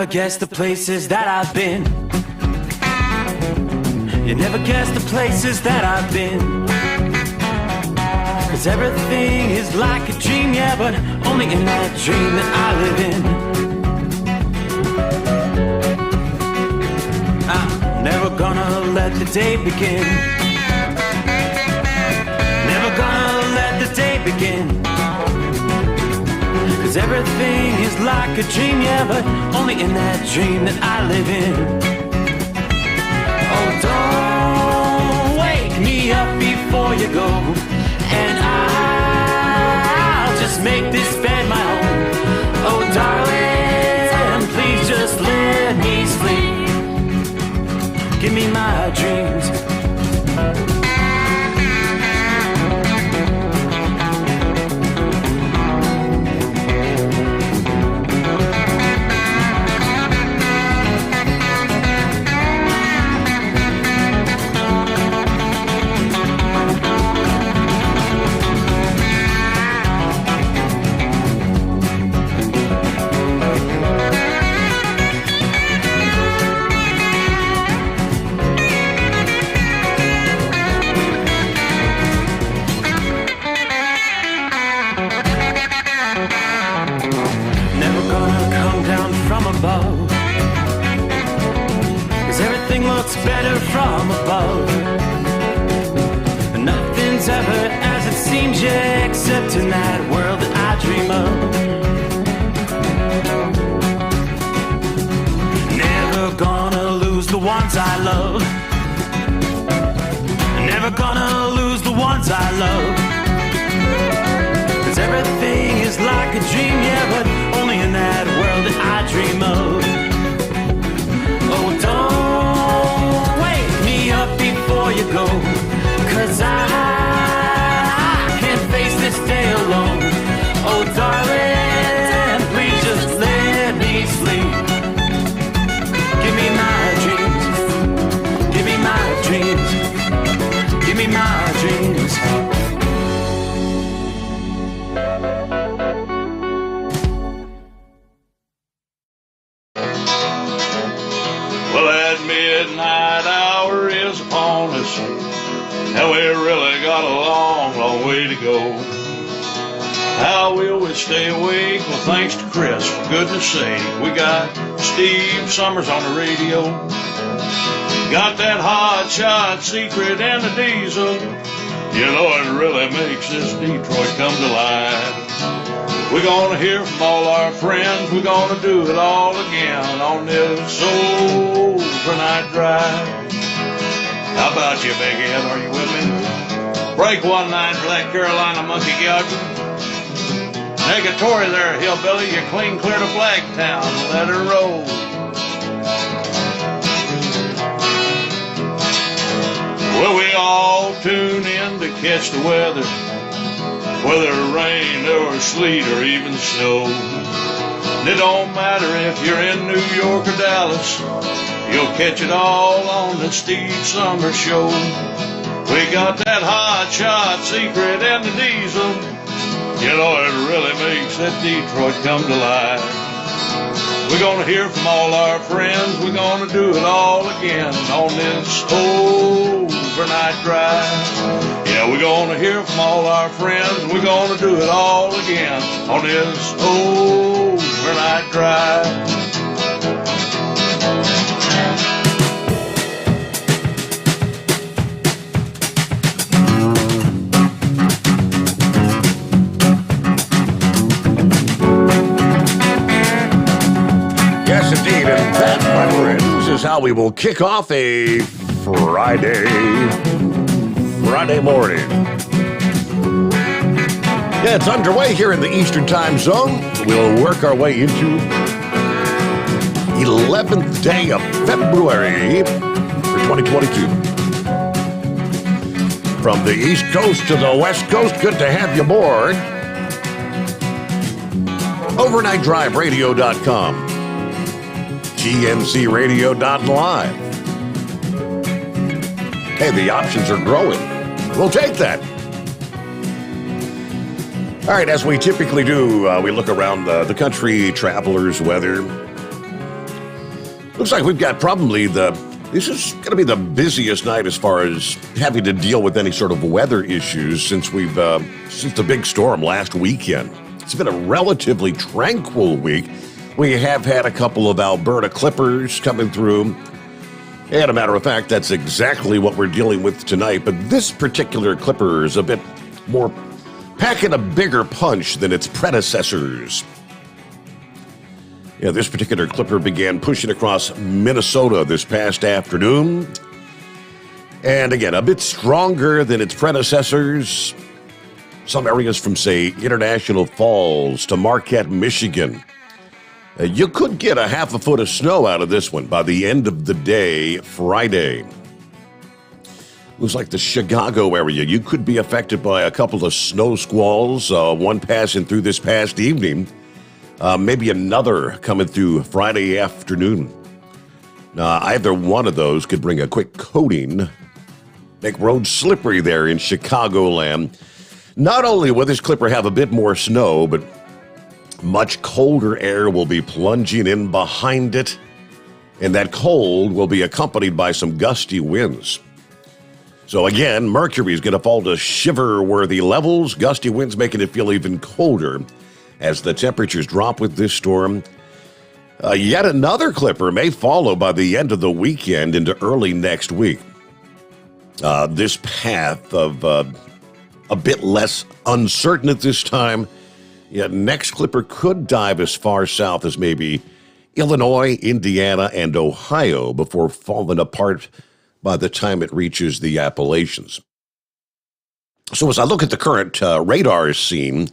never guess the places that I've been. You never guess the places that I've been. 'Cause everything is like a dream, yeah, but only in that dream that I live in. I'm never gonna let the day begin. Never gonna let the day begin. 'Cause everything is like a dream, yeah, but only in that dream that I live in. Oh, don't wake me up before you go, and I'll just make this bed my home. Oh, darling, please just let me sleep. Give me my dreams. Better from above. Nothing's ever as it seems, yeah, except in that world that I dream of. Never gonna lose the ones I love. Never gonna lose the ones I love. 'Cause everything is like a dream, yeah, but only in that world that I dream of. Oh, don't wake me up before you go, 'cause I can't face this day alone. Oh, darling, please just let me sleep. Give me my dreams. Give me my dreams. Give me my dreams. Well, that midnight hour is upon us, and we really got a long, long way to go. How will we stay awake? Well, thanks to Chris, for goodness sake. We got Steve Summers on the radio. Got that hot shot secret and the diesel. You know it really makes this Detroit come to life. We're gonna hear from all our friends. We're gonna do it all again on this overnight drive. How about you, Big Ed? Are you with me? Break 19, Black Carolina monkey gouger. Negatory there, hillbilly. You clean clear to Blacktown. Let her roll. Well, we all tune in to catch the weather, whether rain or sleet or even snow. And it don't matter if you're in New York or Dallas, you'll catch it all on the Steve Summers Show. We got that hot shot secret and the diesel. You know it really makes that Detroit come to life. We're gonna hear from all our friends. We're gonna do it all again on this overnight drive. Yeah, we're gonna hear from all our friends. We're gonna do it all again on this overnight drive. Yes, indeed, and that, my friends, is how we will kick off a Friday morning. Yeah, it's underway here in the Eastern Time Zone. We'll work our way into 11th day of February for 2022. From the East Coast to the West Coast, good to have you aboard. OvernightDriveRadio.com. GNCRadio.live. Hey, the options are growing. We'll take that. All right, as we typically do, we look around the country, travelers, weather. Looks like we've got probably this is going to be the busiest night as far as having to deal with any sort of weather issues since the big storm last weekend. It's been a relatively tranquil week. We have had a couple of Alberta clippers coming through. And a matter of fact, that's exactly what we're dealing with tonight. But this particular clipper is a bit more packing a bigger punch than its predecessors. Yeah, this particular clipper began pushing across Minnesota this past afternoon. And again, a bit stronger than its predecessors. Some areas from, say, International Falls to Marquette, Michigan. You could get a half a foot of snow out of this one by the end of the day, Friday. Looks like the Chicago area, you could be affected by a couple of snow squalls, one passing through this past evening. Maybe another coming through Friday afternoon. Either one of those could bring a quick coating, make roads slippery there in Chicagoland. Not only will this clipper have a bit more snow, but much colder air will be plunging in behind it, and that cold will be accompanied by some gusty winds. So again, mercury is going to fall to shiver-worthy levels, gusty winds making it feel even colder as the temperatures drop with this storm. Yet another clipper may follow by the end of the weekend into early next week. This path of a bit less uncertain at this time. Yet next clipper could dive as far south as maybe Illinois, Indiana, and Ohio before falling apart by the time it reaches the Appalachians. So as I look at the current radar scene,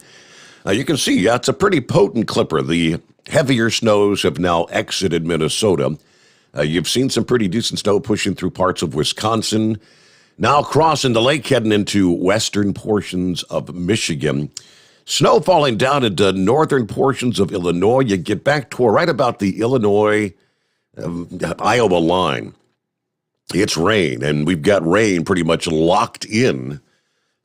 you can see it's a pretty potent clipper. The heavier snows have now exited Minnesota. You've seen some pretty decent snow pushing through parts of Wisconsin, now crossing the lake, heading into western portions of Michigan. Snow falling down into northern portions of Illinois. You get back to right about the Illinois-Iowa line. It's rain, and we've got rain pretty much locked in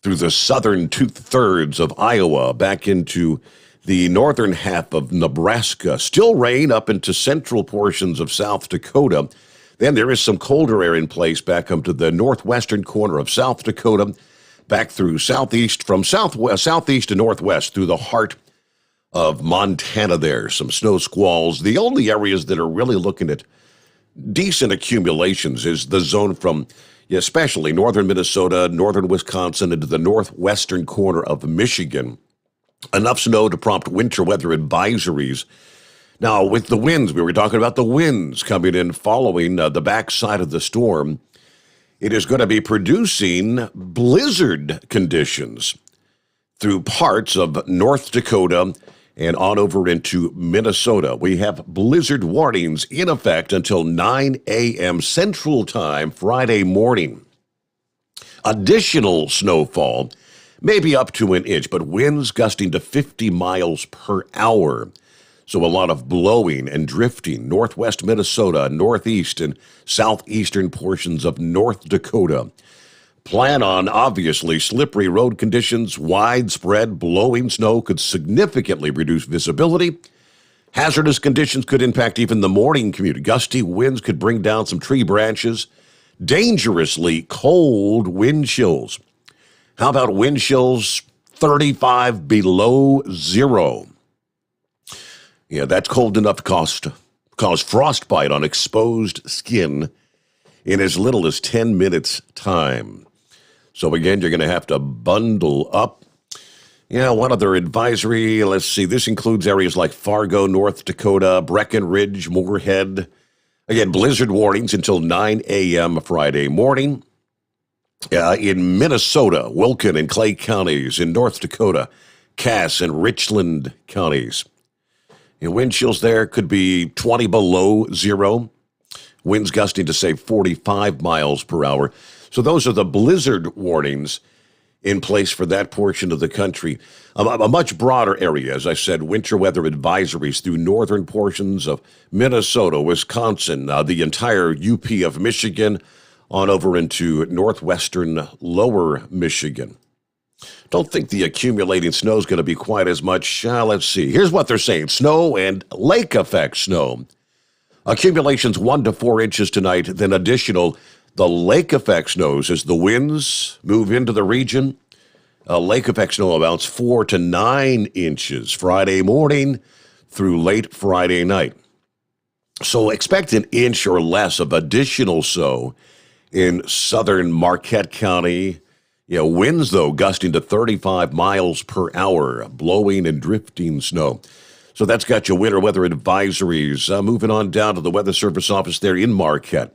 through the southern two-thirds of Iowa, back into the northern half of Nebraska. Still rain up into central portions of South Dakota. Then there is some colder air in place back up to the northwestern corner of South Dakota, back through southeast, from southeast to northwest through the heart of Montana there. Some snow squalls. The only areas that are really looking at decent accumulations is the zone from especially northern Minnesota, northern Wisconsin, into the northwestern corner of Michigan. Enough snow to prompt winter weather advisories. Now, with the winds, we were talking about the winds coming in following the backside of the storm. It is going to be producing blizzard conditions through parts of North Dakota and on over into Minnesota. We have blizzard warnings in effect until 9 a.m. Central Time Friday morning. Additional snowfall, maybe up to an inch, but winds gusting to 50 miles per hour. So a lot of blowing and drifting. Northwest Minnesota, northeast and southeastern portions of North Dakota. Plan on, obviously, slippery road conditions. Widespread blowing snow could significantly reduce visibility. Hazardous conditions could impact even the morning commute. Gusty winds could bring down some tree branches. Dangerously cold wind chills. How about wind chills 35 below zero? Yeah, that's cold enough to cause frostbite on exposed skin in as little as 10 minutes' time. So again, you're going to have to bundle up. Yeah, one other advisory, let's see, this includes areas like Fargo, North Dakota, Breckenridge, Moorhead. Again, blizzard warnings until 9 a.m. Friday morning. In Minnesota, Wilkin and Clay counties. In North Dakota, Cass and Richland counties. Wind chills there could be 20 below zero. Winds gusting to, say, 45 miles per hour. So those are the blizzard warnings in place for that portion of the country. A much broader area, as I said, winter weather advisories through northern portions of Minnesota, Wisconsin, the entire UP of Michigan, on over into northwestern lower Michigan. Don't think the accumulating snow is going to be quite as much. Let's see. Here's what they're saying. Snow and lake effect snow Accumulations 1 to 4 inches tonight, then additional. The lake effect snows as the winds move into the region. Lake effect snow amounts 4 to 9 inches Friday morning through late Friday night. So expect an inch or less of additional snow in southern Marquette County. Winds, though, gusting to 35 miles per hour, blowing and drifting snow. So that's got your winter weather advisories. Moving on down to the Weather Service office there in Marquette.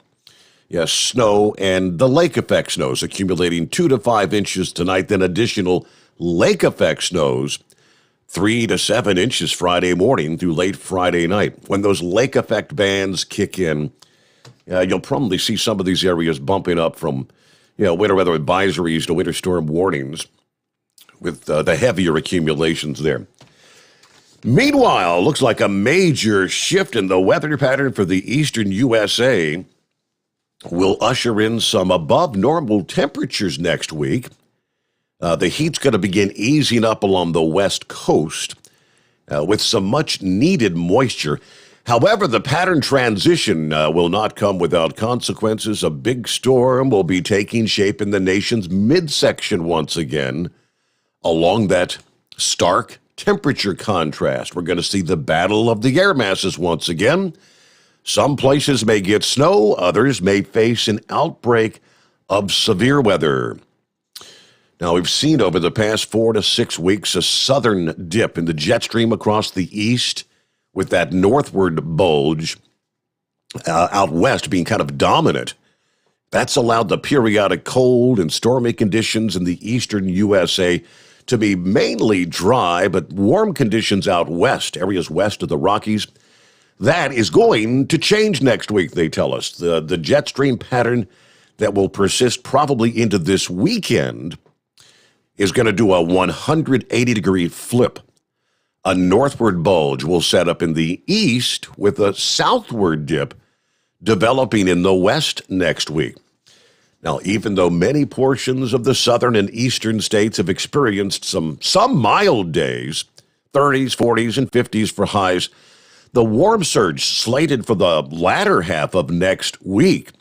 Yes, snow and the lake effect snows accumulating 2 to 5 inches tonight, then additional lake effect snows 3 to 7 inches Friday morning through late Friday night. When those lake effect bands kick in, you'll probably see some of these areas bumping up from winter weather advisories to winter storm warnings with the heavier accumulations there. Meanwhile, looks like a major shift in the weather pattern for the eastern USA will usher in some above normal temperatures next week. The heat's going to begin easing up along the west coast with some much needed moisture. However, the pattern transition will not come without consequences. A big storm will be taking shape in the nation's midsection once again. Along that stark temperature contrast, we're going to see the battle of the air masses once again. Some places may get snow, others may face an outbreak of severe weather. Now, we've seen over the past 4 to 6 weeks a southern dip in the jet stream across the east, with that northward bulge out west being kind of dominant. That's allowed the periodic cold and stormy conditions in the eastern USA to be mainly dry, but warm conditions out west, areas west of the Rockies. That is going to change next week, they tell us. The jet stream pattern that will persist probably into this weekend is going to do a 180-degree flip. A northward bulge will set up in the east with a southward dip developing in the west next week. Now, even though many portions of the southern and eastern states have experienced some mild days, 30s, 40s, and 50s for highs, the warm surge slated for the latter half of next week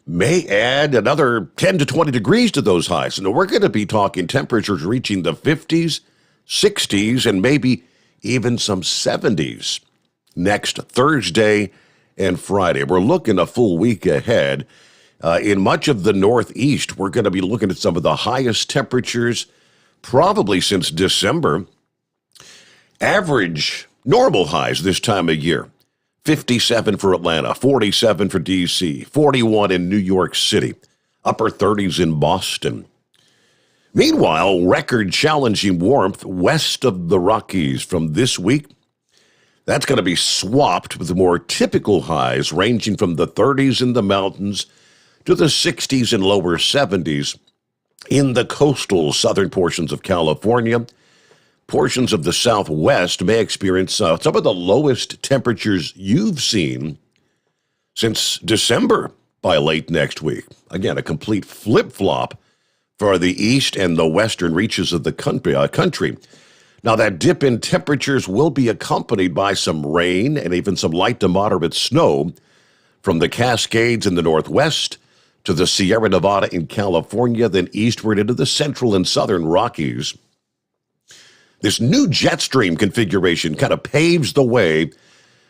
may add another 10 to 20 degrees to those highs. And we're going to be talking temperatures reaching the 50s, 60s, and maybe even some 70s next Thursday and Friday. We're looking a full week ahead. In much of the Northeast, we're going to be looking at some of the highest temperatures probably since December. Average normal highs this time of year: 57 for Atlanta, 47 for D.C., 41 in New York City, upper 30s in Boston. Meanwhile, record-challenging warmth west of the Rockies from this week. That's going to be swapped with more typical highs ranging from the 30s in the mountains to the 60s and lower 70s in the coastal southern portions of California. Portions of the Southwest may experience some of the lowest temperatures you've seen since December by late next week. Again, a complete flip-flop for the east and the western reaches of the country. Now, that dip in temperatures will be accompanied by some rain and even some light to moderate snow from the Cascades in the northwest to the Sierra Nevada in California, then eastward into the central and southern Rockies. This new jet stream configuration kind of paves the way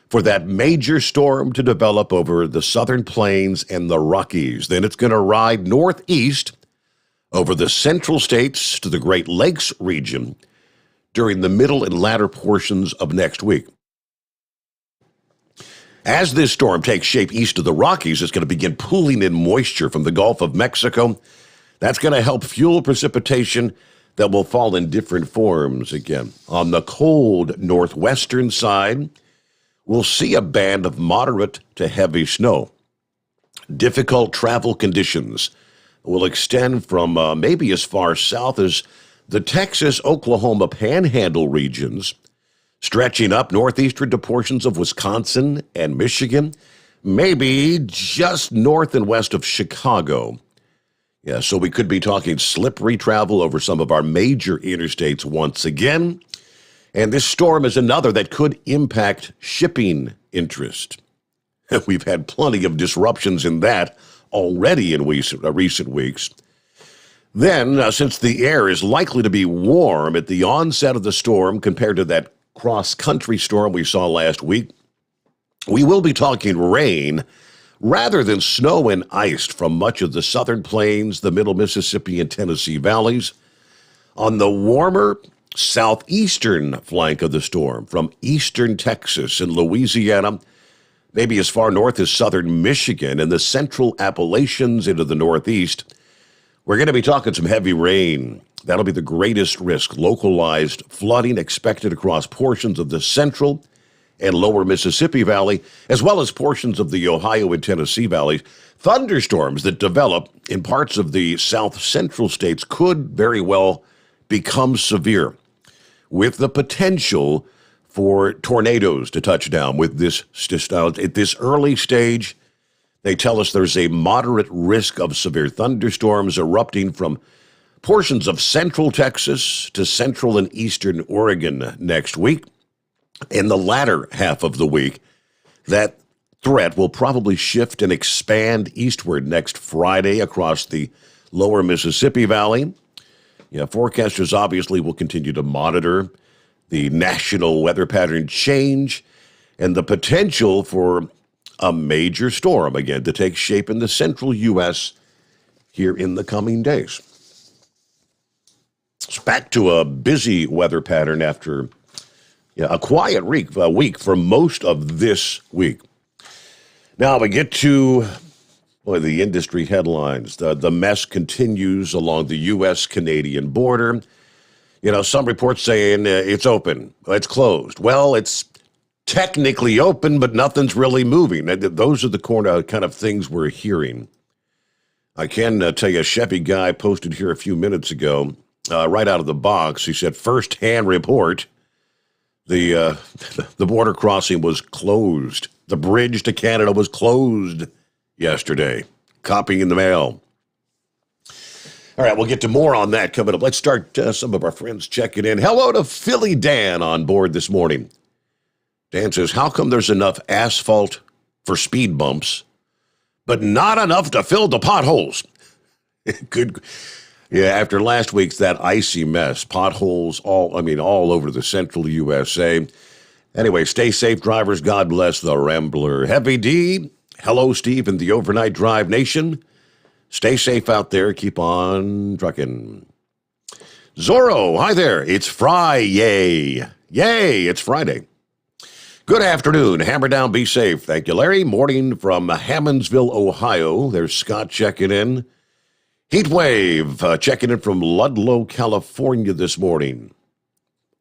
for that major storm to develop over the southern plains and the Rockies. Then it's going to ride northeast over the central states to the Great Lakes region during the middle and latter portions of next week. As this storm takes shape east of the Rockies, it's going to begin pooling in moisture from the Gulf of Mexico. That's going to help fuel precipitation that will fall in different forms again. On the cold northwestern side, we'll see a band of moderate to heavy snow. Difficult travel conditions will extend from maybe as far south as the Texas-Oklahoma Panhandle regions, stretching up northeastward to portions of Wisconsin and Michigan, maybe just north and west of Chicago. Yeah, so we could be talking slippery travel over some of our major interstates once again. And this storm is another that could impact shipping interest. We've had plenty of disruptions in that already in recent weeks. Then, since the air is likely to be warm at the onset of the storm compared to that cross-country storm we saw last week, we will be talking rain rather than snow and ice from much of the southern plains, the middle Mississippi and Tennessee valleys. On the warmer southeastern flank of the storm, from eastern Texas and Louisiana, maybe as far north as southern Michigan and the central Appalachians into the northeast, we're going to be talking some heavy rain. That'll be the greatest risk. Localized flooding expected across portions of the central and lower Mississippi Valley, as well as portions of the Ohio and Tennessee valleys. Thunderstorms that develop in parts of the south central states could very well become severe, with the potential for tornadoes to touch down with this at this early stage. They tell us there's a moderate risk of severe thunderstorms erupting from portions of central Texas to central and eastern Oregon next week. In the latter half of the week, that threat will probably shift and expand eastward next Friday across the lower Mississippi Valley. Forecasters obviously will continue to monitor the national weather pattern change and the potential for a major storm again to take shape in the central U.S. here in the coming days. It's back to a busy weather pattern after a quiet week for most of this week. Now we get to the industry headlines. The mess continues along the U.S.-Canadian border. Some reports saying it's open, it's closed. Well, it's technically open, but nothing's really moving. Those are the kind of things we're hearing. I can tell you, a Chevy guy posted here a few minutes ago, right out of the box. He said, first-hand report, the border crossing was closed. The bridge to Canada was closed yesterday. Copy in the mail. All right, we'll get to more on that coming up. Let's start some of our friends checking in. Hello to Philly Dan on board this morning. Dan says, how come there's enough asphalt for speed bumps, but not enough to fill the potholes? Good. Yeah, after last week's that icy mess, potholes all over the central USA. Anyway, stay safe, drivers. God bless the Rambler. Heavy D, hello, Steve, and the Overnight Drive Nation. Stay safe out there. Keep on trucking. Zorro, hi there. It's Friday. Yay, it's Friday. Good afternoon. Hammer down, be safe. Thank you, Larry. Morning from Hammondsville, Ohio. There's Scott checking in. Heat wave checking in from Ludlow, California this morning.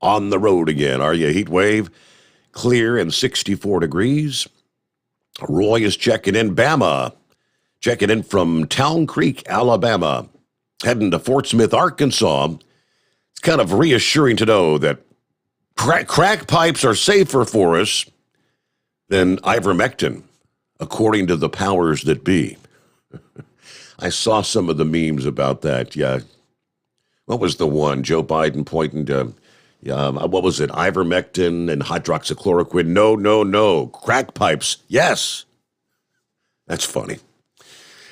On the road again, are you, heat wave? Clear and 64 degrees. Roy is checking in. Bama, checking in from Town Creek, Alabama. Heading to Fort Smith, Arkansas. It's kind of reassuring to know that crack pipes are safer for us than ivermectin, according to the powers that be. I saw some of the memes about that. Yeah. What was the one? Joe Biden pointing to, what was it? Ivermectin and hydroxychloroquine. No. Crack pipes. Yes. That's funny.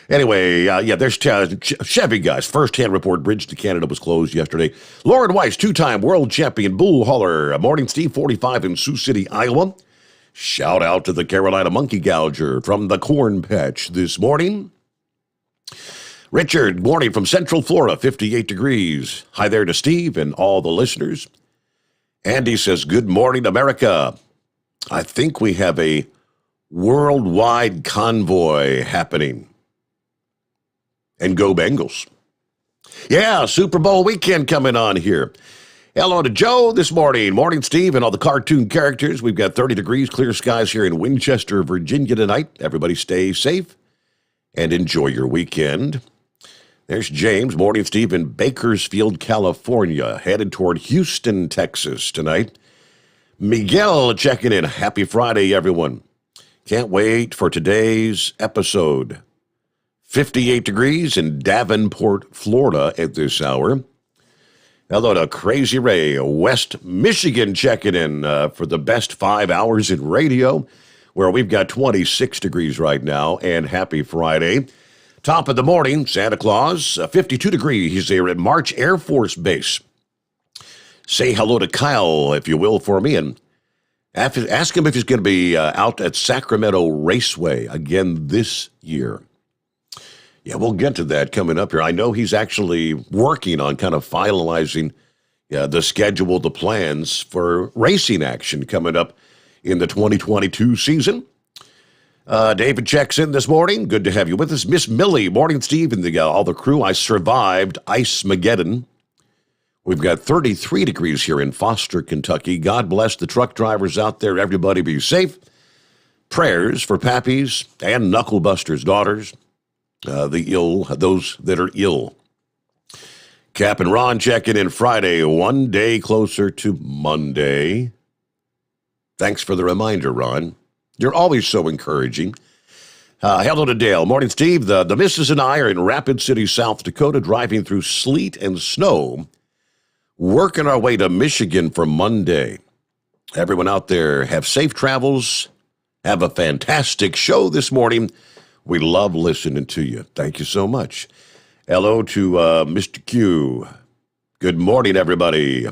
Anyway, there's Chevy guys. First-hand report, bridge to Canada was closed yesterday. Lauren Weiss, two-time world champion bull hauler. Morning, Steve, 45 in Sioux City, Iowa. Shout out to the Carolina Monkey Gouger from the Corn Patch this morning. Richard, morning from Central Florida, 58 degrees. Hi there to Steve and all the listeners. Andy says, good morning, America. I think we have a worldwide convoy happening. And go Bengals. Yeah, Super Bowl weekend coming on here. Hello to Joe this morning. Morning, Steve, and all the cartoon characters. We've got 30 degrees, clear skies here in Winchester, Virginia tonight. Everybody stay safe and enjoy your weekend. There's James. Morning, Steve, in Bakersfield, California. Headed toward Houston, Texas tonight. Miguel checking in. Happy Friday, everyone. Can't wait for today's episode. 58 degrees in Davenport, Florida at this hour. Hello to Crazy Ray, West Michigan checking in for the best 5 hours in radio. where we've got 26 degrees right now, and happy Friday. Top of the morning, Santa Claus, 52 degrees here at March Air Force Base. Say hello to Kyle, if you will, for me, and ask him if he's going to be out at Sacramento Raceway again this year. Yeah, we'll get to that coming up here. I know he's actually working on kind of finalizing the schedule, the plans for racing action coming up in the 2022 season. David checks in this morning. Good to have you with us. Miss Millie, morning, Steve, and all the crew. I survived Ice-Mageddon. We've got 33 degrees here in Foster, Kentucky. God bless the truck drivers out there. Everybody be safe. Prayers for Pappies and Knucklebusters' daughters, the ill, those that are ill. Cap and Ron checking in Friday, one day closer to Monday. Thanks for the reminder, Ron. You're always so encouraging. Hello to Dale. Morning, Steve. The missus and I are in Rapid City, South Dakota, driving through sleet and snow, working our way to Michigan for Monday. Everyone out there, have safe travels. Have a fantastic show this morning. We love listening to you. Thank you so much. Hello to Mr. Q. Good morning, everybody.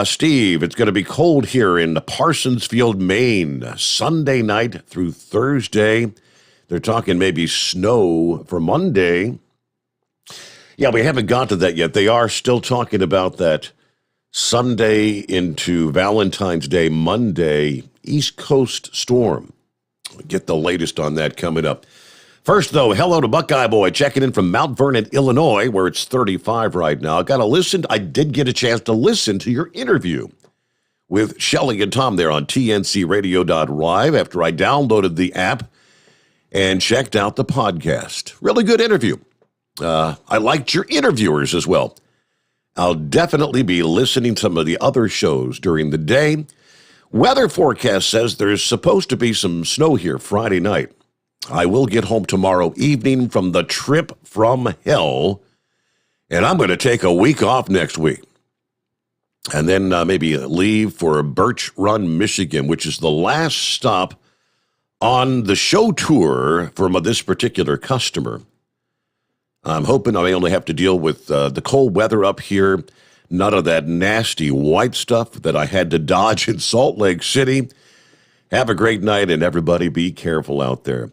Steve, it's going to be cold here in Parsonsfield, Maine, Sunday night through Thursday. They're talking maybe snow for Monday. Yeah, we haven't got to that yet. They are still talking about that Sunday into Valentine's Day, Monday, East Coast storm. We'll get the latest on that coming up. First, though, hello to Buckeye Boy, checking in from Mount Vernon, Illinois, where it's 35 right now. I did get a chance to listen to your interview with Shelley and Tom there on tncradio.live after I downloaded the app and checked out the podcast. Really good interview. I liked your interviewers as well. I'll definitely be listening to some of the other shows during the day. Weather forecast says there's supposed to be some snow here Friday night. I will get home tomorrow evening from the trip from hell, and I'm going to take a week off next week. And then maybe leave for Birch Run, Michigan, which is the last stop on the show tour for this particular customer. I'm hoping I only have to deal with the cold weather up here, none of that nasty white stuff that I had to dodge in Salt Lake City. Have a great night, and everybody be careful out there.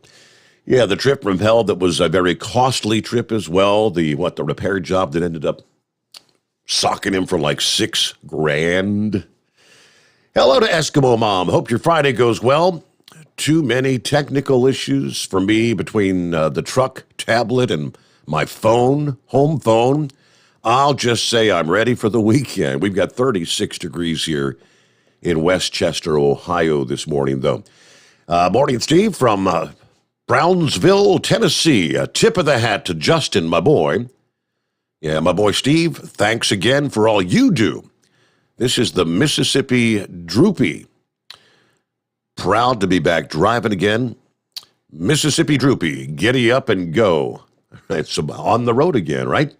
Yeah, the trip from hell, that was a very costly trip as well. The repair job that ended up socking him for like $6,000. Hello to Eskimo Mom. Hope your Friday goes well. Too many technical issues for me between the truck, tablet, and my phone, home phone. I'll just say I'm ready for the weekend. We've got 36 degrees here in Westchester, Ohio this morning, though. Morning, Steve, from Brownsville, Tennessee. A tip of the hat to Justin, my boy. Yeah, my boy Steve, thanks again for all you do. This is the Mississippi Droopy. Proud to be back driving again. Mississippi Droopy, giddy up and go. It's on the road again, right?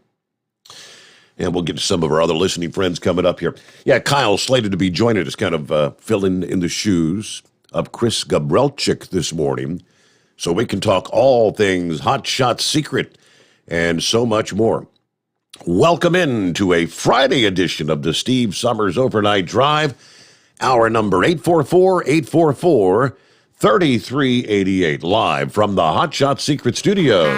And we'll get to some of our other listening friends coming up here. Yeah, Kyle slated to be joining us, kind of filling in the shoes of Chris Gabrelchik this morning, so we can talk all things Hot Shot Secret and so much more. Welcome in to a Friday edition of the Steve Summers Overnight Drive. Hour number 844-844-3388, live from the Hot Shot Secret Studios.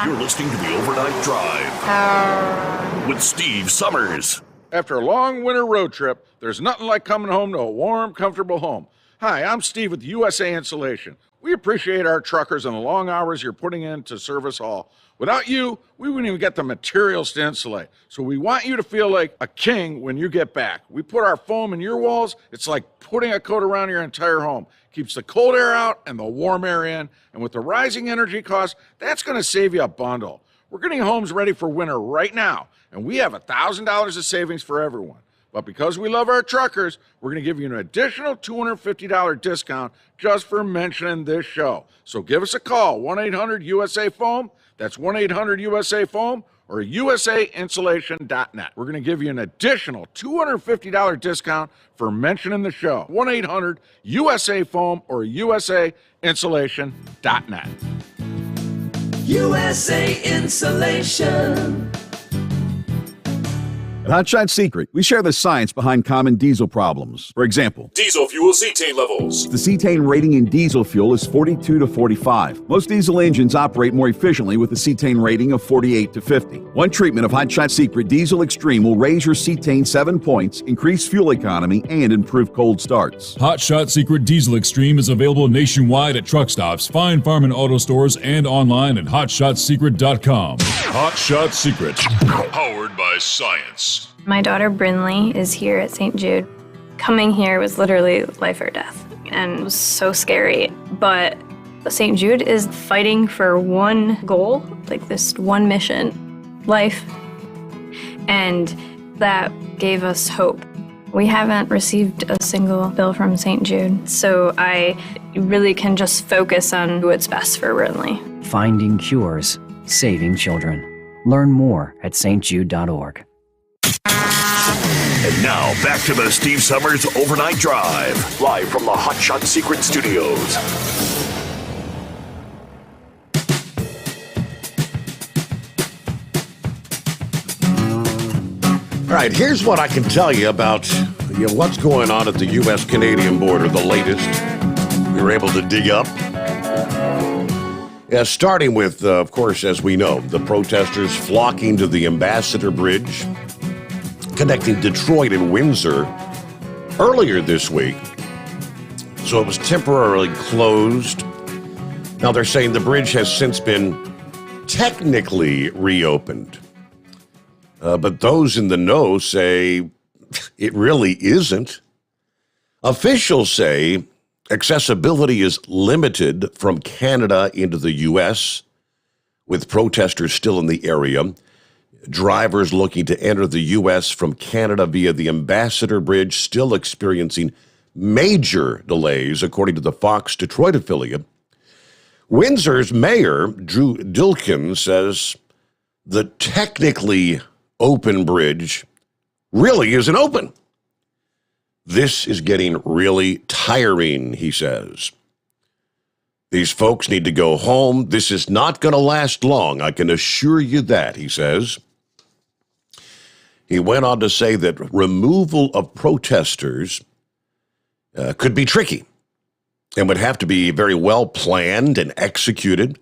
You're listening to the Overnight Drive with Steve Summers. After a long winter road trip, there's nothing like coming home to a warm, comfortable home. Hi, I'm Steve with USA Insulation. We appreciate our truckers and the long hours you're putting in to serve us all. Without you, we wouldn't even get the materials to insulate. So we want you to feel like a king when you get back. We put our foam in your walls. It's like putting a coat around your entire home. Keeps the cold air out and the warm air in. And with the rising energy costs, that's going to save you a bundle. We're getting homes ready for winter right now, and we have $1,000 of savings for everyone. But because we love our truckers, we're going to give you an additional $250 discount just for mentioning this show. So give us a call, 1-800-USA-FOAM. That's 1-800-USA-FOAM. or usainsulation.net. We're going to give you an additional $250 discount for mentioning the show. 1-800-USA-FOAM or usainsulation.net. USA Insulation. At Hotshot Secret, we share the science behind common diesel problems. For example, Diesel fuel cetane levels. the cetane rating in diesel fuel is 42 to 45. Most diesel engines operate more efficiently with a cetane rating of 48 to 50. One treatment of Hotshot Secret Diesel Extreme will raise your cetane 7 points, increase fuel economy, and improve cold starts. Hot Shot Secret Diesel Extreme is available nationwide at truck stops, fine farm and auto stores, and online at hotshotsecret.com. Hot Shot Secret. Powered by science. My daughter Brinley is here at St. Jude. Coming here was literally life or death, and it was so scary. But St. Jude is fighting for one goal, like this one mission, life. And that gave us hope. We haven't received a single bill from St. Jude, so I really can just focus on what's best for Brinley. Finding cures, saving children. Learn more at stjude.org. And now back to the Steve Summers Overnight Drive, live from the Hot Shot Secret Studios. All right, here's what I can tell you about what's going on at the U.S.-Canadian border, the latest we were able to dig up. Yeah, starting with, of course, as we know, the protesters flocking to the Ambassador Bridge, connecting Detroit and Windsor earlier this week. So it was temporarily closed. Now they're saying the bridge has since been technically reopened. But those in the know say it really isn't. Officials say accessibility is limited from Canada into the U.S., with protesters still in the area. Drivers looking to enter the U.S. from Canada via the Ambassador Bridge still experiencing major delays, according to the Fox Detroit affiliate. Windsor's mayor, Drew Dilkin, says the technically open bridge really isn't open. This is getting really tiring, he says. These folks need to go home. This is not going to last long, I can assure you that, he says. He went on to say that removal of protesters could be tricky and would have to be very well planned and executed.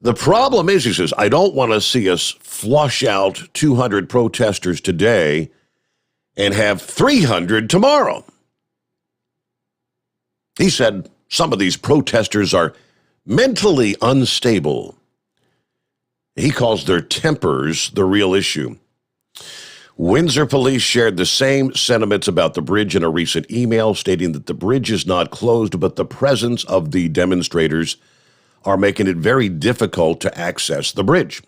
The problem is, he says, I don't want to see us flush out 200 protesters today and have 300 tomorrow. He said some of these protesters are mentally unstable. He calls their tempers the real issue. Windsor police shared the same sentiments about the bridge in a recent email, stating that the bridge is not closed, but the presence of the demonstrators are making it very difficult to access the bridge.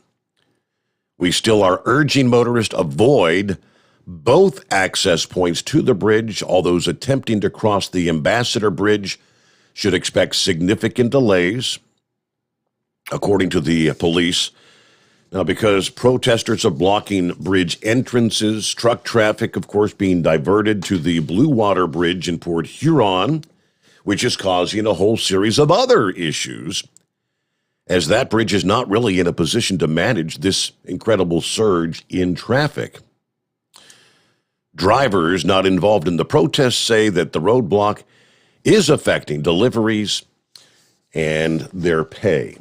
We still are urging motorists to avoid both access points to the bridge. All those attempting to cross the Ambassador Bridge should expect significant delays, according to the police. Now, because protesters are blocking bridge entrances, truck traffic, of course, being diverted to the Blue Water Bridge in Port Huron, which is causing a whole series of other issues, as that bridge is not really in a position to manage this incredible surge in traffic. Drivers not involved in the protests say that the roadblock is affecting deliveries and their pay.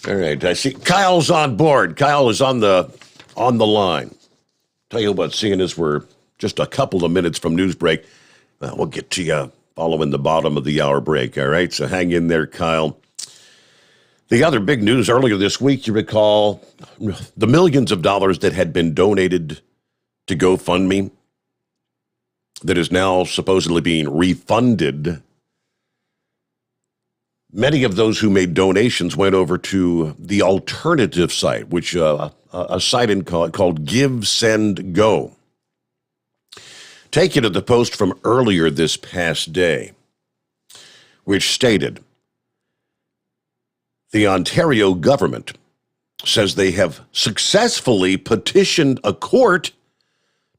All right, I see Kyle's on board. Kyle is on the line. Tell you what, seeing as we're just a couple of minutes from news break, we'll get to you following the bottom of the hour break, all right? So hang in there, Kyle. The other big news earlier this week, you recall the millions of dollars that had been donated to GoFundMe that is now supposedly being refunded. Many of those who made donations went over to the alternative site, which a site called Give, Send, Go. Take you to the post from earlier this past day, which stated, the Ontario government says they have successfully petitioned a court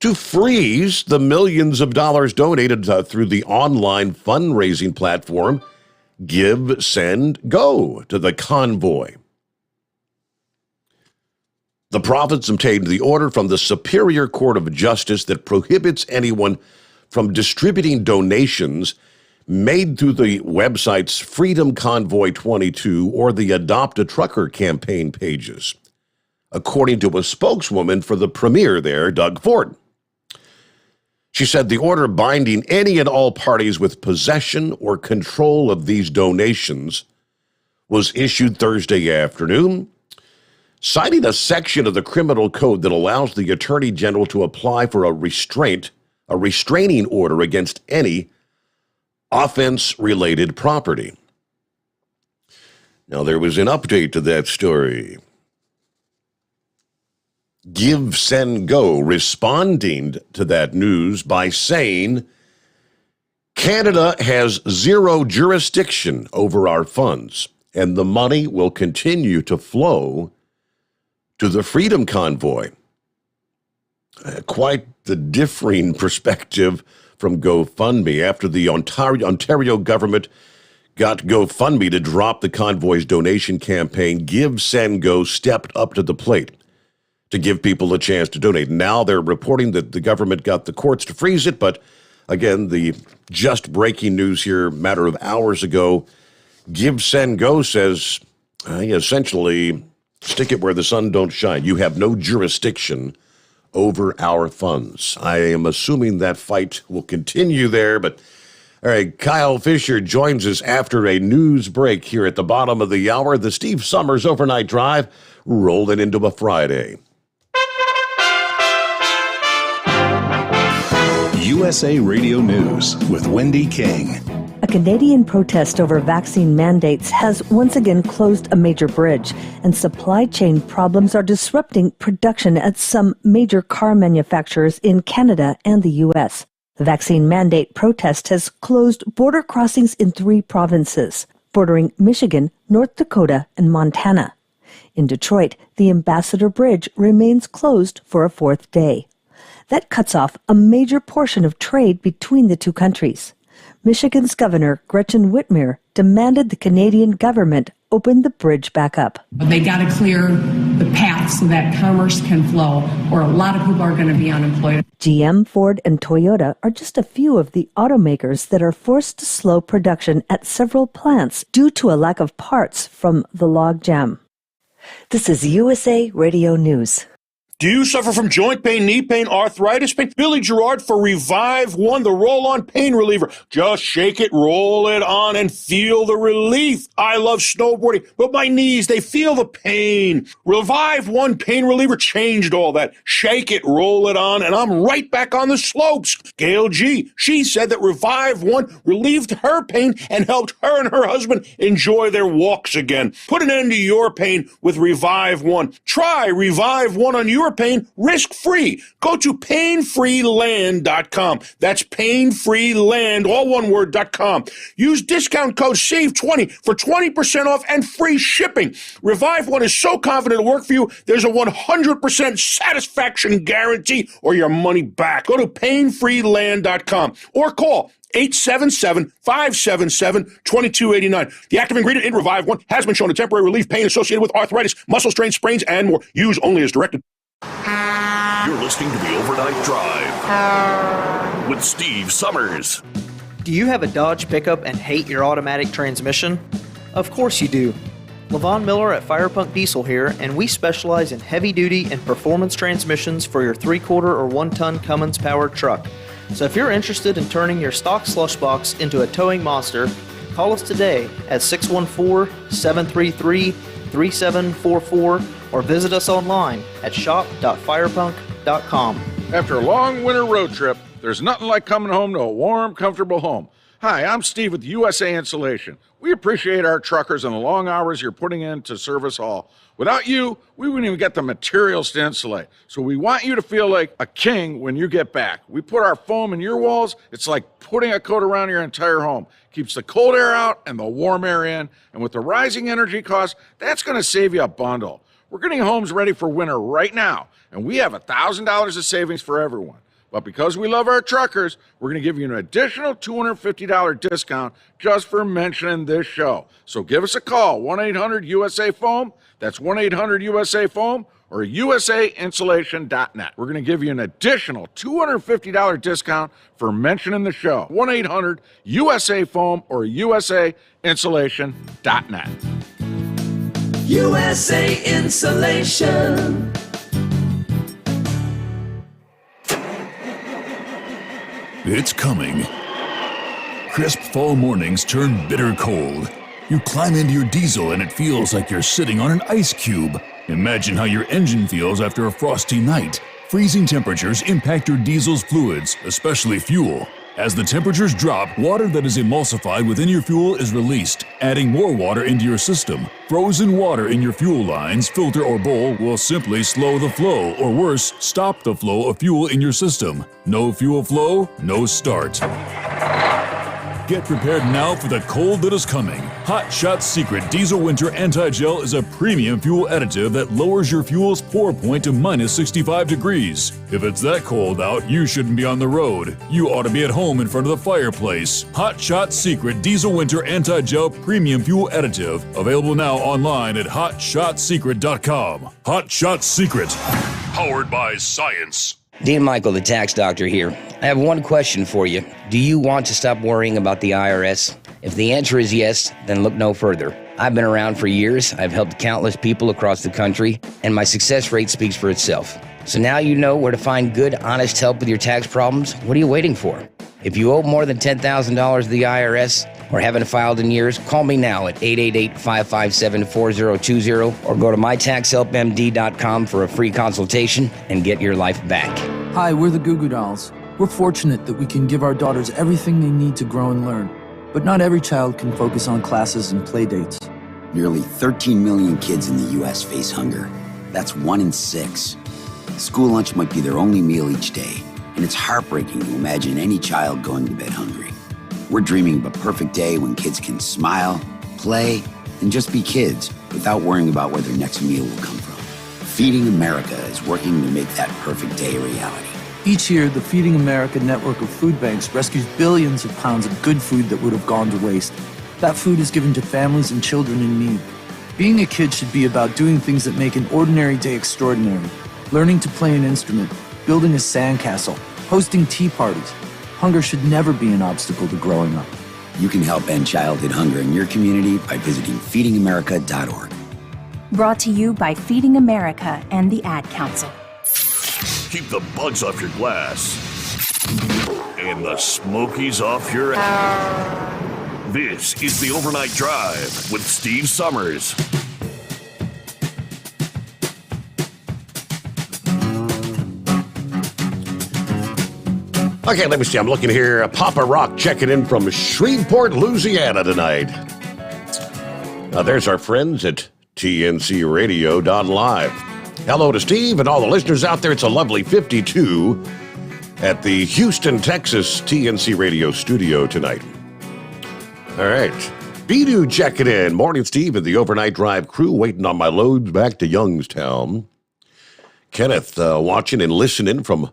to freeze the millions of dollars donated through the online fundraising platform Give, Send, Go to the convoy. The prophets obtained the order from the Superior Court of Justice that prohibits anyone from distributing donations made through the websites Freedom Convoy 22 or the Adopt a Trucker campaign pages, according to a spokeswoman for the premier there, Doug Ford. She said the order binding any and all parties with possession or control of these donations was issued Thursday afternoon, citing a section of the criminal code that allows the Attorney General to apply for a restraining order against any offense-related property. Now, there was an update to that story. Give, Send, Go responding to that news by saying, Canada has zero jurisdiction over our funds, and the money will continue to flow to the Freedom Convoy. Quite the differing perspective from GoFundMe after the Ontario government got GoFundMe to drop the convoy's donation campaign. Give, Send, Go stepped up to the plate to give people a chance to donate. Now they're reporting that the government got the courts to freeze it, but again, the just breaking news here, a matter of hours ago, Give, Send, Go says, essentially, stick it where the sun don't shine. You have no jurisdiction over our funds. I am assuming that fight will continue there, but all right, Kyle Fisher joins us after a news break here at the bottom of the hour. The Steve Summers Overnight Drive rolling into a Friday. USA Radio News with Wendy King. A Canadian protest over vaccine mandates has once again closed a major bridge, and supply chain problems are disrupting production at some major car manufacturers in Canada and the U.S. The vaccine mandate protest has closed border crossings in 3 provinces, bordering Michigan, North Dakota, and Montana. In Detroit, the Ambassador Bridge remains closed for a 4th day. That cuts off a major portion of trade between the two countries. Michigan's Governor Gretchen Whitmer demanded the Canadian government open the bridge back up. They got to clear the path so that commerce can flow, or a lot of people are going to be unemployed. GM, Ford, and Toyota are just a few of the automakers that are forced to slow production at several plants due to a lack of parts from the logjam. This is USA Radio News. Do you suffer from joint pain, knee pain, arthritis pain? Billy Gerard for Revive One, the roll-on pain reliever. Just shake it, roll it on, and feel the relief. I love snowboarding, but my knees, they feel the pain. Revive One pain reliever changed all that. Shake it, roll it on, and I'm right back on the slopes. Gail G., she said that Revive One relieved her pain and helped her and her husband enjoy their walks again. Put an end to your pain with Revive One. Try Revive One on your pain risk-free. Go to painfreeland.com. That's painfreeland, all one word.com. Use discount code SAVE20 for 20% off and free shipping. Revive One is so confident it'll work for you, there's a 100% satisfaction guarantee or your money back. Go to painfreeland.com or call 877-577-2289. The active ingredient in Revive One has been shown to temporarily relieve pain associated with arthritis, muscle strains, sprains, and more. Use only as directed. You're listening to the Overnight Drive with Steve Summers. Do you have a Dodge pickup and hate your automatic transmission? Of course you do. Levon Miller at Firepunk Diesel here, and we specialize in heavy-duty and performance transmissions for your 3-quarter or 1-ton Cummins-powered truck. So if you're interested in turning your stock slush box into a towing monster, call us today at 614-733-3744 or visit us online at shop.firepunk.com. After a long winter road trip, there's nothing like coming home to a warm, comfortable home. Hi, I'm Steve with USA Insulation. We appreciate our truckers and the long hours you're putting in to serve us all. Without you, we wouldn't even get the materials to insulate. So we want you to feel like a king when you get back. We put our foam in your walls. It's like putting a coat around your entire home. Keeps the cold air out and the warm air in. And with the rising energy costs, that's going to save you a bundle. We're getting homes ready for winter right now, and we have $1,000 of savings for everyone. But because we love our truckers, we're going to give you an additional $250 discount just for mentioning this show. So give us a call, 1-800-USA-FOAM. That's 1-800-USA-FOAM or USAinsulation.net. We're going to give you an additional $250 discount for mentioning the show. 1-800-USA-FOAM or USAinsulation.net. USA Insulation. It's coming. Crisp fall mornings turn bitter cold. You climb into your diesel and it feels like you're sitting on an ice cube. Imagine how your engine feels after a frosty night. Freezing temperatures impact your diesel's fluids, especially fuel. As the temperatures drop, water that is emulsified within your fuel is released, adding more water into your system. Frozen water in your fuel lines, filter, or bowl will simply slow the flow, or worse, stop the flow of fuel in your system. No fuel flow, no start. Get prepared now for the cold that is coming. Hot Shot Secret Diesel Winter Anti-Gel is a premium fuel additive that lowers your fuel's pour point to minus 65 degrees. If it's that cold out, you shouldn't be on the road. You ought to be at home in front of the fireplace. Hot Shot Secret Diesel Winter Anti-Gel Premium Fuel Additive. Available now online at hotshotsecret.com. Hot Shot Secret. Powered by science. Dean Michael, the tax doctor here. I have one question for you. Do you want to stop worrying about the IRS? If the answer is yes, then look no further. I've been around for years, I've helped countless people across the country, and my success rate speaks for itself. So now you know where to find good, honest help with your tax problems. What are you waiting for? If you owe more than $10,000 to the IRS or haven't filed in years, call me now at 888-557-4020 or go to mytaxhelpmd.com for a free consultation and get your life back. Hi, we're the Goo Goo Dolls. We're fortunate that we can give our daughters everything they need to grow and learn. But not every child can focus on classes and play dates. Nearly 13 million kids in the U.S. face hunger. That's 1 in 6. School lunch might be their only meal each day, and it's heartbreaking to imagine any child going to bed hungry. We're dreaming of a perfect day when kids can smile, play, and just be kids without worrying about where their next meal will come from. Feeding America is working to make that perfect day a reality. Each year, the Feeding America network of food banks rescues billions of pounds of good food that would have gone to waste. That food is given to families and children in need. Being a kid should be about doing things that make an ordinary day extraordinary. Learning to play an instrument, building a sandcastle, hosting tea parties. Hunger should never be an obstacle to growing up. You can help end childhood hunger in your community by visiting feedingamerica.org. Brought to you by Feeding America and the Ad Council. Keep the bugs off your glass and the smokies off your ass. This is the Overnight Drive with Steve Summers. Okay, let me see. I'm looking here. Papa Rock checking in from Shreveport, Louisiana tonight. There's our friends at TNCRadio.live. Hello to Steve and all the listeners out there. It's a lovely 52 at the Houston, Texas TNC Radio studio tonight. All right. Bidu checking in. Morning, Steve, and the Overnight Drive crew waiting on my loads back to Youngstown. Kenneth watching and listening from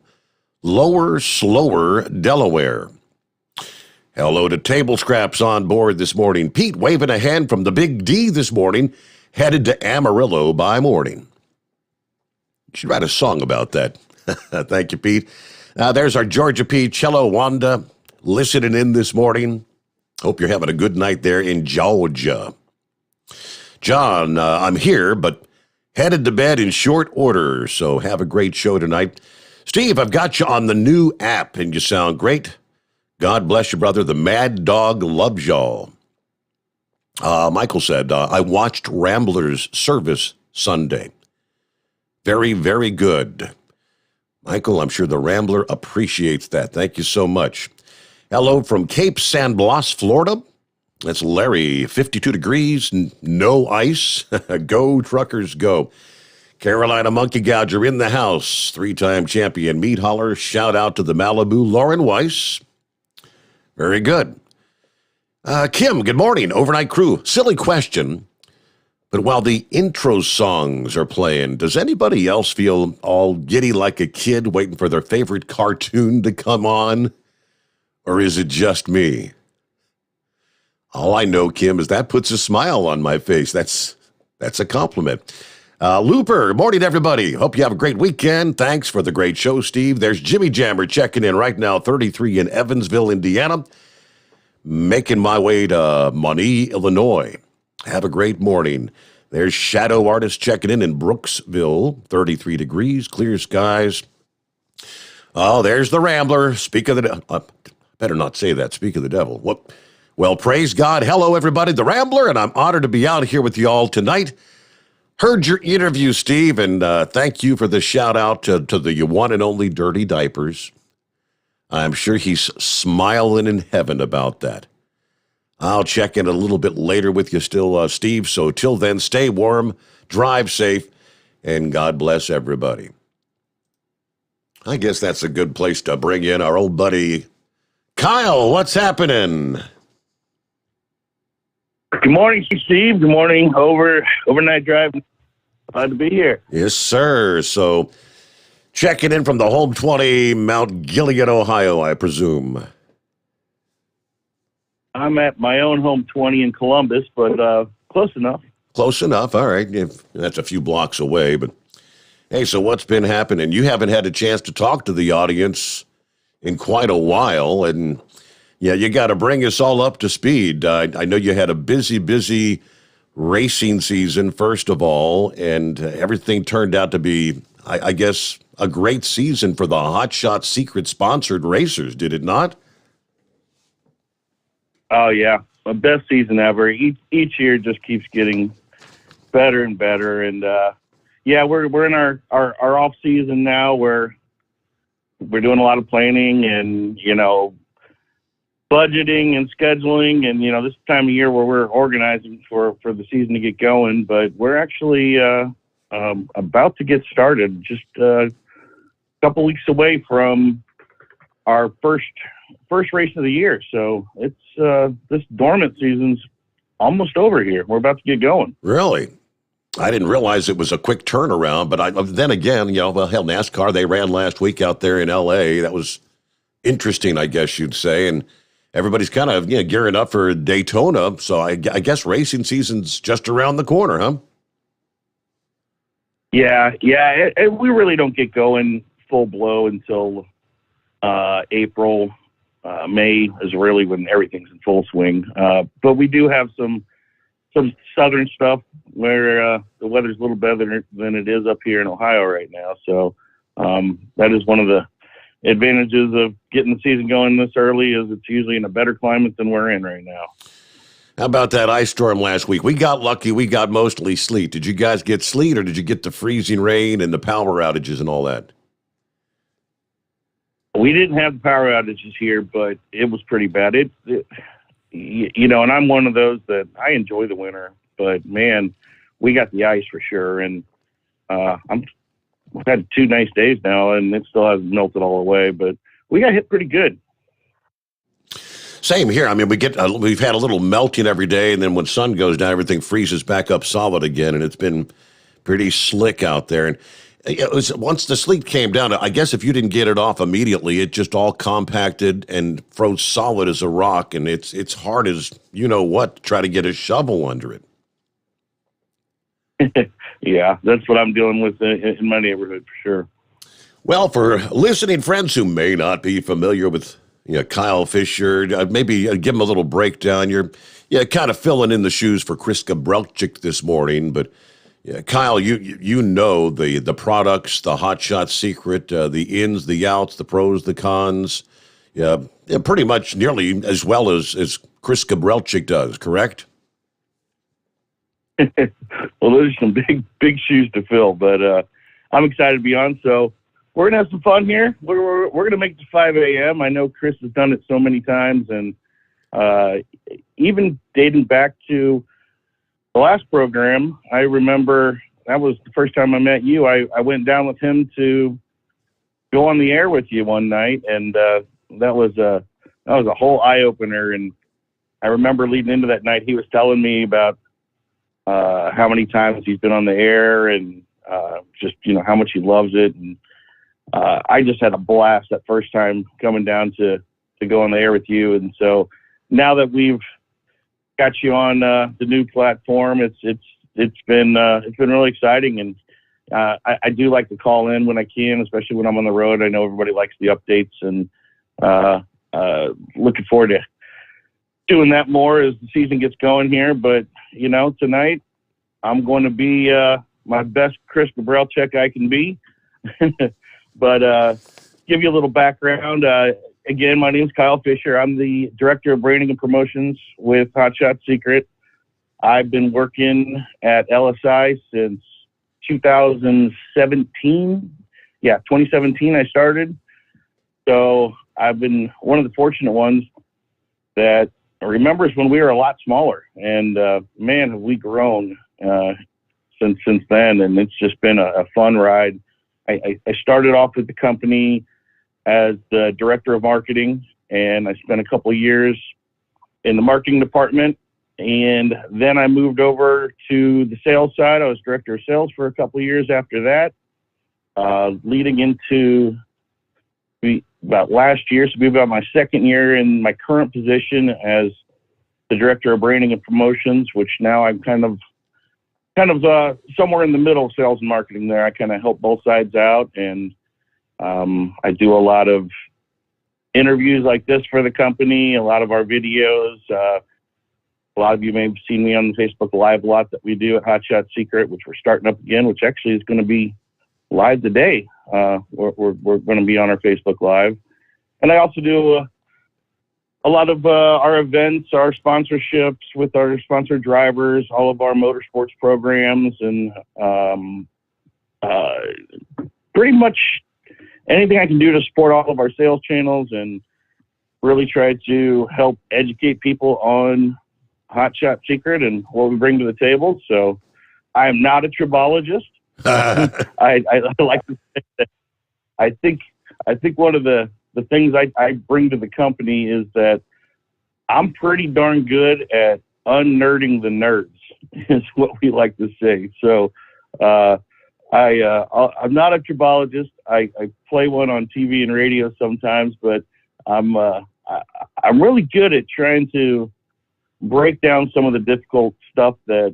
Lower Slower, Delaware. Hello to Table Scraps on board this morning. Pete waving a hand from the Big D this morning, headed to Amarillo by morning. You should write a song about that. Thank you, Pete. There's our Georgia P. Cello Wanda listening in this morning. Hope you're having a good night there in Georgia. John, I'm here, but headed to bed in short order, so have a great show tonight. Steve, I've got you on the new app, and you sound great. God bless you, brother. The Mad Dog loves y'all. Michael said, I watched Rambler's service Sunday. Very, very good. Michael, I'm sure the Rambler appreciates that. Thank you so much. Hello from Cape San Blas, Florida. That's Larry, 52 degrees, no ice. Go, truckers, go. Carolina Monkey Gouger in the house. 3-time champion Meat Holler. Shout out to the Malibu Lauren Weiss. Very good. Kim, good morning. Overnight crew. Silly question. But while the intro songs are playing, does anybody else feel all giddy like a kid waiting for their favorite cartoon to come on? Or is it just me? All I know, Kim, is that puts a smile on my face. That's a compliment. Looper, morning, everybody. Hope you have a great weekend. Thanks for the great show, Steve. There's Jimmy Jammer checking in right now, 33 in Evansville, Indiana. Making my way to Monee, Illinois. Have a great morning. There's Shadow Artist checking in Brooksville, 33 degrees, clear skies. Oh, there's the Rambler. Speak of the better not say that. Speak of the devil. What? Well, praise God. Hello, everybody. The Rambler, and I'm honored to be out here with you all tonight. Heard your interview, Steve, and thank you for the shout-out to the one and only Dirty Diapers. I'm sure he's smiling in heaven about that. I'll check in a little bit later with you still, Steve. So till then, stay warm, drive safe, and God bless everybody. I guess that's a good place to bring in our old buddy, Kyle. What's happening? Good morning, Steve. Good morning, overnight drive. Glad to be here. Yes, sir. So checking in from the home 20, Mount Gilead, Ohio, I presume. I'm at my own home 20 in Columbus, but close enough. Close enough. All right. That's a few blocks away. But, hey, so what's been happening? You haven't had a chance to talk to the audience in quite a while. And, yeah, you got to bring us all up to speed. I know you had a busy racing season, first of all, and everything turned out to be, I guess, a great season for the Hot Shot Secret-sponsored racers, did it not? Oh, yeah. The best season ever. Each year just keeps getting better and better. And, yeah, we're in our off season now where we're doing a lot of planning and, budgeting and scheduling. And, this time of year where we're organizing for the season to get going. But we're actually about to get started, just a couple weeks away from our first race of the year. So it's this dormant season's almost over here. We're about to get going. Really? I didn't realize it was a quick turnaround, but then again, NASCAR, they ran last week out there in L.A. That was interesting, I guess you'd say, and everybody's kind of gearing up for Daytona, so I guess racing season's just around the corner, huh? Yeah, we really don't get going full blow until April. May is really when everything's in full swing. But we do have some southern stuff where the weather's a little better than it is up here in Ohio right now. So that is one of the advantages of getting the season going this early, is it's usually in a better climate than we're in right now. How about that ice storm last week? We got lucky. We got mostly sleet. Did you guys get sleet, or did you get the freezing rain and the power outages and all that? We didn't have the power outages here, but it was pretty bad. And I'm one of those that I enjoy the winter, but man, we got the ice for sure. And we've had 2 nice days now, and it still hasn't melted all the way, but we got hit pretty good. Same here. I mean, we've had a little melting every day, and then when sun goes down, everything freezes back up solid again, and it's been pretty slick out there. And once the sleet came down, I guess if you didn't get it off immediately, it just all compacted and froze solid as a rock, and it's hard as to try to get a shovel under it. Yeah, that's what I'm dealing with in my neighborhood for sure. Well, for listening friends who may not be familiar with Kyle Fisher, maybe give him a little breakdown. You're kind of filling in the shoes for Chris Gabrelchik this morning, but Kyle, you know the products, the Hot Shot Secret, the ins, the outs, the pros, the cons, pretty much nearly as well as Chris Gabrelchik does, correct? Well, those are some big shoes to fill, but I'm excited to be on. So we're gonna have some fun here. We're gonna make it to 5 a.m. I know Chris has done it so many times, and even dating back to the last program, I remember that was the first time I met you. I went down with him to go on the air with you one night, and that was a whole eye opener. And I remember leading into that night, he was telling me about how many times he's been on the air, and just, how much he loves it. And I just had a blast that first time coming down to go on the air with you. And so now that we've got you on the new platform, it's been really exciting. And I do like to call in when I can, especially when I'm on the road. I know everybody likes the updates, and looking forward to doing that more as the season gets going here. But, tonight I'm going to be my best Chris Gabrelchek I can be. But give you a little background. Again, my name is Kyle Fisher. I'm the Director of Branding and Promotions with Hot Shot Secret. I've been working at LSI since 2017. Yeah, 2017 I started. So I've been one of the fortunate ones that remembers when we were a lot smaller. And, man, have we grown since then. And it's just been a fun ride. I started off with the company as the Director of Marketing, and I spent a couple of years in the marketing department. And then I moved over to the sales side. I was Director of Sales for a couple of years after that, leading into about last year. So it'll be about my second year in my current position as the Director of Branding and Promotions, which now I'm kind of somewhere in the middle of sales and marketing there. I kind of help both sides out, and I do a lot of interviews like this for the company, a lot of our videos. A lot of you may have seen me on the Facebook Live a lot that we do at Hot Shot Secret, which we're starting up again, which actually is going to be live today. We're going to be on our Facebook Live. And I also do a lot of our events, our sponsorships with our sponsored drivers, all of our motorsports programs, and pretty much anything I can do to support all of our sales channels and really try to help educate people on Hot Shot Secret and what we bring to the table. So I am not a tribologist. I like to say that I think one of the things I bring to the company is that I'm pretty darn good at unnerding the nerds, is what we like to say. So I'm not a tribologist. I play one on TV and radio sometimes, but I'm really good at trying to break down some of the difficult stuff that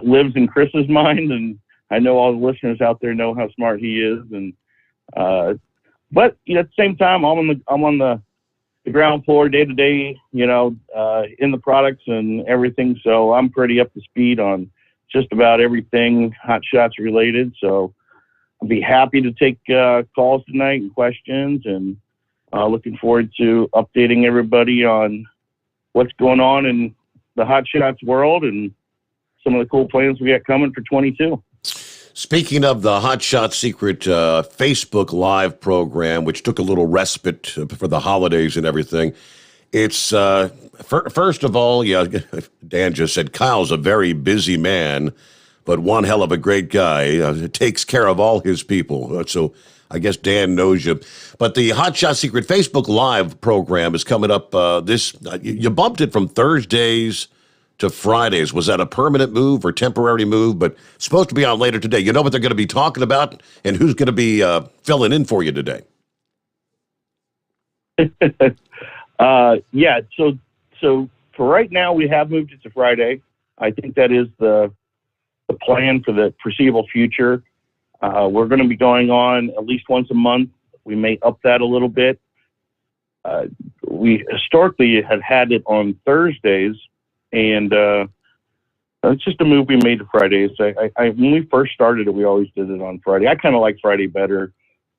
lives in Chris's mind. And I know all the listeners out there know how smart he is. And but at the same time, I'm on the ground floor day to day, in the products and everything. So I'm pretty up to speed on just about everything Hot Shots related. So I'll be happy to take calls tonight and questions, and looking forward to updating everybody on what's going on in the Hot Shots world and some of the cool plans we got coming for 22. Speaking of the Hot Shot Secret Facebook Live program, which took a little respite for the holidays and everything, it's first of all, Dan just said Kyle's a very busy man, but one hell of a great guy. Takes care of all his people. So I guess Dan knows you. But the Hot Shot Secret Facebook Live program is coming up you bumped it from Thursdays to Fridays. Was that a permanent move or temporary move? But it's supposed to be on later today. You know what they're going to be talking about and who's going to be filling in for you today? Yeah. So for right now, we have moved it to Friday. I think that is the plan for the foreseeable future. We're going to be going on at least once a month. We may up that a little bit. We historically have had it on Thursdays, and it's just a move we made to Fridays. When we first started it, we always did it on Friday. I kind of like Friday better,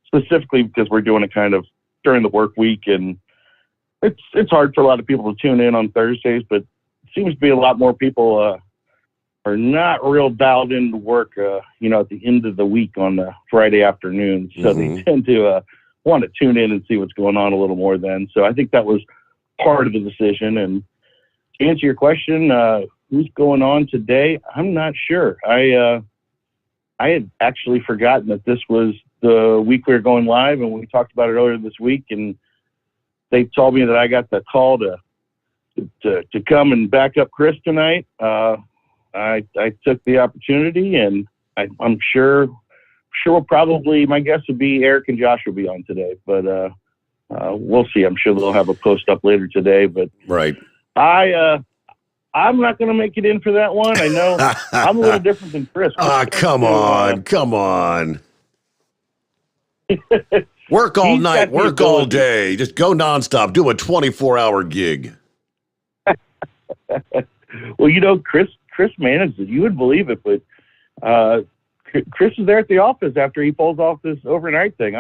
specifically because we're doing it kind of during the work week, and it's hard for a lot of people to tune in on Thursdays, but it seems to be a lot more people are not real dialed into work, at the end of the week on the Friday afternoons. So they tend to want to tune in and see what's going on a little more then. So I think that was part of the decision. And to answer your question, who's going on today? I'm not sure. I had actually forgotten that this was the week we were going live, and we talked about it earlier this week, and they told me that I got the call to come and back up Chris tonight. I took the opportunity, and I'm sure we'll probably, my guess would be Eric and Josh will be on today, but we'll see. I'm sure they'll have a post up later today, but right. I'm not going to make it in for that one. I know I'm a little different than Chris. Come on. Work all night, work all day. Just go nonstop. Do a 24-hour gig. Well, Chris managed it. You wouldn't believe it, but Chris is there at the office after he pulls off this overnight thing.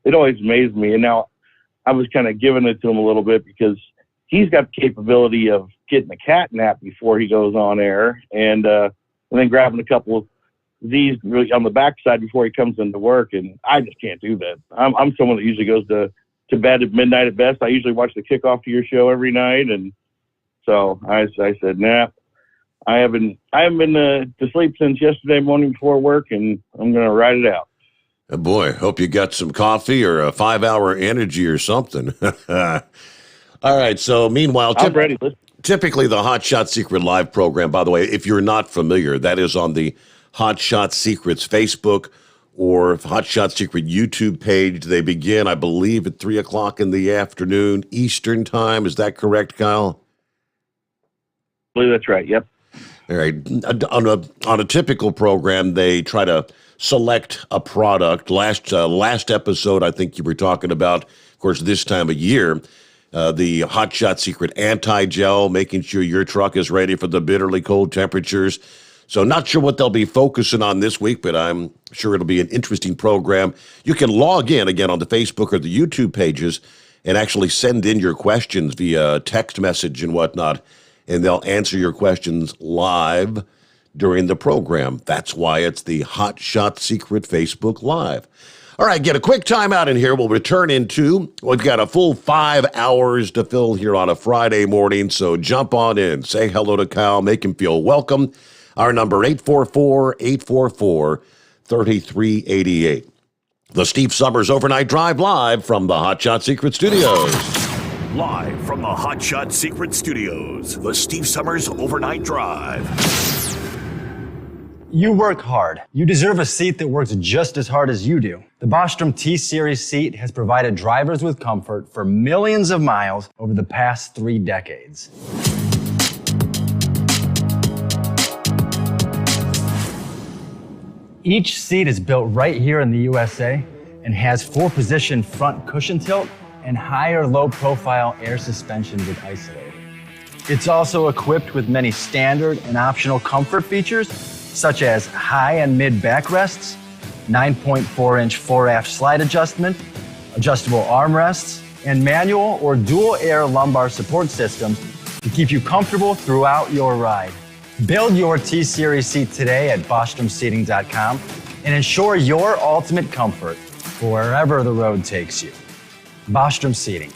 It always amazed me. And now I was kind of giving it to him a little bit because he's got the capability of getting a cat nap before he goes on air, and then grabbing a couple of these really on the backside before he comes into work. And I just can't do that. I'm someone that usually goes to bed at midnight at best. I usually watch the kickoff to your show every night, and so I said, nah. I haven't been to sleep since yesterday morning before work, and I'm going to ride it out. Oh boy, hope you got some coffee or a 5-hour energy or something. All right, so meanwhile, typically the Hot Shot Secret Live program, by the way, if you're not familiar, that is on the Hot Shot Secrets Facebook or Hot Shot Secret YouTube page. They begin, I believe, at 3 o'clock in the afternoon Eastern time. Is that correct, Kyle? I believe that's right, yep. All right. On a typical program, they try to select a product. Last episode, I think you were talking about, of course, this time of year, the Hot Shot Secret Anti-Gel, making sure your truck is ready for the bitterly cold temperatures. So not sure what they'll be focusing on this week, but I'm sure it'll be an interesting program. You can log in, again, on the Facebook or the YouTube pages and actually send in your questions via text message and whatnot, and they'll answer your questions live during the program. That's why it's the Hot Shot Secret Facebook Live. All right, get a quick time out in here. We'll return in 2. We've got a full 5 hours to fill here on a Friday morning, so jump on in. Say hello to Kyle. Make him feel welcome. Our number, 844-844-3388. The Steve Summers Overnight Drive live from the Hot Shot Secret Studios. Live from the Hot Shot Secret Studios, the Steve Summers Overnight Drive. You work hard. You deserve a seat that works just as hard as you do. The Bostrom T-Series seat has provided drivers with comfort for millions of miles over the past 3 decades. Each seat is built right here in the USA and has 4-position front cushion tilt and higher low-profile air suspension with Isolator. It's also equipped with many standard and optional comfort features, such as high and mid backrests, 9.4-inch fore-aft slide adjustment, adjustable armrests, and manual or dual air lumbar support systems to keep you comfortable throughout your ride. Build your T-Series seat today at BostromSeating.com and ensure your ultimate comfort for wherever the road takes you. Bostrom Seating,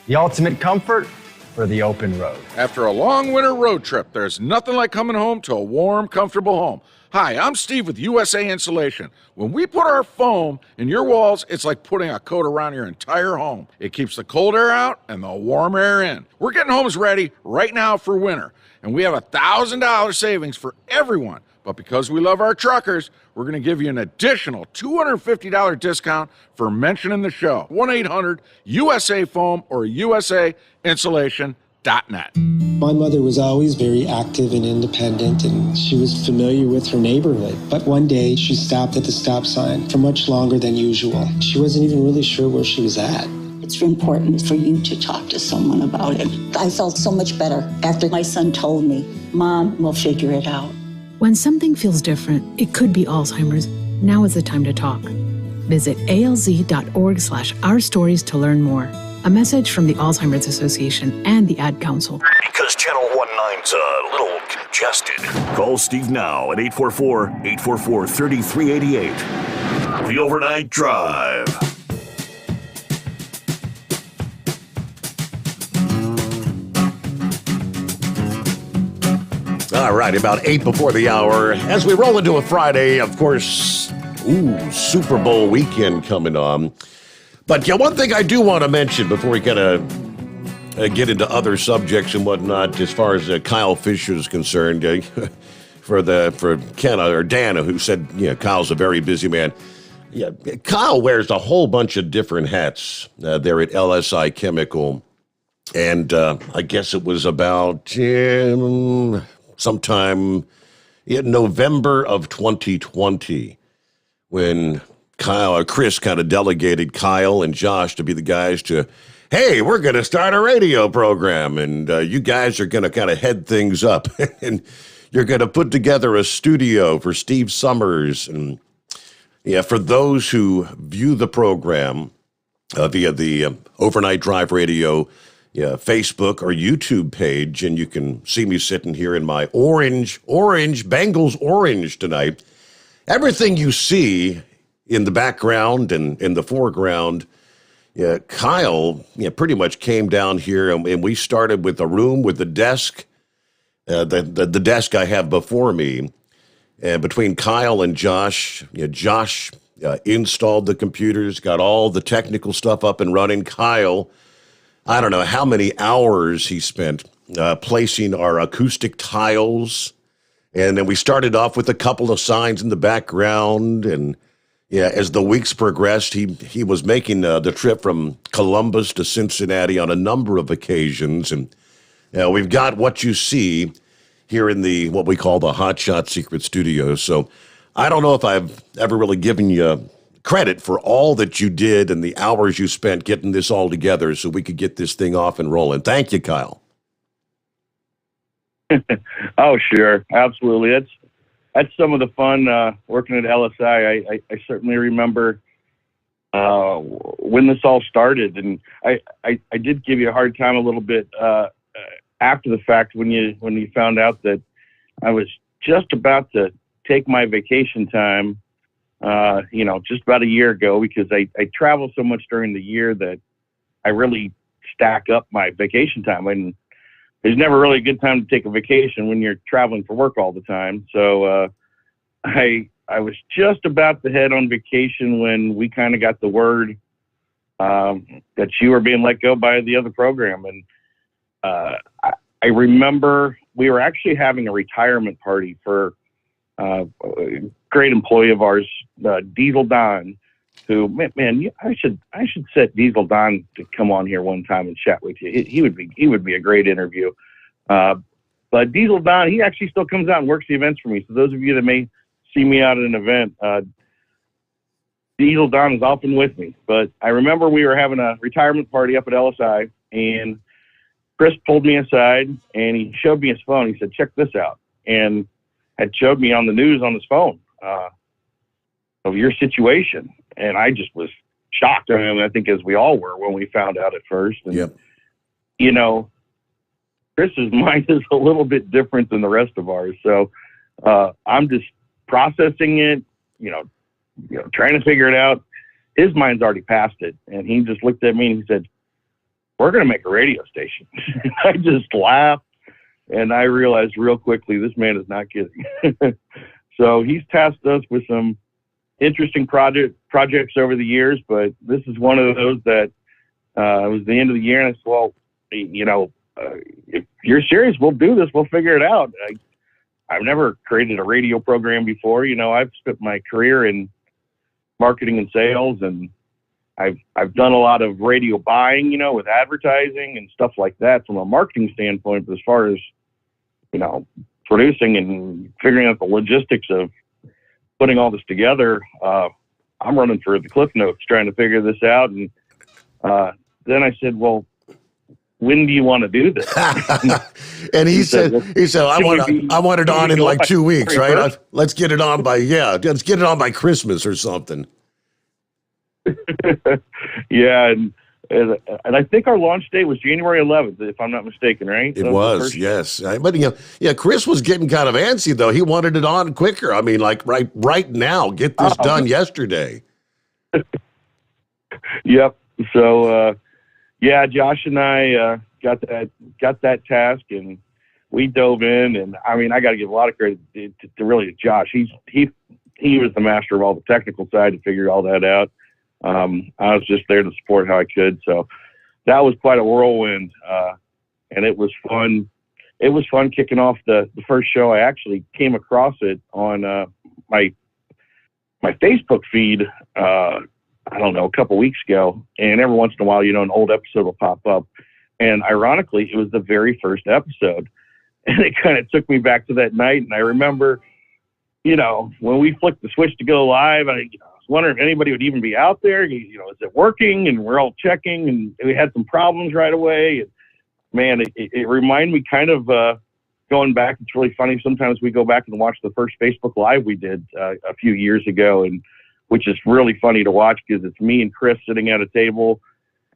the ultimate comfort for the open road. After a long winter road trip, there's nothing like coming home to a warm, comfortable home. Hi, I'm Steve with USA Insulation. When we put our foam in your walls, it's like putting a coat around your entire home. It keeps the cold air out and the warm air in. We're getting homes ready right now for winter, and we have $1,000 savings for everyone. But because we love our truckers, we're going to give you an additional $250 discount for mentioning the show. 1-800-USA-FOAM or USAinsulation.net. My mother was always very active and independent, and she was familiar with her neighborhood. But one day, she stopped at the stop sign for much longer than usual. She wasn't even really sure where she was at. It's important for you to talk to someone about it. I felt so much better after my son told me, Mom, we'll figure it out. When something feels different, it could be Alzheimer's. Now is the time to talk. Visit alz.org/ourstories to learn more. A message from the Alzheimer's Association and the Ad Council. Because Channel 19's a little congested. Call Steve now at 844-844-3388. The Overnight Drive. All right, about 8 before the hour. As we roll into a Friday, of course, Super Bowl weekend coming on. But yeah, one thing I do want to mention before we kind of get into other subjects and whatnot, as far as Kyle Fisher is concerned, for Ken or Dan, who said, Kyle's a very busy man. Yeah, Kyle wears a whole bunch of different hats there at LSI Chemical. And I guess it was about sometime in November of 2020 when Chris kind of delegated Kyle and Josh to be the guys to, hey, we're going to start a radio program, and you guys are going to kind of head things up, and you're going to put together a studio for Steve Summers. And for those who view the program via the Overnight Drive Radio Facebook or YouTube page, and you can see me sitting here in my orange, Bengals orange tonight. Everything you see in the background and in the foreground, Kyle pretty much came down here, and we started with a room with a desk, the desk I have before me. And between Kyle and Josh, Josh installed the computers, got all the technical stuff up and running. Kyle, I don't know how many hours he spent placing our acoustic tiles. And then we started off with a couple of signs in the background. And as the weeks progressed, he was making the trip from Columbus to Cincinnati on a number of occasions. And we've got what you see here in what we call the Hot Shot Secret Studio. So I don't know if I've ever really given you credit for all that you did and the hours you spent getting this all together so we could get this thing off and rolling. Thank you, Kyle. Oh, sure. Absolutely. That's some of the fun working at LSI. I certainly remember when this all started, and I did give you a hard time a little bit after the fact when you found out that I was just about to take my vacation time, just about a year ago, because I travel so much during the year that I really stack up my vacation time. And there's never really a good time to take a vacation when you're traveling for work all the time. So I was just about to head on vacation when we kind of got the word that you were being let go by the other program. And I remember we were actually having a retirement party for a great employee of ours, Diesel Don, who, man, I should set Diesel Don to come on here one time and chat with you. He would be a great interview. But Diesel Don, he actually still comes out and works the events for me. So those of you that may see me out at an event, Diesel Don is often with me. But I remember we were having a retirement party up at LSI, and Chris pulled me aside and he showed me his phone. He said, check this out. And had showed me on the news on his phone of your situation. And I just was shocked. I mean, I think as we all were when we found out at first. And, Chris's mind is a little bit different than the rest of ours. So I'm just processing it, trying to figure it out. His mind's already past it. And he just looked at me and he said, we're going to make a radio station. I just laughed, and I realized real quickly this man is not kidding. So he's tasked us with some interesting projects over the years, but this is one of those that it was the end of the year, and I said, well, if you're serious, we'll do this. We'll figure it out. I've never created a radio program before. I've spent my career in marketing and sales, and I've done a lot of radio buying, with advertising and stuff like that from a marketing standpoint. But as far as, producing and figuring out the logistics of putting all this together, I'm running for the cliff notes trying to figure this out. And then I said, well, when do you want to do this? And he said, I want it on in like 2 weeks, right? Let's get it on let's get it on by Christmas or something. Yeah, and I think our launch date was January 11th, if I'm not mistaken, right? It was, yes. But Chris was getting kind of antsy though. He wanted it on quicker. I mean, like right now, get this done yesterday. Yep. So, Josh and I got that task, and we dove in. And I mean, I got to give a lot of credit to Josh. He was the master of all the technical side to figure all that out. I was just there to support how I could. So that was quite a whirlwind, and it was fun. It was fun kicking off the first show. I actually came across it on my Facebook feed, I don't know, a couple weeks ago. And every once in a while, an old episode will pop up. And ironically, it was the very first episode. And it kind of took me back to that night. And I remember, when we flicked the switch to go live, I was wondering if anybody would even be out there. Is it working? And we're all checking, and we had some problems right away. And man, it reminded me kind of going back. It's really funny. Sometimes we go back and watch the first Facebook Live we did a few years ago, and which is really funny to watch because it's me and Chris sitting at a table,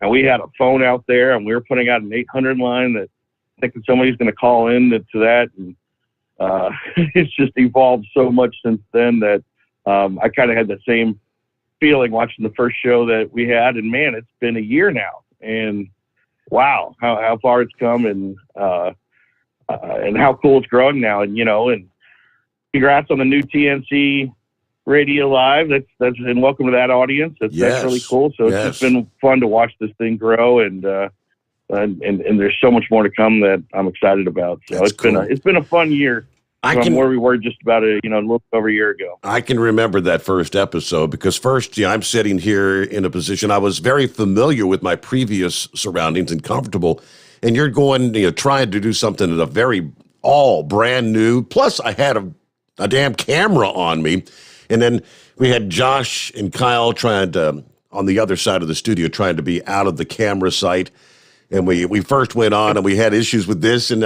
and we had a phone out there, and we were putting out an 800 line that thinking somebody's going to call in to that. And it's just evolved so much since then that I kind of had that same feeling watching the first show that we had. And man, it's been a year now, and wow, how far it's come, and how cool it's growing now. And, and congrats on the new TNC Radio Live. That's and welcome to that audience. That's really cool. So it's just been fun to watch this thing grow, and there's so much more to come that I'm excited about. So it's been a fun year. From where we were just about a little over a year ago. I can remember that first episode because first, I'm sitting here in a position I was very familiar with my previous surroundings and comfortable, and you're going, trying to do something at a very all brand new. Plus, I had a damn camera on me, and then we had Josh and Kyle trying to on the other side of the studio trying to be out of the camera sight. And we first went on and we had issues with this, and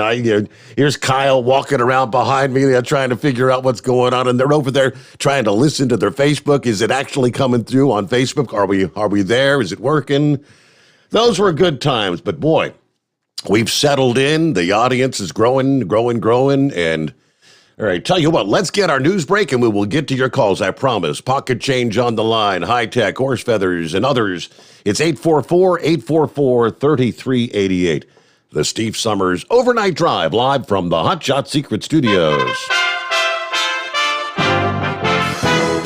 here's Kyle walking around behind me, trying to figure out what's going on, and they're over there trying to listen to their Facebook. Is it actually coming through on Facebook? Are we there? Is it working? Those were good times, but boy, we've settled in. The audience is growing, and all right, tell you what, let's get our news break and we will get to your calls, I promise. Pocket change on the line, high tech, horse feathers, and others. It's 844-844-3388. The Steve Summers Overnight Drive, live from the Hot Shot Secret Studios.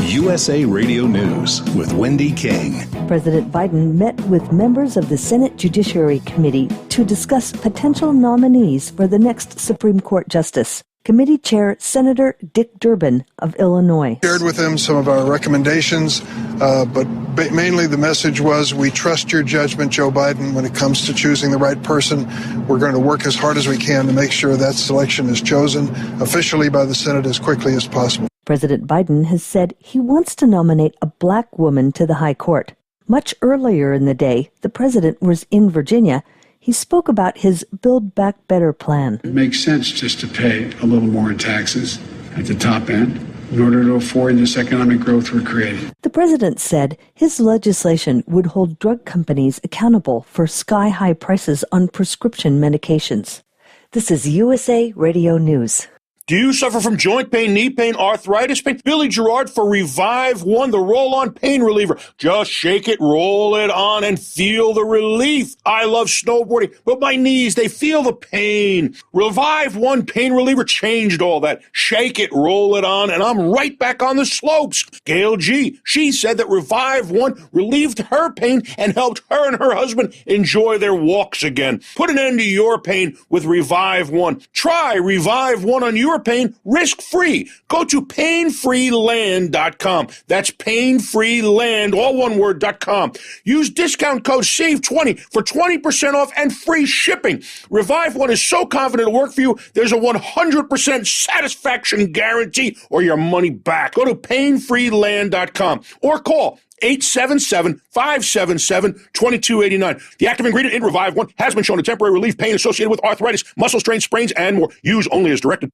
USA Radio News with Wendy King. President Biden met with members of the Senate Judiciary Committee to discuss potential nominees for the next Supreme Court justice. Committee Chair Senator Dick Durbin of Illinois shared with him some of our recommendations, but mainly the message was, we trust your judgment, Joe Biden, when it comes to choosing the right person. We're going to work as hard as we can to make sure that selection is chosen officially by the Senate as quickly as possible. President Biden has said he wants to nominate a black woman to the High Court. Much earlier in the day, the president was in Virginia. He spoke about his Build Back Better plan. It makes sense just to pay a little more in taxes at the top end in order to afford this economic growth we're creating. The president said his legislation would hold drug companies accountable for sky-high prices on prescription medications. This is USA Radio News. Do you suffer from joint pain, knee pain, arthritis pain? Billy Gerard for Revive One, the roll-on pain reliever. Just shake it, roll it on, and feel the relief. I love snowboarding, but my knees, they feel the pain. Revive One pain reliever changed all that. Shake it, roll it on, and I'm right back on the slopes. Gail G., she said that Revive One relieved her pain and helped her and her husband enjoy their walks again. Put an end to your pain with Revive One. Try Revive One on your pain risk-free. Go to painfreeland.com. That's painfreeland, all one word.com. Use discount code SAVE20 for 20% off and free shipping. Revive One is so confident it'll work for you, there's a 100% satisfaction guarantee or your money back. Go to painfreeland.com or call 877-577-2289. The active ingredient in Revive One has been shown to temporary relief pain associated with arthritis, muscle strains, sprains, and more. Use only as directed.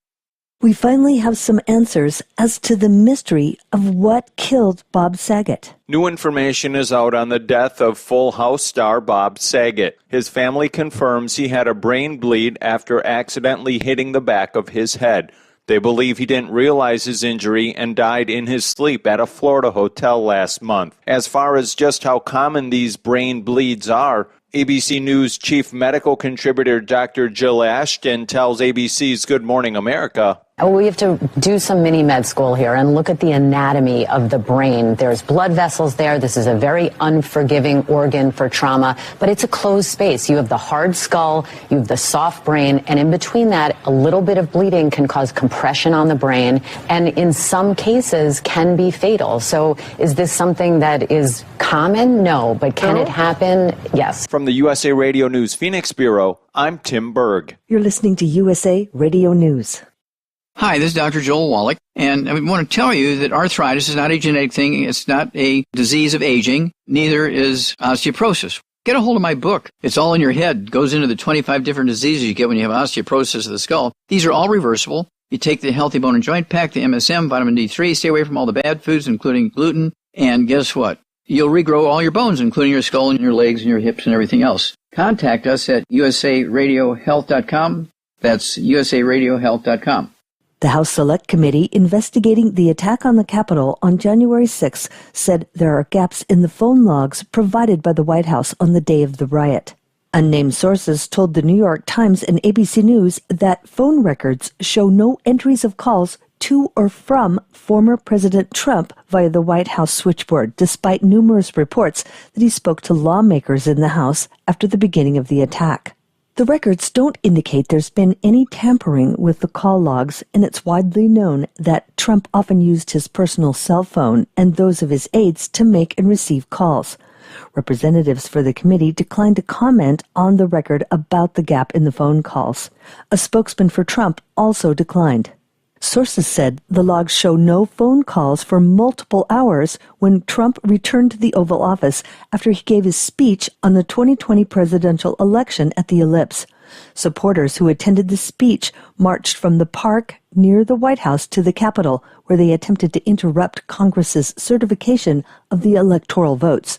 We finally have some answers as to the mystery of what killed Bob Saget. New information is out on the death of Full House star Bob Saget. His family confirms he had a brain bleed after accidentally hitting the back of his head. They believe he didn't realize his injury and died in his sleep at a Florida hotel last month. As far as just how common these brain bleeds are, ABC News chief medical contributor Dr. Jill Ashton tells ABC's Good Morning America. We have to do some mini med school here and look at the anatomy of the brain. There's blood vessels there. This is a very unforgiving organ for trauma, but it's a closed space. You have the hard skull, you have the soft brain, and in between that, a little bit of bleeding can cause compression on the brain, and in some cases can be fatal. So is this something that is common? No, but can it happen? Yes. From the USA Radio News Phoenix Bureau, I'm Tim Berg. You're listening to USA Radio News. Hi, this is Dr. Joel Wallach, and I want to tell you that arthritis is not a genetic thing. It's not a disease of aging. Neither is osteoporosis. Get a hold of my book. It's all in your head. It goes into the 25 different diseases you get when you have osteoporosis of the skull. These are all reversible. You take the Healthy Bone and Joint Pack, the MSM, vitamin D3, stay away from all the bad foods, including gluten, and guess what? You'll regrow all your bones, including your skull and your legs and your hips and everything else. Contact us at usaradiohealth.com. That's usaradiohealth.com. The House Select Committee investigating the attack on the Capitol on January 6 said there are gaps in the phone logs provided by the White House on the day of the riot. Unnamed sources told the New York Times and ABC News that phone records show no entries of calls to or from former President Trump via the White House switchboard, despite numerous reports that he spoke to lawmakers in the House after the beginning of the attack. The records don't indicate there's been any tampering with the call logs, and it's widely known that Trump often used his personal cell phone and those of his aides to make and receive calls. Representatives for the committee declined to comment on the record about the gap in the phone calls. A spokesman for Trump also declined. Sources said the logs show no phone calls for multiple hours when Trump returned to the Oval Office after he gave his speech on the 2020 presidential election at the Ellipse. Supporters who attended the speech marched from the park near the White House to the Capitol, where they attempted to interrupt Congress's certification of the electoral votes.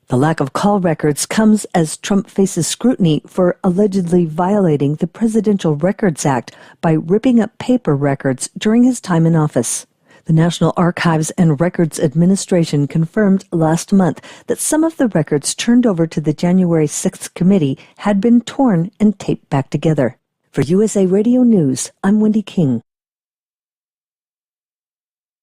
The lack of call records comes as Trump faces scrutiny for allegedly violating the Presidential Records Act by ripping up paper records during his time in office. The National Archives and Records Administration confirmed last month that some of the records turned over to the January 6th committee had been torn and taped back together. For USA Radio News, I'm Wendy King.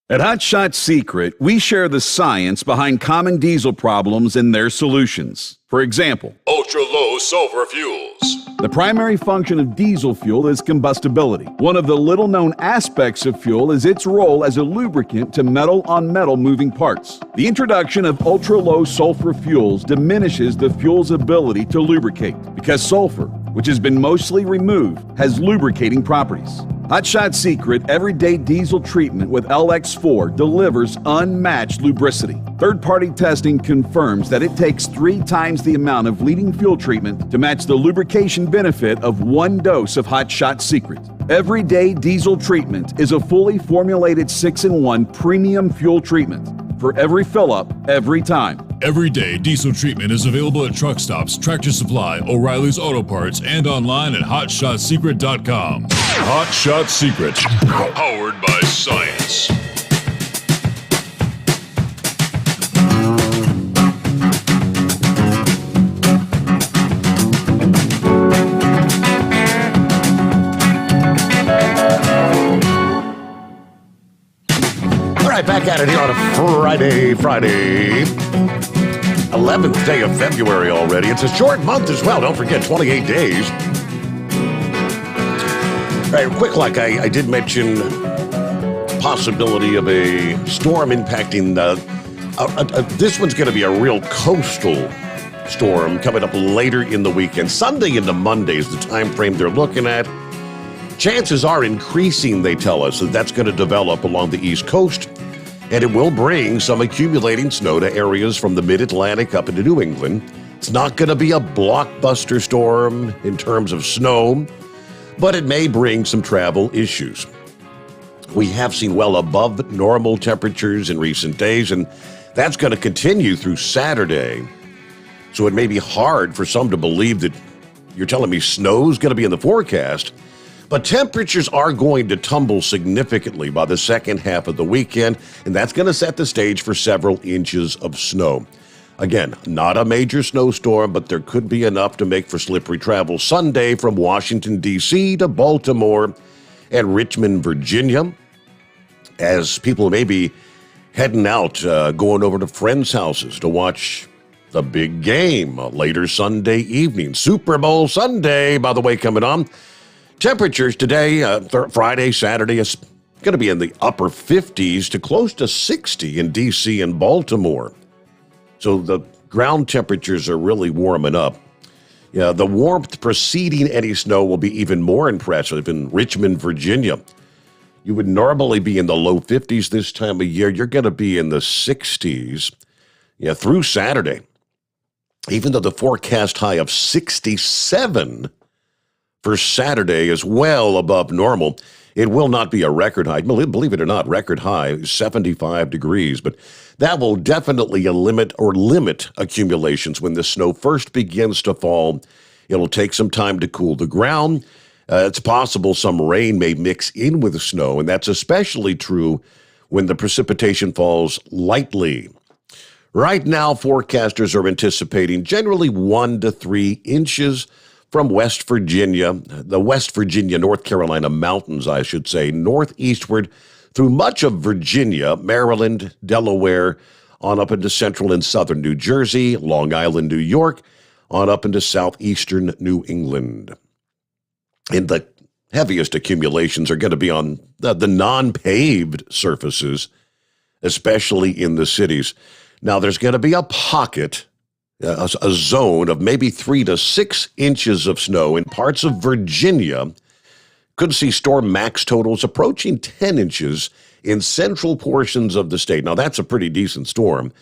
At Hot Shot Secret, we share the science behind common diesel problems and their solutions. For example, ultra-low sulfur fuels. The primary function of diesel fuel is combustibility. One of the little-known aspects of fuel is its role as a lubricant to metal-on-metal moving parts. The introduction of ultra-low sulfur fuels diminishes the fuel's ability to lubricate because sulfur, which has been mostly removed, has lubricating properties. Hot Shot Secret Everyday Diesel Treatment with LX4 delivers unmatched lubricity. Third-party testing confirms that it takes 3 times the amount of leading fuel treatment to match the lubrication benefit of 1 dose of Hot Shot Secret. Everyday Diesel Treatment is a fully formulated 6-in-1 premium fuel treatment for every fill-up, every time. Everyday Diesel Treatment is available at truck stops, Tractor Supply, O'Reilly's Auto Parts, and online at HotShotSecret.com. Hot Shot Secret, powered by science. Back at it here on a Friday. 11th day of February already. It's a short month as well. Don't forget, 28 days. All right, quick, like I did mention, possibility of a storm impacting this one's going to be a real coastal storm coming up later in the weekend. Sunday into Monday is the time frame they're looking at. Chances are increasing, they tell us, that that's going to develop along the East Coast. And it will bring some accumulating snow to areas from the mid-Atlantic up into New England. It's not going to be a blockbuster storm in terms of snow, but it may bring some travel issues. We have seen well above normal temperatures in recent days, and that's going to continue through Saturday. So it may be hard for some to believe that you're telling me snow's going to be in the forecast. But temperatures are going to tumble significantly by the second half of the weekend, and that's going to set the stage for several inches of snow. Again, not a major snowstorm, but there could be enough to make for slippery travel Sunday from Washington, D.C. to Baltimore and Richmond, Virginia, as people may be heading out, going over to friends' houses to watch the big game later Sunday evening. Super Bowl Sunday, by the way, coming on. Temperatures today, Friday, Saturday, is going to be in the upper 50s to close to 60 in D.C. and Baltimore. So the ground temperatures are really warming up. Yeah, the warmth preceding any snow will be even more impressive in Richmond, Virginia. You would normally be in the low 50s this time of year. You're going to be in the 60s through Saturday. Even though the forecast high of 67 for Saturday is well above normal, it will not be a record high. Believe it or not, record high is 75 degrees, but that will definitely limit accumulations when the snow first begins to fall. It'll take some time to cool the ground. It's possible some rain may mix in with the snow, and that's especially true when the precipitation falls lightly. Right now, forecasters are anticipating generally 1 to 3 inches from West Virginia, the West Virginia, North Carolina mountains, I should say, northeastward through much of Virginia, Maryland, Delaware, on up into central and southern New Jersey, Long Island, New York, on up into southeastern New England. And the heaviest accumulations are going to be on the non-paved surfaces, especially in the cities. Now, there's going to be a pocket, a zone of maybe 3 to 6 inches of snow in parts of Virginia. Could see storm max totals approaching 10 inches in central portions of the state. Now, that's a pretty decent storm,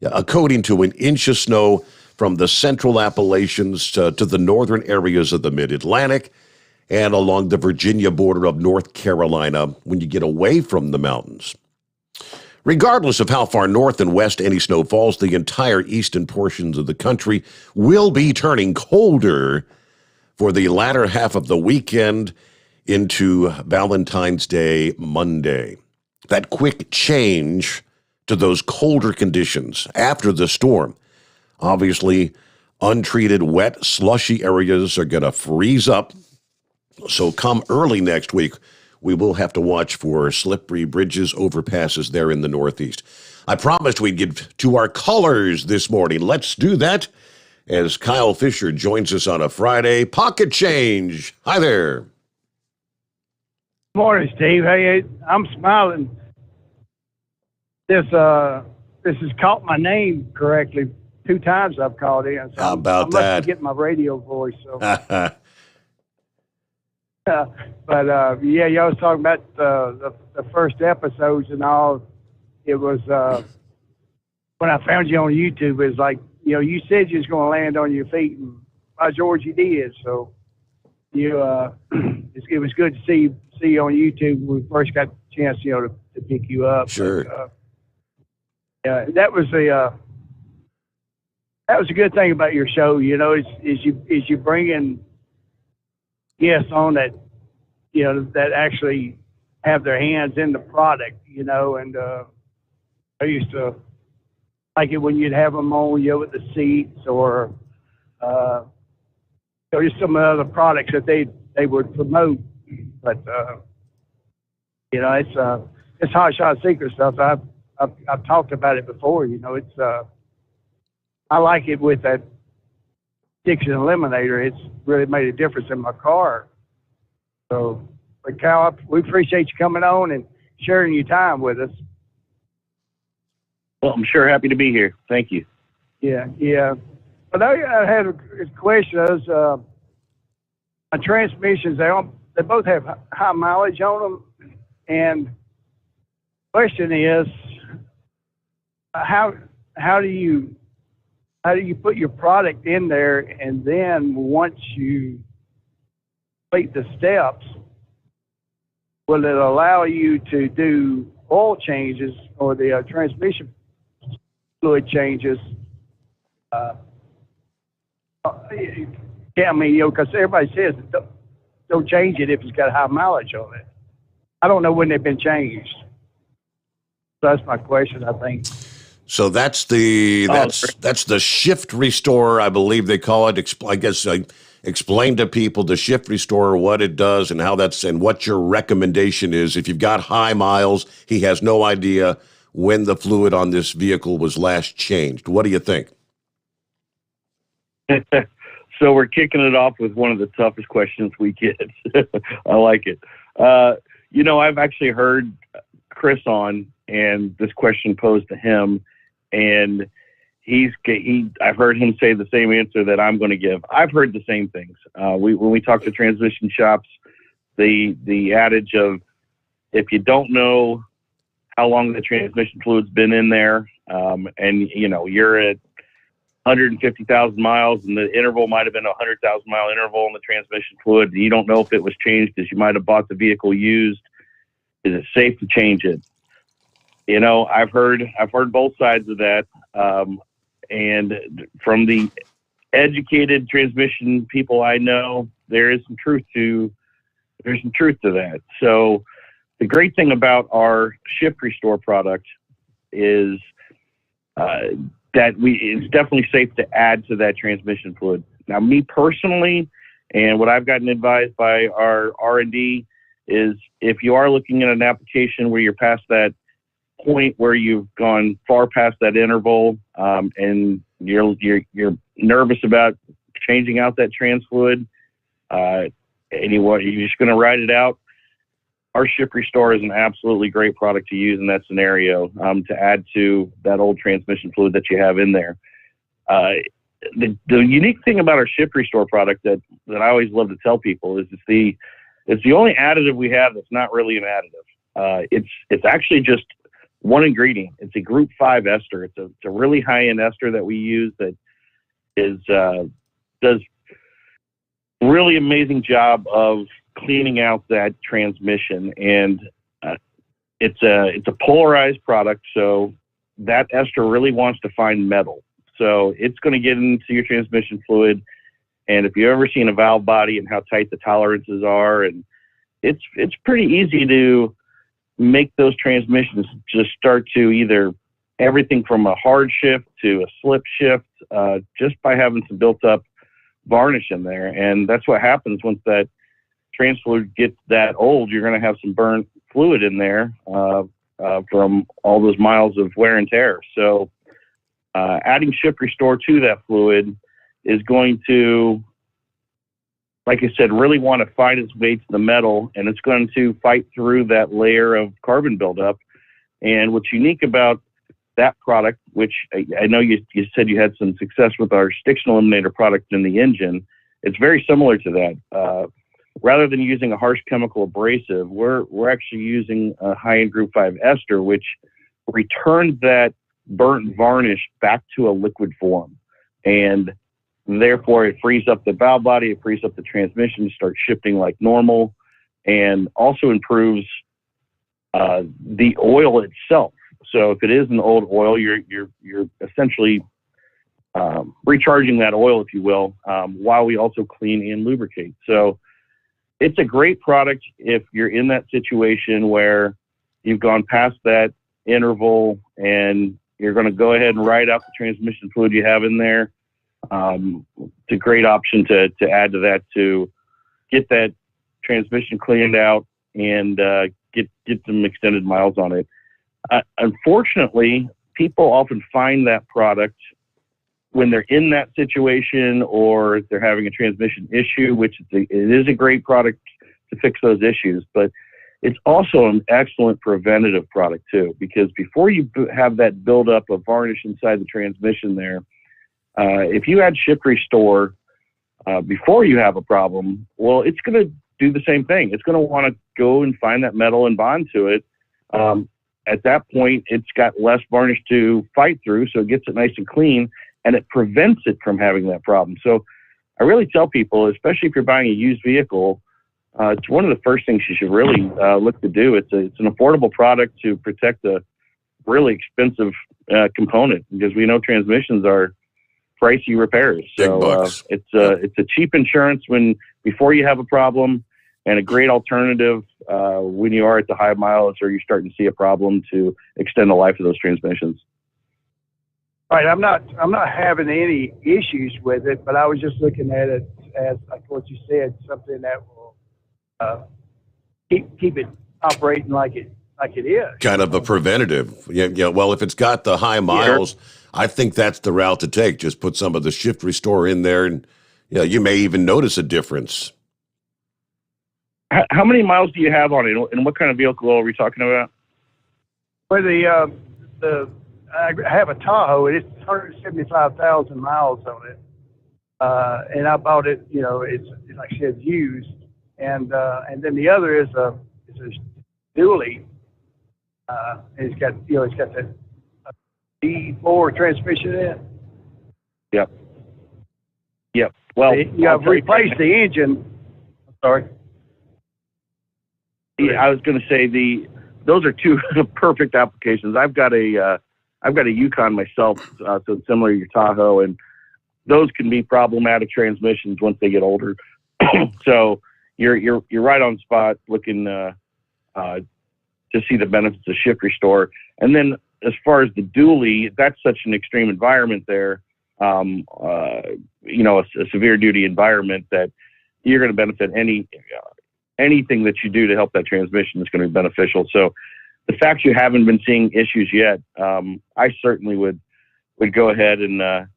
according to an inch of snow from the central Appalachians to the northern areas of the mid-Atlantic and along the Virginia border of North Carolina when you get away from the mountains. Regardless of how far north and west any snow falls, the entire eastern portions of the country will be turning colder for the latter half of the weekend into Valentine's Day Monday. That quick change to those colder conditions after the storm. Obviously, untreated, wet, slushy areas are going to freeze up. So come early next week, we will have to watch for slippery bridges, overpasses there in the Northeast. I promised we'd get to our colors this morning. Let's do that as Kyle Fisher joins us on a Friday. Pocket change. Hi there. Morning, Steve. Hey, I'm smiling. This has caught my name correctly 2 times I've called in. So How about I that? must be getting my radio voice. So. Yeah, y'all was talking about the first episodes and all. It was when I found you on YouTube. It was like, you said you was going to land on your feet, and by George, you did. So you, it was good to see you on YouTube when we first got the chance, to pick you up. Sure. But, yeah, that was a good thing about your show. Is you bringing guests on that, that actually have their hands in the product, and I used to like it when you'd have them on, with the seats or, just some of the other products that they would promote. But, it's hot shot secret stuff. I've talked about it before, it's, I like it with that Dixon Eliminator. It's really made a difference in my car. So, but Kyle, we appreciate you coming on and sharing your time with us. Well, I'm sure happy to be here. Thank you. Yeah. But I had a question. My transmissions, they both have high mileage on them. And the question is, how do you put your product in there, and then once you complete the steps, will it allow you to do oil changes or the transmission fluid changes? Because everybody says don't change it if it's got high mileage on it. I don't know when they've been changed. So that's my question, I think. So that's the shift restore, I believe they call it. Explain to people the shift restore, what it does and how and what your recommendation is. If you've got high miles, he has no idea when the fluid on this vehicle was last changed. What do you think? So we're kicking it off with one of the toughest questions we get. I like it. I've actually heard Chris on, and this question posed to him, and I've heard him say the same answer that I'm going to give. I've heard the same things. When we talk to transmission shops, the adage of, if you don't know how long the transmission fluid's been in there, and you're at 150,000 miles, and the interval might have been a 100,000 mile interval in the transmission fluid, and you don't know if it was changed because you might have bought the vehicle used. Is it safe to change it? I've heard both sides of that, and from the educated transmission people I know, there's some truth to that. So the great thing about our shift restore product is that it's definitely safe to add to that transmission fluid. Now, me personally, and what I've gotten advised by our R&D is, if you are looking at an application where you're past that point where you've gone far past that interval, and you're nervous about changing out that trans fluid, and you're just going to ride it out, our Ship Restore is an absolutely great product to use in that scenario, to add to that old transmission fluid that you have in there. The unique thing about our Ship Restore product that I always love to tell people is it's the only additive we have that's not really an additive. It's actually just one ingredient. It's a Group 5 ester. It's a really high-end ester that we use that does really amazing job of cleaning out that transmission, and it's a polarized product, so that ester really wants to find metal. So it's going to get into your transmission fluid, and if you've ever seen a valve body and how tight the tolerances are, and it's pretty easy to make those transmissions just start to either everything from a hard shift to a slip shift, just by having some built up varnish in there. And that's what happens once that trans fluid gets that old. You're going to have some burnt fluid in there from all those miles of wear and tear. So adding Ship Restore to that fluid is going to, like I said, really want to find its way to the metal, and it's going to fight through that layer of carbon buildup. And what's unique about that product, which I know you said you had some success with our Stiction Eliminator product in the engine, it's very similar to that. Rather than using a harsh chemical abrasive, we're actually using a high-end Group 5 ester, which returns that burnt varnish back to a liquid form. And therefore, it frees up the valve body, it frees up the transmission to start shifting like normal, and also improves the oil itself. So if it is an old oil, you're essentially recharging that oil, if you will, while we also clean and lubricate. So it's a great product if you're in that situation where you've gone past that interval and you're going to go ahead and ride out the transmission fluid you have in there. It's a great option to add to that, to get that transmission cleaned out and get some extended miles on it. Unfortunately, people often find that product when they're in that situation, or they're having a transmission issue, which it is a great product to fix those issues, but it's also an excellent preventative product too, because before you have that buildup of varnish inside the transmission there, if you add Ship Restore before you have a problem, well, it's going to do the same thing. It's going to want to go and find that metal and bond to it. At that point, it's got less varnish to fight through, so it gets it nice and clean, and it prevents it from having that problem. So I really tell people, especially if you're buying a used vehicle, it's one of the first things you should really look to do. It's an affordable product to protect a really expensive component, because we know transmissions are pricey repairs. So it's a cheap insurance before you have a problem, and a great alternative when you are at the high mileage or you're starting to see a problem, to extend the life of those transmissions. Right, I'm not having any issues with it, but I was just looking at it as, like what you said, something that will keep it operating like it is. Kind of a preventative. Yeah. Well, if it's got the high miles, I think that's the route to take. Just put some of the shift restore in there, and you may even notice a difference. How many miles do you have on it, and what kind of vehicle are we talking about? Well, I have a Tahoe, and it's 175,000 miles on it, and I bought it. It's like I said, used, and then the other is a dually. And it's got that D4 transmission in it. Yep. Well, I've replaced the engine. I'm sorry. Yeah, I was going to say those are two perfect applications. I've got a Yukon myself, so it's similar to your Tahoe, and those can be problematic transmissions once they get older. So you're right on spot looking to see the benefits of shift restore. And then as far as the dually, that's such an extreme environment there, a severe duty environment, that you're going to benefit anything that you do to help that transmission is going to be beneficial. So the fact you haven't been seeing issues yet, I certainly would go ahead and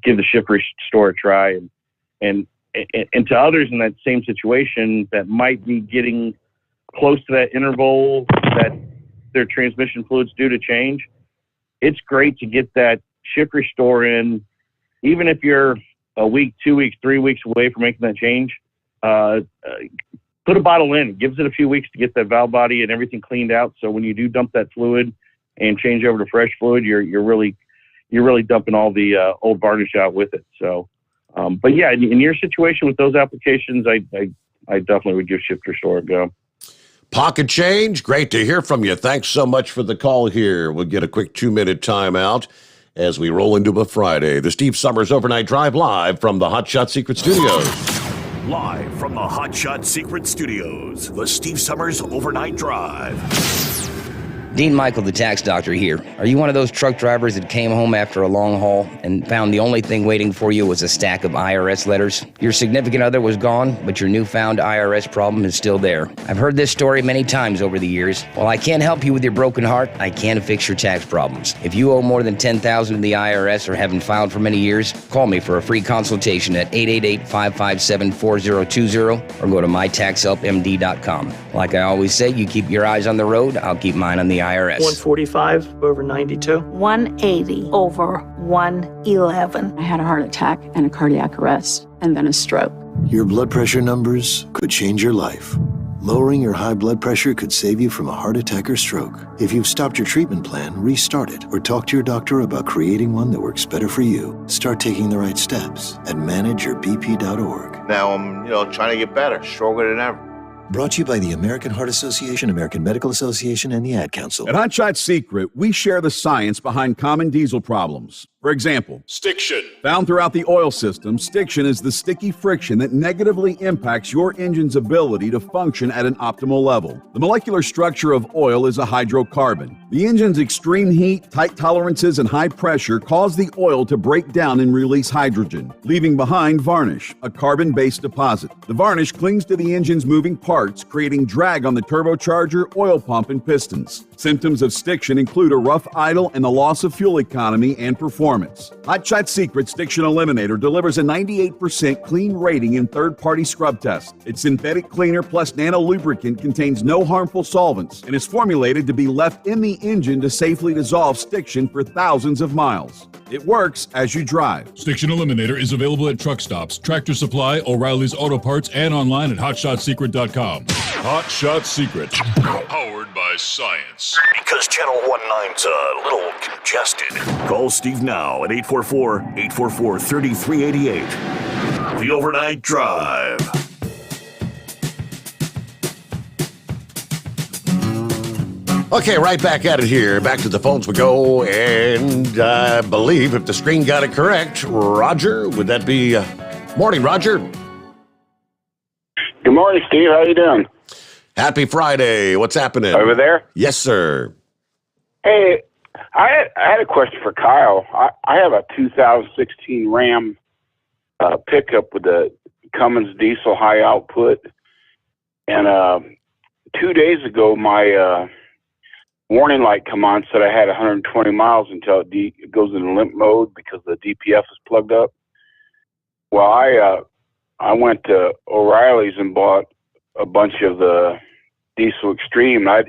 give the shift restore a try. And to others in that same situation that might be getting close to that interval that their transmission fluid's due to change, it's great to get that shift restore in, even if you're a week, 2 weeks, 3 weeks away from making that change. Put a bottle in. It gives it a few weeks to get that valve body and everything cleaned out. So when you do dump that fluid and change over to fresh fluid, you're really dumping all the old varnish out with it. So, but yeah, in your situation with those applications, I definitely would give shift restore a go. Pocket change, great to hear from you. Thanks so much for the call here. We'll get a quick 2-minute timeout as we roll into a Friday. The Steve Summers Overnight Drive live from the Hot Shot Secret Studios. Live from the Hot Shot Secret Studios, the Steve Summers Overnight Drive. Dean Michael, the tax doctor here. Are you one of those truck drivers that came home after a long haul and found the only thing waiting for you was a stack of IRS letters? Your significant other was gone, but your newfound IRS problem is still there. I've heard this story many times over the years. While I can't help you with your broken heart, I can fix your tax problems. If you owe more than $10,000 to the IRS or haven't filed for many years, call me for a free consultation at 888-557-4020 or go to mytaxhelpmd.com. Like I always say, you keep your eyes on the road, I'll keep mine on the IRS. 145 over 92. 180 over 111. I had a heart attack and a cardiac arrest and then a stroke. Your blood pressure numbers could change your life. Lowering your high blood pressure could save you from a heart attack or stroke. If you've stopped your treatment plan, restart it or talk to your doctor about creating one that works better for you. Start taking the right steps at manageyourbp.org. Now I'm, trying to get better, stronger than ever. Brought to you by the American Heart Association, American Medical Association, and the Ad Council. At Hot Shot Secret, we share the science behind common diesel problems. For example, stiction. Found throughout the oil system, stiction is the sticky friction that negatively impacts your engine's ability to function at an optimal level. The molecular structure of oil is a hydrocarbon. The engine's extreme heat, tight tolerances, and high pressure cause the oil to break down and release hydrogen, leaving behind varnish, a carbon-based deposit. The varnish clings to the engine's moving parts, creating drag on the turbocharger, oil pump, and pistons. Symptoms of stiction include a rough idle and the loss of fuel economy and performance. Hot Shot Secret Stiction Eliminator delivers a 98% clean rating in third-party scrub tests. Its synthetic cleaner plus nano lubricant contains no harmful solvents and is formulated to be left in the engine to safely dissolve stiction for thousands of miles. It works as you drive. Stiction Eliminator is available at truck stops, Tractor Supply, O'Reilly's Auto Parts, and online at hotshotsecret.com. Hot Shot Secret, powered by science. Because Channel 19's a little congested. Call Steve now at 844-844-3388. The Overnight Drive. Okay, right back at it here. Back to the phones we go, and I believe if the screen got it correct, Roger, would that be... Morning, Roger. Good morning, Steve. How you doing? Happy Friday. What's happening? Over there? Yes, sir. Hey, I had a question for Kyle. I have a 2016 Ram pickup with a Cummins diesel high output, and 2 days ago my warning light come on, said I had 120 miles until it goes into limp mode because the DPF is plugged up. Well, I went to O'Reilly's and bought a bunch of the Diesel Extreme. I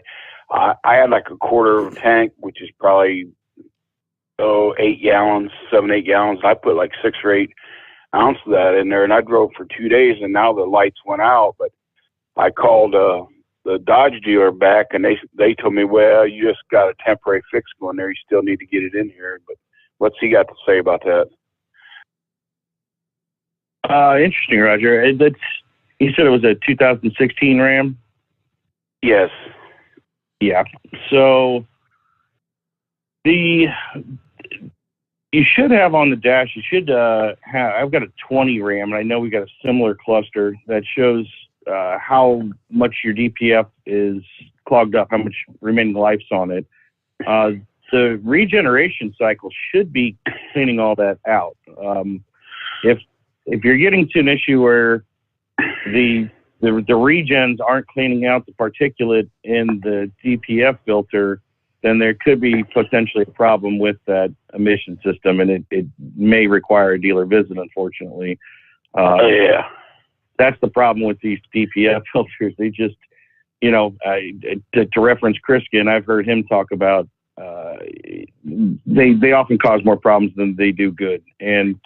had like a quarter of a tank, which is probably 8 gallons, 7-8 gallons. I put like 6 or 8 ounces of that in there, and I drove for 2 days, and now the lights went out. But I called the Dodge dealer back, and they told me, well, you just got a temporary fix going there. You still need to get it in here. But what's he got to say about that? Interesting, Roger. You said it was a 2016 Ram? Yes. Yeah. So you should have on the dash, you should have, I've got a 20 Ram, and I know we got a similar cluster that shows how much your DPF is clogged up, how much remaining life's on it. The regeneration cycle should be cleaning all that out. If you're getting to an issue where the regens aren't cleaning out the particulate in the DPF filter, then there could be potentially a problem with that emission system, and it may require a dealer visit, unfortunately. Yeah. That's the problem with these DPF filters. They just, to reference Kriskin, I've heard him talk about, they often cause more problems than they do good. And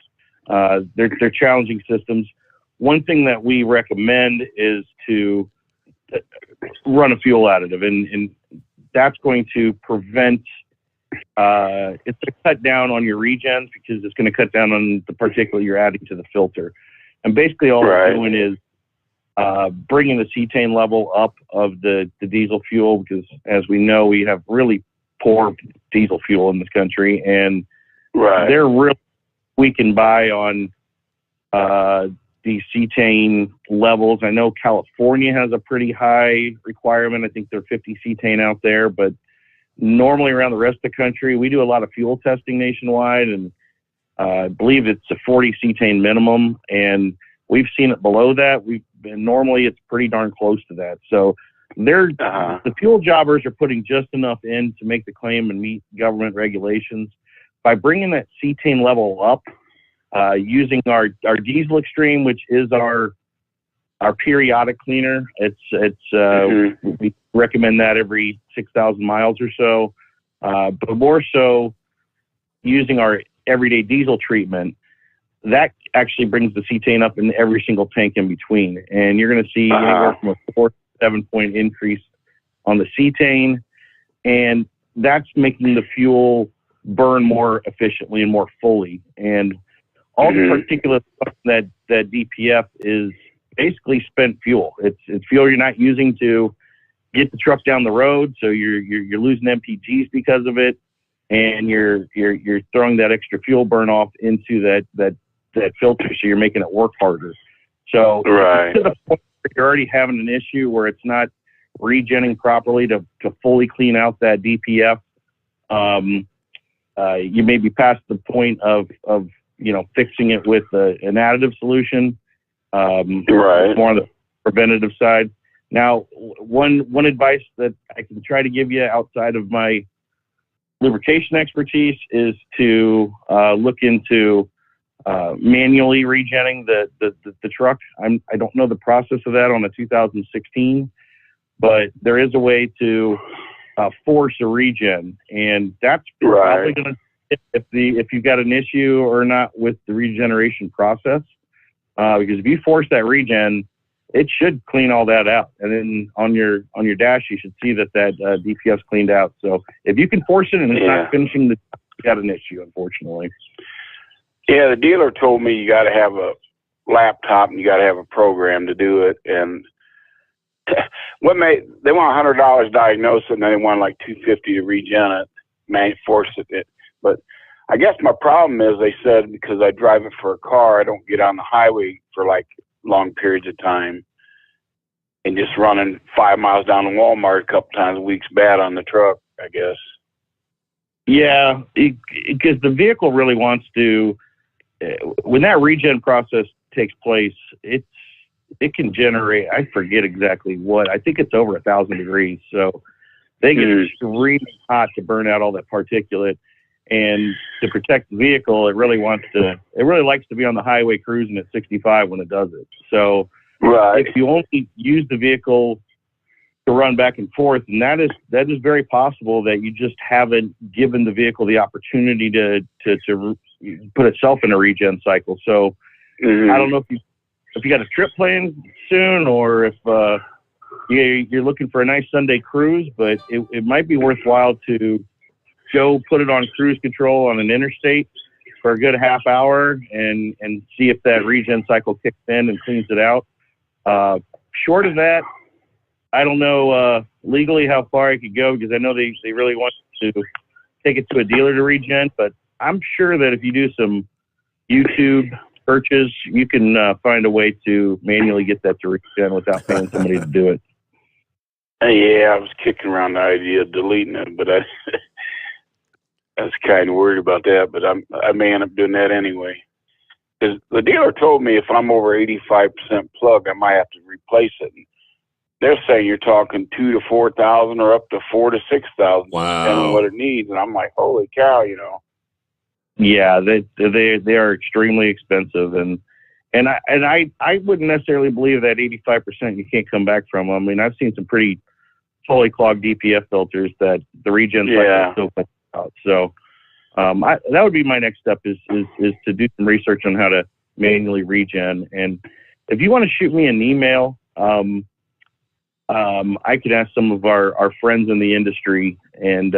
they're challenging systems. One thing that we recommend is to run a fuel additive, and that's going to prevent, it's going to cut down on your regens because it's going to cut down on the particulate you're adding to the filter. And basically all we're doing is bringing the cetane level up of the diesel fuel, because as we know, we have really poor diesel fuel in this country, and they're really weakened by on the cetane levels. I know California has a pretty high requirement. I think they're 50 cetane out there, but normally around the rest of the country, we do a lot of fuel testing nationwide, and I believe it's a 40 cetane minimum, and we've seen it below that. Normally it's pretty darn close to that. So the fuel jobbers are putting just enough in to make the claim and meet government regulations. By bringing that cetane level up, using our Diesel Extreme, which is our periodic cleaner, we recommend that every 6,000 miles or so. But more so using our everyday diesel treatment, that actually brings the cetane up in every single tank in between. And you're going to see anywhere from a 4 to 7 point increase on the cetane. And that's making the fuel burn more efficiently and more fully. And all the particulate stuff that DPF is basically spent fuel. It's fuel you're not using to get the truck down the road. So you're losing MPGs because of it. And you're throwing that extra fuel burn off into that filter, so you're making it work harder. So to the point where you're already having an issue where it's not regenning properly to fully clean out that DPF, you may be past the point of fixing it with an additive solution. More on the preventative side. Now, one advice that I can try to give you outside of my lubrication expertise is to look into manually regenning the truck. I don't know the process of that on a 2016, but there is a way to force a regen, and that's probably going to if you've got an issue or not with the regeneration process. Because if you force that regen, it should clean all that out, and then on your dash you should see that DPF's cleaned out. So if you can force it and it's not finishing, you got an issue, unfortunately. Yeah, the dealer told me you got to have a laptop and you got to have a program to do it. And they want $100 diagnosed, and then they want like $250 to regen it, force it. But I guess my problem is, they said, because I drive it for a car, I don't get on the highway for like long periods of time, and just running 5 miles down to Walmart a couple times a week's bad on the truck, I guess. Yeah, because the vehicle really wants to, when that regen process takes place, it can generate, I forget exactly what, I think it's over 1,000 degrees. So they get extremely hot to burn out all that particulate. And to protect the vehicle, it really likes to be on the highway cruising at 65 when it does it. So if you only use the vehicle to run back and forth, and that is very possible that you just haven't given the vehicle the opportunity to put itself in a regen cycle. So I don't know if you got a trip planned soon, or if you're looking for a nice Sunday cruise, but it might be worthwhile to go put it on cruise control on an interstate for a good half hour and see if that regen cycle kicks in and cleans it out. Short of that, I don't know legally how far I could go, because I know they really want to take it to a dealer to regen, but I'm sure that if you do some YouTube searches, you can find a way to manually get that to regen without paying somebody to do it. Yeah, I was kicking around the idea of deleting it, but I was kind of worried about that, but I may end up doing that anyway. Because the dealer told me if I'm over 85% plug, I might have to replace it. And they're saying you're talking 2,000 to 4,000 or up to 4,000 to 6,000, depending on what it needs. And I'm like, holy cow, Yeah, they are extremely expensive, and I wouldn't necessarily believe that 85% you can't come back from. I mean, I've seen some pretty fully clogged DPF filters that the regen cycle still puts out. So that would be my next step is to do some research on how to manually regen. And if you want to shoot me an email, I could ask some of our friends in the industry, and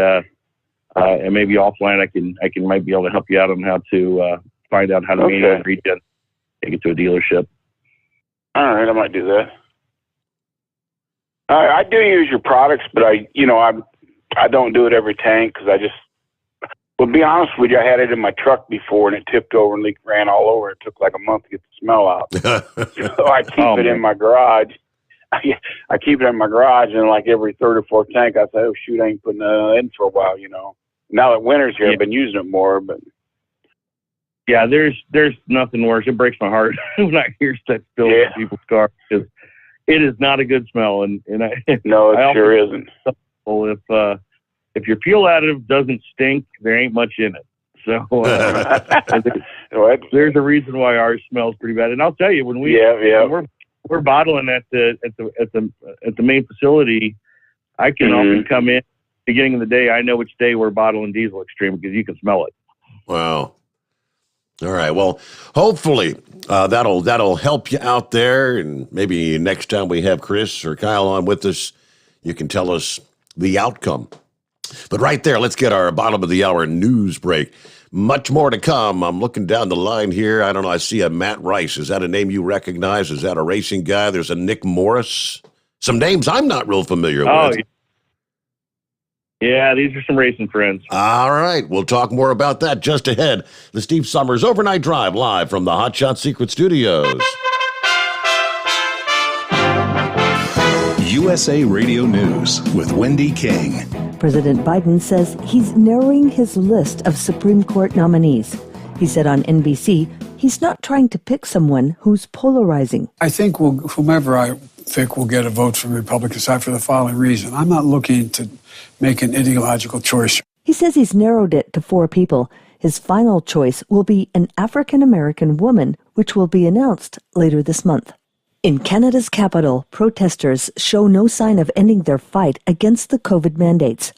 maybe offline I might be able to help you out on how to find out how to manually regen, take it to a dealership. All right, I might do that. I do use your products, but I don't do it every tank, because well, to be honest with you, I had it in my truck before and it tipped over and ran all over. It took like a month to get the smell out. So I keep it in my garage. I keep it in my garage, and like every third or fourth tank, I say, oh shoot, I ain't putting that in for a while, Now that winter's here, I've been using it more, but. Yeah, there's nothing worse. It breaks my heart when I hear that spill in people's cars, because it is not a good smell. And no, it sure isn't. If your fuel additive doesn't stink, there ain't much in it. So there's a reason why ours smells pretty bad. And I'll tell you, when we're bottling at the main facility, I can often come in beginning of the day. I know which day we're bottling diesel extreme, because you can smell it. Wow. All right. Well, hopefully that'll help you out there, and maybe next time we have Chris or Kyle on with us, you can tell us the outcome. But right there, let's get our bottom of the hour news break. Much more to come. I'm looking down the line here. I don't know. I see a Matt Rice. Is that a name you recognize? Is that a racing guy? There's a Nick Morris. Some names I'm not real familiar with. Yeah, these are some racing friends. All right. We'll talk more about that just ahead. The Steve Summers Overnight Drive, live from the Hot Shot Secret Studios. USA Radio News with Wendy King. President Biden says he's narrowing his list of Supreme Court nominees. He said on NBC he's not trying to pick someone who's polarizing. I think whomever I think will get a vote from the Republican side for the following reason. I'm not looking to make an ideological choice. He says he's narrowed it to 4 people. His final choice will be an African-American woman, which will be announced later this month. In Canada's capital, protesters show no sign of ending their fight against the COVID mandates.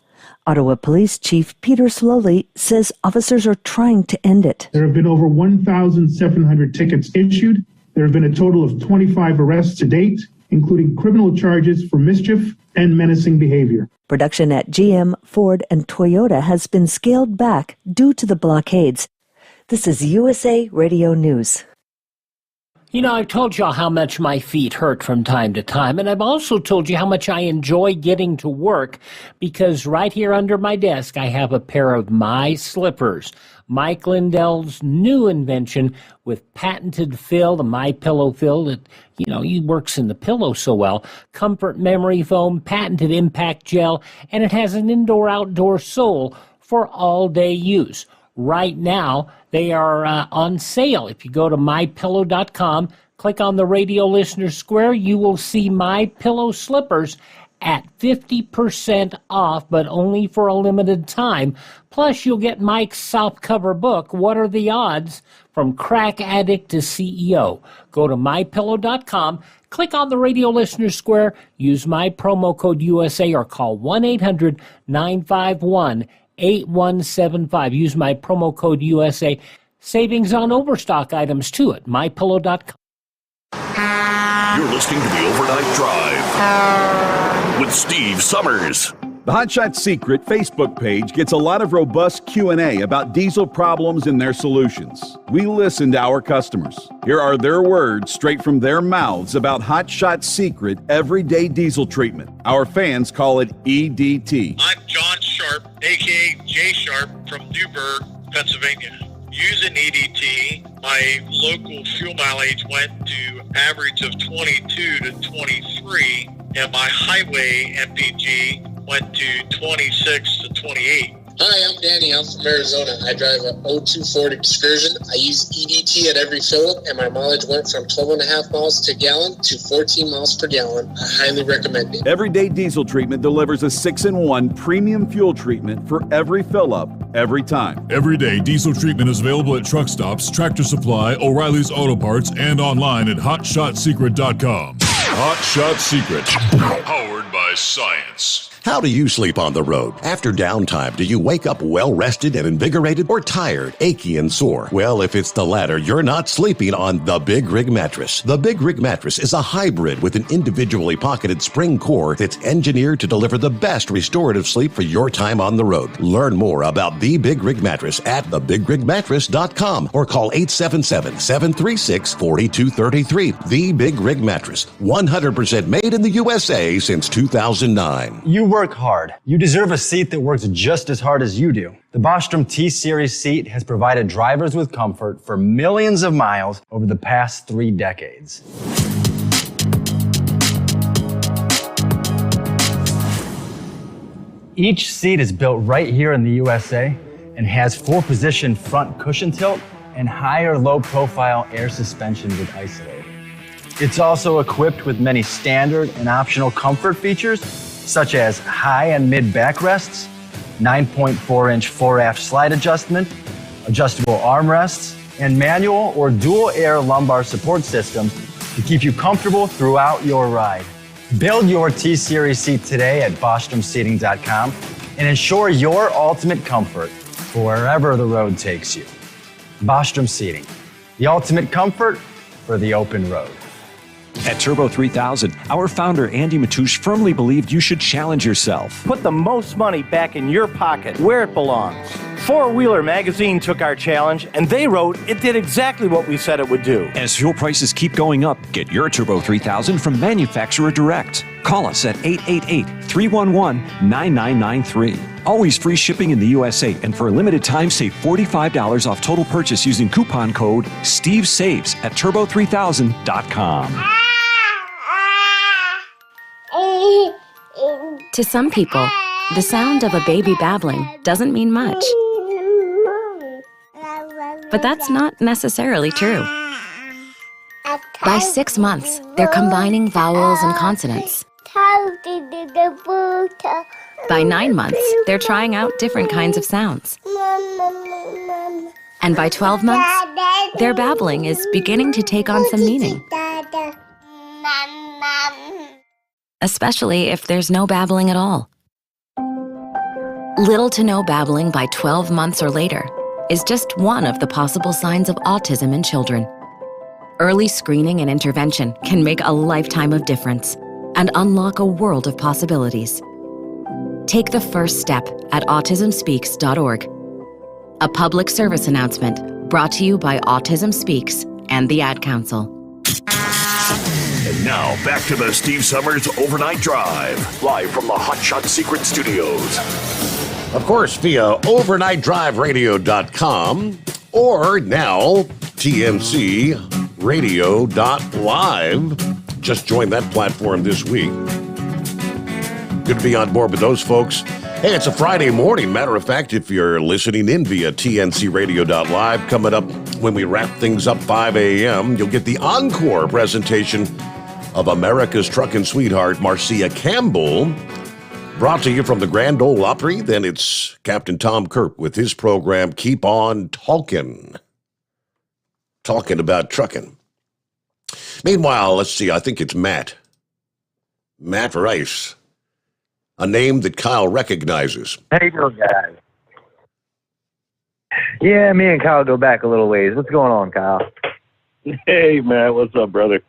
Ottawa Police Chief Peter Slowly says officers are trying to end it. There have been over 1,700 tickets issued. There have been a total of 25 arrests to date, including criminal charges for mischief and menacing behavior. Production at GM, Ford, and Toyota has been scaled back due to the blockades. This is USA Radio News. You know, I've told y'all how much my feet hurt from time to time, and I've also told you how much I enjoy getting to work, because right here under my desk I have a pair of My Slippers, Mike Lindell's new invention with patented fill, the My Pillow fill that, he works in the pillow so well, comfort memory foam, patented impact gel, and it has an indoor-outdoor sole for all-day use. Right now, they are on sale. If you go to mypillow.com, click on the radio listener square, you will see MyPillow slippers at 50% off, but only for a limited time. Plus, you'll get Mike's softcover book, What Are the Odds? From Crack Addict to CEO. Go to mypillow.com, click on the radio listener square, use my promo code USA, or call 1-800-951-8175. Use my promo code USA. Savings on overstock items, too, at mypillow.com. You're listening to the Overnight Drive with Steve Summers. The Hot Shot Secret Facebook page gets a lot of robust Q&A about diesel problems and their solutions. We listen to our customers. Here are their words straight from their mouths about Hot Shot Secret everyday diesel treatment. Our fans call it EDT. I'm John Sharp, a.k.a. Jay Sharp from Newburgh, Pennsylvania. Using EDT, my local fuel mileage went to average of 22 to 23, and my highway MPG went to 26 to 28. Hi, I'm Danny. I'm from Arizona. I drive an 02 Ford Excursion. I use EDT at every fill-up, and my mileage went from 12.5 miles to gallon to 14 miles per gallon. I highly recommend it. Everyday diesel treatment delivers a 6-in-1 premium fuel treatment for every fill-up, every time. Everyday diesel treatment is available at truck stops, Tractor Supply, O'Reilly's Auto Parts, and online at HotShotSecret.com. Hot Shot Secret, powered by science. How do you sleep on the road? After downtime, do you wake up well-rested and invigorated, or tired, achy, and sore? Well, if it's the latter, you're not sleeping on the Big Rig Mattress. The Big Rig Mattress is a hybrid with an individually pocketed spring core that's engineered to deliver the best restorative sleep for your time on the road. Learn more about the Big Rig Mattress at thebigrigmattress.com or call 877-736-4233. The Big Rig Mattress, 100% made in the USA since 2009. You work hard. You deserve a seat that works just as hard as you do. The Bostrom T-Series seat has provided drivers with comfort for millions of miles over the past 3 decades. Each seat is built right here in the USA and has 4-position front cushion tilt and higher low-profile air suspension with Isolate. It's also equipped with many standard and optional comfort features, such as high and mid backrests, 9.4-inch 4-aft slide adjustment, adjustable armrests, and manual or dual air lumbar support systems to keep you comfortable throughout your ride. Build your T-Series seat today at BostromSeating.com and ensure your ultimate comfort for wherever the road takes you. Bostrom Seating, the ultimate comfort for the open road. At Turbo 3000, our founder Andy Matouche firmly believed you should challenge yourself. Put the most money back in your pocket, where it belongs. Four Wheeler magazine took our challenge, and they wrote it did exactly what we said it would do. As fuel prices keep going up, get your Turbo 3000 from manufacturer direct. Call us at 888-311-9993. Always free shipping in the USA, and for a limited time, save $45 off total purchase using coupon code STEVESAVES at turbo3000.com. To some people, the sound of a baby babbling doesn't mean much. But that's not necessarily true. By 6 months, they're combining vowels and consonants. By 9 months, they're trying out different kinds of sounds. And by 12 months, their babbling is beginning to take on some meaning. Especially if there's no babbling at all. Little to no babbling by 12 months or later is just one of the possible signs of autism in children. Early screening and intervention can make a lifetime of difference and unlock a world of possibilities. Take the first step at autismspeaks.org. A public service announcement brought to you by Autism Speaks and the Ad Council. And now, back to the Steve Summers Overnight Drive, live from the Hot Shot Secret Studios. Of course, via overnightdriveradio.com or now tmcradio.live. Just joined that platform this week. Good to be on board with those folks. Hey, it's a Friday morning. Matter of fact, if you're listening in via tncradio.live, coming up when we wrap things up 5 a.m., you'll get the encore presentation of America's Truckin' Sweetheart, Marcia Campbell, brought to you from the Grand Ole Opry. Then it's Captain Tom Kirk with his program, Keep On Talking about trucking. Meanwhile, let's see, I think it's Matt Rice, a name that Kyle recognizes. How you doing, guys? Yeah, me and Kyle go back a little ways. What's going on, Kyle? Hey, Matt. What's up, brother?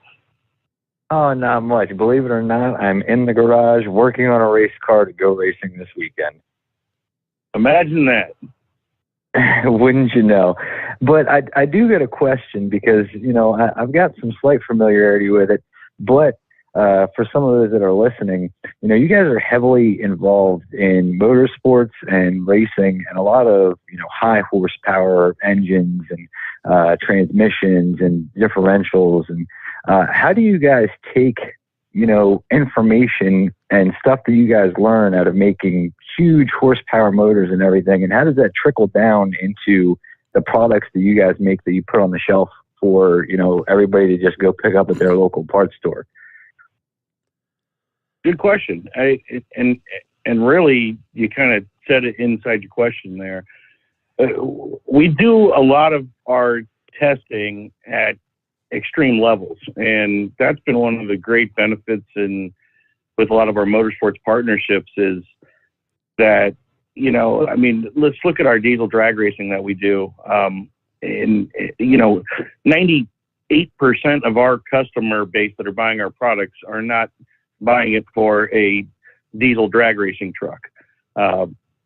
Oh, not much. Believe it or not, I'm in the garage working on a race car to go racing this weekend. Imagine that. Wouldn't you know? But I do get a question because, I've got some slight familiarity with it. But for some of those that are listening, you guys are heavily involved in motorsports and racing and a lot of, high horsepower engines and transmissions and differentials. And how do you guys take, information and stuff that you guys learn out of making huge horsepower motors and everything? And how does that trickle down into the products that you guys make that you put on the shelf for, everybody to just go pick up at their local parts store? Good question. And really, you kind of said it inside your question there. We do a lot of our testing at extreme levels, and that's been one of the great benefits with a lot of our motorsports partnerships is that, let's look at our diesel drag racing that we do. 98% of our customer base that are buying our products are not buying it for a diesel drag racing truck.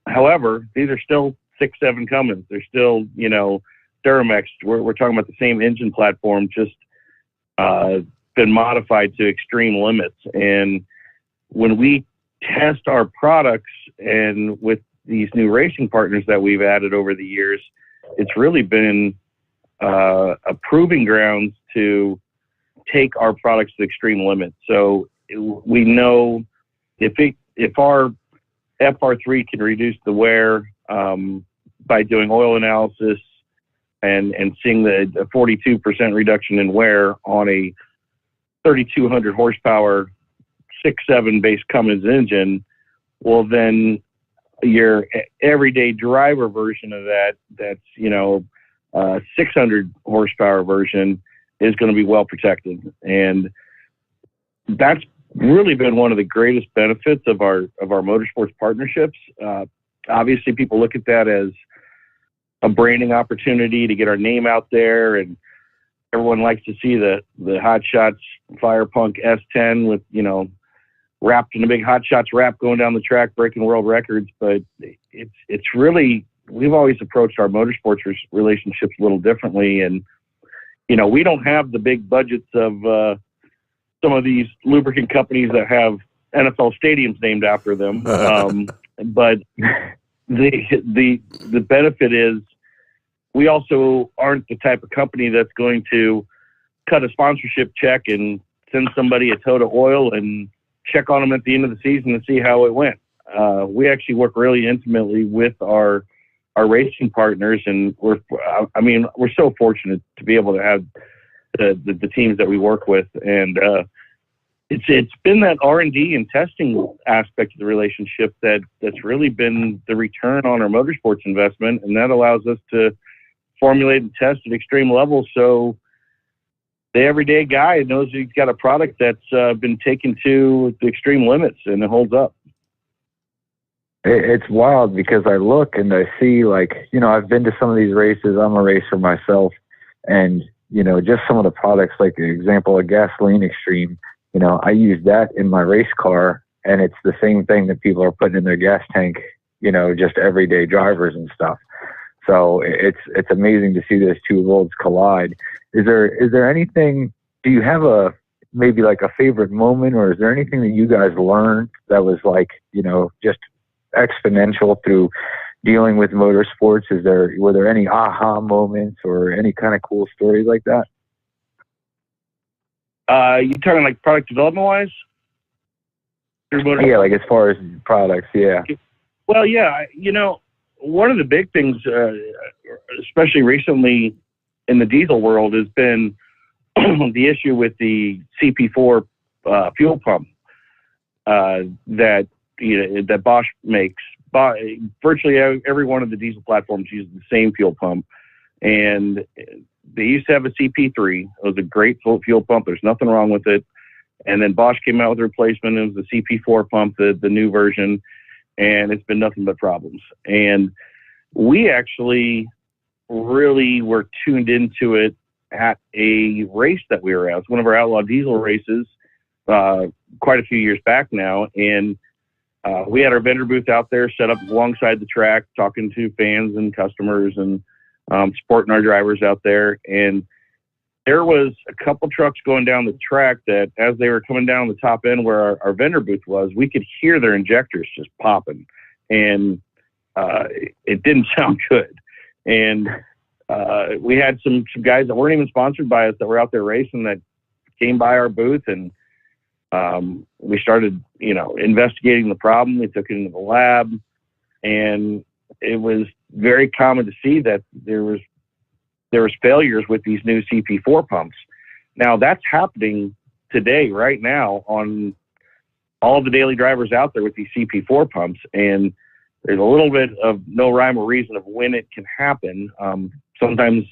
However, these are still 6.7 Cummins. They're still, Duramax. We're talking about the same engine platform, just been modified to extreme limits. And when we test our products and with these new racing partners that we've added over the years, it's really been a proving grounds to take our products to extreme limits. So we know if our FR3 can reduce the wear by doing oil analysis and seeing the 42% reduction in wear on a 3,200 horsepower 6.7 base Cummins engine, well, then your everyday driver version of that's 600 horsepower version is going to be well protected. And that's really been one of the greatest benefits of our motorsports partnerships. Obviously, people look at that as a branding opportunity to get our name out there, and everyone likes to see the Hot Shots Firepunk S10 with wrapped in a big Hot Shots wrap going down the track, breaking world records. But it's really, we've always approached our motorsports relationships a little differently, and we don't have the big budgets of some of these lubricant companies that have NFL stadiums named after them. But the benefit is we also aren't the type of company that's going to cut a sponsorship check and send somebody a tote of oil and check on them at the end of the season to see how it went. We actually work really intimately with our racing partners, and we're so fortunate to be able to have the teams that we work with. And it's been that R&D and testing aspect of the relationship that's really been the return on our motorsports investment, and that allows us to formulate and test at extreme levels. So the everyday guy knows he's got a product that's been taken to the extreme limits and it holds up. It's wild because I look and I see, I've been to some of these races. I'm a racer myself, and just some of the products, like the example of Gasoline Extreme, I use that in my race car, and it's the same thing that people are putting in their gas tank, just everyday drivers and stuff. So it's amazing to see those two worlds collide. Is there anything, do you have maybe a favorite moment, or is there anything that you guys learned that was just exponential through dealing with motorsports? Were there any aha moments or any kind of cool stories like that? You talking product development wise? Yeah, as far as products, yeah. Well, yeah, one of the big things, especially recently in the diesel world, has been the issue with the CP4 fuel pump that Bosch makes. Virtually every one of the diesel platforms uses the same fuel pump, and they used to have a CP3. It was a great fuel pump. There's nothing wrong with it. And then Bosch came out with a replacement. It was the CP4 pump, the new version, and it's been nothing but problems. And we actually really were tuned into it at a race that we were at. It was one of our Outlaw Diesel races quite a few years back now. And we had our vendor booth out there set up alongside the track, talking to fans and customers and supporting our drivers out there. And there was a couple trucks going down the track that as they were coming down the top end where our vendor booth was, we could hear their injectors just popping. And it didn't sound good. And we had some guys that weren't even sponsored by us that were out there racing that came by our booth, and we started, investigating the problem. We took it into the lab, and it was very common to see that there was failures with these new CP4 pumps. Now that's happening today, right now, on all the daily drivers out there with these CP4 pumps. And there's a little bit of no rhyme or reason of when it can happen. Sometimes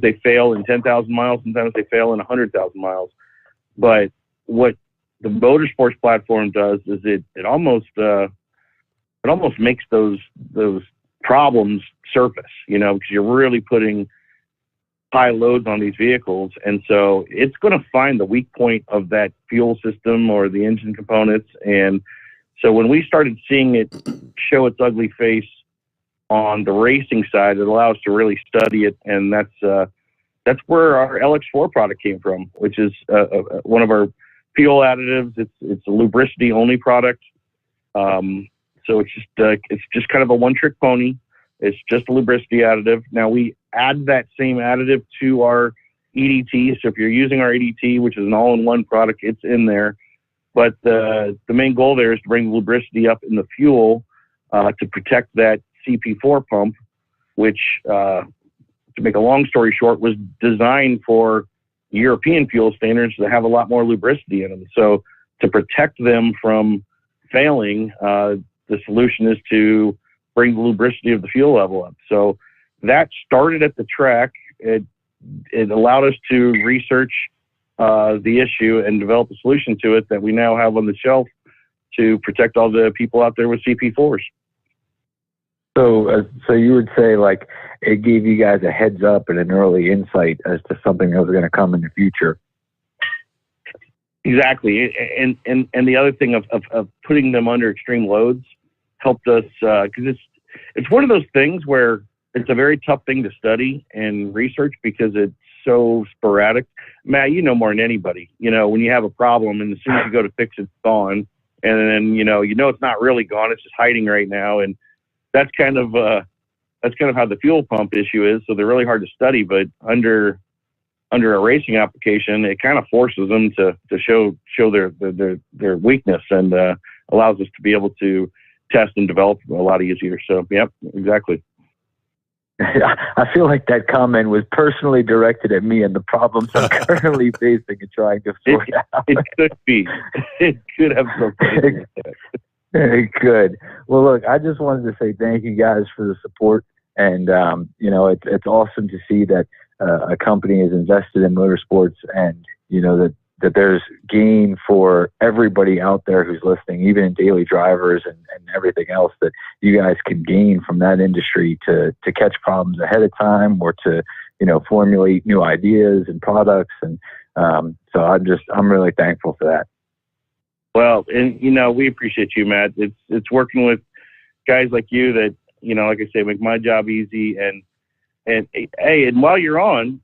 they fail in 10,000 miles. Sometimes they fail in 100,000 miles. But what the motorsports platform does is it almost makes those problems surface, because you're really putting high loads on these vehicles. And so it's going to find the weak point of that fuel system or the engine components. And so when we started seeing it show its ugly face on the racing side, it allows us to really study it. And that's where our LX4 product came from, which is one of our fuel additives. It's a lubricity only product. So it's just kind of a one-trick pony. It's just a lubricity additive. Now we add that same additive to our EDT. So if you're using our EDT, which is an all-in-one product, it's in there. But the main goal there is to bring the lubricity up in the fuel to protect that CP4 pump, which, to make a long story short, was designed for European fuel standards to have a lot more lubricity in them. So to protect them from failing, the solution is to bring the lubricity of the fuel level up. So that started at the track. It allowed us to research the issue and develop a solution to it that we now have on the shelf to protect all the people out there with CP4s. So you would say like it gave you guys a heads up and an early insight as to something that was going to come in the future. Exactly. And the other thing of putting them under extreme loads helped us, because it's one of those things where it's a very tough thing to study and research because it's so sporadic. Matt, you know more than anybody, when you have a problem and as soon as you go to fix it, it's gone. And then, it's not really gone. It's just hiding right now. And that's kind of how the fuel pump issue is. So they're really hard to study, but under a racing application, it kind of forces them to show their weakness and allows us to be able to test and develop a lot easier. So, yep, exactly. I feel like that comment was personally directed at me and the problems I'm currently facing and trying to sort out. It could be. It could have something. It could. Well, look, I just wanted to say thank you guys for the support. And, it's awesome to see that a company is invested in motorsports and, that there's gain for everybody out there who's listening, even in daily drivers and everything else, that you guys can gain from that industry to catch problems ahead of time or to, formulate new ideas and products. And so I'm really thankful for that. Well, and, we appreciate you, Matt. It's working with guys like you that, like I say, make my job easy. And hey, and while you're on,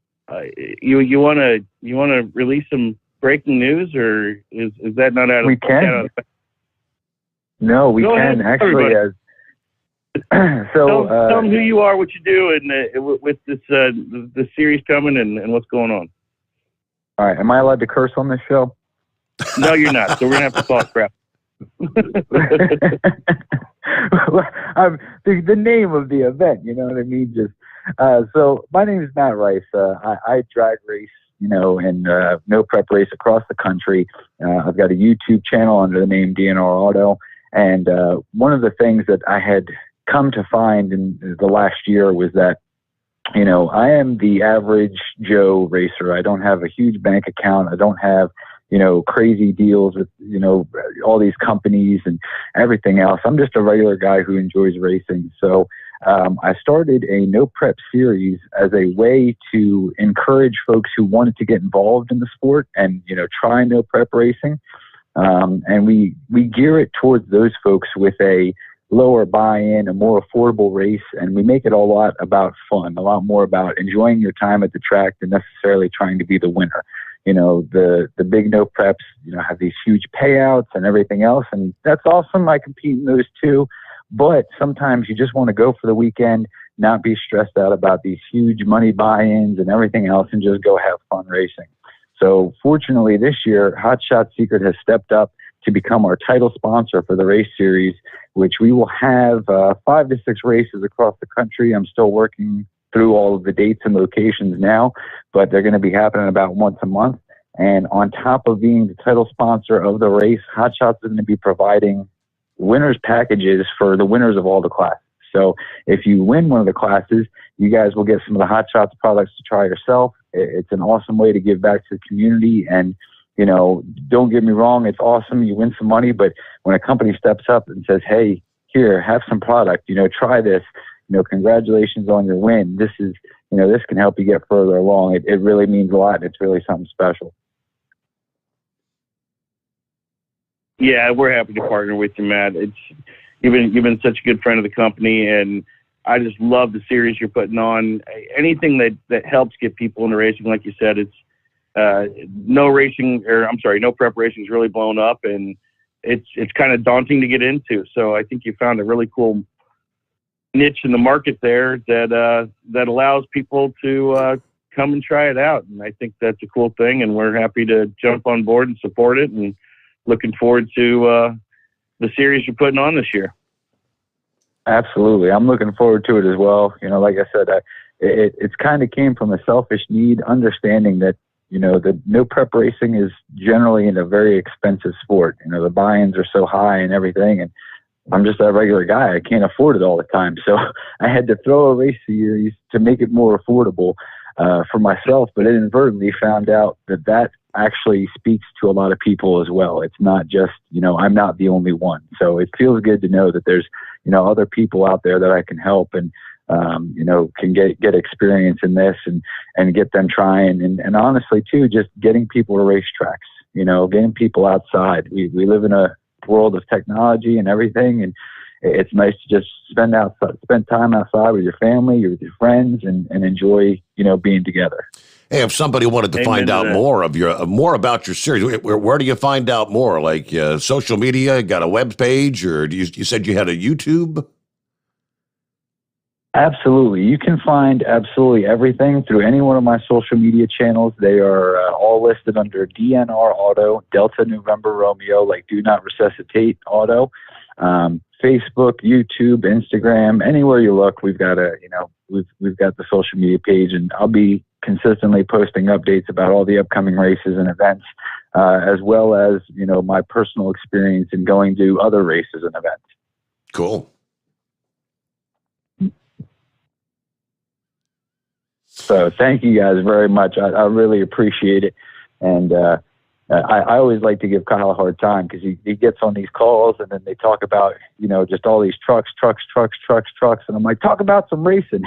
you want to release some breaking news, or is that not out of? We can. No, we can actually. Tell them who you are, what you do, and with this the series coming and what's going on. All right, am I allowed to curse on this show? No, you're not. So we're gonna have to talk crap. The name of the event, you know what I mean? Just so my name is Matt Rice. I drag race, and no prep race across the country. I've got a YouTube channel under the name DNR Auto, and one of the things that I had come to find in the last year was that, I am the average Joe racer. I don't have a huge bank account. I don't have crazy deals with, all these companies and everything else. I'm just a regular guy who enjoys racing. So I started a no prep series as a way to encourage folks who wanted to get involved in the sport and, try no prep racing. And we gear it towards those folks with a lower buy-in, a more affordable race, and we make it a lot about fun, a lot more about enjoying your time at the track than necessarily trying to be the winner. The big no preps, have these huge payouts and everything else, and that's awesome. I compete in those too, but sometimes you just want to go for the weekend, not be stressed out about these huge money buy-ins and everything else, and just go have fun racing. So fortunately this year, Hot Shot Secret has stepped up to become our title sponsor for the race series, which we will have 5 to 6 races across the country. I'm still working through all of the dates and locations now, but they're going to be happening about once a month. And on top of being the title sponsor of the race, Hot Shots is going to be providing winners packages for the winners of all the classes. So if you win one of the classes, you guys will get some of the Hot Shots products to try yourself. It's an awesome way to give back to the community. And, don't get me wrong, it's awesome. You win some money, but when a company steps up and says, hey, here, have some product, try this, congratulations on your win. This is, this can help you get further along. It really means a lot. It's really something special. Yeah, we're happy to partner with you, Matt. You've been such a good friend of the company, and I just love the series you're putting on. Anything that helps get people into racing, like you said, it's no prep racing is really blown up, and it's kind of daunting to get into. So I think you found a really cool niche in the market there that allows people to come and try it out. And I think that's a cool thing, and we're happy to jump on board and support it, and looking forward to the series you're putting on this year. Absolutely. I'm looking forward to it as well. Like I said, it's kind of came from a selfish need, understanding that, the no prep racing is generally in a very expensive sport. The buy-ins are so high and everything. And I'm just a regular guy. I can't afford it all the time. So I had to throw a race series to make it more affordable for myself, but inadvertently found out that actually speaks to a lot of people as well. It's not just, I'm not the only one. So it feels good to know that there's, other people out there that I can help and, can get experience in this and get them trying. And honestly too, just getting people to racetracks, getting people outside. We live in a world of technology and everything, and it's nice to just spend time outside with your family, with your friends, and enjoy, being together. Hey, if somebody wanted to find out more about your series, where do you find out more? Like social media, got a web page, or you said you had a YouTube? Absolutely. You can find absolutely everything through any one of my social media channels. They are all listed under DNR Auto, Delta November Romeo, like Do Not Resuscitate Auto. Facebook, YouTube, Instagram, anywhere you look, we've got we've got the social media page, and I'll be consistently posting updates about all the upcoming races and events, as well as, my personal experience in going to other races and events. Cool. So thank you guys very much. I really appreciate it. And I always like to give Kyle a hard time because he gets on these calls and then they talk about, just all these trucks. And I'm like, talk about some racing.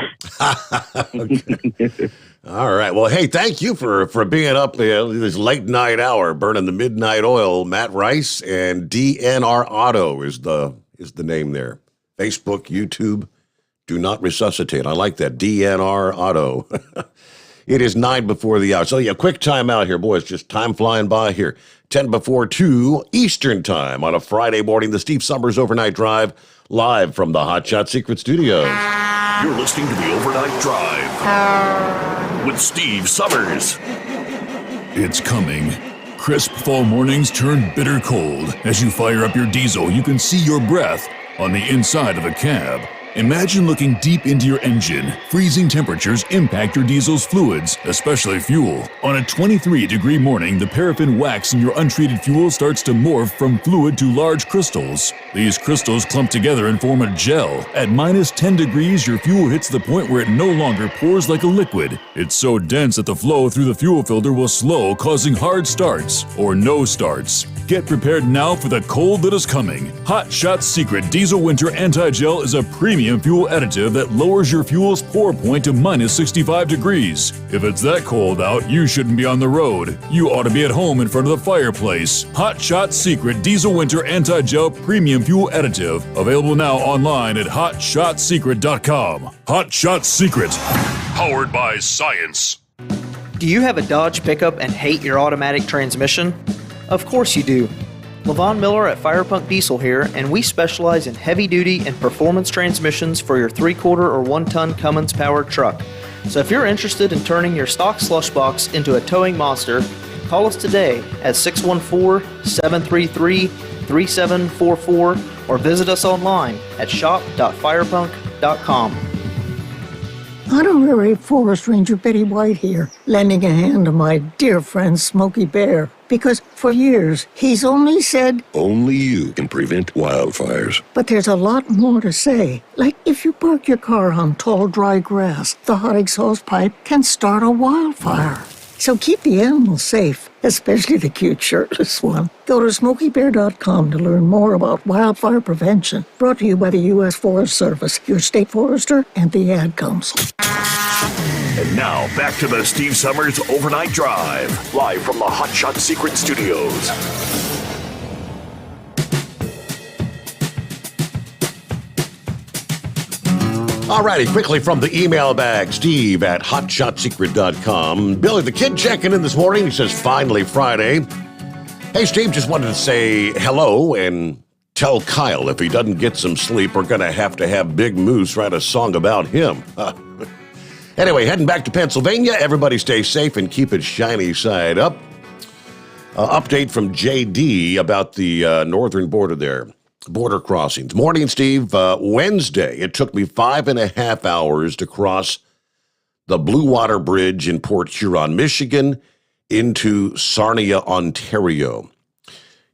All right. Well, hey, thank you for being up this late night hour, burning the midnight oil. Matt Rice, and DNR Auto is the name there. Facebook, YouTube. Do Not Resuscitate. I like that. DNR Auto. It is 9 before the hour. So, yeah, quick time out here, boys. Just time flying by here. 10 before 2 Eastern time on a Friday morning. The Steve Summers Overnight Drive, live from the Hot Shot Secret Studios. You're listening to the Overnight Drive with Steve Summers. It's coming. Crisp fall mornings turn bitter cold. As you fire up your diesel, you can see your breath on the inside of the cab. Imagine looking deep into your engine. Freezing temperatures impact your diesel's fluids, especially fuel. On a 23-degree morning, the paraffin wax in your untreated fuel starts to morph from fluid to large crystals. These crystals clump together and form a gel. At minus 10 degrees, your fuel hits the point where it no longer pours like a liquid. It's so dense that the flow through the fuel filter will slow, causing hard starts or no starts. Get prepared now for the cold that is coming. Hot Shot Secret Diesel Winter Anti-Gel is a premium fuel additive that lowers your fuel's pour point to minus 65 degrees. If it's that cold out, you shouldn't be on the road. You ought to be at home in front of the fireplace. Hot Shot Secret Diesel Winter Anti-Gel Premium Fuel Additive. Available now online at hotshotsecret.com. Hot Shot Secret. Powered by science. Do you have a Dodge pickup and hate your automatic transmission? Of course you do. Levon Miller at Firepunk Diesel here, and we specialize in heavy-duty and performance transmissions for your 3-quarter or 1-ton Cummins-powered truck. So if you're interested in turning your stock slush box into a towing monster, call us today at 614-733-3744 or visit us online at shop.firepunk.com. Honorary Forest Ranger Betty White here, lending a hand to my dear friend Smokey Bear, because for years he's only said, Only you can prevent wildfires. but there's a lot more to say. Like if you park your car on tall, dry grass, the hot exhaust pipe can start a wildfire. So keep the animals safe, especially the cute shirtless one. Go to SmokeyBear.com to learn more about wildfire prevention. Brought to you by the U.S. Forest Service, your state forester, and the Ad Council. And now, back to the Steve Summers Overnight Drive, live from the Hot Shot Secret Studios. Alrighty, quickly from the email bag, Steve at hotshotsecret.com. Billy the Kid checking in this morning. He says, finally Friday. Hey, Steve, just wanted to say hello and tell Kyle if he doesn't get some sleep, we're going to have Big Moose write a song about him. Anyway, heading back to Pennsylvania. Everybody stay safe and keep it shiny side up. Update from JD about the northern border there. Border crossings. Morning, Steve. Wednesday, it took me 5.5 hours to cross the Blue Water Bridge in Port Huron, Michigan, into Sarnia, Ontario.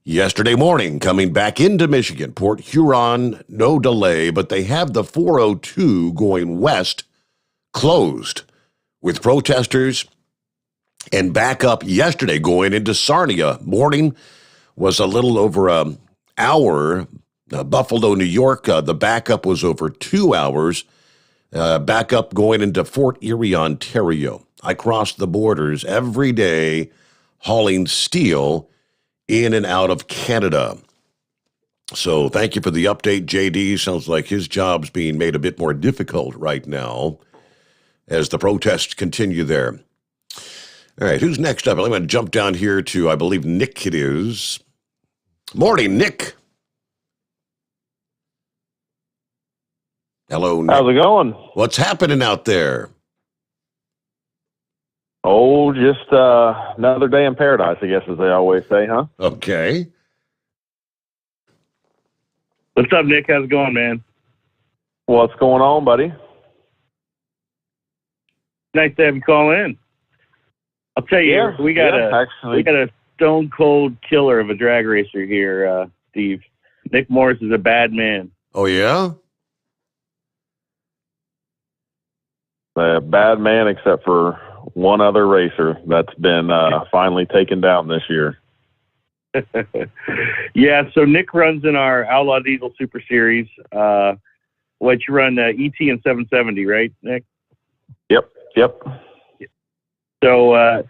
Yesterday morning, coming back into Michigan, Port Huron, no delay, but they have the 402 going west closed with protesters, and back up yesterday going into Sarnia. Morning was a little over an hour. Buffalo, New York, the backup was over 2 hours. Backup going into Fort Erie, Ontario. I crossed the borders every day hauling steel in and out of Canada. So thank you for the update, JD. Sounds like his job's being made a bit more difficult right now as the protests continue there. All right, who's next up? I'm going to jump down here to, I believe, Nick it is. Morning, Nick. Hello, Nick. How's it going? What's happening out there? Oh, just another day in paradise, I guess, as they always say, huh? Okay. What's up, Nick? How's it going, man? What's going on, buddy? Nice to have you call in. I'll tell you, we got a stone cold killer of a drag racer here, Steve. Nick Morris is a bad man. Oh, yeah? A bad man, except for one other racer that's been finally taken down this year. Yeah, so Nick runs in our Outlaw Diesel Super Series. What you run, ET and 770, right, Nick? Yep. So,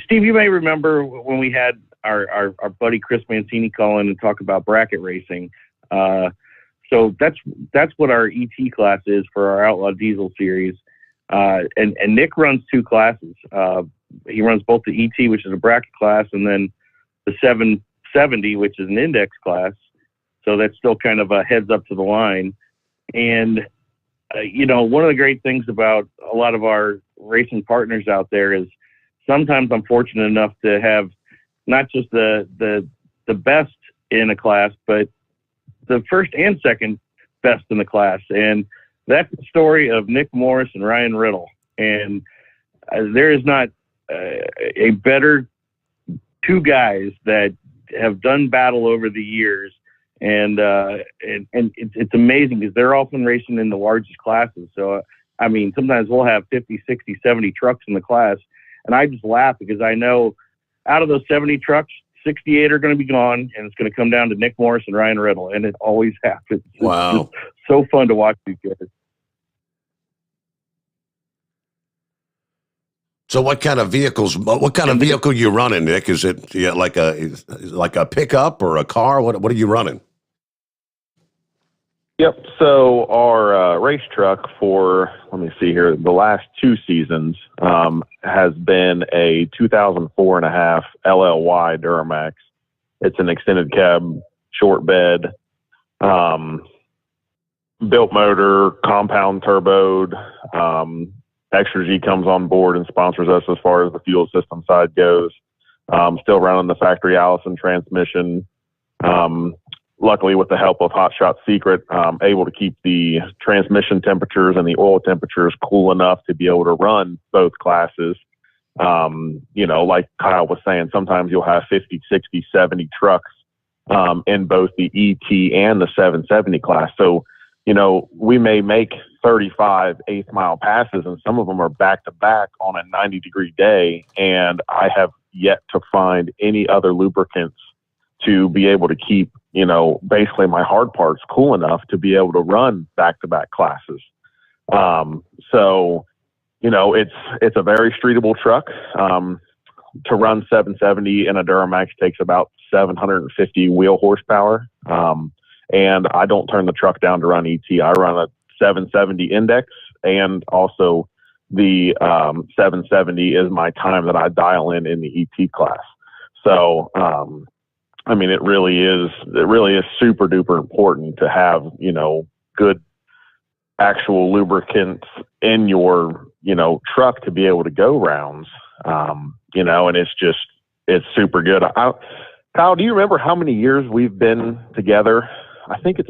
Steve, you may remember when we had our buddy Chris Mancini call in and talk about bracket racing. So that's what our ET class is for our Outlaw Diesel Series. And Nick runs two classes. He runs both the ET, which is a bracket class, and then the 770, which is an index class. So that's still kind of a heads up to the line. And, one of the great things about a lot of our racing partners out there is sometimes I'm fortunate enough to have not just the best in a class, but the first and second best in the class. And that's the story of Nick Morris and Ryan Riddle. And there is not a better two guys that have done battle over the years. And it's amazing because they're often racing in the largest classes. So, I mean, sometimes we'll have 50, 60, 70 trucks in the class. And I just laugh because I know out of those 70 trucks, 68 are going to be gone, and it's going to come down to Nick Morris and Ryan Riddle, and it always happens. Wow. It's just so fun to watch these guys. So what kind of vehicle you running, Nick? Is it like a pickup or a car? What are you running? Yep. So our race truck for, let me see here, the last 2 seasons has been a 2004.5 LLY Duramax. It's an extended cab, short bed, built motor, compound turboed. Extra G comes on board and sponsors us as far as the fuel system side goes. Still running the factory Allison transmission. Luckily, with the help of Hot Shot Secret, able to keep the transmission temperatures and the oil temperatures cool enough to be able to run both classes. Like Kyle was saying, sometimes you'll have 50, 60, 70 trucks in both the ET and the 770 class. So, we may make 35 eighth-mile passes, and some of them are back-to-back on a 90-degree day, and I have yet to find any other lubricants to be able to keep, basically my hard parts cool enough to be able to run back-to-back classes. So, it's a very streetable truck. To run 770 in a Duramax takes about 750 wheel horsepower. And I don't turn the truck down to run ET. I run a 770 index, and also the 770 is my time that I dial in the ET class. So, it really is super duper important to have, good actual lubricants in your, truck to be able to go rounds, and it's super good. Kyle, do you remember how many years we've been together? I think this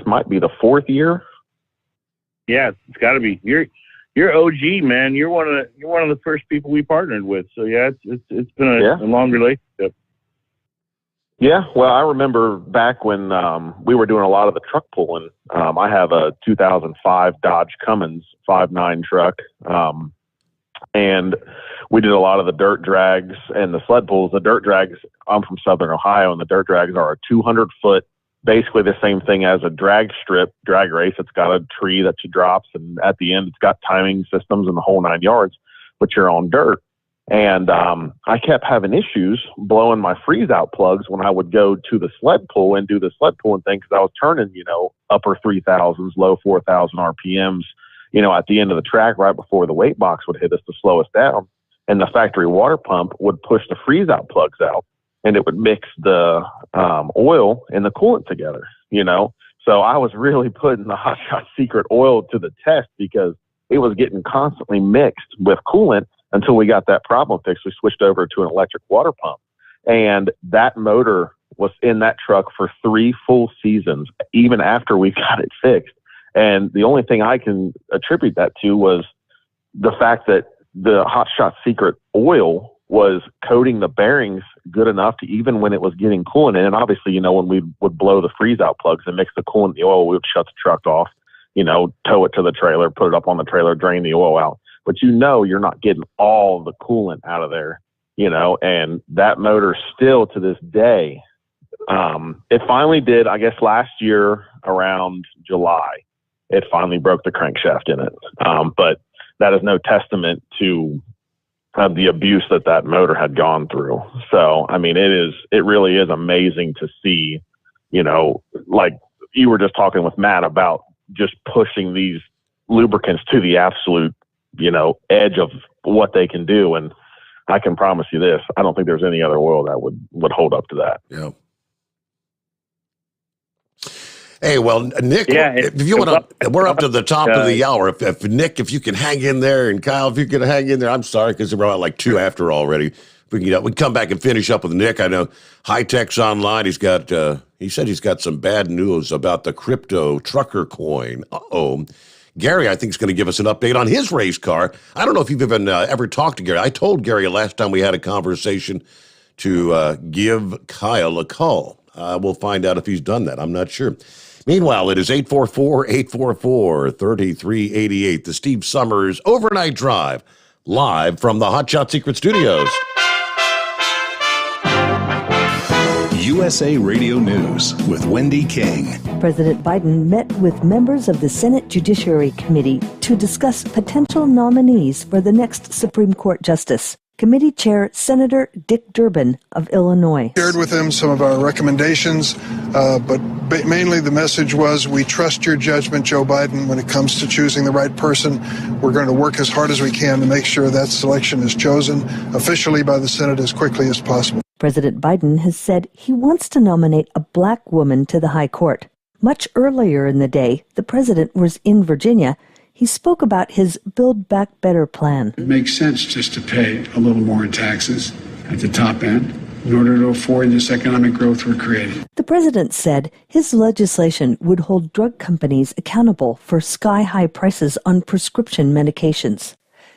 might be the 4th year. Yeah, it's got to be. You're OG, man. You're one of the first people we partnered with. So yeah, it's been a long relationship. Yeah, well, I remember back when we were doing a lot of the truck pulling. I have a 2005 Dodge Cummins 5.9 truck, and we did a lot of the dirt drags and the sled pulls. The dirt drags, I'm from Southern Ohio, and the dirt drags are a 200-foot, basically the same thing as a drag race. It's got a tree that you drops, and at the end, it's got timing systems and the whole 9 yards, but you're on dirt. And I kept having issues blowing my freeze-out plugs when I would go to the sled pull and do the sled pulling thing, because I was turning, upper 3,000s, low 4,000 RPMs, at the end of the track right before the weight box would hit us to slow us down. And the factory water pump would push the freeze-out plugs out, and it would mix the oil and the coolant together, So I was really putting the Hot Shot Secret oil to the test, because it was getting constantly mixed with coolant until we got that problem fixed. We switched over to an electric water pump, and that motor was in that truck for 3 full seasons, even after we got it fixed. And the only thing I can attribute that to was the fact that the Hot Shot Secret oil was coating the bearings good enough to, even when it was getting coolant in. And obviously, when we would blow the freeze out plugs and mix the coolant and the oil, we would shut the truck off, tow it to the trailer, put it up on the trailer, drain the oil out. But you're not getting all the coolant out of there, and that motor still to this day, it finally did, I guess last year around July, it finally broke the crankshaft in it. But that is no testament to the abuse that motor had gone through. So, it really is amazing to see, like you were just talking with Matt about just pushing these lubricants to the absolute, edge of what they can do. And I can promise you this, I don't think there's any other oil that would hold up to that. Yeah. Hey, well, Nick, if you want to, we're up to the top of the hour. If Nick, if you can hang in there, and Kyle, if you can hang in there, I'm sorry, because we're at like 2 after already. We can come back and finish up with Nick. I know High Tech's online. He said he's got some bad news about the crypto trucker coin. Uh-oh. Gary, I think, is going to give us an update on his race car. I don't know if you've even ever talked to Gary. I told Gary last time we had a conversation to give Kyle a call. We'll find out if he's done that. I'm not sure. Meanwhile, it is 844-844-3388, the Steve Summers Overnight Drive, live from the Hot Shot Secret Studios. USA Radio News with Wendy King. President Biden met with members of the Senate Judiciary Committee to discuss potential nominees for the next Supreme Court justice. Committee Chair Senator Dick Durbin of Illinois shared with him some of our recommendations, but mainly the message was, we trust your judgment, Joe Biden, when it comes to choosing the right person. We're going to work as hard as we can to make sure that selection is chosen officially by the Senate as quickly as possible. President Biden has said he wants to nominate a black woman to the high court. Much earlier in the day, the president was in Virginia. He spoke about his Build Back Better plan. It makes sense just to pay a little more in taxes at the top end in order to afford this economic growth we're creating. The president said his legislation would hold drug companies accountable for sky-high prices on prescription medications.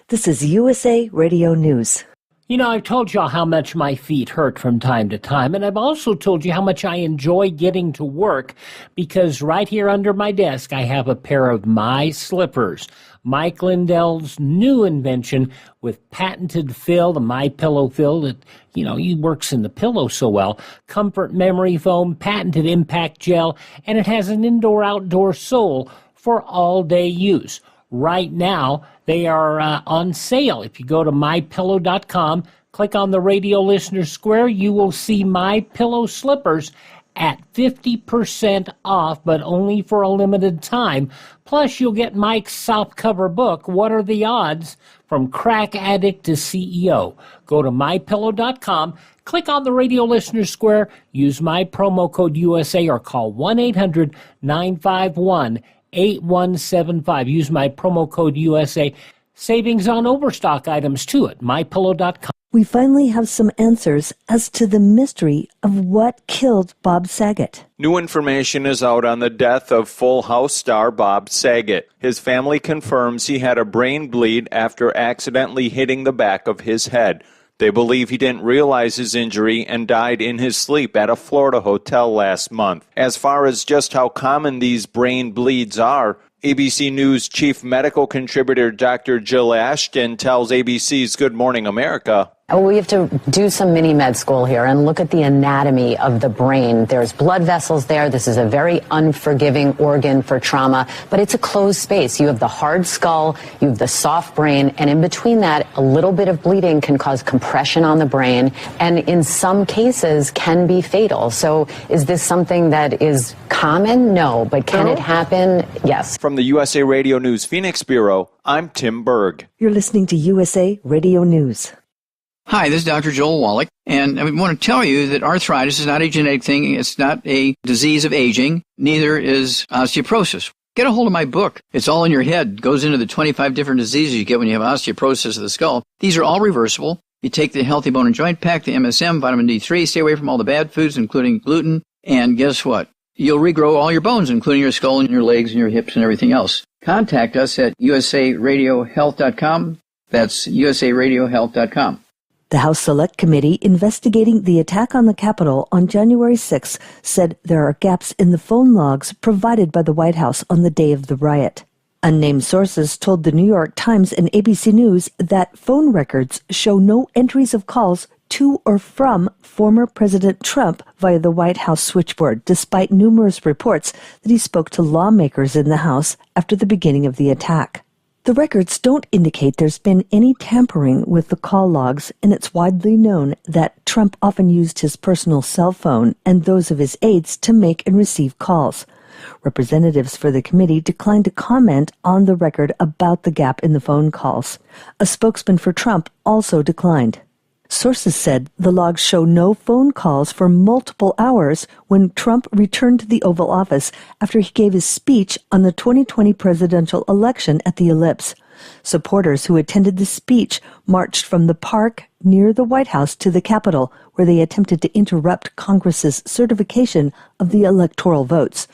This is USA Radio News. You know, I've told y'all how much my feet hurt from time to time, and I've also told you how much I enjoy getting to work, because right here under my desk I have a pair of my slippers. Mike Lindell's new invention with patented fill, the My Pillow fill that, he works in the pillow so well, comfort memory foam, patented impact gel, and it has an indoor-outdoor sole for all-day use. Right now, they are on sale. If you go to mypillow.com, click on the radio listener square, you will see My Pillow slippers at 50% off, but only for a limited time. Plus, you'll get Mike's softcover book, What Are the Odds? From Crack Addict to CEO. Go to mypillow.com, click on the radio listener square, use my promo code USA, or call 1-800-951-8175. Use my promo code USA. Savings on overstock items, too, at mypillow.com. We finally have some answers as to the mystery of what killed Bob Saget. New information is out on the death of Full House star Bob Saget. His family confirms he had a brain bleed after accidentally hitting the back of his head. They believe he didn't realize his injury and died in his sleep at a Florida hotel last month. As far as just how common these brain bleeds are, ABC News chief medical contributor Dr. Jill Ashton tells ABC's Good Morning America, we have to do some mini med school here and look at the anatomy of the brain. There's blood vessels there. This is a very unforgiving organ for trauma, but it's a closed space. You have the hard skull, you have the soft brain, and in between that, a little bit of bleeding can cause compression on the brain, and in some cases can be fatal. So is this something that is common? No, but can it happen? Yes. From the USA Radio News Phoenix Bureau, I'm Tim Berg. You're listening to USA Radio News. Hi, this is Dr. Joel Wallach, and I want to tell you that arthritis is not a genetic thing. It's not a disease of aging. Neither is osteoporosis. Get a hold of my book. It's all in your head. It goes into the 25 different diseases you get when you have osteoporosis of the skull. These are all reversible. You take the Healthy Bone and Joint Pack, the MSM, vitamin D3, stay away from all the bad foods, including gluten, and guess what? You'll regrow all your bones, including your skull and your legs and your hips and everything else. Contact us at usaradiohealth.com. That's usaradiohealth.com. The House Select Committee investigating the attack on the Capitol on January 6 said there are gaps in the phone logs provided by the White House on the day of the riot. Unnamed sources told the New York Times and ABC News that phone records show no entries of calls to or from former President Trump via the White House switchboard, despite numerous reports that he spoke to lawmakers in the House after the beginning of the attack. The records don't indicate there's been any tampering with the call logs, and it's widely known that Trump often used his personal cell phone and those of his aides to make and receive calls. Representatives for the committee declined to comment on the record about the gap in the phone calls. A spokesman for Trump also declined. Sources said the logs show no phone calls for multiple hours when Trump returned to the Oval Office after he gave his speech on the 2020 presidential election at the Ellipse. Supporters who attended the speech marched from the park near the White House to the Capitol, where they attempted to interrupt Congress's certification of the electoral votes.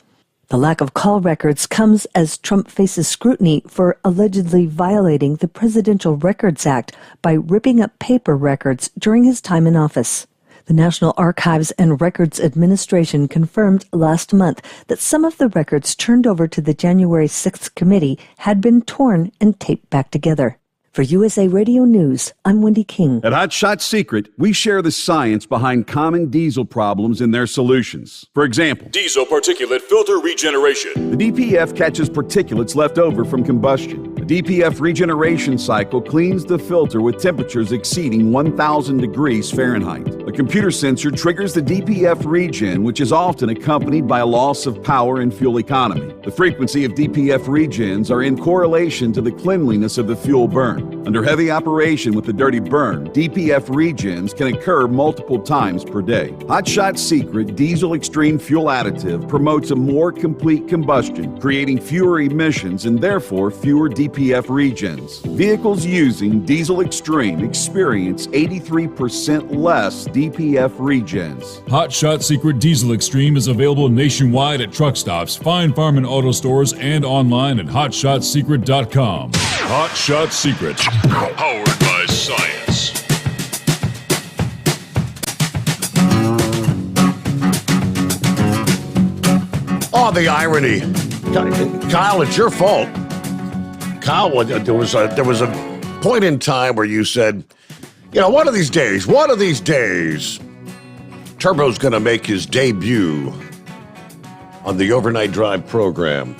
The lack of call records comes as Trump faces scrutiny for allegedly violating the Presidential Records Act by ripping up paper records during his time in office. The National Archives and Records Administration confirmed last month that some of the records turned over to the January 6th committee had been torn and taped back together. For USA Radio News, I'm Wendy King. At Hot Shot Secret, we share the science behind common diesel problems and their solutions. For example, diesel particulate filter regeneration. The DPF catches particulates left over from combustion. The DPF regeneration cycle cleans the filter with temperatures exceeding 1,000 degrees Fahrenheit. A computer sensor triggers the DPF regen, which is often accompanied by a loss of power and fuel economy. The frequency of DPF regens are in correlation to the cleanliness of the fuel burn. Under heavy operation with the dirty burn, DPF regens can occur multiple times per day. Hot Shot Secret Diesel Extreme Fuel Additive promotes a more complete combustion, creating fewer emissions and therefore fewer DPF regens. Vehicles using Diesel Extreme experience 83% less DPF regens. Hot Shot Secret Diesel Extreme is available nationwide at truck stops, Fine Farm and auto stores, and online at hotshotsecret.com. Hot Shot Secret, powered by science. Oh, the irony. Kyle, it's your fault. Kyle, there was a point in time where you said, one of these days, Turbo's going to make his debut on the Overnight Drive program.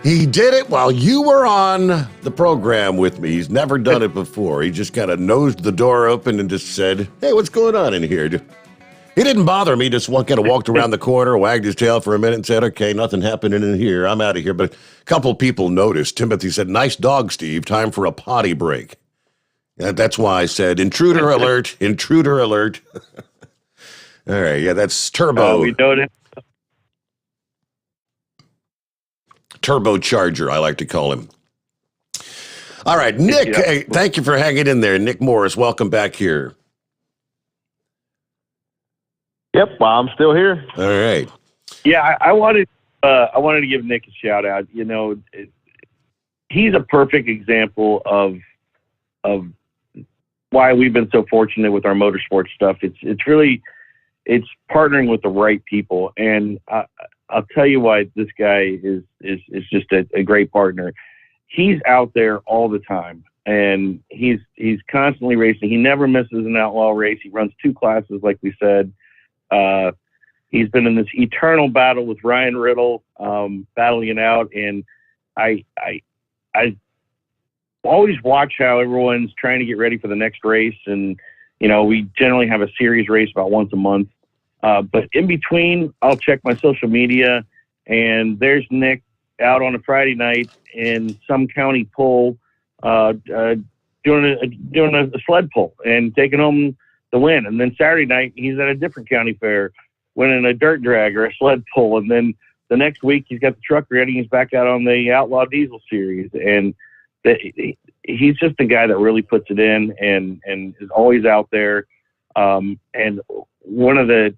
He did it while you were on the program with me. He's never done it before. He just kind of nosed the door open and just said, "Hey, what's going on in here?" He didn't bother me, just kind of walked around the corner, wagged his tail for a minute and said, "Okay, nothing happening in here. I'm out of here." But a couple people noticed. Timothy said, "Nice dog, Steve. Time for a potty break." And that's why I said, "Intruder alert, intruder alert." All right, yeah, that's Turbo. We noticed. Turbocharger, I like to call him. All right, Nick, hey, thank you for hanging in there. Nick Morris, welcome back here. Yep, well, I'm still here. All right. Yeah, I wanted to give Nick a shout out. He's a perfect example of why we've been so fortunate with our motorsports stuff. It's partnering with the right people, and I'll tell you why this guy is just a great partner. He's out there all the time, and he's constantly racing. He never misses an outlaw race. He runs 2 classes, like we said. He's been in this eternal battle with Ryan Riddle, battling it out, and I always watch how everyone's trying to get ready for the next race, and we generally have a series race about once a month. But in between, I'll check my social media, and there's Nick out on a Friday night in some county pull, doing a sled pull and taking home the win. And then Saturday night, he's at a different county fair winning a dirt drag or a sled pull. And then the next week, he's got the truck ready. He's back out on the Outlaw Diesel Series. And he's just a guy that really puts it in and is always out there. And one of the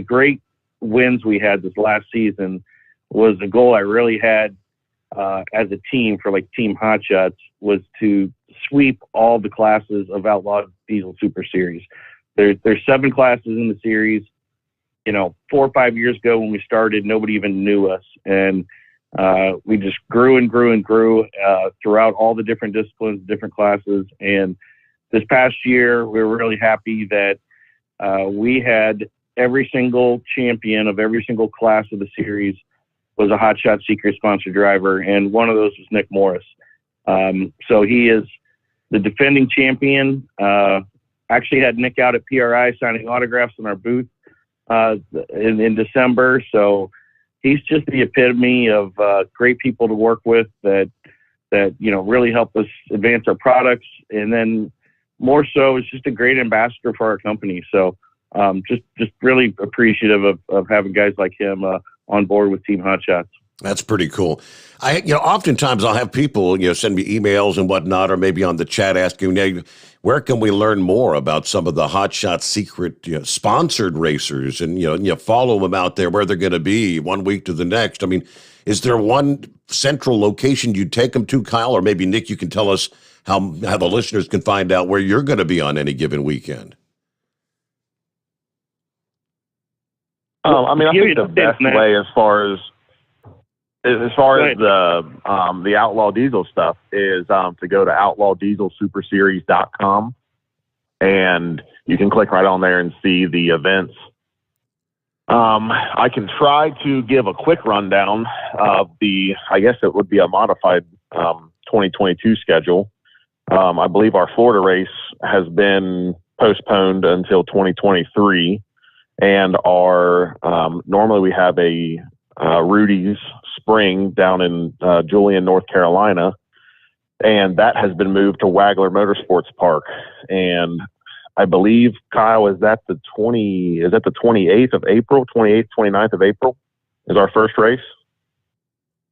great wins we had this last season was a goal I really had as a team for like Team Hot Shots was to sweep all the classes of Outlaw Diesel Super Series. There's 7 classes in the series. 4 or 5 years ago when we started, nobody even knew us. And we just grew and grew and grew throughout all the different disciplines, different classes. And this past year, we were really happy that we had every single champion of every single class of the series was a Hot Shot Secret sponsored driver, and one of those was Nick Morris. So he is the defending champion. Actually had Nick out at PRI signing autographs in our booth in December. So he's just the epitome of great people to work with that really help us advance our products. And then more so, it's just a great ambassador for our company. So just really appreciative of having guys like him on board with Team Hot Shots. That's pretty cool. Oftentimes I'll have people, send me emails and whatnot, or maybe on the chat asking, hey, where can we learn more about some of the Hot Shots secret sponsored racers, and follow them out there where they're going to be one week to the next. I mean, is there one central location you'd take them to, Kyle, or maybe Nick, you can tell us how the listeners can find out where you're going to be on any given weekend? I think the best way as far as the Outlaw Diesel stuff is to go to outlawdieselsuperseries.com, and you can click right on there and see the events. I can try to give a quick rundown of I guess it would be a modified 2022 schedule. I believe our Florida race has been postponed until 2023, and normally we have a Rudy's Spring down in Julian, North Carolina, and that has been moved to Wagler Motorsports Park. And I believe, Kyle, is that the 28th of April, 28th, 29th of April is our first race?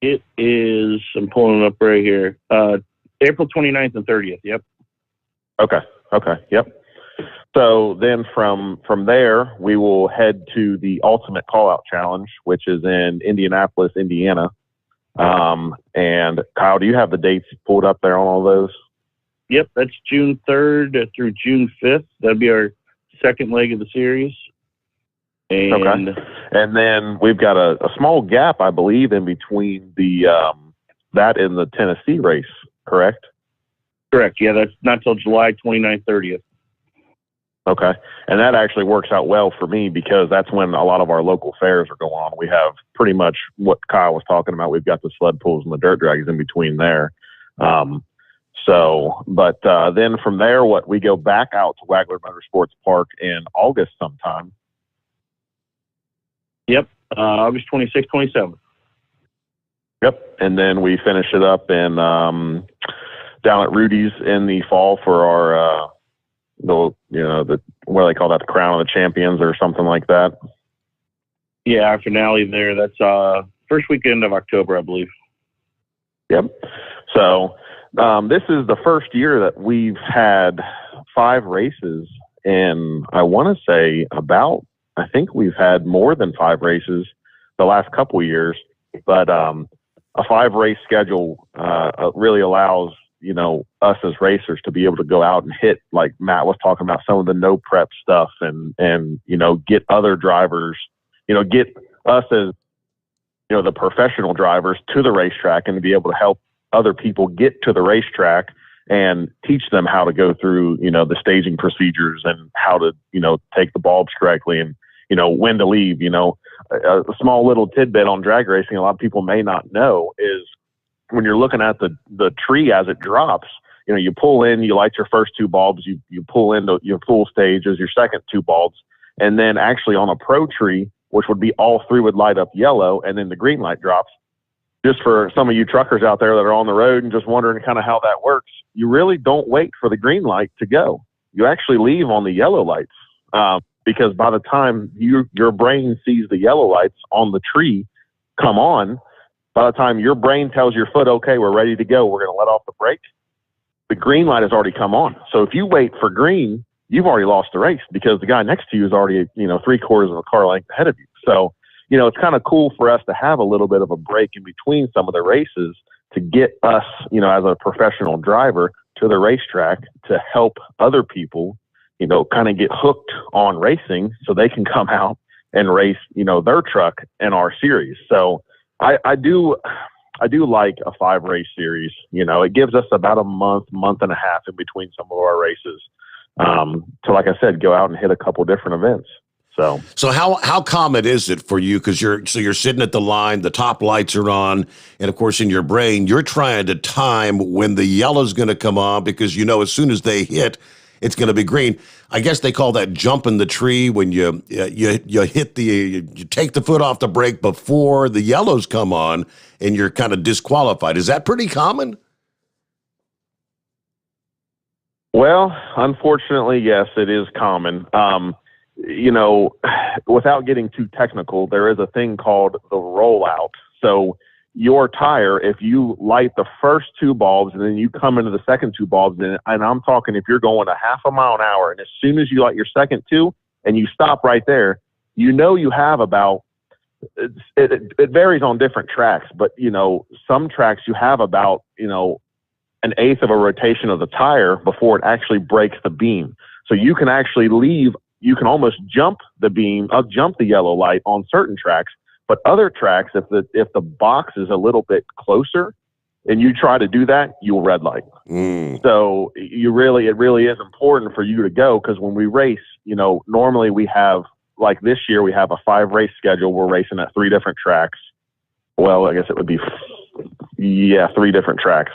It is, I'm pulling it up right here, April 29th and 30th, yep. Okay, yep. So then from there, we will head to the Ultimate Callout Challenge, which is in Indianapolis, Indiana. And Kyle, do you have the dates pulled up there on all those? Yep, that's June 3rd through June 5th. That'd be our second leg of the series. And then we've got a small gap, I believe, in between that and the Tennessee race, correct? Correct, yeah, that's not till July 29th, 30th. Okay. And that actually works out well for me because that's when a lot of our local fairs are going on. We have pretty much what Kyle was talking about. We've got the sled pulls and the dirt drags in between there. Then from there, we go back out to Wagler Motorsports Park in August sometime. Yep. August 26th, 27th. Yep. And then we finish it up in, down at Rudy's in the fall for our, what do they call that? The Crown of the Champions or something like that. Yeah, our finale there. That's first weekend of October, I believe. Yep. So this is the first year that we've had 5 races, and I want to say I think we've had more than 5 races the last couple of years, but a 5-race schedule really allows us as racers to be able to go out and hit, like Matt was talking about, some of the no prep stuff and get other drivers, get us as, the professional drivers to the racetrack, and to be able to help other people get to the racetrack and teach them how to go through, the staging procedures and how to, take the bulbs correctly and, when to leave. A small little tidbit on drag racing a lot of people may not know is, when you're looking at the tree as it drops, you pull in, you light your first 2 bulbs, you pull into your full stage as your second 2 bulbs. And then actually on a pro tree, which would be all 3 would light up yellow, and then the green light drops. Just for some of you truckers out there that are on the road and just wondering kind of how that works, you really don't wait for the green light to go. You actually leave on the yellow lights, because by the time your brain sees the yellow lights on the tree come on, by the time your brain tells your foot, okay, we're ready to go, we're going to let off the brake, the green light has already come on. So if you wait for green, you've already lost the race because the guy next to you is already, 3/4 of a car length ahead of you. So, it's kind of cool for us to have a little bit of a break in between some of the races to get us, as a professional driver to the racetrack to help other people, kind of get hooked on racing so they can come out and race, their truck in our series. So, I do like a 5-race series. It gives us about a month and a half in between some of our races to, like I said, go out and hit a couple different events. So how common is it for you? Because you're sitting at the line, the top lights are on, and of course in your brain you're trying to time when the yellow's going to come on, because as soon as they hit, it's going to be green. I guess they call that jumping the tree, when you hit you take the foot off the brake before the yellows come on, and you're kind of disqualified. Is that pretty common? Well, unfortunately, yes, it is common. Without getting too technical, there is a thing called the rollout. So your tire, if you light the first two bulbs and then you come into the second two bulbs, and I'm talking if you're going a half a mile an hour, and as soon as you light your second two and you stop right there, you have about, it varies on different tracks, but some tracks you have about, an eighth of a rotation of the tire before it actually breaks the beam. So you can actually you can almost jump the beam, jump the yellow light on certain tracks, but other tracks, if the box is a little bit closer and you try to do that, you'll red light. So it really is important for you to go, because when we race, normally we have, like this year, we have a 5-race schedule. We're racing at 3 different tracks. Well, I guess it would be, 3 different tracks.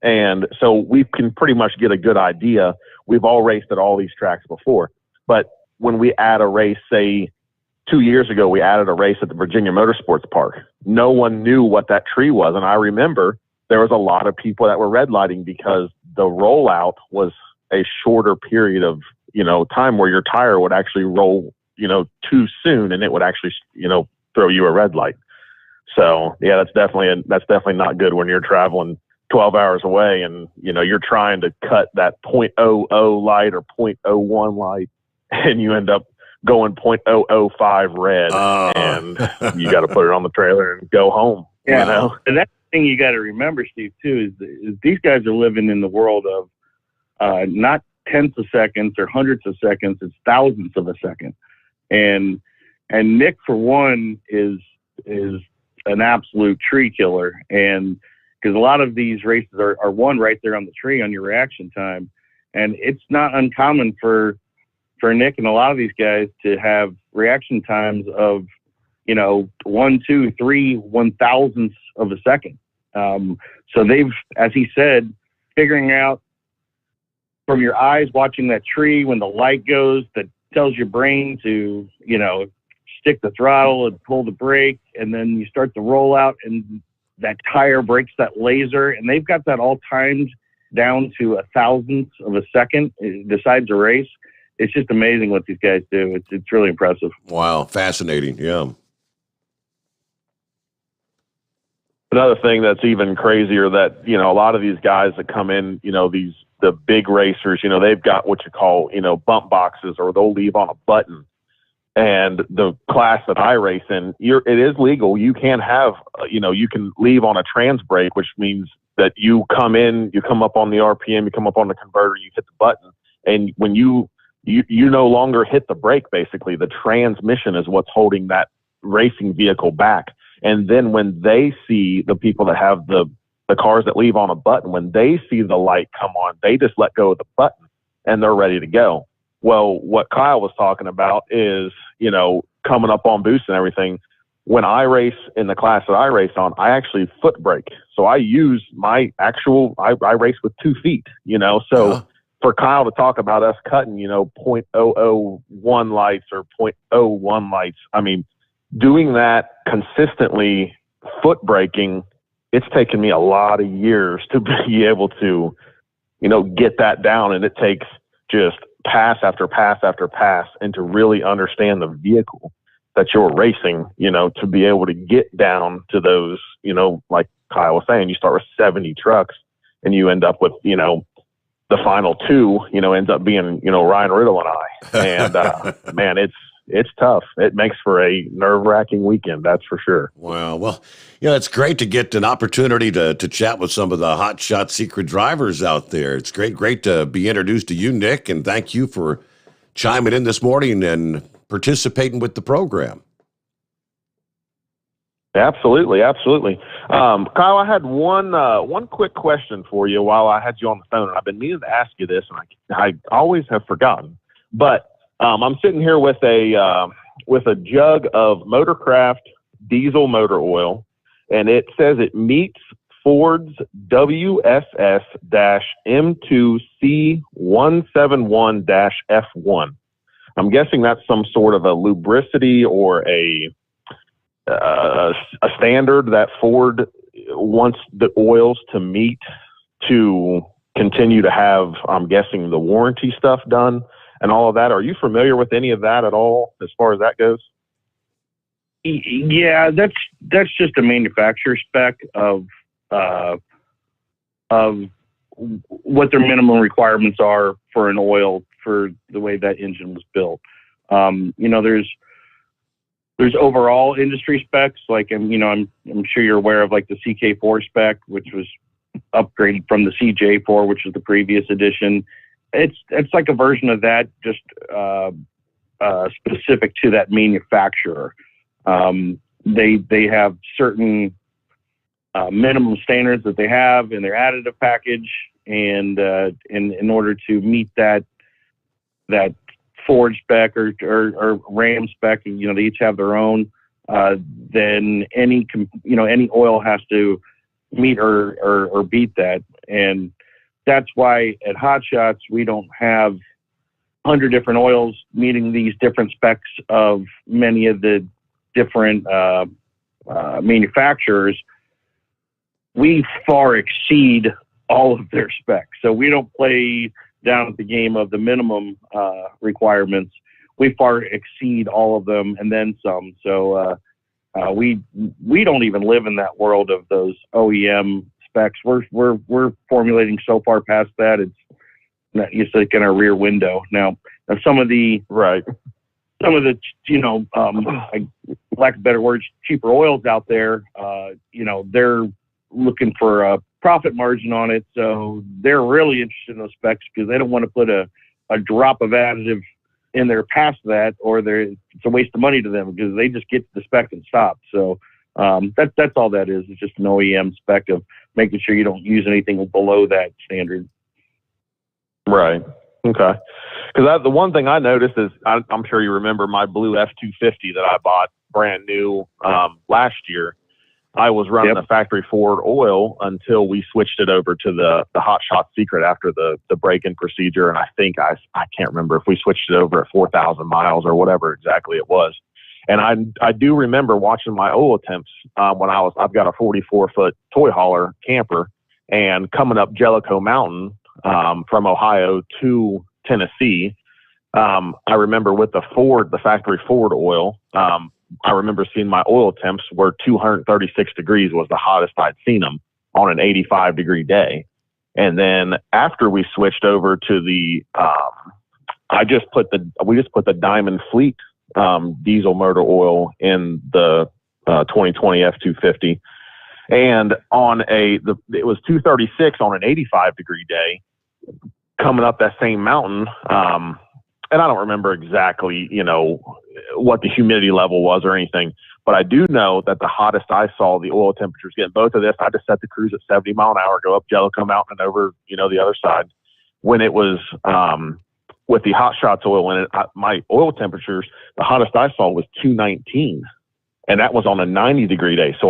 And so we can pretty much get a good idea. We've all raced at all these tracks before, but when we add a race, say 2 years ago, we added a race at the Virginia Motorsports Park. No one knew what that tree was. And I remember there was a lot of people that were red lighting because the rollout was a shorter period of, time where your tire would actually roll, too soon, and it would actually, throw you a red light. So yeah, that's definitely not good when you're traveling 12 hours away and, you're trying to cut that 0.00 light or 0.01 light, and you end up going 0.005 red, and you got to put it on the trailer and go home. Yeah. And that's the thing you got to remember, Steve, too, is these guys are living in the world of not tenths of seconds or hundreds of seconds, it's thousandths of a second. And Nick, for one, is an absolute tree killer. And because a lot of these races are won right there on the tree on your reaction time. And it's not uncommon for Nick and a lot of these guys to have reaction times of, 1, 2, 3 1,000ths of a second. So they've, as he said, figuring out from your eyes, watching that tree when the light goes, that tells your brain to, stick the throttle and pull the brake, and then you start the rollout and that tire breaks that laser, and they've got that all timed down to 1,000th of a second. It decides a race. It's just amazing what these guys do. It's really impressive. Wow, fascinating. Yeah. Another thing that's even crazier that, a lot of these guys that come in, the big racers, they've got what you call, bump boxes, or they'll leave on a button. And the class that I race in, it is legal. You can have, you can leave on a trans brake, which means that you come in, you come up on the RPM, you come up on the converter, you hit the button. And when you no longer hit the brake, basically. The transmission is what's holding that racing vehicle back. And then when they see the people that have the cars that leave on a button, when they see the light come on, they just let go of the button and they're ready to go. Well, what Kyle was talking about is, coming up on boost and everything. When I race in the class that I race on, I actually foot brake. So I use I race with 2 feet, so for Kyle to talk about us cutting, 0.001 lights or 0.01 lights, I mean, doing that consistently, foot braking, it's taken me a lot of years to be able to, get that down. And it takes just pass after pass after pass, and to really understand the vehicle that you're racing, to be able to get down to those, like Kyle was saying, you start with 70 trucks and you end up with, the final 2, ends up being, Ryan Riddle and I. And man, it's tough. It makes for a nerve-wracking weekend, that's for sure. Wow. Well, it's great to get an opportunity to chat with some of the Hot Shot Secret drivers out there. It's great to be introduced to you, Nick, and thank you for chiming in this morning and participating with the program. Absolutely. Kyle, I had one quick question for you while I had you on the phone, and I've been meaning to ask you this, and I always have forgotten. But I'm sitting here with a jug of Motorcraft diesel motor oil, and it says it meets Ford's WSS-M2C171-F1. I'm guessing that's some sort of a lubricity or a standard that Ford wants the oils to meet to continue to have, I'm guessing, the warranty stuff done and all of that. Are you familiar with any of that at all as far as that goes? Yeah, that's just a manufacturer spec of what their minimum requirements are for an oil for the way that engine was built. There's overall industry specs, like, I'm sure you're aware of, like, the CK4 spec, which was upgraded from the CJ4, which is the previous edition. It's like a version of that, just specific to that manufacturer. They have certain minimum standards that they have in their additive package, and in order to meet that Ford spec or Ram spec, they each have their own. Then any oil has to meet or beat that, and that's why at Hot Shots we don't have 100 different oils meeting these different specs of many of the different manufacturers. We far exceed all of their specs, so we don't play down at the game of the minimum requirements. We far exceed all of them and then some. So we don't even live in that world of those OEM specs. We're formulating so far past that it's like in our rear window now. Some of the lack of better words, cheaper oils out there, they're looking for a profit margin on it, so they're really interested in those specs because they don't want to put a drop of additive in there past that, or it's a waste of money to them because they just get to the spec and stop. So that's all that is. It's just an OEM spec of making sure you don't use anything below that standard. Right. Okay. Because the one thing I noticed is, I'm sure you remember my blue F-250 that I bought brand new last year. I was running the factory Ford oil until we switched it over to the Hot Shot Secret after the break-in procedure. And I think I can't remember if we switched it over at 4,000 miles or whatever exactly it was. And I do remember watching my oil temps when I've got a 44-foot toy hauler camper, and coming up Jellicoe Mountain from Ohio to Tennessee. I remember with the factory Ford oil, I remember seeing my oil temps were 236 degrees was the hottest I'd seen them on an 85-degree day. And then after we switched over to we just put the Diamond Fleet diesel motor oil in the 2020 F-250, and it was 236 on an 85-degree day coming up that same mountain. And I don't remember exactly, what the humidity level was or anything, but I do know that the hottest I saw the oil temperatures getting, both of this, I just set the cruise at 70 mile an hour, go up Jellicoe Mountain and over, the other side. When it was with the Hot Shots oil in it, my oil temperatures, the hottest I saw was 219, and that was on a 90-degree day. So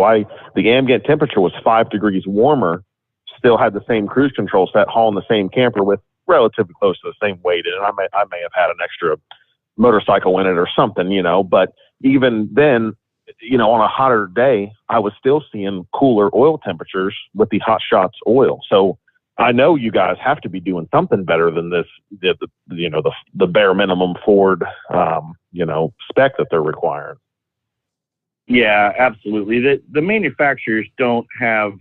the ambient temperature was 5 degrees warmer, still had the same cruise control set, hauling the same camper with relatively close to the same weight, and I may have had an extra motorcycle in it or something, but even then, on a hotter day, I was still seeing cooler oil temperatures with the Hot Shots oil. So I know you guys have to be doing something better than this, the bare minimum Ford, spec that they're requiring. Yeah, absolutely. The manufacturers don't have,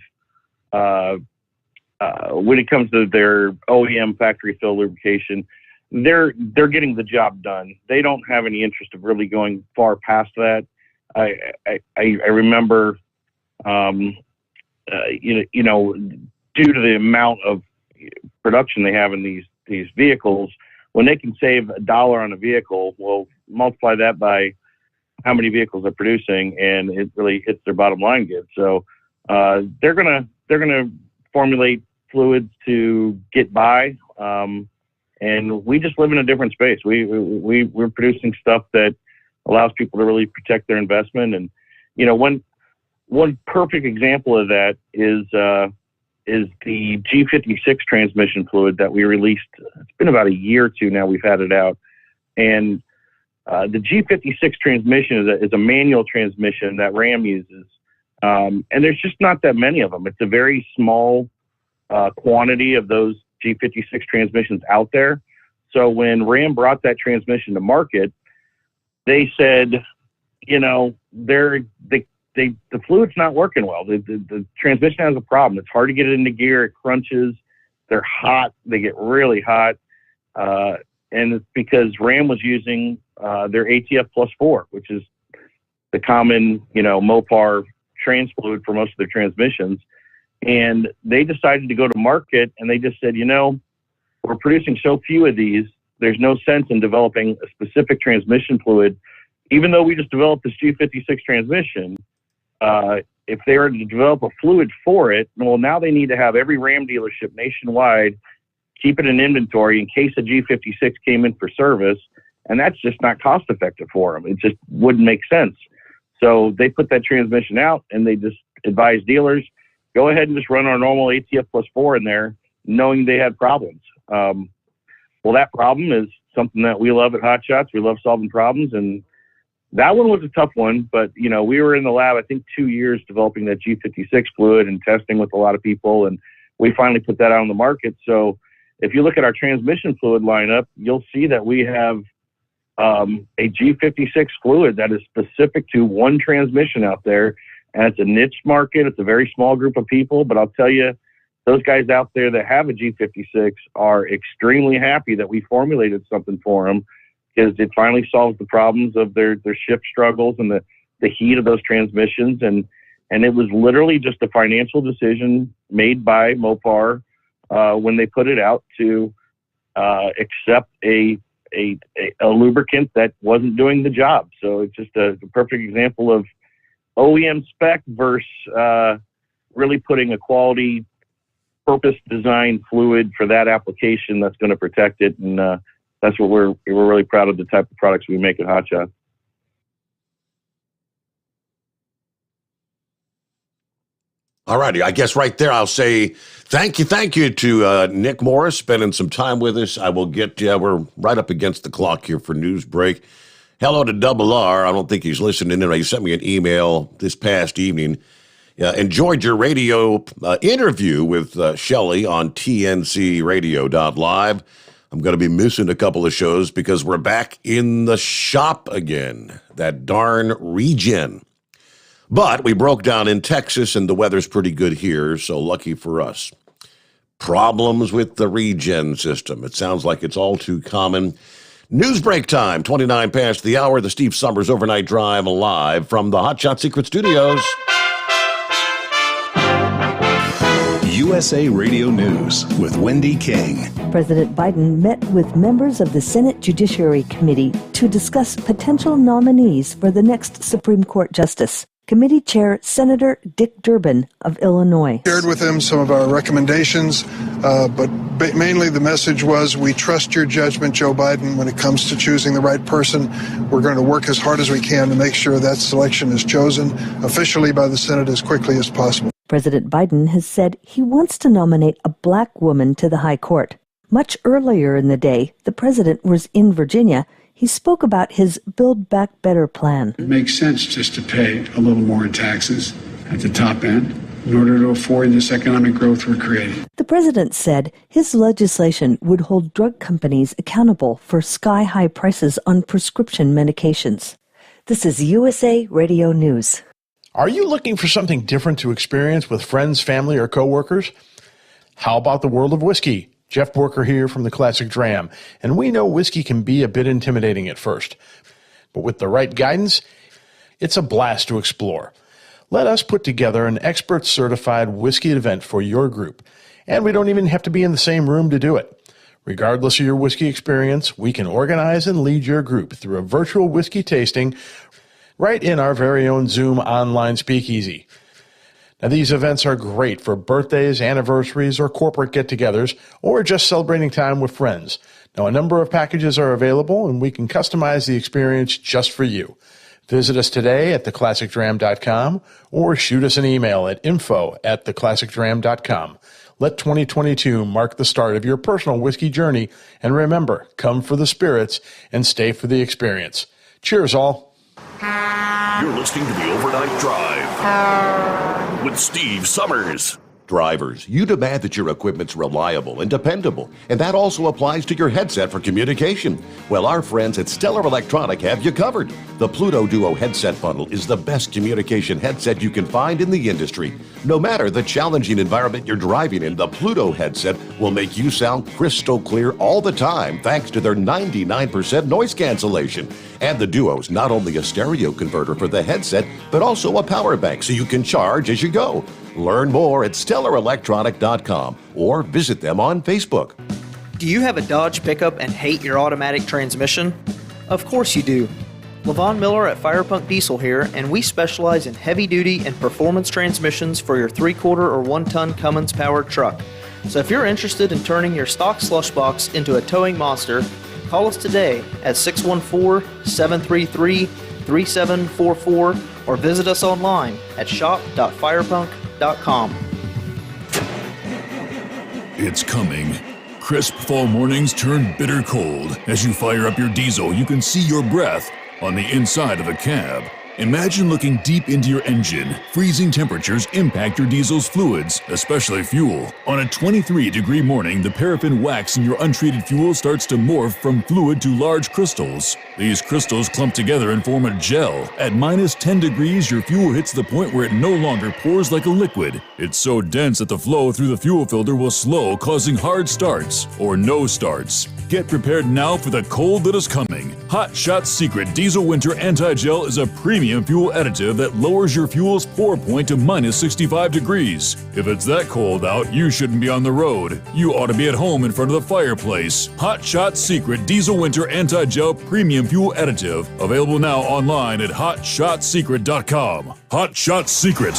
when it comes to their OEM factory fill lubrication, they're getting the job done. They don't have any interest of really going far past that. I remember, due to the amount of production they have in these vehicles, when they can save $1 on a vehicle, well, multiply that by how many vehicles they're producing, and it really hits their bottom line good. So they're gonna formulate fluids to get by. And we just live in a different space. We're producing stuff that allows people to really protect their investment. And, one perfect example of that is the G56 transmission fluid that we released. It's been about a year or two now we've had it out. And the G56 transmission is a manual transmission that Ram uses. And there's just not that many of them. It's a very small quantity of those G56 transmissions out there. So when Ram brought that transmission to market, they said, the fluid's not working well. The transmission has a problem. It's hard to get it into gear. It crunches. They're hot. They get really hot. And it's because Ram was using their ATF Plus 4, which is the common, Mopar trans fluid for most of their transmissions. And they decided to go to market, and they just said, we're producing so few of these, there's no sense in developing a specific transmission fluid. Even though we just developed this G56 transmission, if they were to develop a fluid for it, well, now they need to have every Ram dealership nationwide keep it in inventory in case a G56 came in for service, and that's just not cost effective for them. It just wouldn't make sense. So they put that transmission out, and they just advised dealers, go ahead and just run our normal ATF Plus 4 in there, knowing they had problems. Well, that problem is something that we love at Hot Shots. We love solving problems, and that one was a tough one, but, we were in the lab, I think, 2 years developing that G56 fluid and testing with a lot of people, and we finally put that out on the market. So if you look at our transmission fluid lineup, you'll see that we have a G56 fluid that is specific to one transmission out there, and it's a niche market. It's a very small group of people, but I'll tell you, those guys out there that have a G56 are extremely happy that we formulated something for them, because it finally solves the problems of their shift struggles and the heat of those transmissions. And it was literally just a financial decision made by Mopar when they put it out to accept a lubricant that wasn't doing the job. So it's just a perfect example of OEM spec versus really putting a quality purpose designed fluid for that application that's going to protect it. And that's what we're really proud of, the type of products we make at Hot Shots. All righty. I guess right there I'll say thank you to Nick Morris spending some time with us. I will get we're right up against the clock here for news break. Hello to Double R. I don't think he's listening in. He sent me an email this past evening. Enjoyed your radio interview with Shelley on tncradio.live. I'm going to be missing a couple of shows because we're back in the shop again. That darn regen. But we broke down in Texas, and the weather's pretty good here, so lucky for us. Problems with the regen system. It sounds like it's all too common. News break time, 29 past the hour. The Steve Summers Overnight Drive live from the Hot Shot Secret Studios. USA Radio News with Wendy King. President Biden met with members of the Senate Judiciary Committee to discuss potential nominees for the next Supreme Court justice. Committee Chair Senator Dick Durbin of Illinois shared with him some of our recommendations, but mainly the message was, we trust your judgment, Joe Biden, when it comes to choosing the right person. We're going to work as hard as we can to make sure that selection is chosen officially by the Senate as quickly as possible. President Biden has said he wants to nominate a black woman to the high court. Much earlier in the day, the president was in Virginia. He spoke about his Build Back Better plan. It makes sense just to pay a little more in taxes at the top end in order to afford this economic growth we're creating. The president said his legislation would hold drug companies accountable for sky-high prices on prescription medications. This is USA Radio News. Are you looking for something different to experience with friends, family, or coworkers? How about the world of whiskey? Jeff Borker here from the Classic Dram, and we know whiskey can be a bit intimidating at first, but with the right guidance, it's a blast to explore. Let us put together an expert-certified whiskey event for your group, and we don't even have to be in the same room to do it. Regardless of your whiskey experience, we can organize and lead your group through a virtual whiskey tasting right in our very own Zoom online speakeasy. Now, these events are great for birthdays, anniversaries, or corporate get-togethers, or just celebrating time with friends. Now, a number of packages are available, and we can customize the experience just for you. Visit us today at theclassicdram.com or shoot us an email at info@theclassicdram.com. Let 2022 mark the start of your personal whiskey journey, and remember, come for the spirits and stay for the experience. Cheers, all. You're listening to the Overnight Drive with Steve Summers. Drivers, you demand that your equipment's reliable and dependable, and that also applies to your headset for communication. Well, our friends at Stellar Electronic have you covered. The Pluto Duo headset bundle is the best communication headset you can find in the industry. No matter the challenging environment you're driving in, the Pluto headset will make you sound crystal clear all the time thanks to their 99% noise cancellation. And the Duo's not only a stereo converter for the headset, but also a power bank so you can charge as you go. Learn more at StellarElectronic.com or visit them on Facebook. Do you have a Dodge pickup and hate your automatic transmission? Of course you do. Levon Miller at Firepunk Diesel here, and we specialize in heavy-duty and performance transmissions for your 3-quarter or 1-ton Cummins-powered truck. So if you're interested in turning your stock slush box into a towing monster, call us today at 614-733-3744 or visit us online at shop.firepunk.com. It's coming. Crisp fall mornings turn bitter cold. As you fire up your diesel, you can see your breath on the inside of the cab. Imagine looking deep into your engine. Freezing temperatures impact your diesel's fluids, especially fuel. On a 23-degree morning, the paraffin wax in your untreated fuel starts to morph from fluid to large crystals. These crystals clump together and form a gel. At minus 10 degrees, your fuel hits the point where it no longer pours like a liquid. It's so dense that the flow through the fuel filter will slow, causing hard starts or no starts. Get prepared now for the cold that is coming. Hot Shot Secret Diesel Winter Anti-Gel is a premium fuel additive that lowers your fuel's pour point to minus 65 degrees. If it's that cold out, you shouldn't be on the road. You ought to be at home in front of the fireplace. Hot Shot Secret Diesel Winter Anti-Gel Premium Fuel Additive. Available now online at hotshotsecret.com. Hot Shot Secret.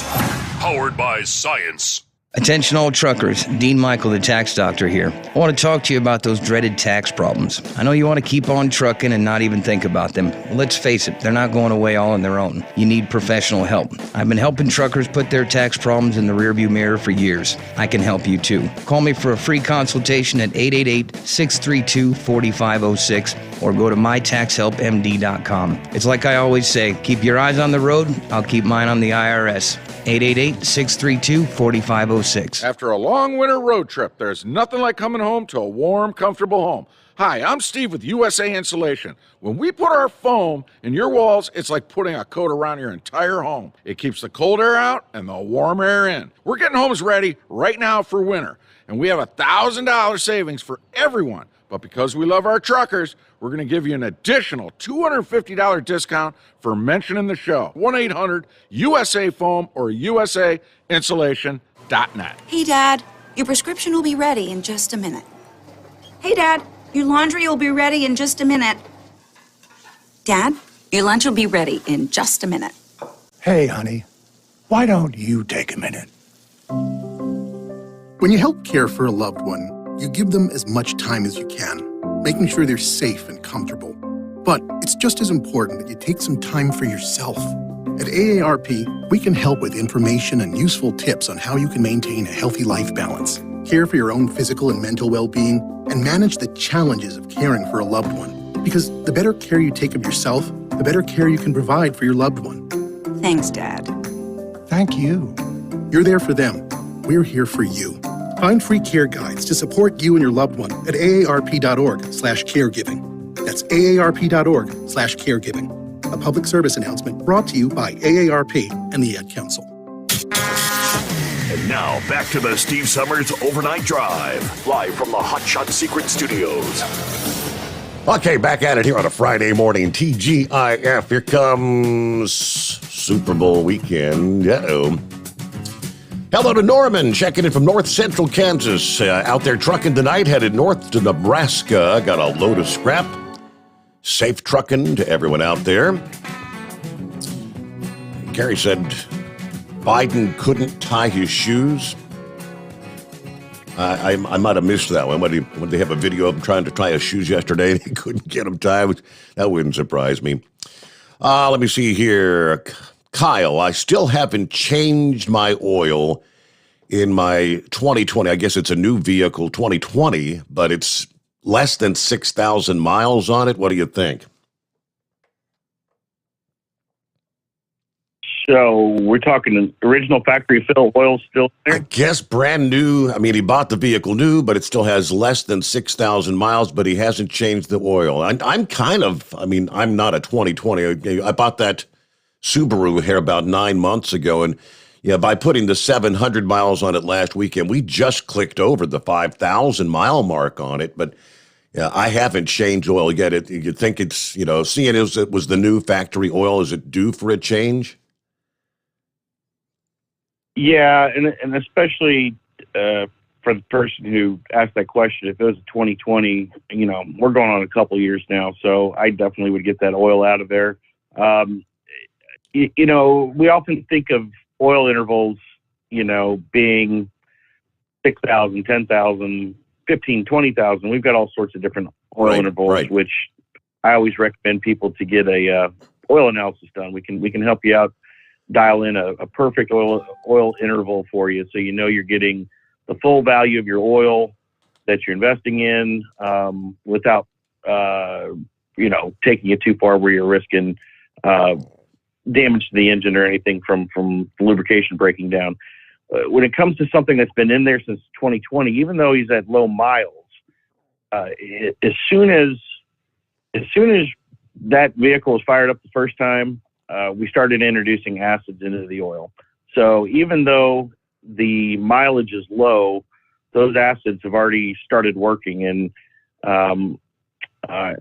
Powered by science. Attention all truckers, Dean Michael, the tax doctor here. I want to talk to you about those dreaded tax problems. I know you want to keep on trucking and not even think about them. Well, let's face it, they're not going away all on their own. You need professional help. I've been helping truckers put their tax problems in the rearview mirror for years. I can help you too. Call me for a free consultation at 888-632-4506 or go to mytaxhelpmd.com. It's like I always say, keep your eyes on the road, I'll keep mine on the IRS. 888-632-4506. After a long winter road trip, there's nothing like coming home to a warm, comfortable home. Hi, I'm Steve with USA Insulation. When we put our foam in your walls, it's like putting a coat around your entire home. It keeps the cold air out and the warm air in. We're getting homes ready right now for winter, and we have $1,000 savings for everyone. But because we love our truckers, we're going to give you an additional $250 discount for mentioning the show. 1-800-USA-FOAM or USAinsulation.net. Hey, Dad, your prescription will be ready in just a minute. Hey, Dad, your laundry will be ready in just a minute. Dad, your lunch will be ready in just a minute. Hey, honey, why don't you take a minute? When you help care for a loved one, you give them as much time as you can, making sure they're safe and comfortable. But it's just as important that you take some time for yourself. At AARP, we can help with information and useful tips on how you can maintain a healthy life balance, care for your own physical and mental well-being, and manage the challenges of caring for a loved one. Because the better care you take of yourself, the better care you can provide for your loved one. Thanks, Dad. Thank you. You're there for them. We're here for you. Find free care guides to support you and your loved one at aarp.org/caregiving. That's aarp.org/caregiving. A public service announcement brought to you by AARP and the Ad Council. And now back to the Steve Summers Overnight Drive, live from the Hot Shot Secret Studios. Okay, back at it here on a Friday morning. TGIF. Here comes Super Bowl weekend. Uh-oh. Hello to Norman, checking in from north central Kansas. Out there trucking tonight, headed north to Nebraska. Got a load of scrap. Safe trucking to everyone out there. Gary said Biden couldn't tie his shoes. I might have missed that one. When they have a video of him trying to tie his shoes yesterday and he couldn't get them tied, that wouldn't surprise me. Let me see here. Kyle, I still haven't changed my oil in my 2020. I guess it's a new vehicle, 2020, but it's less than 6,000 miles on it. What do you think? So we're talking the original factory fill oil still there? I guess brand new. I mean, he bought the vehicle new, but it still has less than 6,000 miles, but he hasn't changed the oil. I'm not a 2020. I bought that Subaru here about 9 months ago, and by putting the 700 miles on it last weekend, we just clicked over the 5,000 mile mark on it, but I haven't changed oil yet. You think it's, seeing as it was the new factory oil, is it due for a change? Yeah, and especially for the person who asked that question, if it was 2020, we're going on a couple years now, so I definitely would get that oil out of there. We often think of oil intervals, being 6,000, 10,000, 15, 20,000. We've got all sorts of different oil intervals, which I always recommend people to get a oil analysis done. We can help you out, dial in a perfect oil interval for you, so you're getting the full value of your oil that you're investing in, without taking it too far where you're risking damage to the engine or anything from the lubrication breaking down. When it comes to something that's been in there since 2020, even though he's at low miles, as soon as that vehicle was fired up the first time, we started introducing acids into the oil. So even though the mileage is low, those acids have already started working. And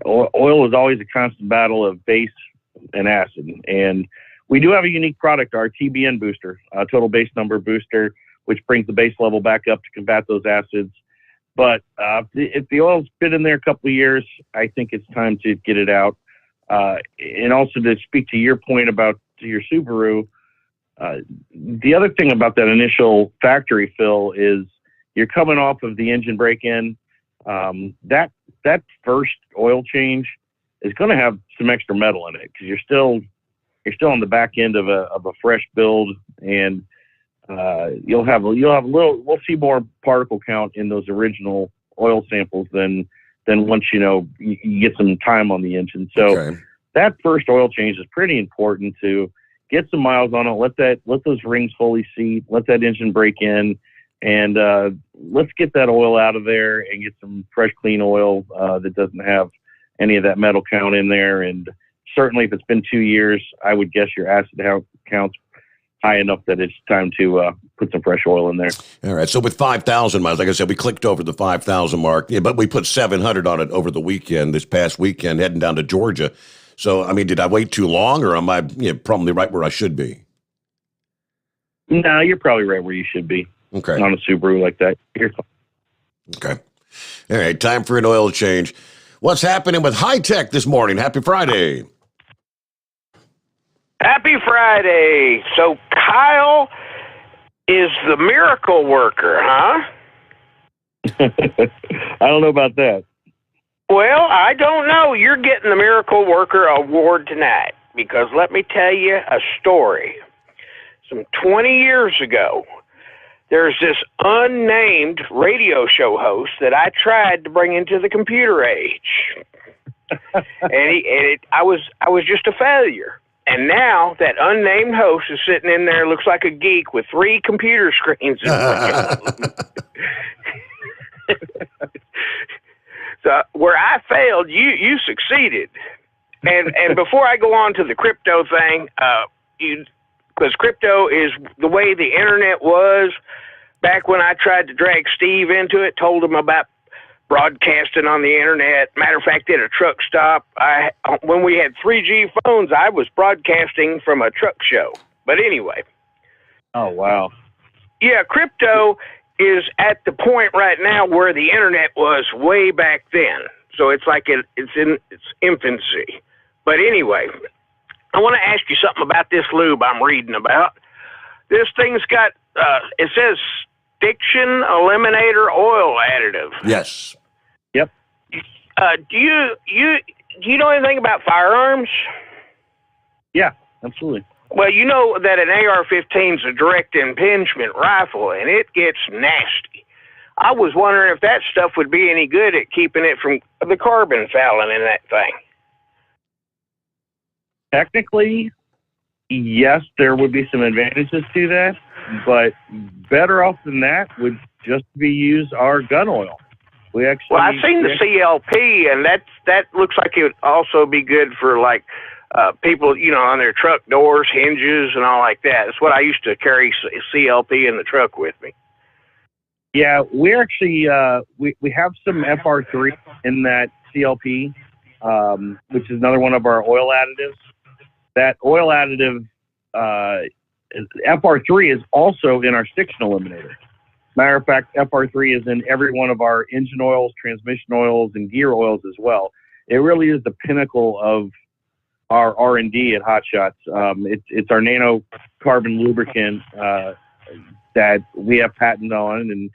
oil is always a constant battle of base and acid. And we do have a unique product, our TBN booster, total base number booster, which brings the base level back up to combat those acids. But if the oil's been in there a couple of years, I think it's time to get it out. And also to speak to your point about your Subaru, the other thing about that initial factory fill is you're coming off of the engine break-in. That first oil change is going to have some extra metal in it because you're still on the back end of a fresh build, and you'll have a little. We'll see more particle count in those original oil samples than once you get some time on the engine. So that first oil change is pretty important to get some miles on it. Let those rings fully seat. Let that engine break in, and let's get that oil out of there and get some fresh, clean oil that doesn't have any of that metal count in there. And certainly, if it's been 2 years, I would guess your acid count's high enough that it's time to put some fresh oil in there. All right. So with 5,000 miles, like I said, we clicked over the 5,000 mark, but we put 700 on it over the weekend, this past weekend, heading down to Georgia. So, did I wait too long, or am I probably right where I should be? No, you're probably right where you should be. Okay. On a Subaru like that. You're fine. Okay. All right. Time for an oil change. What's happening with high tech this morning? Happy Friday. Happy Friday. So Kyle is the miracle worker, huh? I don't know about that. Well, I don't know. You're getting the Miracle Worker Award tonight because let me tell you a story. Some 20 years ago, there's this unnamed radio show host that I tried to bring into the computer age. I was just a failure. And now that unnamed host is sitting in there, looks like a geek with 3 computer screens in front of him. So where I failed, you succeeded. And before I go on to the crypto thing, because crypto is the way the internet was back when I tried to drag Steve into it, told him about broadcasting on the internet. Matter of fact, at a truck stop, when we had 3G phones, I was broadcasting from a truck show. But anyway. Oh, wow. Yeah, crypto is at the point right now where the internet was way back then. So it's like it's in its infancy. But anyway, I want to ask you something about this lube I'm reading about. This thing's got, it says Stiction Eliminator Oil Additive. Yes. Yep. Do you know anything about firearms? Yeah, absolutely. Well, you know that an AR-15 is a direct impingement rifle, and it gets nasty. I was wondering if that stuff would be any good at keeping it from the carbon fouling in that thing. Technically, Yes, there would be some advantages to that, but better off than that would just be use our gun oil. I've seen the CLP, and that looks like it would also be good for like people, on their truck doors, hinges, and all like that. That's what I used to carry CLP in the truck with me. Yeah, we actually we have some FR3 in that CLP, which is another one of our oil additives. That oil additive FR3 is also in our stiction eliminator. Matter of fact, FR3 is in every one of our engine oils, transmission oils, and gear oils as well. It really is the pinnacle of our R&D at Hot Shots. It's our nanocarbon lubricant that we have patent on, and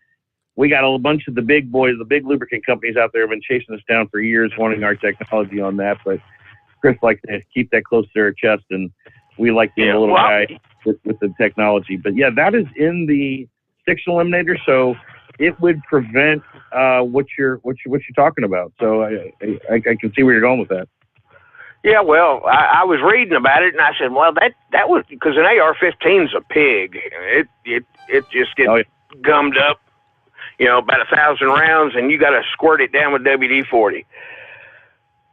we got a bunch of the big boys, the big lubricant companies out there have been chasing us down for years, wanting our technology on that. But Chris likes to keep that close to their chest, and we like being a little guy with the technology. But yeah, that is in the stiction eliminator, so it would prevent what you're talking about. So I can see where you're going with that. Yeah, well, I was reading about it, and I said, well, that was because an AR-15's a pig. It just gets gummed up, about 1,000 rounds, and you got to squirt it down with WD-40.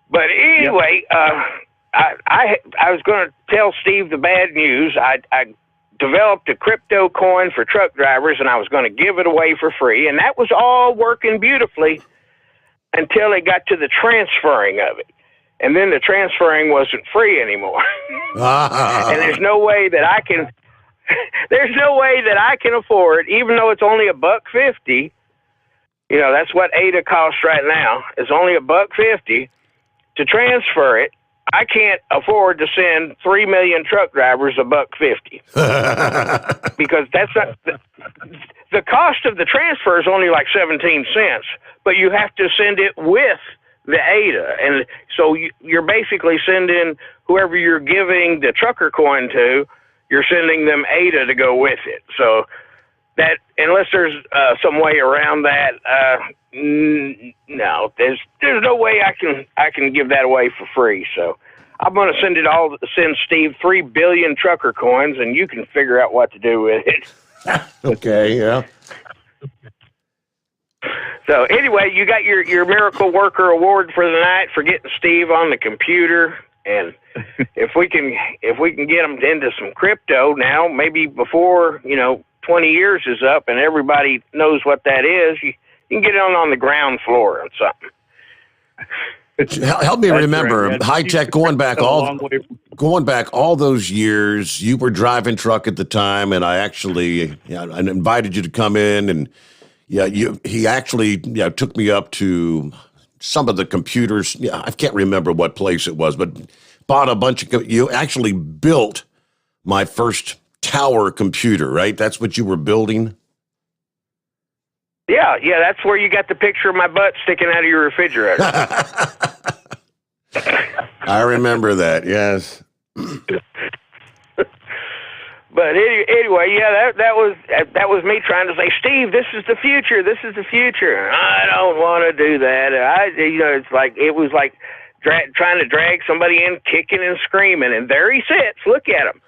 But anyway, I was going to tell Steve the bad news. I developed a crypto coin for truck drivers, and I was going to give it away for free, and that was all working beautifully until it got to the transferring of it. And then the transferring wasn't free anymore. And there's no way that I can afford, even though it's only $150. That's what ADA costs right now. It's only $150 to transfer it. I can't afford to send 3 million truck drivers $150 because that's not the cost of the transfer is only like 17 cents, but you have to send it with the ADA, and so you're basically sending whoever you're giving the trucker coin to, you're sending them ADA to go with it. So that unless there's some way around that, no, there's no way I can give that away for free. So I'm going to send Steve 3 billion trucker coins, and you can figure out what to do with it. Okay, yeah. So anyway, you got your Miracle Worker Award for the night for getting Steve on the computer, and if we can get him into some crypto now, maybe before 20 years is up and everybody knows what that is, you can get on the ground floor or something. Help me remember, right. High tech going back all those years. You were driving truck at the time, and I invited you to come in, and he actually took me up to some of the computers. Yeah, I can't remember what place it was, but bought a bunch of. You actually built my first tower computer, right? That's what you were building. Yeah, that's where you got the picture of my butt sticking out of your refrigerator. I remember that, yes. But anyway, that was me trying to say, Steve, this is the future. This is the future. I don't want to do that. It was like trying to drag somebody in, kicking and screaming, and there he sits. Look at him.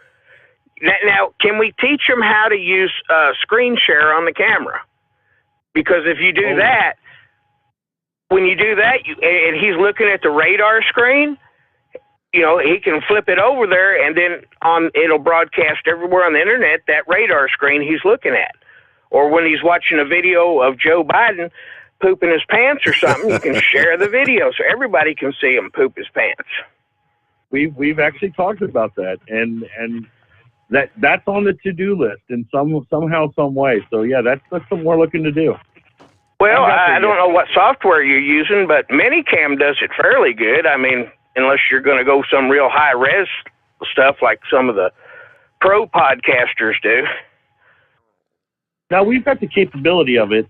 Now, can we teach him how to use screen share on the camera? Because if you do that, when you do that, and he's looking at the radar screen, he can flip it over there, and then it'll broadcast everywhere on the internet that radar screen he's looking at. Or when he's watching a video of Joe Biden pooping his pants or something, you can share the video so everybody can see him poop his pants. We've actually talked about that, and that's on the to-do list in somehow, some way. So yeah, that's something we're looking to do. Well, I don't know what software you're using, but Minicam does it fairly good. I mean, unless you're going to go some real high-res stuff like some of the pro podcasters do. Now we've got the capability of it.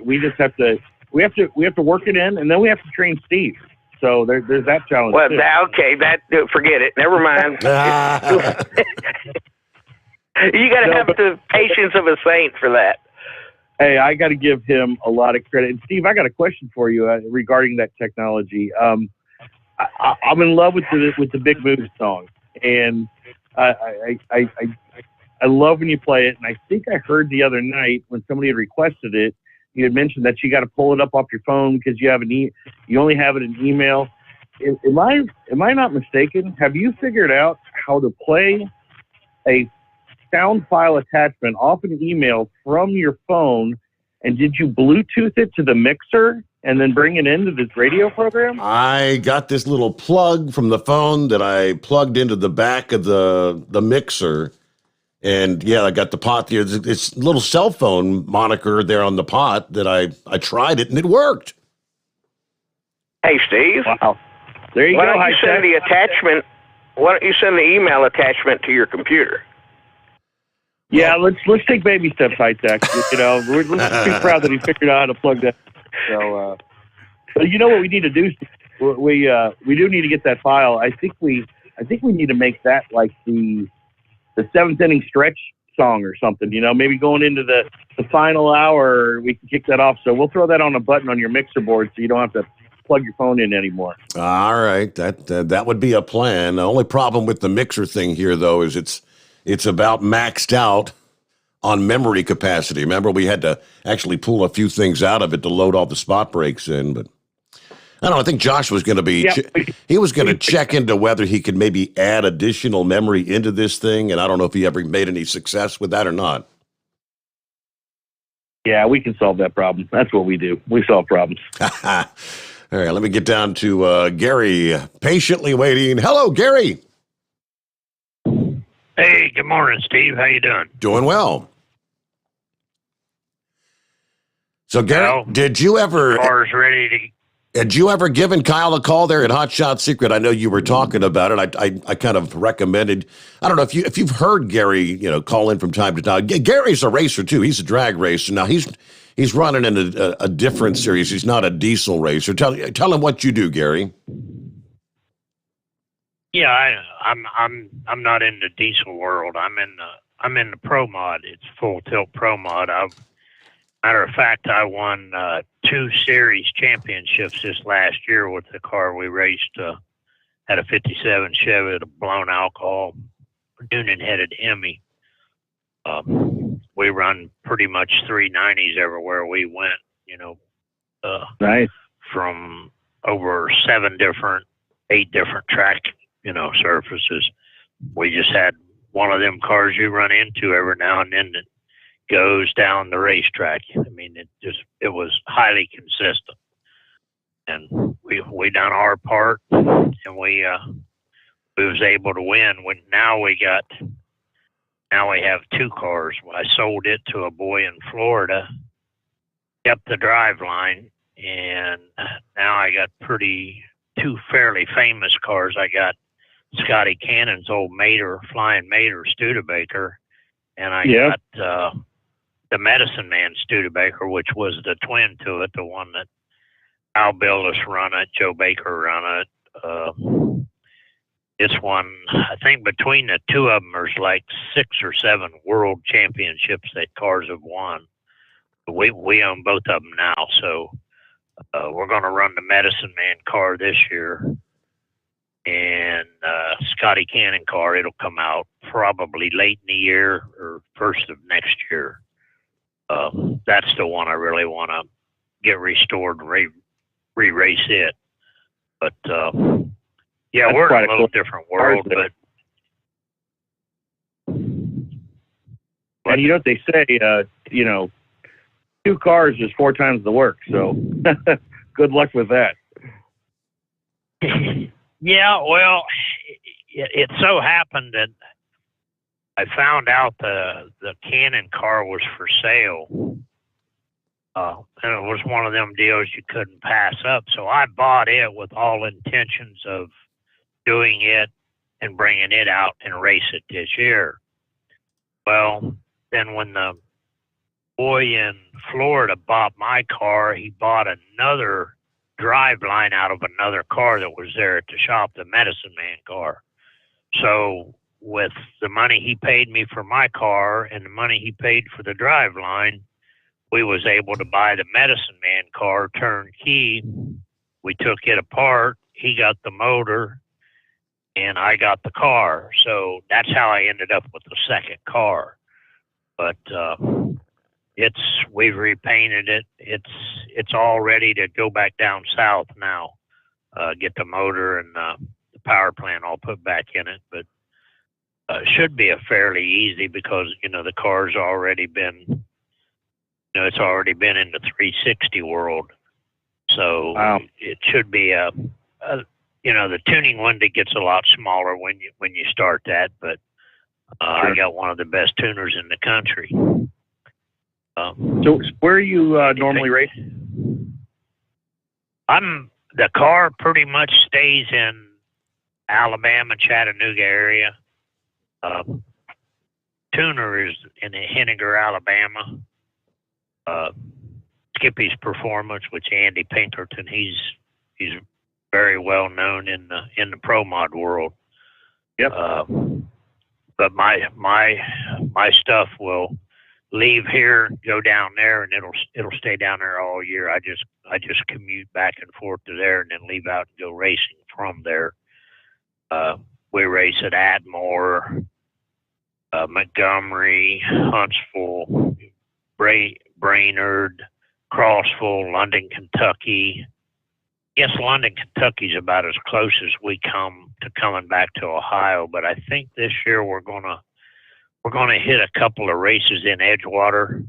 We just have to work it in, and then we have to train Steve. So there's that challenge. Well, too. Forget it. Never mind. You got to have the patience of a saint for that. Hey, I got to give him a lot of credit. And Steve, I got a question for you regarding that technology. I'm in love with the Big Move song, and I love when you play it, and I think I heard the other night when somebody had requested it, you had mentioned that you got to pull it up off your phone because you have you only have it in email. Am I not mistaken? Have you figured out how to play a sound file attachment off an email from your phone, and did you Bluetooth it to the mixer and then bring it into this radio program? I got this little plug from the phone that I plugged into the back of the mixer. And yeah, I got the pot there. It's a little cell phone moniker there on the pot that I tried it and it worked. Hey, Steve. Wow. There you Why go. don't you send the attachment? Why don't you send the email attachment to your computer? Yeah, let's take baby steps, high tech. You know, we're too proud that he figured out how to plug that. So, but you know what we need to do? We do need to get that file. I think we need to make that like the seventh inning stretch song or something, you know, maybe going into the final hour, we can kick that off. So we'll throw that on a button on your mixer board so you don't have to plug your phone in anymore. All right. That would be a plan. The only problem with the mixer thing here, though, is it's about maxed out on memory capacity. Remember, we had to actually pull a few things out of it to load all the spot breaks in, but I don't know. I think Josh was going to be, he was going to check into whether he could maybe add additional memory into this thing. And I don't know if he ever made any success with that or not. Yeah, we can solve that problem. That's what we do. We solve problems. All right, let me get down to Gary, patiently waiting. Hello, Gary. Hey, good morning, Steve. How you doing? Doing well. So, Gary, did you ever... Car's ready to... Had you ever given Kyle a call there at Hot Shot Secret? I know you were talking about it. I kind of recommended. I don't know if you've heard Gary, call in from time to time. Gary's a racer too. He's a drag racer. Now he's running in a different series. He's not a diesel racer. Tell him what you do, Gary. Yeah, I'm not in the diesel world. I'm in the pro mod. It's full tilt pro mod. Matter of fact, I won 2 series championships this last year with the car we raced. Had a 57 Chevy, a blown alcohol, Noonan-headed Emmy. We run pretty much 390s everywhere we went, nice. From over 8 different track, surfaces. We just had one of them cars you run into every now and then that goes down the racetrack. I mean, it was highly consistent, and we done our part, and we was able to win. Now we have 2 cars. I sold it to a boy in Florida, kept the drive line, and now I got 2 fairly famous cars. I got Scotty Cannon's old Flying Mater Studebaker, and I got the Medicine Man Studebaker, which was the twin to it, the one that Al Billis run it, Joe Baker run it. This one, I think between the 2 of them, there's like 6 or 7 world championships that cars have won. We own both of them now, so we're going to run the Medicine Man car this year. And Scotty Cannon car, it'll come out probably late in the year or first of next year. That's the one I really want to get restored and re-race it. But yeah, that's we're in a little different world. But and you know what they say, 2 cars is 4 times the work. So good luck with that. Yeah, well, it so happened that I found out the Canon car was for sale, and it was one of them deals you couldn't pass up. So I bought it with all intentions of doing it and bringing it out and race it this year. Well, then when the boy in Florida bought my car, he bought another drive line out of another car that was there at the shop, the Medicine Man car. So with the money he paid me for my car and the money he paid for the drive line, we was able to buy the Medicine Man car turnkey. We took it apart. He got the motor, and I got the car. So that's how I ended up with the second car. But we've repainted it. It's all ready to go back down south now. Get the motor and the power plant all put back in it. But it should be a fairly easy because the car's already been it's already been in the 360 world. So it should be the tuning window gets a lot smaller when you start that, but I got one of the best tuners in the country. So where are you normally racing? The car pretty much stays in Alabama, Chattanooga area. Tuner is in Henniger, Alabama. Skippy's Performance, which Andy Pinkerton, he's very well known in the pro mod world. Yep. But my stuff will leave here, go down there, and it'll stay down there all year. I just commute back and forth to there, and then leave out and go racing from there. We race at Atmore, Montgomery, Huntsville, Brainerd, Crossville, London, Kentucky. Yes, London, Kentucky's about as close as we come to coming back to Ohio, but I think this year we're gonna hit a couple of races in Edgewater.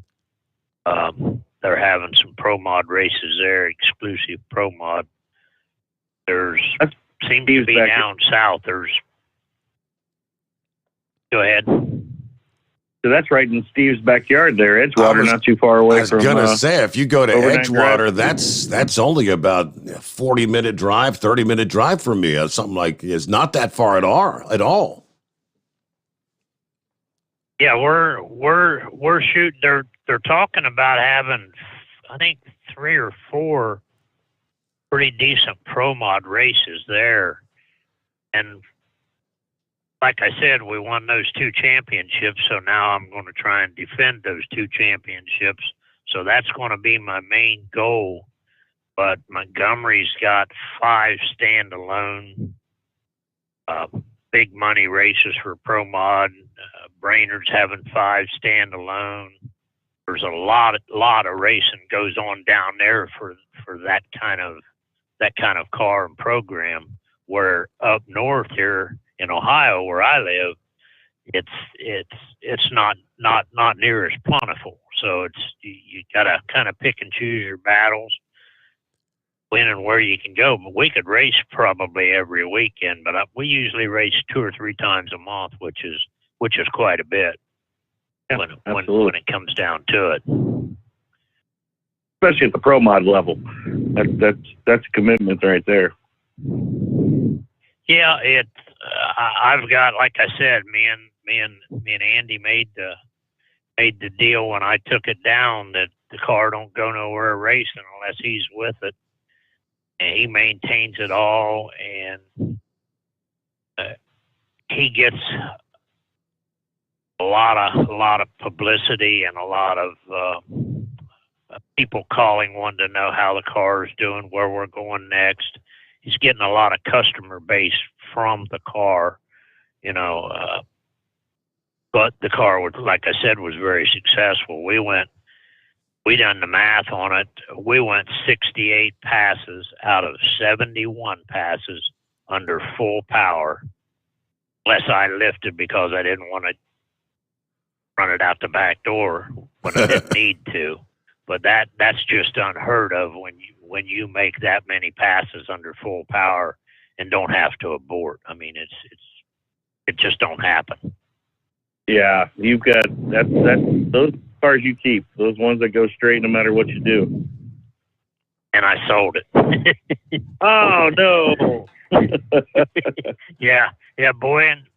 They're having some pro mod races there, exclusive pro mod. Seems to be down south. Go ahead. So that's right in Steve's backyard there, Edgewater, not too far away from. I was going to say, if you go to Edgewater, Drive. that's only about a 40-minute drive, 30-minute drive from me. Something like it's not that far at all. Yeah, we're shooting. They're talking about having, I think, 3 or 4 pretty decent pro mod races there, and like I said, we won those 2 championships, so now I'm going to try and defend those 2 championships. So that's going to be my main goal. But Montgomery's got 5 standalone big money races for pro mod. Brainerd's having 5 standalone. There's a lot of racing goes on down there for that kind of car and program. Where up north here in Ohio, where I live, it's not near as plentiful. So you gotta kind of pick and choose your battles, when and where you can go. But we could race probably every weekend, but we usually race 2 or 3 times a month, which is quite a bit when it comes down to it. Especially at the pro mod level, that's a commitment right there. Yeah, I've got, like I said, me and Andy made the deal when I took it down that the car don't go nowhere racing unless he's with it, and he maintains it all, and he gets a lot of publicity and a lot of people calling, wanting to know how the car is doing, where we're going next. He's getting a lot of customer base from the car, but the car was, like I said, was very successful. We done the math on it. We went 68 passes out of 71 passes under full power, unless I lifted because I didn't want to run it out the back door when I didn't need to. But that's just unheard of when you make that many passes under full power and don't have to abort. I mean, it just don't happen. Yeah, you've got that's those cars you keep, those ones that go straight no matter what you do. And I sold it. Oh no. Yeah. Boy in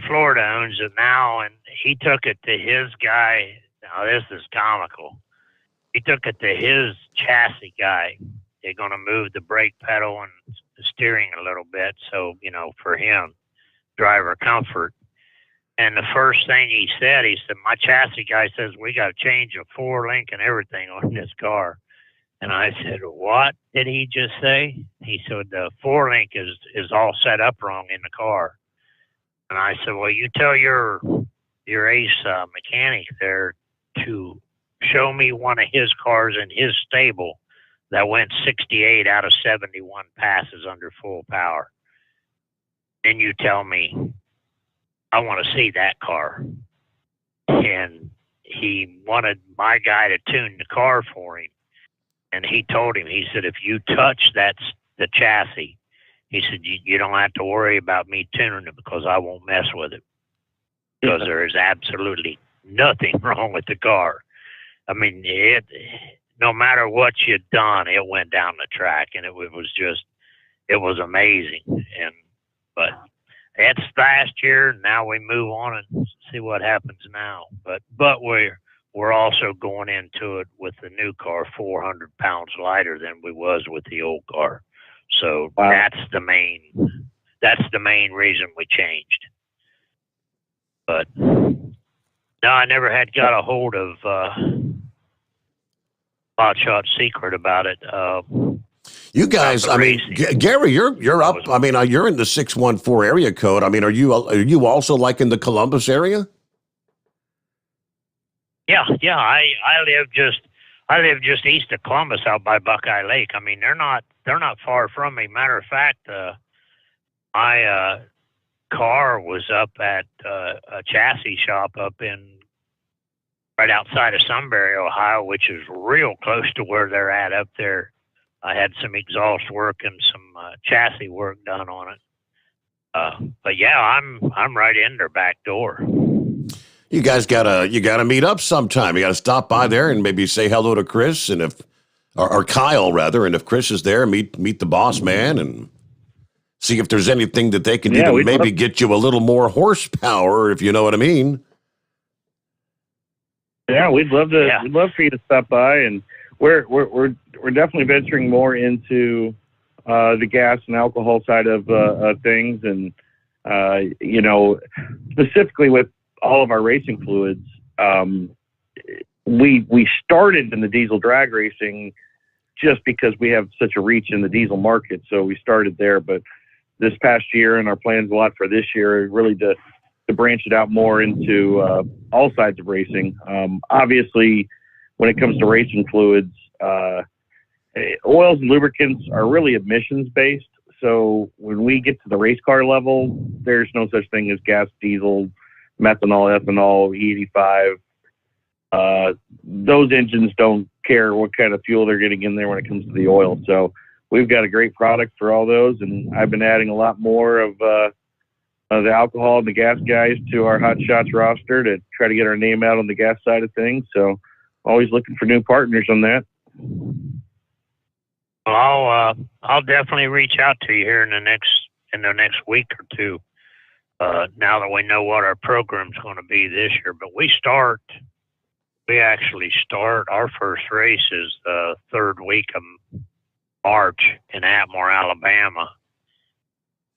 Florida owns it now, and he took it to his guy. Now this is comical. He took it to his chassis guy. They're going to move the brake pedal and the steering a little bit, so for him, driver comfort. And the first thing he said, my chassis guy says, we got to change a 4-link and everything on this car. And I said, what did he just say? He said, the 4-link is all set up wrong in the car. And I said, well, you tell your ace mechanic there to show me one of his cars in his stable that went 68 out of 71 passes under full power. Then you tell me, I want to see that car. And he wanted my guy to tune the car for him. And he told him, he said, if you touch the chassis, he said, you don't have to worry about me tuning it because I won't mess with it. Because there is absolutely nothing wrong with the car. I mean, no matter what you'd done, it went down the track, and it was amazing. But it's last year. Now we move on and see what happens now. But we're also going into it with the new car 400 pounds lighter than we was with the old car. So wow. That's the main reason we changed. But no, I never had got a hold of Hot Shot Secret about it. You guys, I mean, Gary, you're up. I mean, you're in the 614 area code. I mean, are you also like in the Columbus area? Yeah. I live just east of Columbus, out by Buckeye Lake. I mean, they're not far from me. Matter of fact, my car was up at a chassis shop up in right outside of Sunbury, Ohio, which is real close to where they're at up there. I had some exhaust work and some chassis work done on it. But yeah, I'm right in their back door. You guys gotta meet up sometime. You gotta stop by there and maybe say hello to Chris or Kyle rather. And if Chris is there, meet the boss man and see if there's anything that they can do to maybe get you a little more horsepower, if you know what I mean. Yeah, we'd love for you to stop by, and we're definitely venturing more into the gas and alcohol side of things, and specifically with all of our racing fluids. We started in the diesel drag racing just because we have such a reach in the diesel market, so we started there. But this past year, and our plans a lot for this year, really to branch it out more into all sides of racing. Obviously, when it comes to racing fluids, oils and lubricants are really emissions based. So when we get to the race car level, there's no such thing as gas, diesel, methanol, ethanol, E85. Those engines don't care what kind of fuel they're getting in there when it comes to the oil. So we've got a great product for all those, and I've been adding a lot more of the alcohol and the gas guys to our Hot Shots roster to try to get our name out on the gas side of things. So always looking for new partners on that. Well, I'll definitely reach out to you here in the next week or two. Now that we know what our program's going to be this year, but we actually start our first race is the third week of March in Atmore, Alabama.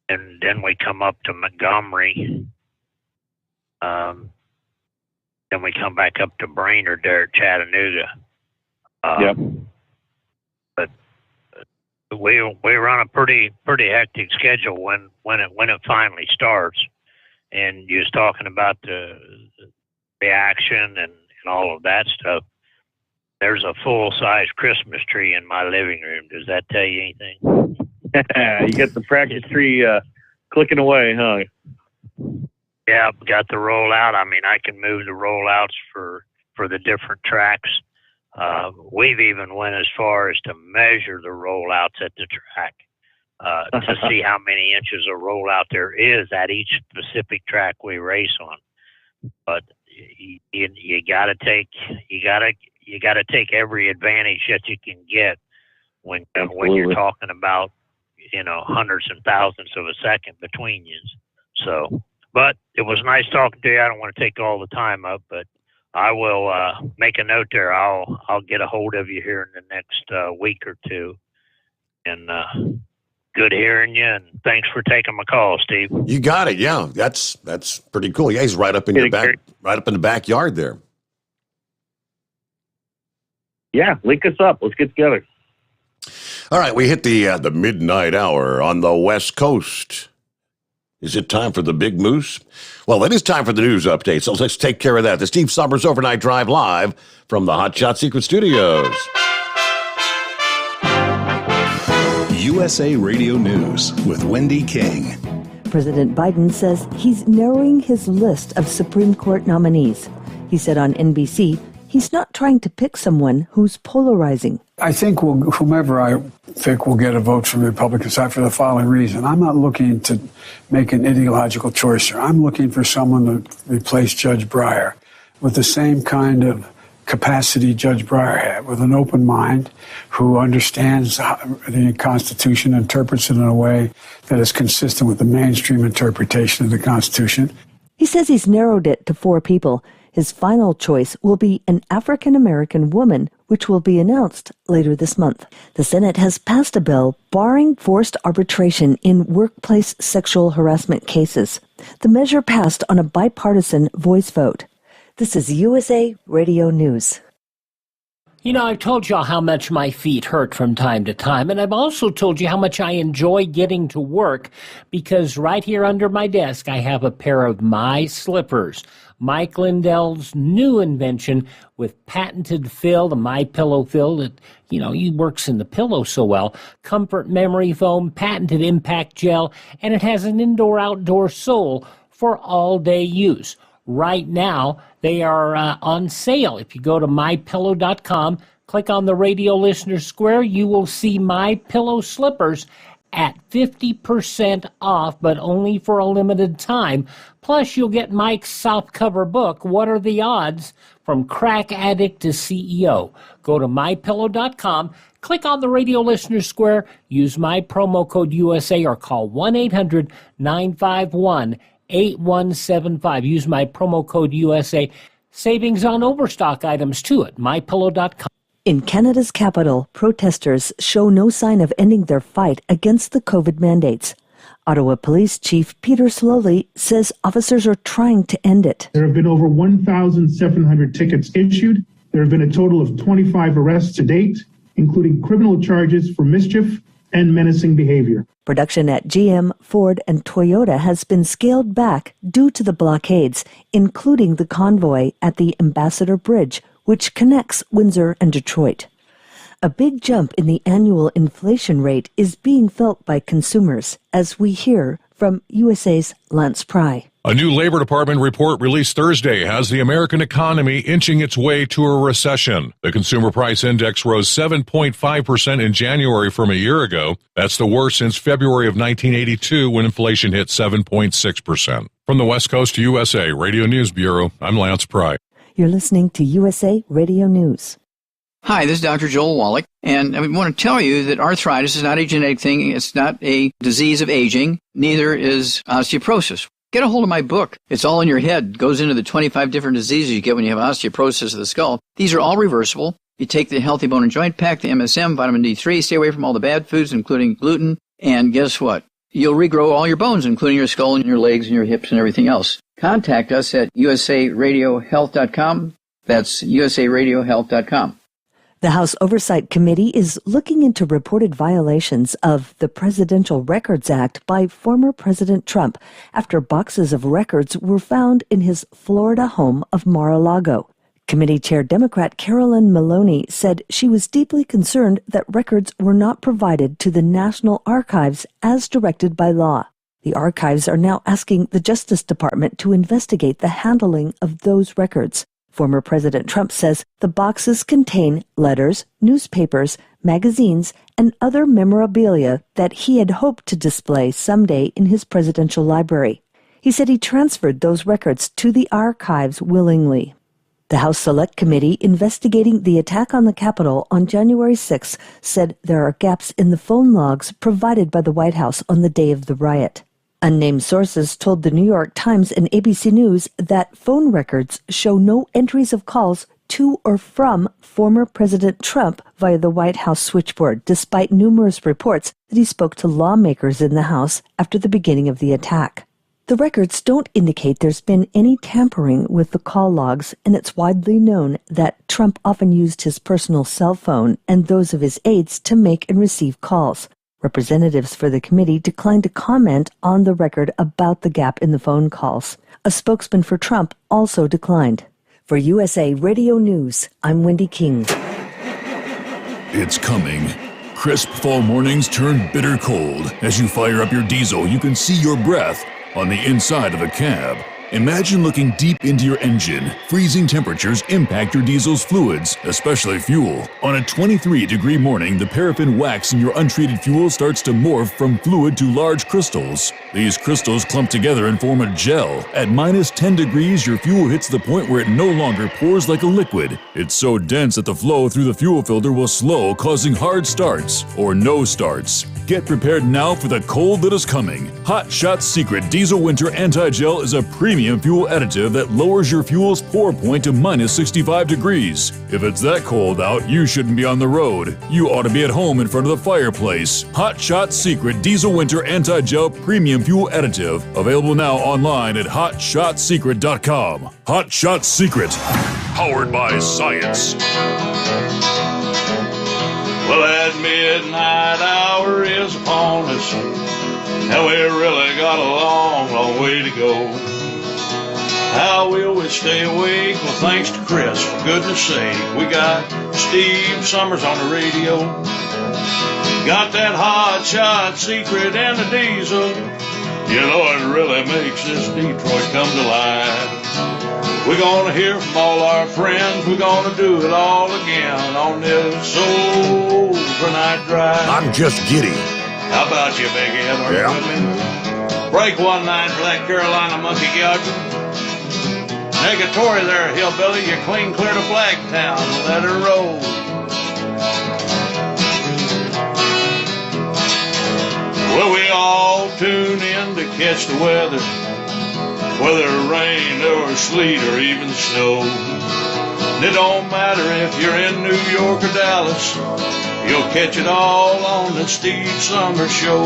And then we come up to Montgomery. Then we come back up to Brainerd there at Chattanooga. Yep. But we run a pretty hectic schedule when it finally starts. And you was talking about the action and all of that stuff. There's a full-size Christmas tree in my living room. Does that tell you anything? You get the practice tree clicking away, huh? Yeah, got the rollout. I mean, I can move the rollouts for the different tracks. We've even went as far as to measure the rollouts at the track to see how many inches of rollout there is at each specific track we race on. But you gotta take every advantage that you can get when you're talking about hundreds and thousands of a second between you. So, but it was nice talking to you. I don't want to take all the time up, but I will make a note there. I'll get a hold of you here in the next week or two. And good hearing you, and thanks for taking my call, Steve. You got it. Yeah, that's pretty cool. Yeah, he's right up in your back, right up in the backyard there. Yeah, link us up. Let's get together. All right, we hit the midnight hour on the West Coast. Is it time for the Big Moose? Well, it is time for the news update, so let's take care of that. The Steve Summers Overnight Drive live from the Hot Shot Secret Studios. USA Radio News with Wendy King. President Biden says he's narrowing his list of Supreme Court nominees. He said on NBC, he's not trying to pick someone who's polarizing. I think whomever I think will get a vote from the Republican side for the following reason. I'm not looking to make an ideological choice here. I'm looking for someone to replace Judge Breyer with the same kind of capacity Judge Breyer had, with an open mind, who understands the Constitution, interprets it in a way that is consistent with the mainstream interpretation of the Constitution. He says he's narrowed it to 4 people. His final choice will be an African-American woman, which will be announced later this month. The Senate has passed a bill barring forced arbitration in workplace sexual harassment cases. The measure passed on a bipartisan voice vote. This is USA Radio News. You know, I've told y'all how much my feet hurt from time to time, and I've also told you how much I enjoy getting to work, because right here under my desk I have a pair of my slippers. Mike Lindell's new invention with patented fill, the My Pillow fill that, he works in the pillow so well, comfort memory foam, patented impact gel, and it has an indoor-outdoor sole for all-day use. Right now, they are on sale. If you go to mypillow.com, click on the radio listener square, you will see My Pillow slippers at 50% off, but only for a limited time. Plus, you'll get Mike's softcover book, What Are the Odds? From Crack Addict to CEO. Go to mypillow.com, click on the radio listener square, use my promo code USA, or call 1-800-951-8175. Use my promo code USA. Savings on overstock items, too, at mypillow.com. In Canada's capital, protesters show no sign of ending their fight against the COVID mandates. Ottawa Police Chief Peter Slowly says officers are trying to end it. There have been over 1,700 tickets issued. There have been a total of 25 arrests to date, including criminal charges for mischief and menacing behavior. Production at GM, Ford, and Toyota has been scaled back due to the blockades, including the convoy at the Ambassador Bridge, which connects Windsor and Detroit. A big jump in the annual inflation rate is being felt by consumers, as we hear from USA's Lance Pry. A new Labor Department report released Thursday has the American economy inching its way to a recession. The Consumer Price Index rose 7.5% in January from a year ago. That's the worst since February of 1982, when inflation hit 7.6%. From the West Coast to USA Radio News Bureau, I'm Lance Pry. You're listening to USA Radio News. Hi, this is Dr. Joel Wallach, and I want to tell you that arthritis is not a genetic thing. It's not a disease of aging. Neither is osteoporosis. Get a hold of my book. It's all in your head. It goes into the 25 different diseases you get when you have osteoporosis of the skull. These are all reversible. You take the Healthy Bone and Joint Pack, the MSM, vitamin D3, stay away from all the bad foods, including gluten, and guess what? You'll regrow all your bones, including your skull and your legs and your hips and everything else. Contact us at usaradiohealth.com. That's usaradiohealth.com. The House Oversight Committee is looking into reported violations of the Presidential Records Act by former President Trump after boxes of records were found in his Florida home of Mar-a-Lago. Committee Chair Democrat Carolyn Maloney said she was deeply concerned that records were not provided to the National Archives as directed by law. The archives are now asking the Justice Department to investigate the handling of those records. Former President Trump says the boxes contain letters, newspapers, magazines, and other memorabilia that he had hoped to display someday in his presidential library. He said he transferred those records to the archives willingly. The House Select Committee investigating the attack on the Capitol on January 6 said there are gaps in the phone logs provided by the White House on the day of the riot. Unnamed sources told the New York Times and ABC News that phone records show no entries of calls to or from former President Trump via the White House switchboard, despite numerous reports that he spoke to lawmakers in the House after the beginning of the attack. The records don't indicate there's been any tampering with the call logs, and it's widely known that Trump often used his personal cell phone and those of his aides to make and receive calls. Representatives for the committee declined to comment on the record about the gap in the phone calls. A spokesman for Trump also declined. For USA Radio News, I'm Wendy King. It's coming. Crisp fall mornings turn bitter cold. As you fire up your diesel, you can see your breath on the inside of a cab. Imagine looking deep into your engine. Freezing temperatures impact your diesel's fluids, especially fuel. On a 23-degree morning, the paraffin wax in your untreated fuel starts to morph from fluid to large crystals. These crystals clump together and form a gel. At minus 10 degrees, your fuel hits the point where it no longer pours like a liquid. It's so dense that the flow through the fuel filter will slow, causing hard starts or no starts. Get prepared now for the cold that is coming. Hot Shot Secret Diesel Winter Anti-Gel is a premium fuel additive that lowers your fuel's pour point to minus 65 degrees. If it's that cold out, you shouldn't be on the road. You ought to be at home in front of the fireplace. Hot Shot Secret Diesel Winter Anti-Gel Premium Fuel Additive. Available now online at hotshotsecret.com. Hot Shot Secret. Powered by science. Well, that midnight hour is upon us, and we really got a long, long way to go. How will we stay awake? Well, thanks to Chris, for goodness sake. We got Steve Summers on the radio. Got that hot shot secret and the diesel. You know, it really makes this Detroit come to life. We're gonna hear from all our friends. We're gonna do it all again on this overnight drive. I'm just giddy. How about you, Big Ed? Are you with me? Break one line for that Carolina monkey gouging. Negatory there, hillbilly. You clean clear to Flagtown. Let her roll. Well, we all tune in to catch the weather, whether rain or sleet or even snow. And it don't matter if you're in New York or Dallas, you'll catch it all on the Steve Summers Show.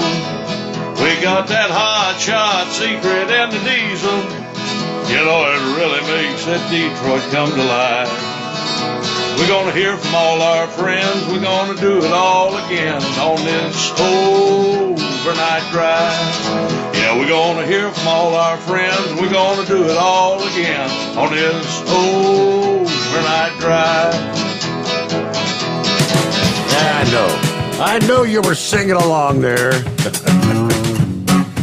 We got that hot shot secret and the diesel. You know, it really makes that Detroit come to life. We're gonna hear from all our friends. We're gonna do it all again on this overnight drive. Yeah, we're gonna hear from all our friends. We're gonna do it all again on this overnight drive. Yeah, I know you were singing along there.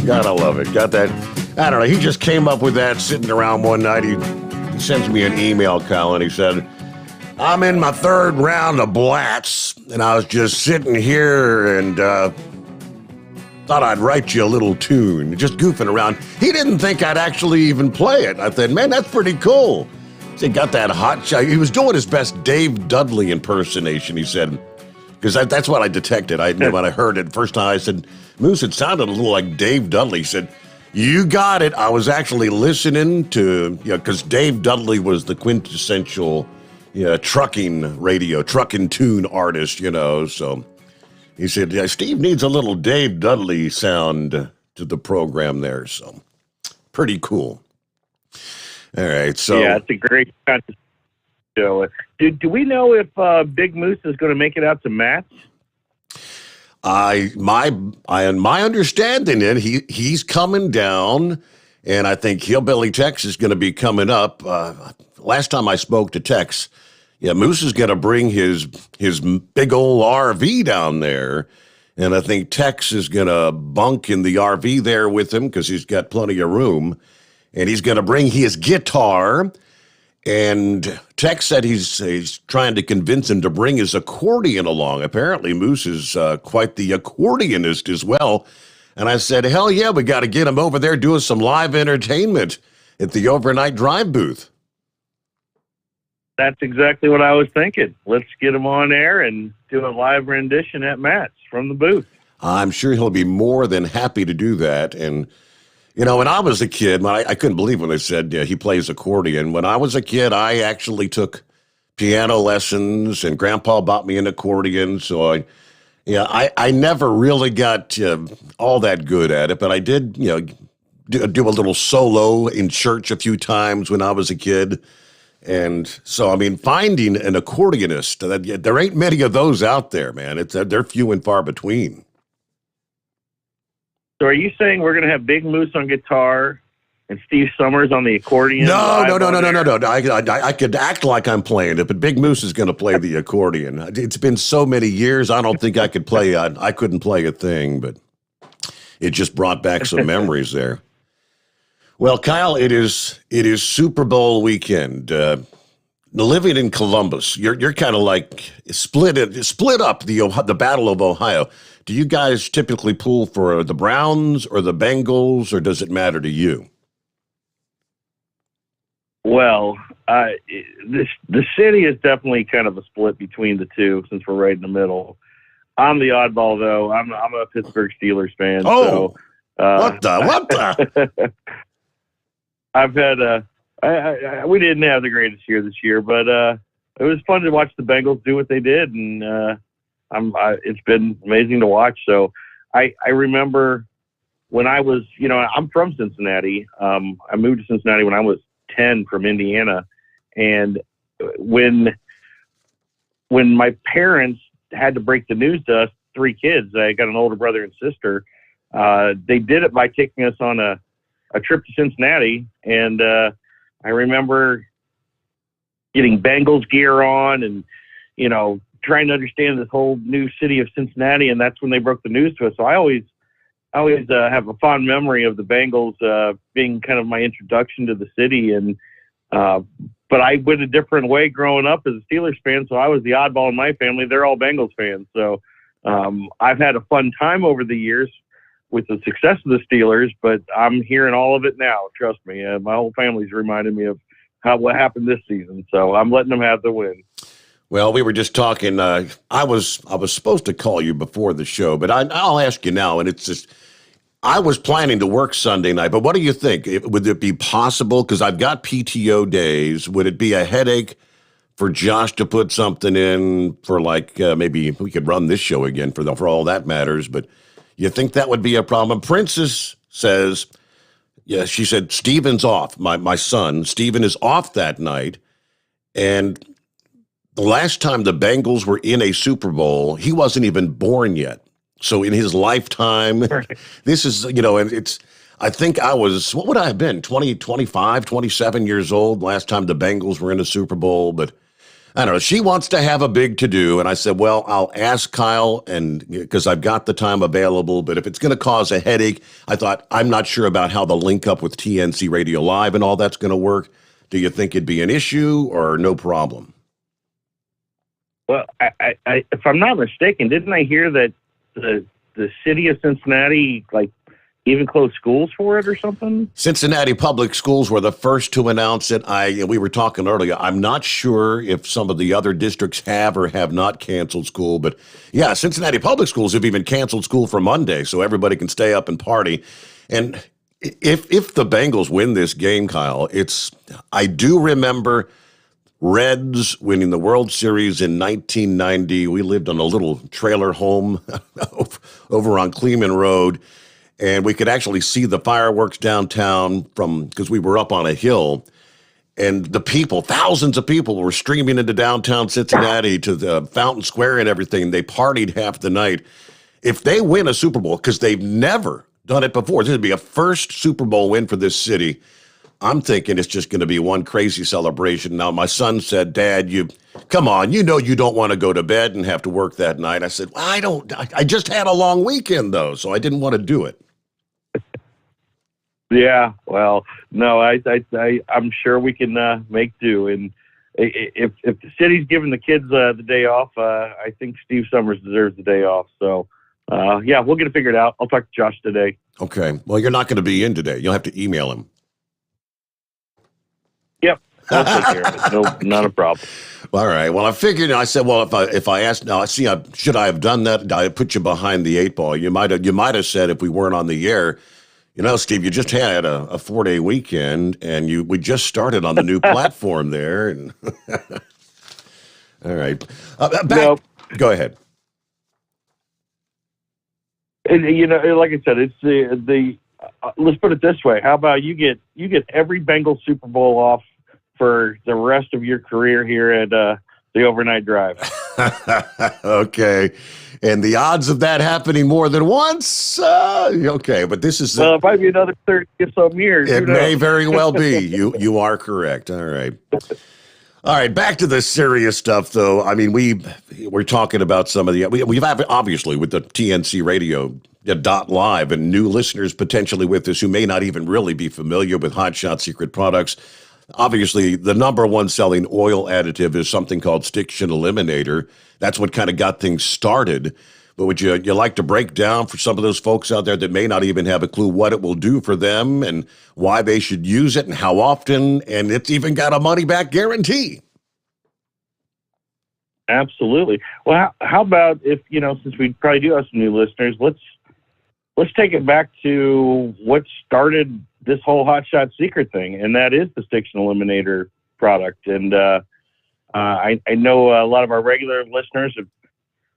Gotta love it. Got that. I don't know. He just came up with that sitting around one night. He sends me an email, Colin. He said, I'm in my third round of Blatz, and I was just sitting here and thought I'd write you a little tune, just goofing around. He didn't think I'd actually even play it. I thought, man, that's pretty cool. He got that hot shot. He was doing his best Dave Dudley impersonation, he said, because that's what I detected. When I heard it first time, I said, Moose, it sounded a little like Dave Dudley. He said, you got it. I was actually listening to, because Dave Dudley was the quintessential trucking tune artist, so he said, yeah, Steve needs a little Dave Dudley sound to the program there, so pretty cool. All right, so. Yeah, it's a great kind of show. Do we know if Big Moose is going to make it out to Matt's? My understanding it, he's coming down, and I think Hillbilly Tex is going to be coming up. Last time I spoke to Tex, Moose is going to bring his big old RV down there, and I think Tex is going to bunk in the RV there with him because he's got plenty of room, and he's going to bring his guitar. And Tex said he's trying to convince him to bring his accordion along. Apparently, Moose is quite the accordionist as well. And I said, hell yeah, we got to get him over there doing some live entertainment at the overnight drive booth. That's exactly what I was thinking. Let's get him on air and do a live rendition at Matt's from the booth. I'm sure he'll be more than happy to do that. And when I was a kid, I couldn't believe when they said he plays accordion. When I was a kid, I actually took piano lessons, and Grandpa bought me an accordion. So I never really got all that good at it, but I did, do a little solo in church a few times when I was a kid. And so, I mean, finding an accordionist, there ain't many of those out there, man. They're few and far between. So are you saying we're going to have Big Moose on guitar and Steve Summers on the accordion? No. I could act like I'm playing it, but Big Moose is going to play the accordion. It's been so many years, I don't think I could play. I couldn't play a thing, but it just brought back some memories there. Well, Kyle, it is Super Bowl weekend. Living in Columbus, you're kind of like split up the Battle of Ohio. Do you guys typically pull for the Browns or the Bengals, or does it matter to you? Well, the city is definitely kind of a split between the two since we're right in the middle. I'm the oddball, though. I'm a Pittsburgh Steelers fan. Oh, so, what the? I've had we didn't have the greatest year this year, but it was fun to watch the Bengals do what they did, and it's been amazing to watch. So I remember when I was, I'm from Cincinnati. I moved to Cincinnati when I was 10 from Indiana, and when my parents had to break the news to us, 3 kids, I got an older brother and sister. They did it by taking us on a trip to Cincinnati, and I remember getting Bengals gear on and, trying to understand this whole new city of Cincinnati, and that's when they broke the news to us. So I always have a fond memory of the Bengals being kind of my introduction to the city, and but I went a different way growing up as a Steelers fan, so I was the oddball in my family. They're all Bengals fans, so I've had a fun time over the years with the success of the Steelers, but I'm hearing all of it now. Trust me, my whole family's reminded me of what happened this season, so I'm letting them have the win. Well, we were just talking. I was supposed to call you before the show, but I'll ask you now. And it's just, I was planning to work Sunday night, but what do you think? Would it be possible? Because I've got PTO days. Would it be a headache for Josh to put something in for maybe we could run this show again for all that matters? But you think that would be a problem? Princess says, yeah, she said Steven's off. My son Steven is off that night, and the last time the Bengals were in a Super Bowl, he wasn't even born yet. So in his lifetime, this is, and it's, I think I was, what would I have been, 20, 25, 27 years old last time the Bengals were in a Super Bowl. But I don't know, she wants to have a big to-do. And I said, well, I'll ask Kyle, and because I've got the time available, but if it's going to cause a headache, I thought, I'm not sure about how the link up with TNC Radio Live and all that's going to work. Do you think it'd be an issue or no problem? Well, I, if I'm not mistaken, didn't I hear that the city of Cincinnati, even closed schools for it or something? Cincinnati Public Schools were the first to announce it. We were talking earlier. I'm not sure if some of the other districts have or have not canceled school, but yeah, Cincinnati Public Schools have even canceled school for Monday, so everybody can stay up and party. And if the Bengals win this game, Kyle, I do remember Reds winning the World Series in 1990. We lived on a little trailer home over on Cleveland Road, and we could actually see the fireworks downtown because we were up on a hill. And the people, thousands of people, were streaming into downtown Cincinnati to the Fountain Square and everything. They partied half the night. If they win a Super Bowl, because they've never done it before, this would be a first Super Bowl win for this city. I'm thinking it's just going to be one crazy celebration. Now, my son said, Dad, come on, you don't want to go to bed and have to work that night. I said, well, I just had a long weekend, though, so I didn't want to do it. Yeah, well, no, I'm sure we can make do. And if the city's giving the kids the day off, I think Steve Summers deserves the day off. So, yeah, we'll get it figured out. I'll talk to Josh today. Okay. Well, you're not going to be in today. You'll have to email him. Yep. I'll take care of it. No, not a problem. All right. Well, I figured. I said, well, if I asked now, should I have done that? I put you behind the 8 ball. You might have said if we weren't on the air, Steve, you just had a 4-day weekend, and we just started on the new platform there. And all right. Go ahead. And, like I said, it's let's put it this way. How about you get every Bengals Super Bowl off for the rest of your career here at the Overnight Drive? Okay. And the odds of that happening more than once, okay, but this is... Well, it might be another 30 or some years. It may very well be. You are correct. All right. All right, back to the serious stuff, though. I mean, we're talking about some of the... We've obviously, with the TNC Radio .live and new listeners potentially with us who may not even really be familiar with Hot Shot Secret products. Obviously, the number one selling oil additive is something called Stiction Eliminator. That's what kind of got things started. But would you like to break down for some of those folks out there that may not even have a clue what it will do for them and why they should use it and how often? And it's even got a money-back guarantee. Absolutely. Well, how about if, since we probably do have some new listeners, let's take it back to what started this whole Hot Shot Secret thing, and that is the Stiction Eliminator product. And I know a lot of our regular listeners have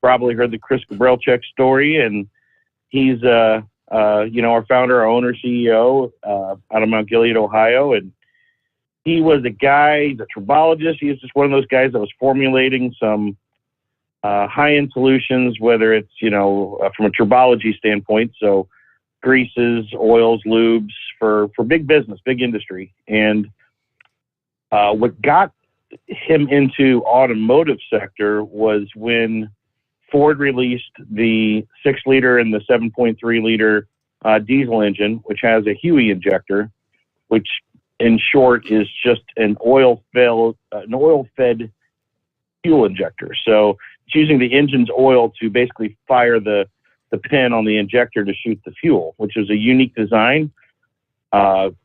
probably heard the Chris Gabrelchek story, and he's our founder, our owner, CEO out of Mount Gilead, Ohio, and he was a guy, he's a tribologist. He was just one of those guys that was formulating some high-end solutions, whether it's, from a tribology standpoint, so greases, oils, lubes for big business, big industry. And what got him into automotive sector was when Ford released the 6-liter and the 7.3-liter diesel engine, which has a Huey injector, which in short is just an oil-fed fuel injector. So it's using the engine's oil to basically fire the pin on the injector to shoot the fuel, which is a unique design.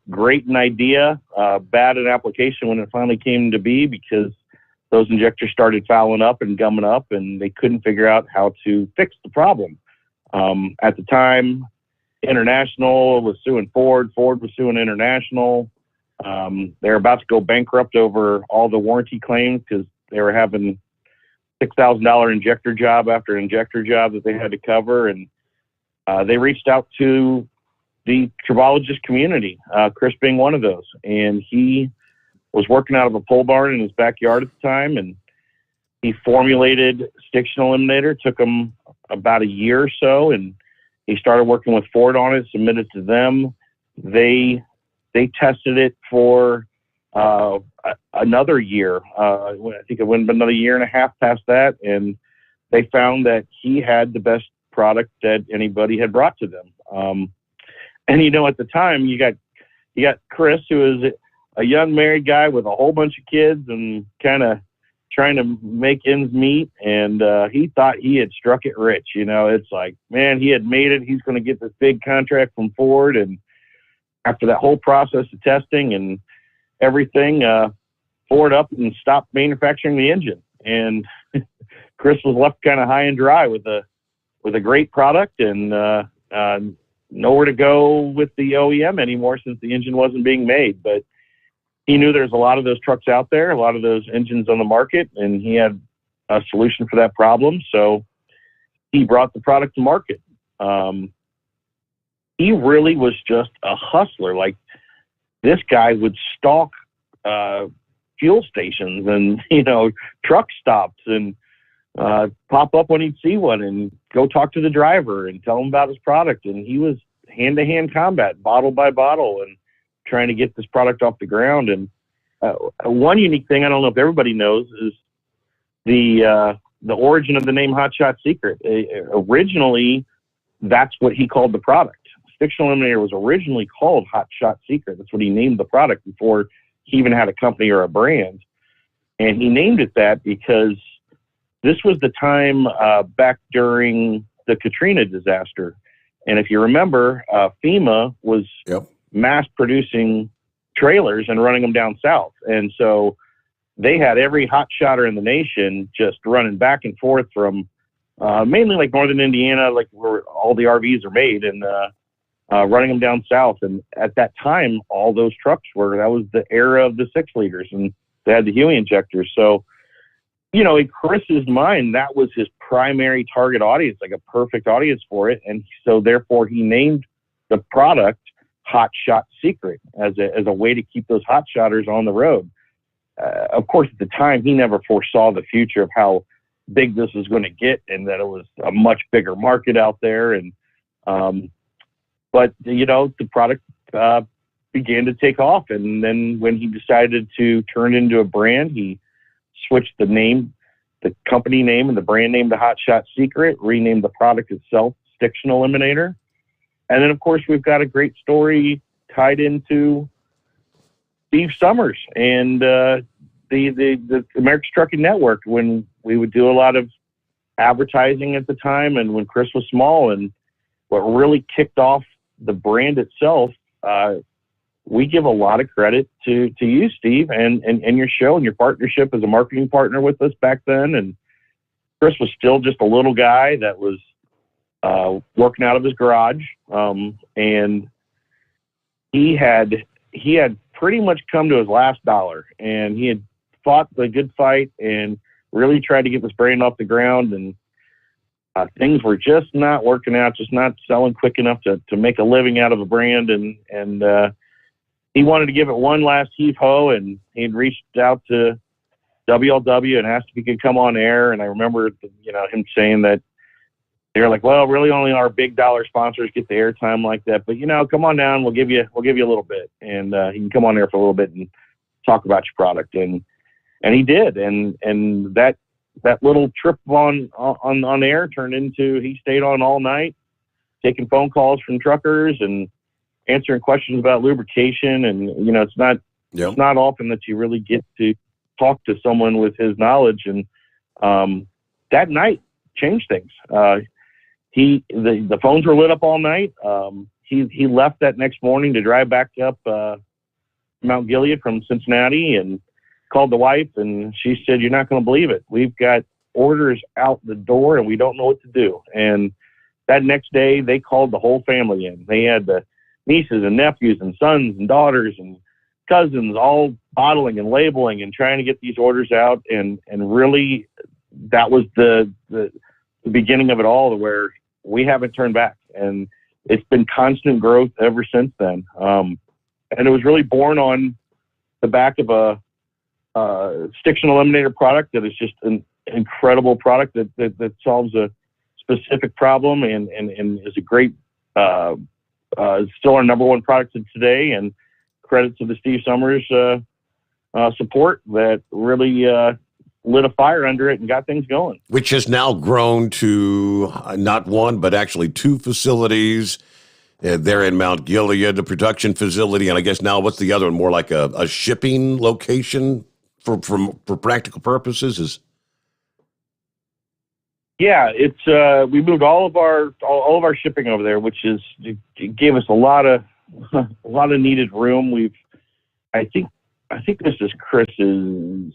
Great an idea, bad an application when it finally came to be, because those injectors started fouling up and gumming up, and they couldn't figure out how to fix the problem. At the time, International was suing Ford. Ford was suing International. They're about to go bankrupt over all the warranty claims because they were having $6,000 injector job after injector job that they had to cover. And they reached out to the tribologist community, Chris being one of those. And he was working out of a pole barn in his backyard at the time, and he formulated Stiction Eliminator. It took him about a year or so, and he started working with Ford on it, submitted to them. They tested it for another year. I think it went another year and a half past that, and they found that he had the best product that anybody had brought to them. And at the time, you got Chris, who is a young married guy with a whole bunch of kids and kind of trying to make ends meet, and he thought he had struck it rich. It's like, man, he had made it. He's going to get this big contract from Ford, and after that whole process of testing and everything, Ford up and stopped manufacturing the engine, and Chris was left kind of high and dry with a great product and nowhere to go with the OEM anymore since the engine wasn't being made. But he knew there's a lot of those trucks out there, a lot of those engines on the market, and he had a solution for that problem. So he brought the product to market. He really was just a hustler. Like, this guy would stalk fuel stations and, truck stops and pop up when he'd see one and go talk to the driver and tell him about his product. And he was hand-to-hand combat, bottle by bottle, and trying to get this product off the ground. And one unique thing, I don't know if everybody knows, is the origin of the name Hot Shot Secret. Originally, that's what he called the product. Stiction Eliminator was originally called Hot Shot Secret. That's what he named the product before he even had a company or a brand. And he named it that because this was the time back during the Katrina disaster. And if you remember, FEMA was mass producing trailers and running them down south. And so they had every hot shotter in the nation just running back and forth from mainly like northern Indiana, like where all the RVs are made, and running them down south. And at that time, all those trucks that was the era of the 6-liters, and they had the Huey injectors. So, in Chris's mind, that was his primary target audience, like a perfect audience for it. And so therefore he named the product Hot Shot Secret as a way to keep those hot shotters on the road. Of course, at the time, he never foresaw the future of how big this was going to get, and that it was a much bigger market out there. And but the product began to take off, and then when he decided to turn it into a brand, he switched the name, the company name, and the brand name to Hot Shot Secret, renamed the product itself Stiction Eliminator. And then, of course, we've got a great story tied into Steve Summers and the America's Trucking Network, when we would do a lot of advertising at the time, and when Chris was small. And what really kicked off the brand itself, we give a lot of credit to you, Steve, and your show and your partnership as a marketing partner with us back then. And Chris was still just a little guy that was working out of his garage, and he had pretty much come to his last dollar, and he had fought the good fight and really tried to get this brand off the ground, and things were just not working out, just not selling quick enough to make a living out of a brand, and he wanted to give it one last heave-ho, and he'd reached out to WLW and asked if he could come on air. And I remember him saying that they're like, well, really only our big dollar sponsors get the airtime like that, but come on down, we'll give you a little bit, and he can come on there for a little bit and talk about your product. And he did, and that little trip on air turned into, he stayed on all night, taking phone calls from truckers and answering questions about lubrication. And it's not often that you really get to talk to someone with his knowledge. And that night changed things. The phones were lit up all night. He left that next morning to drive back up Mount Gilead from Cincinnati, and called the wife, and she said, "You're not going to believe it. We've got orders out the door, and we don't know what to do." And that next day, they called the whole family in. They had the nieces and nephews and sons and daughters and cousins all bottling and labeling and trying to get these orders out. And really, that was the beginning of it all, where we haven't turned back. And it's been constant growth ever since then. And it was really born on the back of a Stiction Eliminator product that is just an incredible product that solves a specific problem and is a great, still our number one product today. And credit to the Steve Summers support that really lit a fire under it and got things going. Which has now grown to not one, but actually two facilities. There in Mount Gilead, the production facility, and I guess now what's the other one? More like a shipping location for practical purposes? Yeah, it's we moved all of our shipping over there, which it gave us a lot of needed room. I think this is Chris's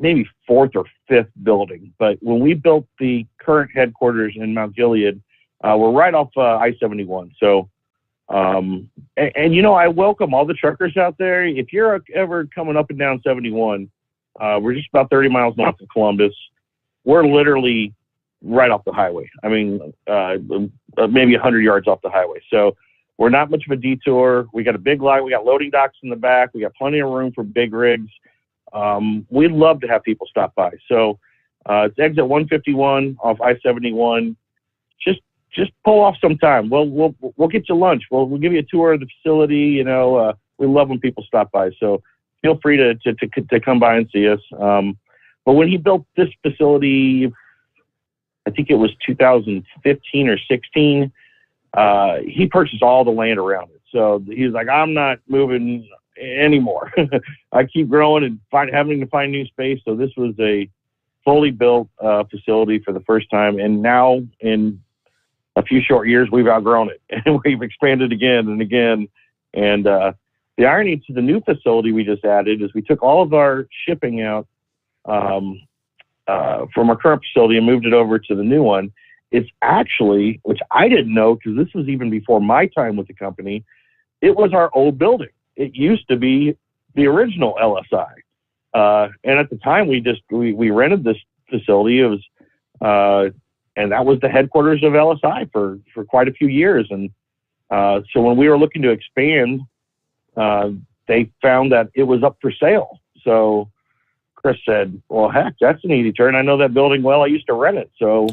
maybe fourth or fifth building, but when we built the current headquarters in Mount Gilead, we're right off I-71. So, and I welcome all the truckers out there. If you're ever coming up and down 71, we're just about 30 miles north of Columbus. We're literally right off the highway. I mean, maybe 100 yards off the highway. So we're not much of a detour. We got a big lot. We got loading docks in the back. We got plenty of room for big rigs. We'd love to have people stop by. So it's exit 151 off I-71. Just pull off sometime. We'll get you lunch. We'll give you a tour of the facility. We love when people stop by. So feel free to come by and see us. But when he built this facility, I think it was 2015 or 16, he purchased all the land around it. So he's like, I'm not moving anymore. I keep growing and having to find new space. So this was a fully built facility for the first time. And now in a few short years, we've outgrown it and we've expanded again and again. And the irony to the new facility we just added is we took all of our shipping out from our current facility and moved it over to the new one. It's actually, which I didn't know because this was even before my time with the company, it was our old building. It used to be the original LSI. And at the time, we rented this facility. It was, and that was the headquarters of LSI for quite a few years. And So when we were looking to expand, they found that it was up for sale. So Chris said, well, heck, that's an easy turn. I know that building well. I used to rent it. So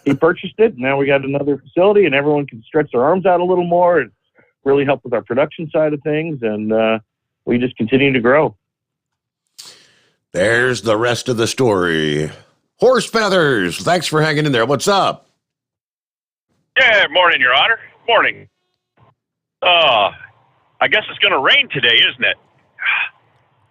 he purchased it. Now we got another facility, and everyone can stretch their arms out a little more and really help with our production side of things. And we just continue to grow. There's the rest of the story. Horse Feathers, thanks for hanging in there. What's up? Yeah, morning, Your Honor. Morning. I guess it's going to rain today, isn't it?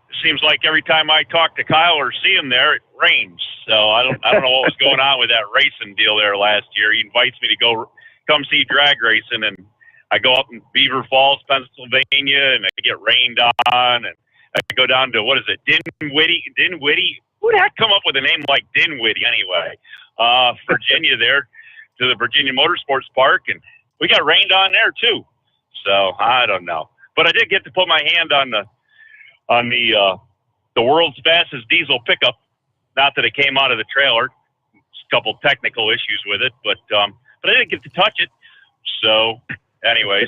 It seems like every time I talk to Kyle or see him there, it rains. So I don't know what was going on with that racing deal there last year. He invites me to come see drag racing, and I go up in Beaver Falls, Pennsylvania, and I get rained on, and I go down to, what is it, Dinwiddie? Who the heck come up with a name like Dinwiddie anyway? Virginia there, to the Virginia Motorsports Park, and we got rained on there too. So I don't know, but I did get to put my hand on the world's fastest diesel pickup. Not that it came out of the trailer, just a couple technical issues with it, but I didn't get to touch it. So, anyways,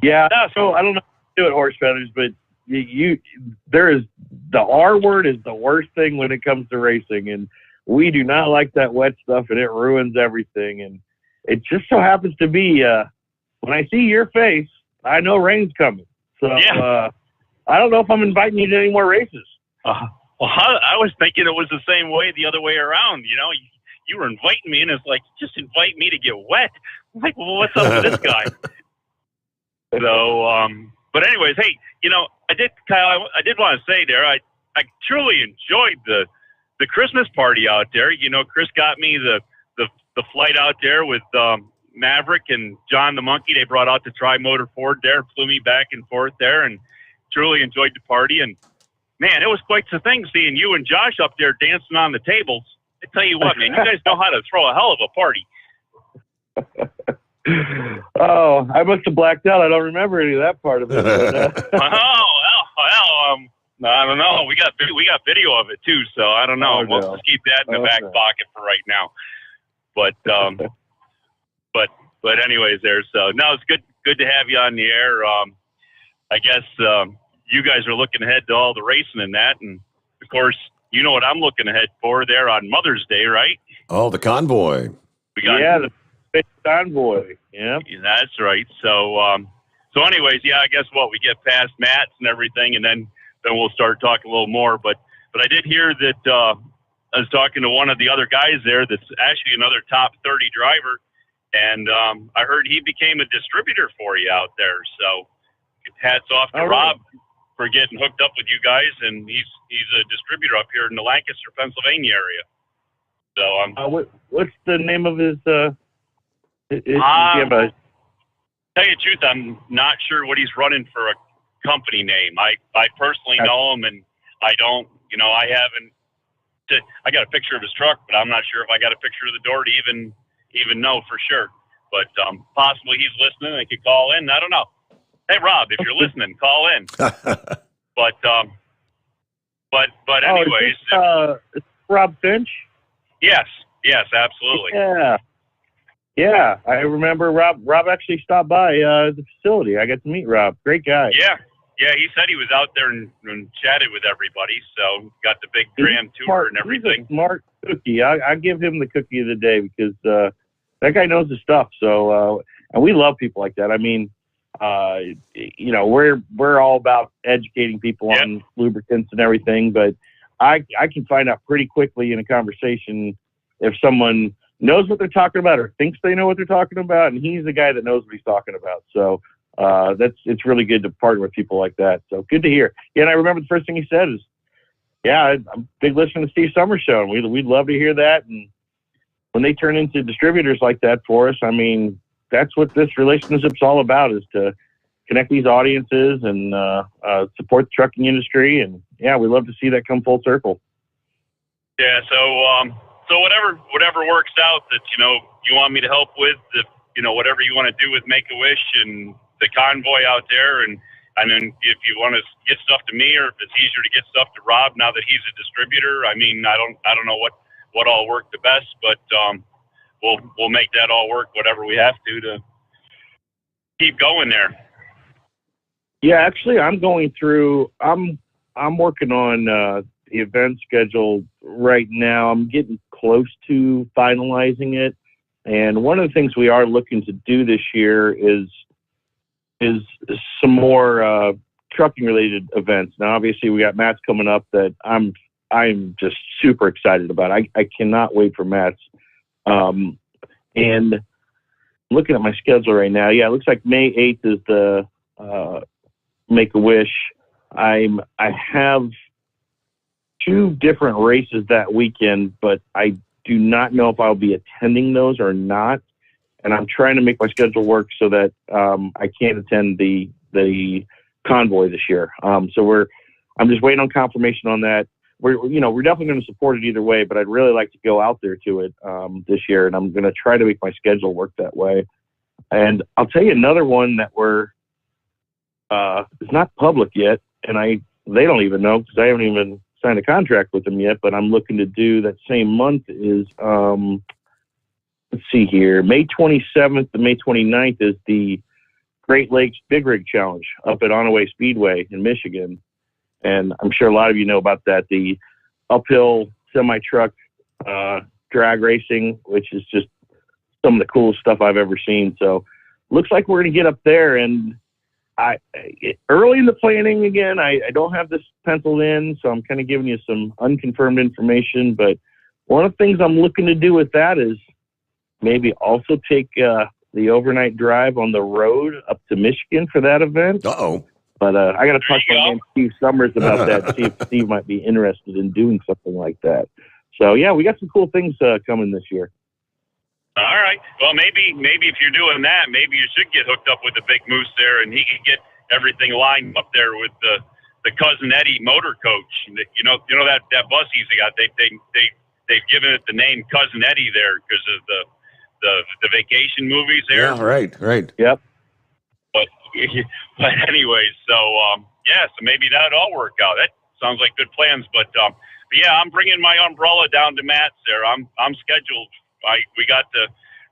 yeah. So I don't know how to do it, Horse Feathers, but there is the R word is the worst thing when it comes to racing, and we do not like that wet stuff, and it ruins everything. And it just so happens to be when I see your face, I know rain's coming. So yeah. I don't know if I'm inviting you to any more races. Well, I was thinking it was the same way the other way around. You know, you were inviting me, and it's like, just invite me to get wet. I'm like, well, what's up with this guy? So, but anyways, hey, you know, Kyle, I did want to say there, I truly enjoyed the Christmas party out there. You know, Chris got me the flight out there with Maverick and John the Monkey. They brought out the Tri-Motor Ford there, flew me back and forth there, and truly enjoyed the party. And man, it was quite the thing seeing you and Josh up there dancing on the tables. I tell you what, man, you guys know how to throw a hell of a party. Oh, I must have blacked out. I don't remember any of that part of it. But, I don't know. We got video of it too, so I don't know. Oh, We'll no. just keep that in the back pocket for right now. But but anyways, so no, it's good to have you on the air. I guess you guys are looking ahead to all the racing and that, and of course, you know what I'm looking ahead for there on Mother's Day, right? Oh, the convoy. the big convoy. Yeah, that's right. So anyways, yeah, I guess we get past Matt's and everything, and then we'll start talking a little more. But I did hear that I was talking to one of the other guys there that's actually another top 30 driver, and I heard he became a distributor for you out there. So hats off to Rob for getting hooked up with you guys, and he's a distributor up here in the Lancaster, Pennsylvania area. So what's the name of his? Tell you the truth, I'm not sure what he's running for a company name. I personally know him, and I don't. You know, I haven't. I got a picture of his truck, but I'm not sure if I got a picture of the door to even know for sure. But possibly he's listening and could call in. I don't know. Hey, Rob, if you're listening, call in. But anyways. It's Rob Finch? Yes, absolutely. Yeah, I remember Rob actually stopped by the facility. I got to meet Rob. Great guy. Yeah, he said he was out there and chatted with everybody, so got the big grand tour and everything. He's a smart cookie. I give him the cookie of the day because that guy knows his stuff. So, and we love people like that. I mean, you know, we're all about educating people on lubricants and everything, but I can find out pretty quickly in a conversation if someone knows what they're talking about or thinks they know what they're talking about, and he's the guy that knows what he's talking about. So it's really good to partner with people like that. So good to hear. Yeah, and I remember the first thing he said is, I'm a big listener to Steve Summers' show, and we'd love to hear that. And when they turn into distributors like that for us, I mean, that's what this relationship's all about, is to connect these audiences and support the trucking industry. And we love to see that come full circle. Yeah. So whatever works out that, you know, you want me to help with, you know, whatever you want to do with Make-A-Wish and the convoy out there. And then if you want to get stuff to me, or if it's easier to get stuff to Rob now that he's a distributor, I mean, I don't know what all worked the best, but we'll make that all work, whatever we have to keep going there? Yeah, actually, I'm going through. I'm working on the event schedule right now. I'm getting close to finalizing it, and one of the things we are looking to do this year is some more trucking related events. Now, obviously, we got Matt's coming up that I'm just super excited about. I cannot wait for Matt's. And looking at my schedule right now, yeah, it looks like May 8th is the Make-A-Wish. I have 2 different races that weekend, but I do not know if I'll be attending those or not. And I'm trying to make my schedule work so that I can attend the convoy this year. I'm just waiting on confirmation on that. We're definitely going to support it either way, but I'd really like to go out there to it this year, and I'm going to try to make my schedule work that way. And I'll tell you another one that it's not public yet, and they don't even know because I haven't even signed a contract with them yet, but I'm looking to do that same month is, let's see here, May 27th to May 29th is the Great Lakes Big Rig Challenge up at Onaway Speedway in Michigan. And I'm sure a lot of you know about that, the uphill semi-truck drag racing, which is just some of the coolest stuff I've ever seen. So looks like we're going to get up there. And early in the planning, again, I don't have this penciled in, so I'm kind of giving you some unconfirmed information. But one of the things I'm looking to do with that is maybe also take the overnight drive on the road up to Michigan for that event. Uh-oh. But I got to talk to my man Steve Summers about that, see if Steve might be interested in doing something like that. So, yeah, we got some cool things coming this year. All right. Well, maybe if you're doing that, maybe you should get hooked up with the Big Moose there, and he can get everything lined up there with the Cousin Eddie motor coach. You know that bus he's got. They've given it the name Cousin Eddie there because of the vacation movies there. Yeah, right. Yep. But anyways, so maybe that'd all work out. That sounds like good plans. But yeah, I'm bringing my umbrella down to Matt's there. I'm scheduled. We got the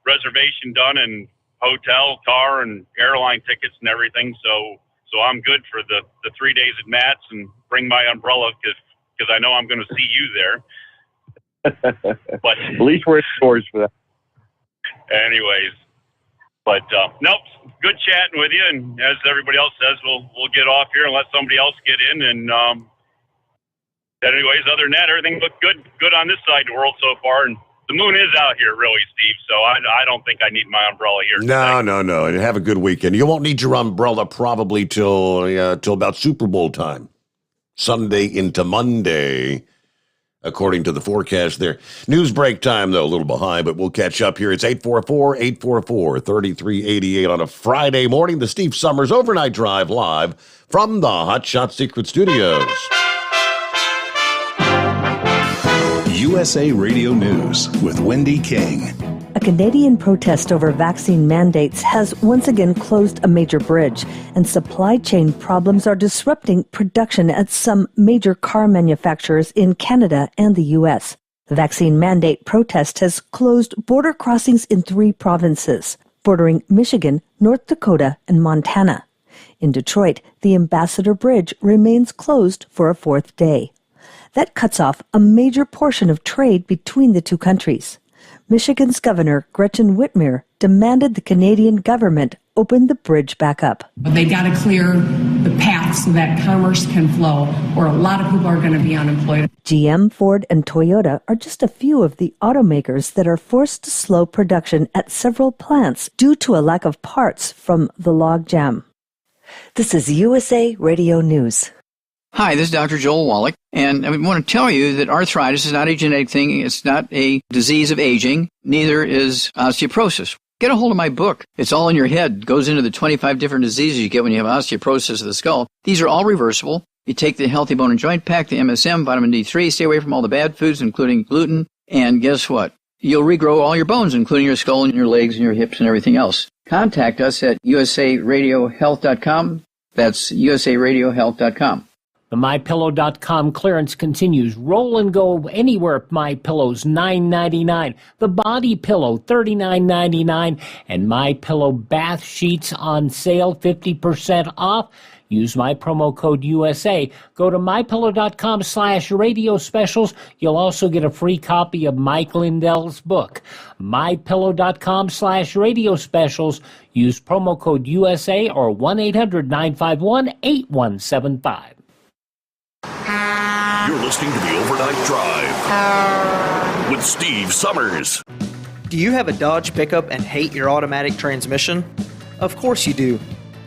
reservation done and hotel, car, and airline tickets and everything. So I'm good for the 3 days at Matt's and bring my umbrella because I know I'm going to see you there. But at least we're stores for that. Anyways. But nope, good chatting with you. And as everybody else says, we'll get off here and let somebody else get in. And anyways, other than that, everything looked good on this side of the world so far. And the moon is out here, really, Steve. So I don't think I need my umbrella here today. No. And have a good weekend. You won't need your umbrella probably till about Super Bowl time, Sunday into Monday, according to the forecast there. News break time, though, a little behind, but we'll catch up here. It's 844-844-3388 on a Friday morning. The Steve Summers Overnight Drive live from the Hot Shot Secret Studios. USA Radio News with Wendy King. A Canadian protest over vaccine mandates has once again closed a major bridge, and supply chain problems are disrupting production at some major car manufacturers in Canada and the U.S. The vaccine mandate protest has closed border crossings in 3 provinces, bordering Michigan, North Dakota, and Montana. In Detroit, the Ambassador Bridge remains closed for a 4th day. That cuts off a major portion of trade between the 2 countries. Michigan's Governor Gretchen Whitmer demanded the Canadian government open the bridge back up. But they got to clear the path so that commerce can flow, or a lot of people are going to be unemployed. GM, Ford, and Toyota are just a few of the automakers that are forced to slow production at several plants due to a lack of parts from the logjam. This is USA Radio News. Hi, this is Dr. Joel Wallach, and I want to tell you that arthritis is not a genetic thing. It's not a disease of aging. Neither is osteoporosis. Get a hold of my book. It's all in your head. It goes into the 25 different diseases you get when you have osteoporosis of the skull. These are all reversible. You take the Healthy Bone and Joint Pack, the MSM, vitamin D3, stay away from all the bad foods, including gluten, and guess what? You'll regrow all your bones, including your skull and your legs and your hips and everything else. Contact us at usaradiohealth.com. That's usaradiohealth.com. The MyPillow.com clearance continues. Roll and go anywhere. MyPillow's $9.99. The Body Pillow $39.99. And MyPillow bath sheets on sale 50% off. Use my promo code USA. Go to MyPillow.com/radio specials. You'll also get a free copy of Mike Lindell's book. MyPillow.com/radio specials. Use promo code USA or 1-800-951-8175. You're listening to the Overnight Drive with Steve Summers. Do you have a Dodge pickup and hate your automatic transmission? Of course you do.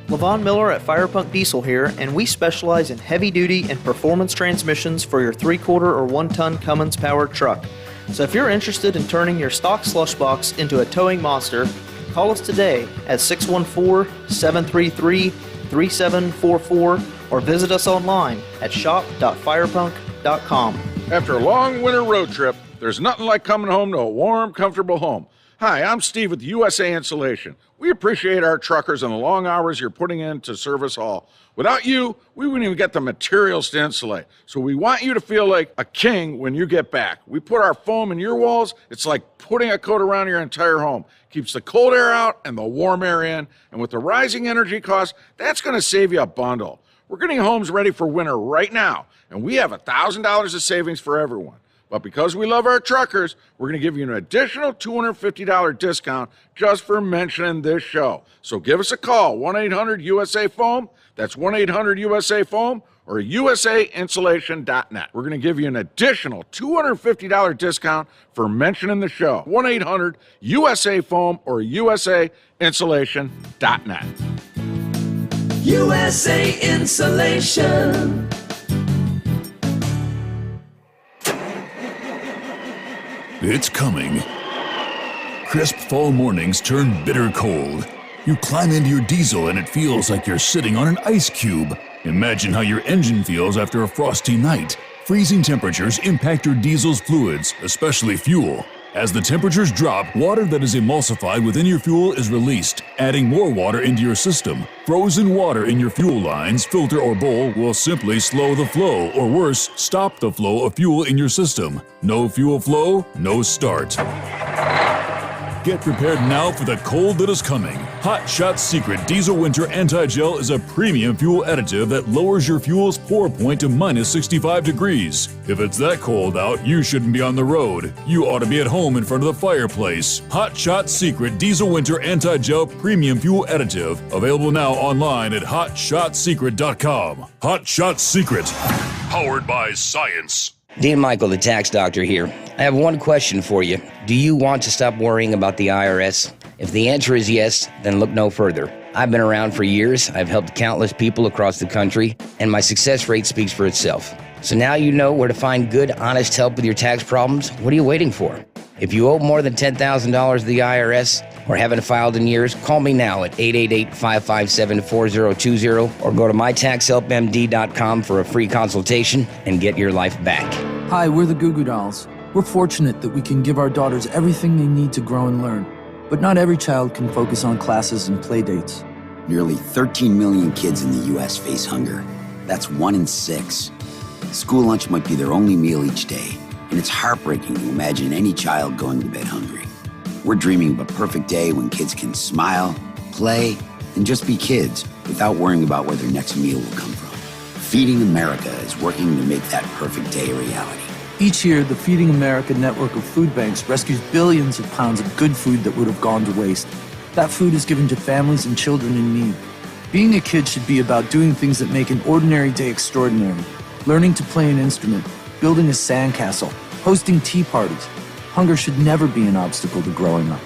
LaVon Miller at Firepunk Diesel here, and we specialize in heavy-duty and performance transmissions for your 3-quarter or 1-ton Cummins-powered truck. So if you're interested in turning your stock slush box into a towing monster, call us today at 614-733-3744 or visit us online at shop.firepunk.com. After a long winter road trip, there's nothing like coming home to a warm, comfortable home. Hi, I'm Steve with USA Insulation. We appreciate our truckers and the long hours you're putting in to serve us all. Without you, we wouldn't even get the materials to insulate. So we want you to feel like a king when you get back. We put our foam in your walls. It's like putting a coat around your entire home. Keeps the cold air out and the warm air in. And with the rising energy costs, that's going to save you a bundle. We're getting homes ready for winter right now, and we have $1,000 of savings for everyone. But because we love our truckers, we're going to give you an additional $250 discount just for mentioning this show. So give us a call, 1-800-USA-FOAM. That's 1-800-USA-FOAM or USAinsulation.net. We're going to give you an additional $250 discount for mentioning the show, 1-800-USA-FOAM or USAinsulation.net. USA Insulation. It's coming. Crisp fall mornings turn bitter cold. You climb into your diesel and it feels like you're sitting on an ice cube. Imagine how your engine feels after a frosty night. Freezing temperatures impact your diesel's fluids, especially fuel. As the temperatures drop, water that is emulsified within your fuel is released, adding more water into your system. Frozen water in your fuel lines, filter, or bowl will simply slow the flow, or worse, stop the flow of fuel in your system. No fuel flow, no start. Get prepared now for the cold that is coming. Hot Shot Secret Diesel Winter Anti-Gel is a premium fuel additive that lowers your fuel's pour point to minus 65 degrees. If it's that cold out, you shouldn't be on the road. You ought to be at home in front of the fireplace. Hot Shot Secret Diesel Winter Anti-Gel Premium Fuel Additive. Available now online at hotshotsecret.com. Hot Shot Secret. Powered by science. Dean Michael, the tax doctor here. I have one question for you. Do you want to stop worrying about the IRS? If the answer is yes, then look no further. I've been around for years, I've helped countless people across the country, and my success rate speaks for itself. So now you know where to find good, honest help with your tax problems. What are you waiting for? If you owe more than $10,000 to the IRS or haven't filed in years, call me now at 888-557-4020 or go to mytaxhelpmd.com for a free consultation and get your life back. Hi, we're the Goo Goo Dolls. We're fortunate that we can give our daughters everything they need to grow and learn. But not every child can focus on classes and play dates. Nearly 13 million kids in the U.S. face hunger. That's 1 in 6. School lunch might be their only meal each day, and it's heartbreaking to imagine any child going to bed hungry. We're dreaming of a perfect day when kids can smile, play, and just be kids without worrying about where their next meal will come from. Feeding America is working to make that perfect day a reality. Each year, the Feeding America network of food banks rescues billions of pounds of good food that would have gone to waste. That food is given to families and children in need. Being a kid should be about doing things that make an ordinary day extraordinary. Learning to play an instrument, building a sandcastle, hosting tea parties. Hunger should never be an obstacle to growing up.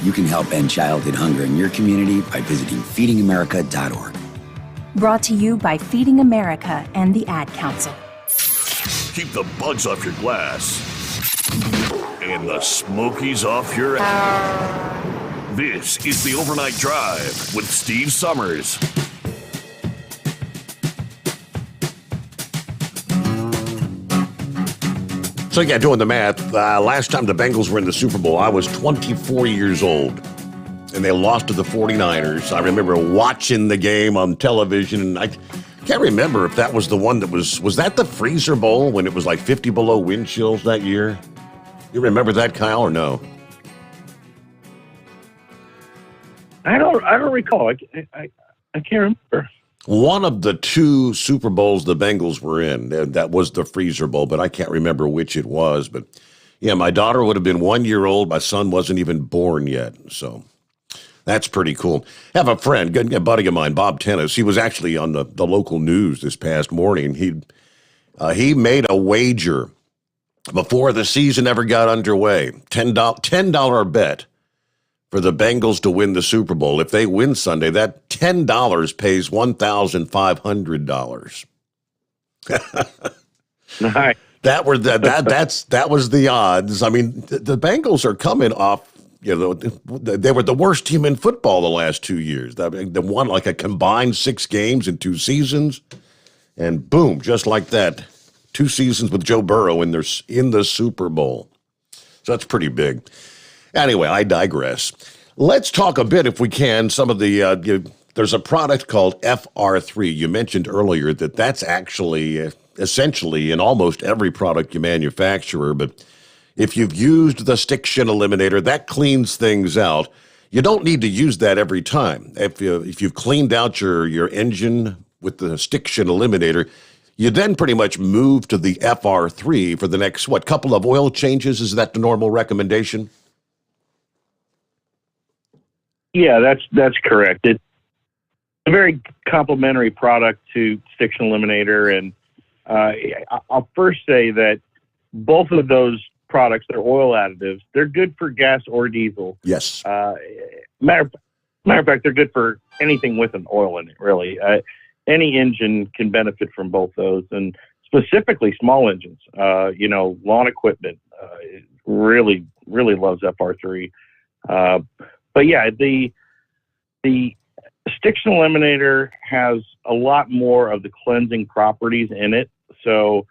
You can help end childhood hunger in your community by visiting feedingamerica.org. Brought to you by Feeding America and the Ad Council. Keep the bugs off your glass and the Smokies off your This is the Overnight Drive with Steve Summers. So yeah, doing the math, last time the Bengals were in the Super Bowl, I was 24 years old, and they lost to the 49ers. I remember watching the game on television, and I Can't remember if that was the one that was that the freezer bowl when it was like 50 below wind chills that year? You remember that, Kyle, or no? I don't recall. I can't remember. One of the two Super Bowls the Bengals were in, that was the freezer bowl, but I can't remember which it was. But yeah, my daughter would have been 1 year old. My son wasn't even born yet. So that's pretty cool. I have a friend, a buddy of mine, Bob Tennis. He was actually on the local news this past morning. He made a wager before the season ever got underway, $10 bet for the Bengals to win the Super Bowl. If they win Sunday, that $10 pays $1,500. Nice. That was the odds. I mean, the Bengals are coming off. They were the worst team in football the last 2 years. They won like a combined 6 games in 2 seasons, and boom, just like that, 2 seasons with Joe Burrow in the Super Bowl. So that's pretty big. Anyway, I digress. Let's talk a bit, if we can, some of the, there's a product called FR3. You mentioned earlier that that's actually essentially in almost every product you manufacture, but if you've used the stiction eliminator, that cleans things out. You don't need to use that every time. If you've cleaned out your engine with the stiction eliminator, you then pretty much move to the FR3 for the next, couple of oil changes? Is that the normal recommendation? Yeah, that's correct. It's a very complementary product to Stiction Eliminator, and I'll first say that both of those products, they're oil additives. They're good for gas or diesel. Yes. Matter of fact, they're good for anything with an oil in it, really. Any engine can benefit from both those, and specifically small engines. Lawn equipment really loves FR3. But yeah, the Stiction Eliminator has a lot more of the cleansing properties in it. So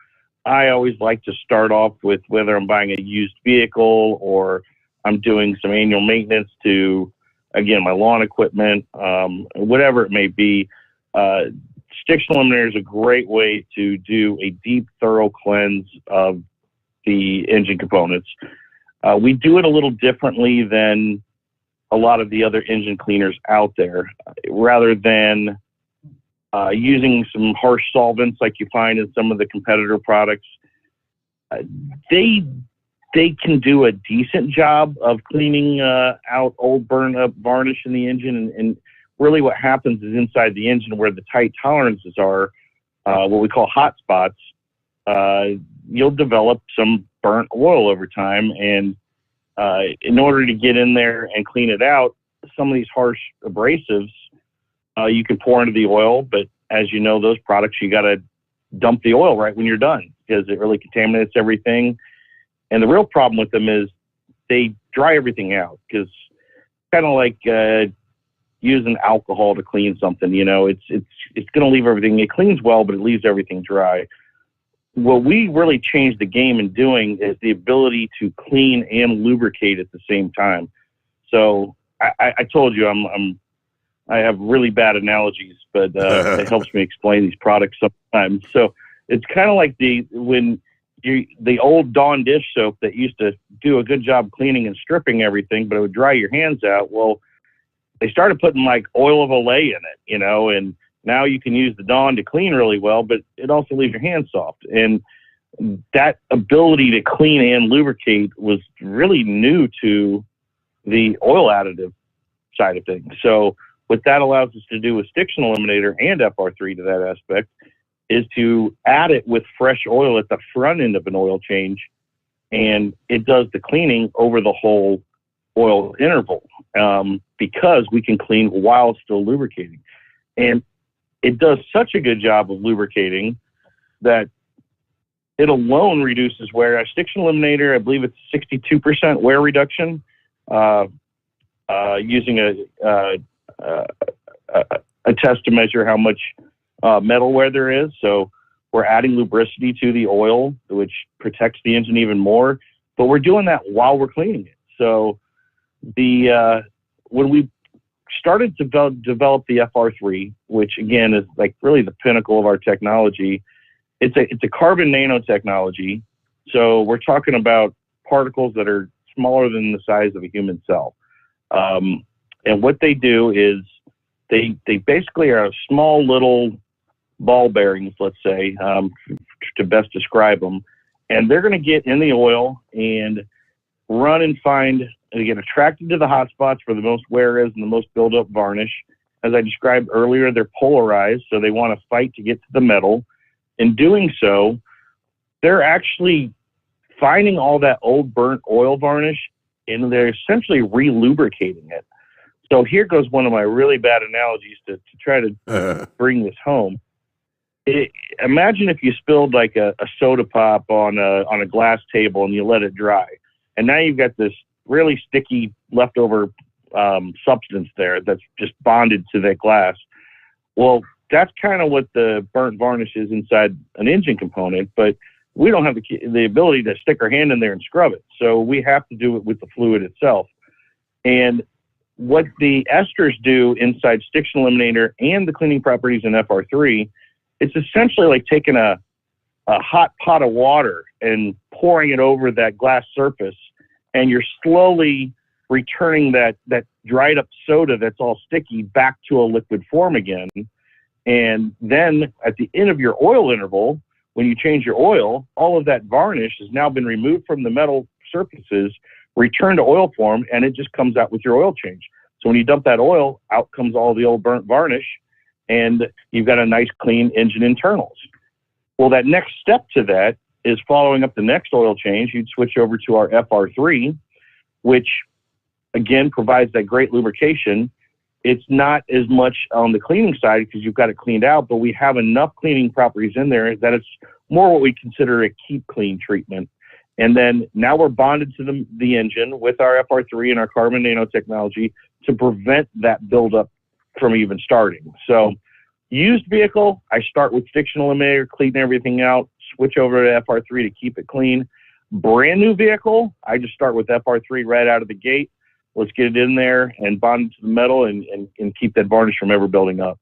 I always like to start off with whether I'm buying a used vehicle or I'm doing some annual maintenance to, again, my lawn equipment, whatever it may be. Stiction Eliminator is a great way to do a deep, thorough cleanse of the engine components. We do it a little differently than a lot of the other engine cleaners out there. Rather than using some harsh solvents like you find in some of the competitor products, they can do a decent job of cleaning out old burn-up varnish in the engine. And really what happens is inside the engine where the tight tolerances are, what we call hot spots, you'll develop some burnt oil over time. And in order to get in there and clean it out, some of these harsh abrasives you can pour into the oil, but as you know, those products, you got to dump the oil right when you're done because it really contaminates everything. And the real problem with them is they dry everything out because kind of like using alcohol to clean something, it's going to leave everything. It cleans well, but it leaves everything dry. What we really changed the game in doing is the ability to clean and lubricate at the same time. So I told you I have really bad analogies, but it helps me explain these products sometimes. So it's kind of like the old Dawn dish soap that used to do a good job cleaning and stripping everything, but it would dry your hands out. Well, they started putting like oil of Olay in it, and now you can use the Dawn to clean really well, but it also leaves your hands soft. And that ability to clean and lubricate was really new to the oil additive side of things. So what that allows us to do with Stiction Eliminator and FR3 to that aspect is to add it with fresh oil at the front end of an oil change, and it does the cleaning over the whole oil interval because we can clean while still lubricating. And it does such a good job of lubricating that it alone reduces wear. Stiction Eliminator, I believe it's 62% wear reduction using a test to measure how much metal wear there is. So we're adding lubricity to the oil, which protects the engine even more, but we're doing that while we're cleaning it. So when we started to develop the FR3, which again is like really the pinnacle of our technology. It's a carbon nanotechnology. So we're talking about particles that are smaller than the size of a human cell. And what they do is they basically are small little ball bearings, let's say, to best describe them. And they're going to get in the oil and run and they get attracted to the hot spots where the most wear is and the most buildup varnish. As I described earlier, they're polarized, so they want to fight to get to the metal. In doing so, they're actually finding all that old burnt oil varnish, and they're essentially re-lubricating it. So here goes one of my really bad analogies to try to bring this home. Imagine if you spilled like a soda pop on a glass table and you let it dry. And now you've got this really sticky leftover substance there that's just bonded to that glass. Well, that's kind of what the burnt varnish is inside an engine component, but we don't have the ability to stick our hand in there and scrub it. So we have to do it with the fluid itself. And what the esters do inside Stiction Eliminator and the cleaning properties in FR3, it's essentially like taking a hot pot of water and pouring it over that glass surface, and you're slowly returning that dried up soda that's all sticky back to a liquid form again. And then at the end of your oil interval, when you change your oil, all of that varnish has now been removed from the metal surfaces, returned to oil form, and it just comes out with your oil change. So when you dump that oil, out comes all the old burnt varnish, and you've got a nice clean engine internals. Well, that next step to that is following up the next oil change. You'd switch over to our FR3, which again provides that great lubrication. It's not as much on the cleaning side because you've got it cleaned out, but we have enough cleaning properties in there that it's more what we consider a keep clean treatment. And then now we're bonded to the engine with our FR3 and our carbon nanotechnology to prevent that buildup from even starting. So used vehicle, I start with Stiction Eliminator, clean everything out, switch over to FR3 to keep it clean. Brand new vehicle, I just start with FR3 right out of the gate. Let's get it in there and bond it to the metal and keep that varnish from ever building up.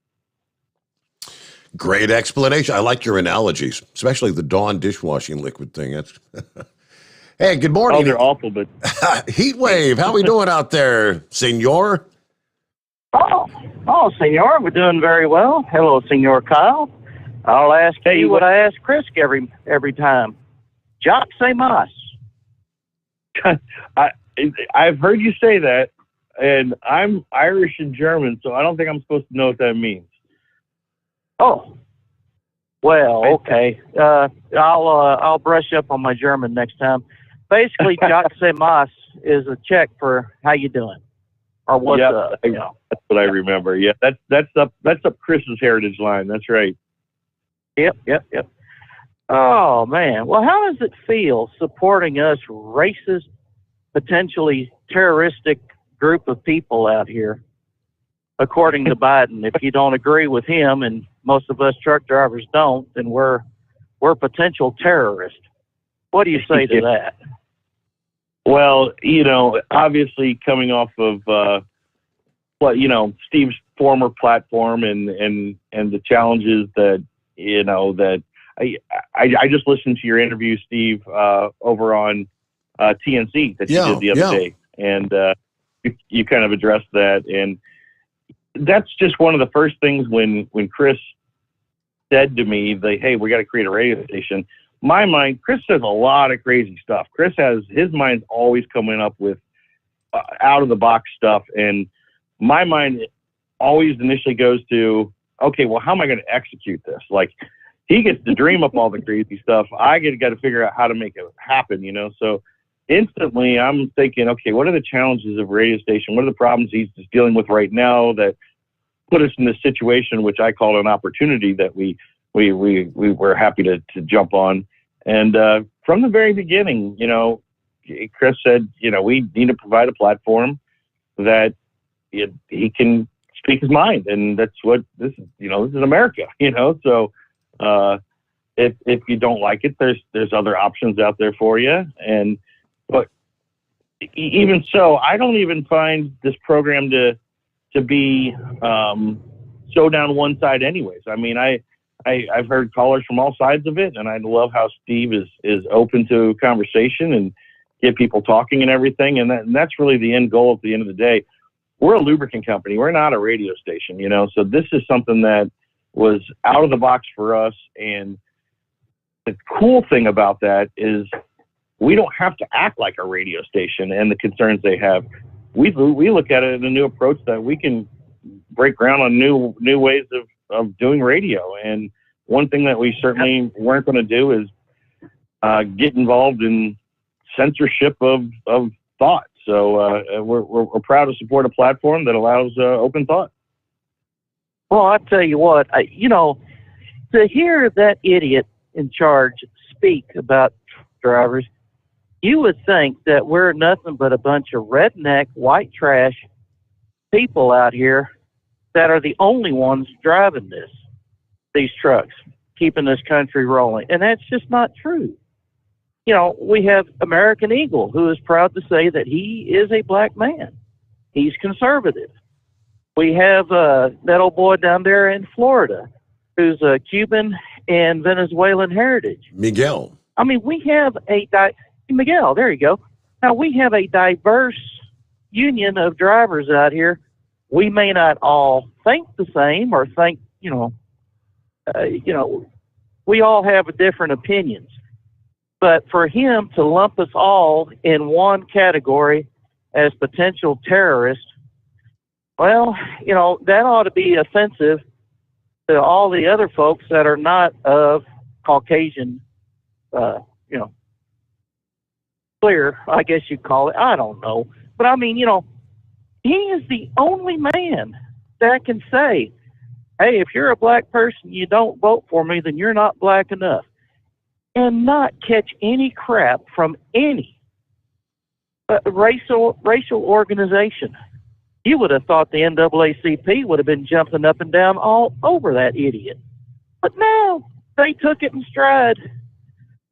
Great explanation. I like your analogies, especially the Dawn dishwashing liquid thing. That's Hey, good morning. Oh, they're awful, but Heat wave. How we doing out there, senor? Oh, senor, we're doing very well. Hello, Senor Kyle. I'll ask you what I ask Chris every time. Jock say mas. I've heard you say that, and I'm Irish and German, so I don't think I'm supposed to know what that means. Oh, well, okay. I'll brush up on my German next time. Basically, Jock say mas is a check for how you doing or what's up. You know. That's what I remember. Yeah, that's up Chris's heritage line. That's right. Yep. Oh man, well, how does it feel supporting us racist, potentially terroristic group of people out here? According to Biden, if you don't agree with him, and most of us truck drivers don't, then we're potential terrorists. What do you say to that? Well, obviously coming off of Steve's former platform and the challenges that that I just listened to your interview, Steve, over on TNC that you did the other day, and you kind of addressed that, and that's just one of the first things when Chris said to me, hey, we got to create a radio station. My mind, Chris says a lot of crazy stuff. Chris has his mind's always coming up with out of the box stuff, and my mind always initially goes to, okay, well, how am I going to execute this? Like, he gets to dream up all the crazy stuff. I got to figure out how to make it happen, So instantly I'm thinking, okay, what are the challenges of a radio station? What are the problems he's just dealing with right now that put us in this situation, which I call an opportunity that we were happy to jump on. And from the very beginning, Chris said, we need to provide a platform that he can speak his mind, and that's what this is. This is America. So if you don't like it, there's other options out there for you. But even so, I don't even find this program to to be so down one side anyways. I mean, I've heard callers from all sides of it, and I love how Steve is open to conversation and get people talking and everything. And that's really the end goal at the end of the day. We're a lubricant company. We're not a radio station, you know, so this is something that was out of the box for us. And the cool thing about that is we don't have to act like a radio station and the concerns they have. We look at it in a new approach that we can break ground on new ways of doing radio. And one thing that we certainly weren't going to do is get involved in censorship of thought. So we're proud to support a platform that allows open thought. Well, I tell you what, to hear that idiot in charge speak about drivers, you would think that we're nothing but a bunch of redneck, white trash people out here that are the only ones driving these trucks, keeping this country rolling. And that's just not true. You know, we have American Eagle, who is proud to say that he is a black man. He's conservative. We have that old boy down there in Florida who's a Cuban and Venezuelan heritage. Miguel. I mean, we have Miguel, there you go. Now, we have a diverse union of drivers out here. We may not all think the same or think, we all have different opinions. But for him to lump us all in one category as potential terrorists, well, that ought to be offensive to all the other folks that are not of Caucasian, clear, I guess you'd call it. I don't know. But I mean, he is the only man that can say, hey, if you're a black person, you don't vote for me, then you're not black enough. And not catch any crap from any racial organization. You would have thought the NAACP would have been jumping up and down all over that idiot. But no, they took it in stride.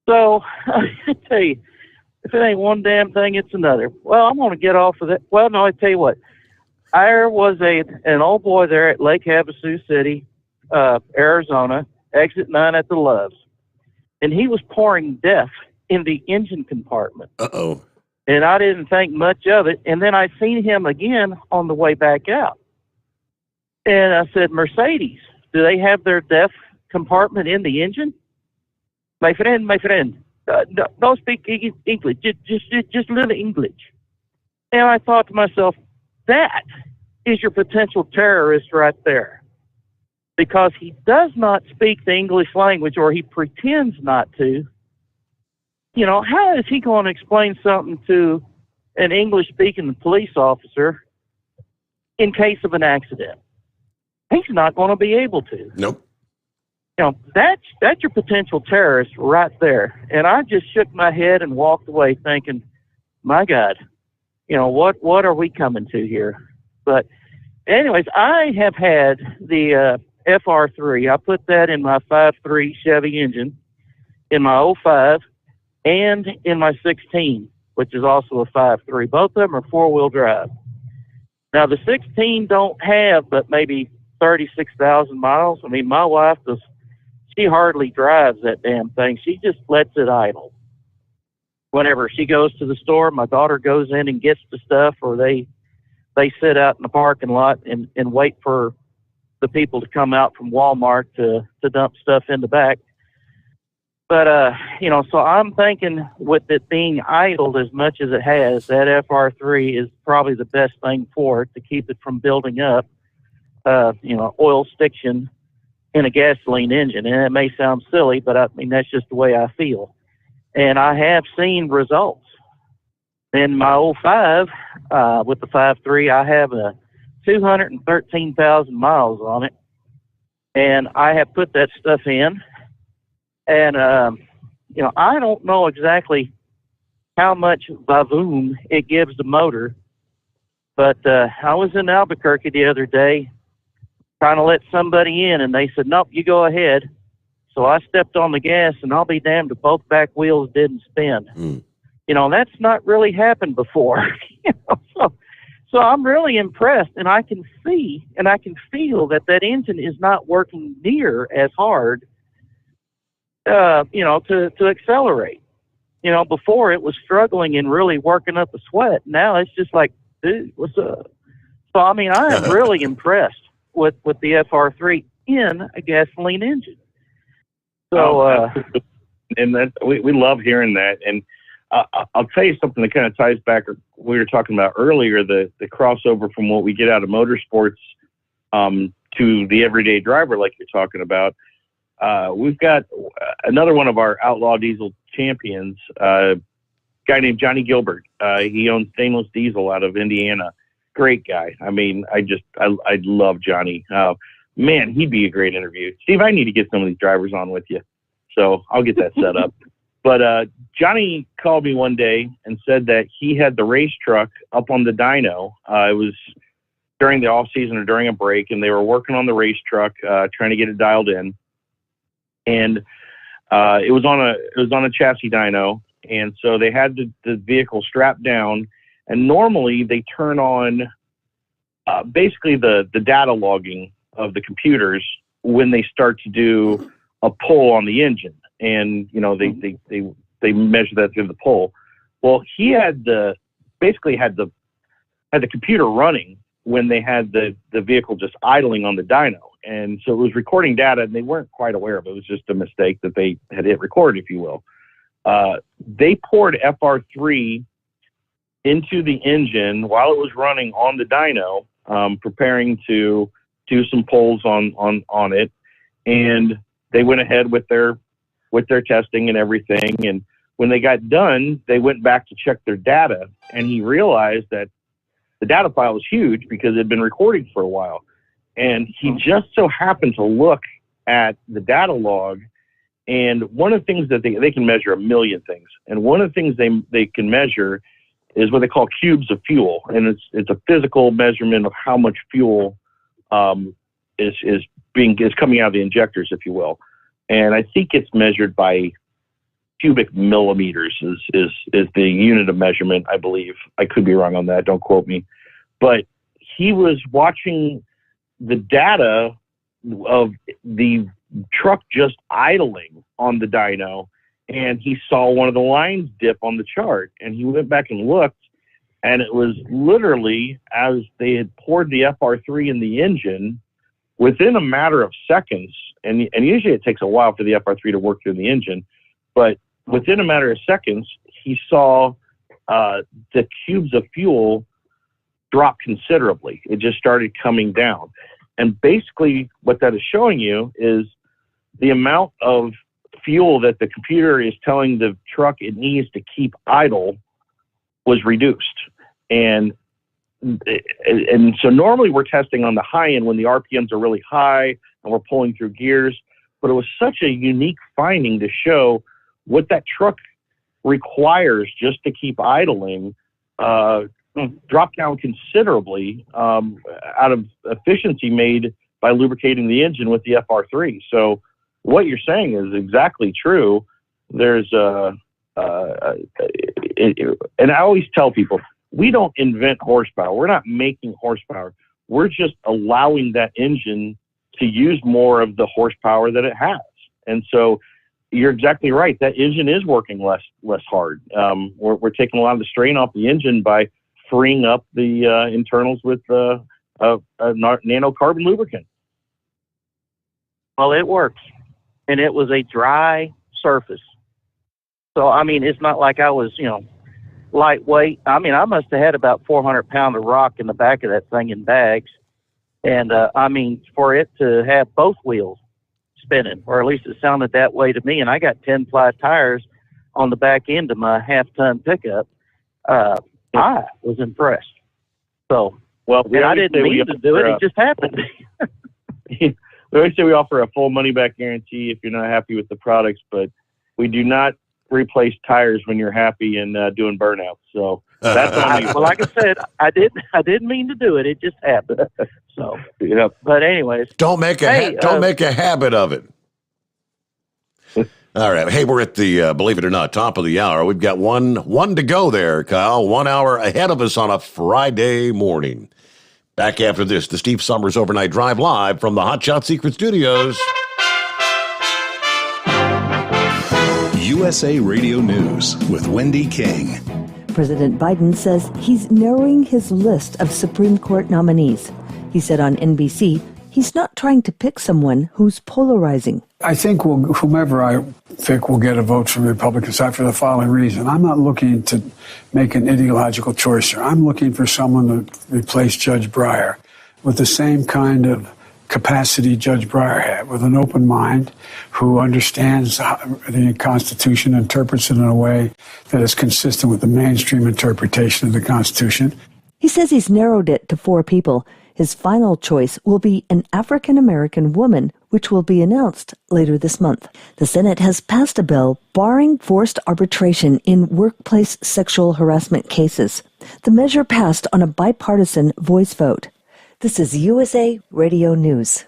So, I tell you, if it ain't one damn thing, it's another. Well, I'm going to get off of that. Well, no, I tell you what. There was an old boy there at Lake Havasu City, Arizona, exit 9 at the Loves. And he was pouring death in the engine compartment. Uh-oh. And I didn't think much of it. And then I seen him again on the way back out. And I said, Mercedes, do they have their death compartment in the engine? My friend, don't speak English, just little English. And I thought to myself, that is your potential terrorist right there. Because he does not speak the English language, or he pretends not to. How is he going to explain something to an English-speaking police officer in case of an accident? He's not going to be able to. Nope. That's your potential terrorist right there. And I just shook my head and walked away thinking, my God, what are we coming to here? But anyways, I have had the FR3. I put that in my 5.3 Chevy engine, in my 05, and in my 16, which is also a 5.3. Both of them are four-wheel drive. Now, the 16 don't have but maybe 36,000 miles. I mean, my wife she hardly drives that damn thing. She just lets it idle. Whenever she goes to the store, my daughter goes in and gets the stuff, or they sit out in the parking lot and wait for the people to come out from Walmart to dump stuff in the back. But, so I'm thinking with it being idled as much as it has, that FR3 is probably the best thing for it to keep it from building up, oil stiction in a gasoline engine. And it may sound silly, but I mean, that's just the way I feel. And I have seen results. In my 05, with the 5.3, I have a 213,000 miles on it. And I have put that stuff in. And, I don't know exactly how much vavoom it gives the motor. But I was in Albuquerque the other day trying to let somebody in, and they said, nope, you go ahead. So I stepped on the gas, and I'll be damned if both back wheels didn't spin. That's not really happened before. So I'm really impressed, and I can see and I can feel that engine is not working near as hard, to accelerate. Before it was struggling and really working up a sweat. Now it's just like, dude, what's up? So, I mean, I am really impressed with the FR3 in a gasoline engine. So, and that we love hearing that. And I'll tell you something that kind of ties back we were talking about earlier, the crossover from what we get out of motorsports to the everyday driver, like you're talking about. We've got another one of our outlaw diesel champions, a guy named Johnny Gilbert. He owns Stainless Diesel out of Indiana. Great guy. I mean, I love Johnny. Man, he'd be a great interview. Steve, I need to get some of these drivers on with you. So I'll get that set up. But Johnny called me one day and said that he had the race truck up on the dyno. It was during the off season or during a break, and they were working on the race truck, trying to get it dialed in. And it was on a chassis dyno, and so they had the vehicle strapped down. And normally they turn on basically the data logging of the computers when they start to do a pull on the engine, and they measure that through the pull. Well, he had the computer running when they had the vehicle just idling on the dyno. And so it was recording data, and they weren't quite aware of it. It was just a mistake that they had hit record, if you will. They poured FR3 into the engine while it was running on the dyno, preparing to do some pulls on it. And they went ahead with their testing and everything. And when they got done, they went back to check their data, and he realized that the data file was huge because it had been recording for a while. And he just so happened to look at the data log, and one of the things that they can measure a million things. And one of the things they can measure is what they call cubes of fuel. And it's a physical measurement of how much fuel is coming out of the injectors, if you will. And I think it's measured by cubic millimeters is the unit of measurement, I believe. I could be wrong on that. Don't quote me. But he was watching the data of the truck just idling on the dyno, and he saw one of the lines dip on the chart, and he went back and looked, and it was literally as they had poured the FR3 in the engine within a matter of seconds, and usually it takes a while for the FR3 to work through the engine, but within a matter of seconds, he saw the cubes of fuel drop considerably. It just started coming down. And basically what that is showing you is the amount of fuel that the computer is telling the truck it needs to keep idle was reduced. And so normally we're testing on the high end when the RPMs are really high and we're pulling through gears, but it was such a unique finding to show what that truck requires just to keep idling dropped down considerably out of efficiency made by lubricating the engine with the FR3. So what you're saying is exactly true. There's and I always tell people, we don't invent horsepower. We're not making horsepower. We're just allowing that engine to use more of the horsepower that it has. And so you're exactly right. That engine is working less hard. We're taking a lot of the strain off the engine by freeing up the internals with a nanocarbon lubricant. Well, it works. And it was a dry surface. So, I mean, it's not like I was, lightweight. I mean, I must have had about 400 pounds of rock in the back of that thing in bags. And, for it to have both wheels spinning, or at least it sounded that way to me, and I got 10-ply tires on the back end of my half-ton pickup, I was impressed. So, I didn't mean to do it. It just happened. We always say we offer a full money-back guarantee if you're not happy with the products, but we do not replace tires when you're happy and doing burnouts. So that's on you. Well, like I said, I didn't mean to do it. It just happened. So, yep. But anyways, don't make a habit of it. All right. Hey, we're at the, believe it or not, top of the hour. We've got one to go there, Kyle. 1 hour ahead of us on a Friday morning. Back after this, the Steve Summers Overnight Drive live from the Hot Shot Secret Studios. USA Radio News with Wendy King. President Biden says he's narrowing his list of Supreme Court nominees. He said on NBC, he's not trying to pick someone who's polarizing. I think whomever I pick will get a vote from the Republican side for the following reason. I'm not looking to make an ideological choice here. I'm looking for someone to replace Judge Breyer with the same kind of capacity Judge Breyer had, with an open mind, who understands the Constitution, interprets it in a way that is consistent with the mainstream interpretation of the Constitution. He says he's narrowed it to 4 people. His final choice will be an African-American woman, which will be announced later this month. The Senate has passed a bill barring forced arbitration in workplace sexual harassment cases. The measure passed on a bipartisan voice vote. This is USA Radio News.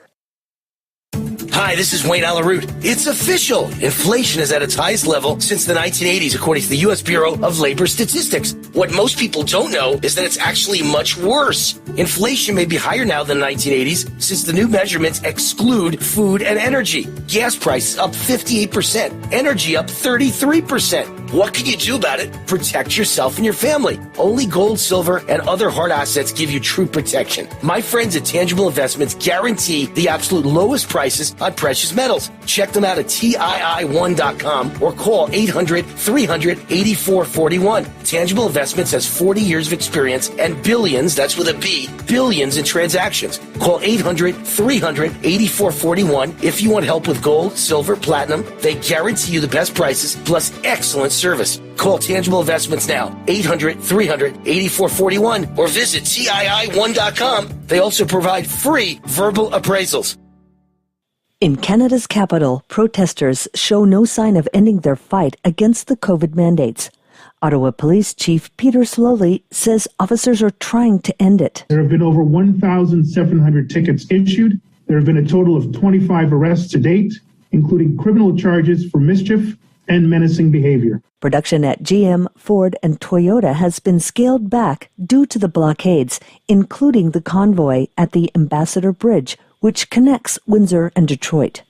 Hi, this is Wayne Alaroot. It's official. Inflation is at its highest level since the 1980s, according to the U.S. Bureau of Labor Statistics. What most people don't know is that it's actually much worse. Inflation may be higher now than the 1980s since the new measurements exclude food and energy. Gas prices up 58%, energy up 33%. What can you do about it? Protect yourself and your family. Only gold, silver, and other hard assets give you true protection. My friends at Tangible Investments guarantee the absolute lowest prices on precious metals. Check them out at TII1.com or call 800-300-8441. Tangible Investments has 40 years of experience and billions, that's with a B, billions in transactions. Call 800-300-8441 if you want help with gold, silver, platinum. They guarantee you the best prices plus excellent service. Call Tangible Investments now, 800-300-8441, or visit TII1.com. They also provide free verbal appraisals. In Canada's capital, protesters show no sign of ending their fight against the COVID mandates. Ottawa Police Chief Peter Slowly says officers are trying to end it. There have been over 1,700 tickets issued. There have been a total of 25 arrests to date, including criminal charges for mischief and menacing behavior. Production at GM, Ford, and Toyota has been scaled back due to the blockades, including the convoy at the Ambassador Bridge, which connects Windsor and Detroit.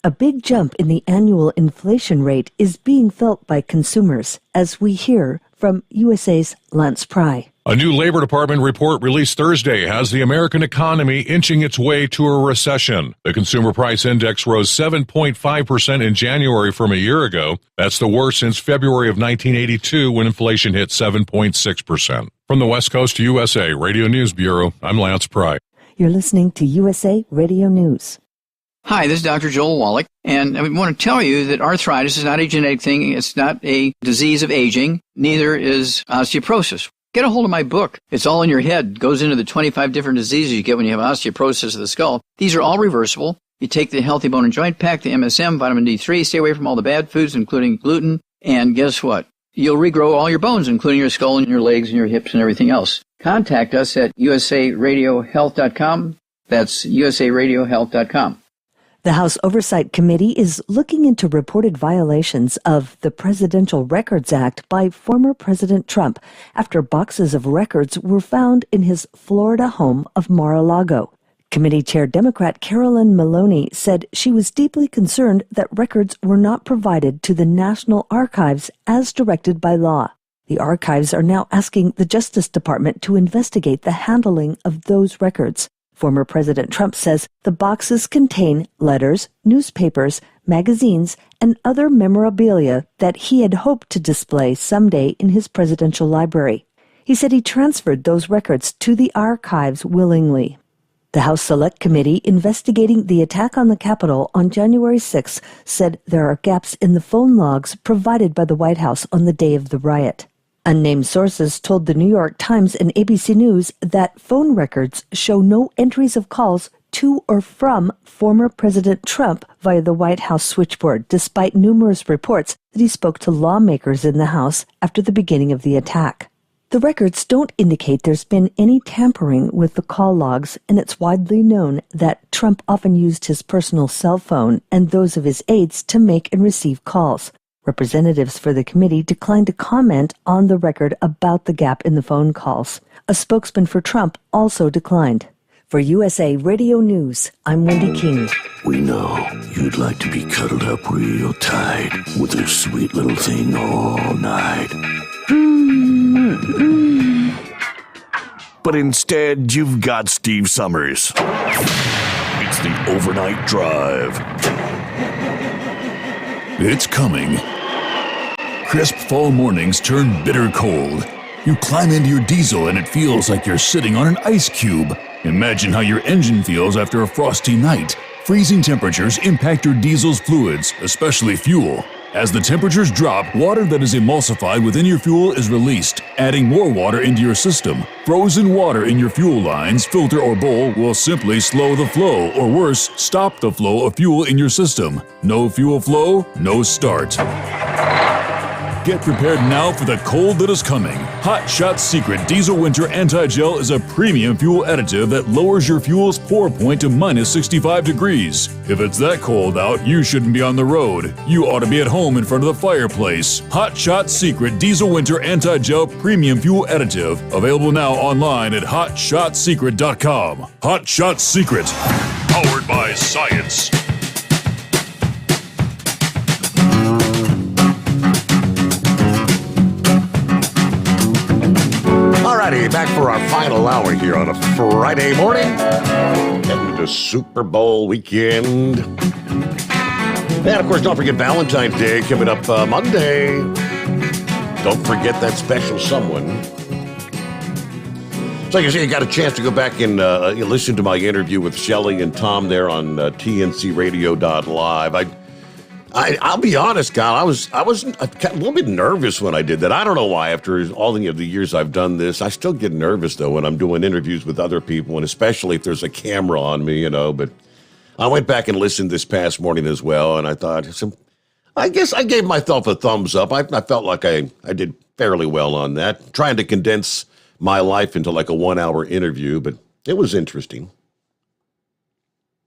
A big jump in the annual inflation rate is being felt by consumers, as we hear from USA's Lance Pry. A new Labor Department report released Thursday has the American economy inching its way to a recession. The Consumer Price Index rose 7.5% in January from a year ago. That's the worst since February of 1982, when inflation hit 7.6%. From the West Coast to USA Radio News Bureau, I'm Lance Pry. You're listening to USA Radio News. Hi, this is Dr. Joel Wallach, and I want to tell you that arthritis is not a genetic thing. It's not a disease of aging. Neither is osteoporosis. Get a hold of my book. It's all in your head. It goes into the 25 different diseases you get when you have osteoporosis of the skull. These are all reversible. You take the Healthy Bone and Joint Pack, the MSM, vitamin D3, stay away from all the bad foods, including gluten, and guess what? You'll regrow all your bones, including your skull and your legs and your hips and everything else. Contact us at usaradiohealth.com. That's usaradiohealth.com. The House Oversight Committee is looking into reported violations of the Presidential Records Act by former President Trump after boxes of records were found in his Florida home of Mar-a-Lago. Committee Chair Democrat Carolyn Maloney said she was deeply concerned that records were not provided to the National Archives as directed by law. The archives are now asking the Justice Department to investigate the handling of those records. Former President Trump says the boxes contain letters, newspapers, magazines, and other memorabilia that he had hoped to display someday in his presidential library. He said he transferred those records to the archives willingly. The House Select Committee investigating the attack on the Capitol on January 6 said there are gaps in the phone logs provided by the White House on the day of the riot. Unnamed sources told the New York Times and ABC News that phone records show no entries of calls to or from former President Trump via the White House switchboard, despite numerous reports that he spoke to lawmakers in the House after the beginning of the attack. The records don't indicate there's been any tampering with the call logs, and it's widely known that Trump often used his personal cell phone and those of his aides to make and receive calls. Representatives for the committee declined to comment on the record about the gap in the phone calls. A spokesman for Trump also declined. For USA Radio News, I'm Wendy King. We know you'd like to be cuddled up real tight with a sweet little thing all night. But instead, you've got Steve Summers. It's the Overnight Drive. It's coming. Crisp fall mornings turn bitter cold. You climb into your diesel and it feels like you're sitting on an ice cube. Imagine how your engine feels after a frosty night. Freezing temperatures impact your diesel's fluids, especially fuel. As the temperatures drop, water that is emulsified within your fuel is released, adding more water into your system. Frozen water in your fuel lines, filter, or bowl will simply slow the flow, or worse, stop the flow of fuel in your system. No fuel flow, no start. Get prepared now for the cold that is coming. Hot Shot Secret Diesel Winter Anti-Gel is a premium fuel additive that lowers your fuel's pour point to minus 65 degrees. If it's that cold out, you shouldn't be on the road. You ought to be at home in front of the fireplace. Hot Shot Secret Diesel Winter Anti-Gel Premium Fuel Additive. Available now online at hotshotsecret.com. Hot Shot Secret. Powered by science. Alrighty, back for our final hour here on a Friday morning. Heading to Super Bowl weekend. And of course, don't forget Valentine's Day coming up Monday. Don't forget that special someone. So like I say, you got a chance to go back and listen to my interview with Shelley and Tom there on tncradio.live. I'll be honest, Kyle, I was a little bit nervous when I did that. I don't know why. After all the years I've done this, I still get nervous, though, when I'm doing interviews with other people, and especially if there's a camera on me, But I went back and listened this past morning as well, and I thought, I guess I gave myself a thumbs up. I felt like I did fairly well on that, trying to condense my life into like a 1-hour interview, but it was interesting.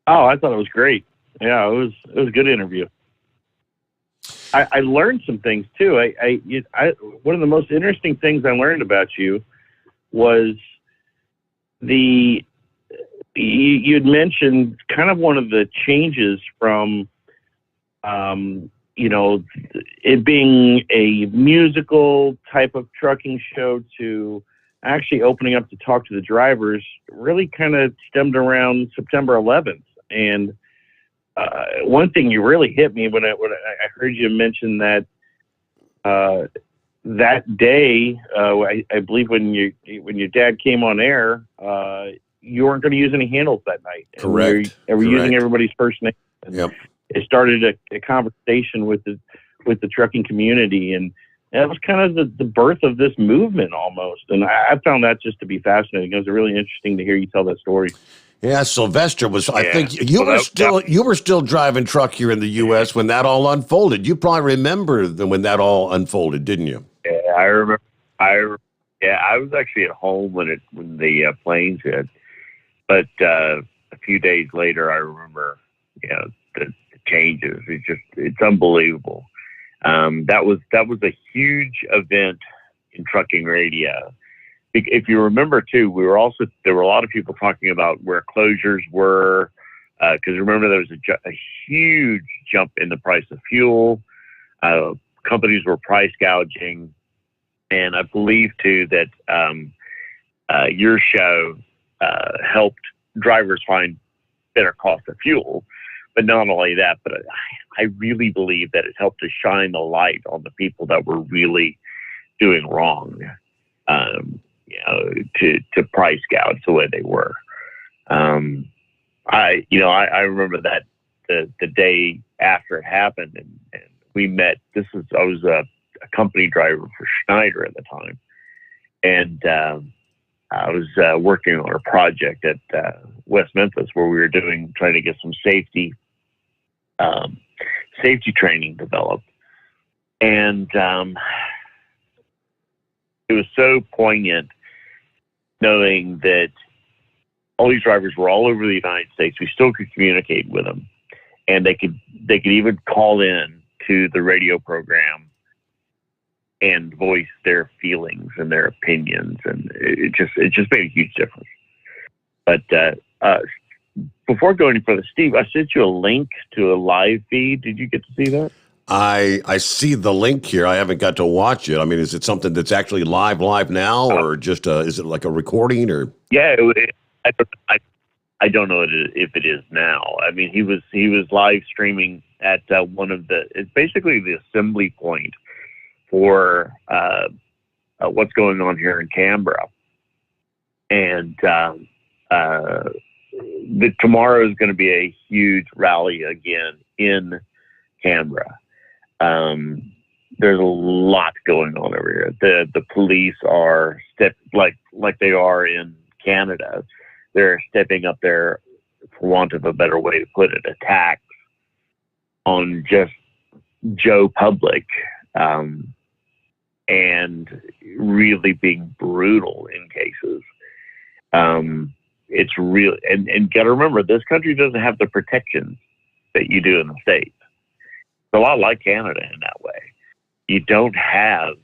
Oh, I thought it was great. Yeah, it was a good interview. I learned some things too. One of the most interesting things I learned about you was you'd mentioned kind of one of the changes from, it being a musical type of trucking show to actually opening up to talk to the drivers really kind of stemmed around September 11th. And one thing you really hit me when I heard you mention that that day, I believe when your dad came on air, you weren't going to use any handles that night. Correct. And we're using everybody's first name. Yep. It started a conversation with the trucking community, and that was kind of the birth of this movement almost. And I found that just to be fascinating. It was really interesting to hear you tell that story. Yeah, Sylvester was. I think you were still driving truck here in the U.S. when that all unfolded. You probably remember when that all unfolded, didn't you? Yeah, I remember. I was actually at home when the planes hit, but a few days later, I remember. The changes. It's unbelievable. That was a huge event in trucking radio. If you remember, too, there were a lot of people talking about where closures were, because remember there was a huge jump in the price of fuel. Companies were price gouging, and I believe too that your show helped drivers find better cost of fuel. But not only that, but I really believe that it helped to shine the light on the people that were really doing wrong. To price gouge the way they were. I remember that the day after it happened, and we met. I was a company driver for Schneider at the time, and I was working on a project at West Memphis where we were trying to get some safety training developed, and it was so poignant knowing that all these drivers were all over the United States. We still could communicate with them, and they could even call in to the radio program and voice their feelings and their opinions, and it just made a huge difference. But before going any further, Steve, I sent you a link to a live feed. Did you get to see that? I see the link here. I haven't got to watch it. I mean, is it something that's actually live now, or just is it like a recording? Or Yeah, I don't know if it is now. I mean, he was live streaming at it's basically the assembly point for what's going on here in Canberra, and tomorrow is going to be a huge rally again in Canberra. There's a lot going on over here. The police are like they are in Canada. They're stepping up their, for want of a better way to put it, attacks on just Joe Public, and really being brutal in cases. It's real, and got to remember, this country doesn't have the protections that you do in the States. It's a lot like Canada in that way. You don't have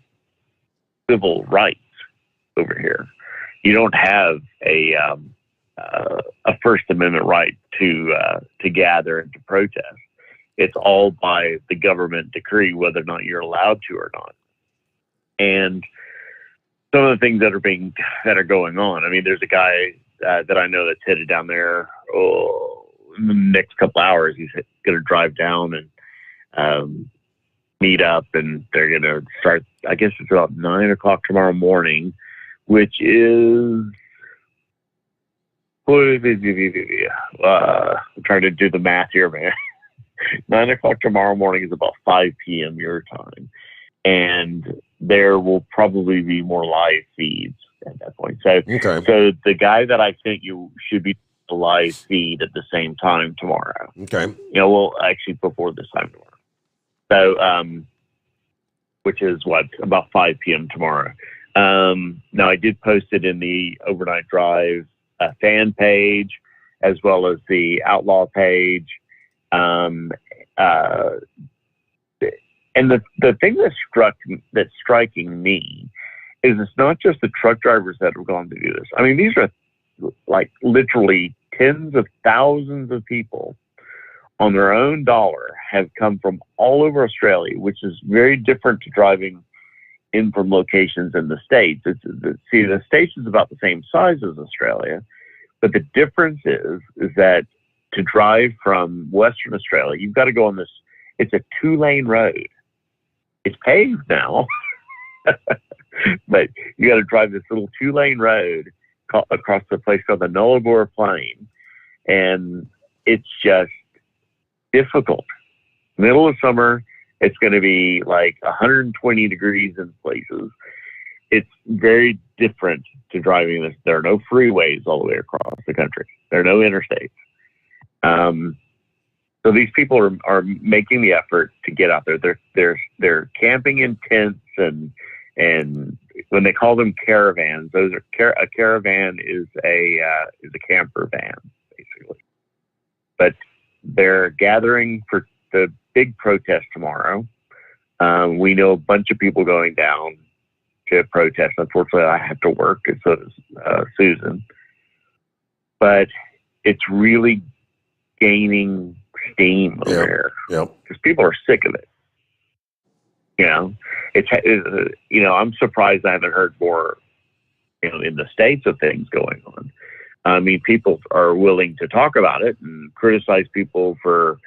civil rights over here. You don't have a First Amendment right to gather and to protest. It's all by the government decree whether or not you're allowed to or not. And some of the things that are going on. I mean, there's a guy that I know that's headed down there in the next couple hours. He's going to drive down and meet up, and they're going to start. I guess it's about 9 o'clock tomorrow morning, which is. I'm trying to do the math here, man. 9 o'clock tomorrow morning is about 5 p.m. your time. And there will probably be more live feeds at that point. So the guy that I think you should be a live feed at the same time tomorrow. Okay. Well, actually before this time tomorrow. So, which is about 5 p.m. tomorrow. Now I did post it in the Overnight Drive fan page, as well as the Outlaw page. And the thing that's striking me is it's not just the truck drivers that have gone to do this. I mean, these are like literally tens of thousands of people on their own dollar have come from all over Australia, which is very different to driving in from locations in the States. The States is about the same size as Australia, but the difference is that to drive from Western Australia, you've got to go on this. It's a 2-lane road. It's paved now, but you got to drive this little 2-lane road across the place called the Nullarbor Plain, and it's just difficult. Middle of summer, it's going to be like 120 degrees in places. It's very different to driving this. There are no freeways all the way across the country. There are no interstates. So these people are making the effort to get out there. They're camping in tents, and when they call them caravans, those are a caravan is a camper van basically. But they're gathering for the big protest tomorrow. We know a bunch of people going down to protest. Unfortunately, I have to work, and so does Susan. But it's really gaining steam over here. Because people are sick of it. I'm surprised I haven't heard more, in the States of things going on. I mean, people are willing to talk about it and criticize people for,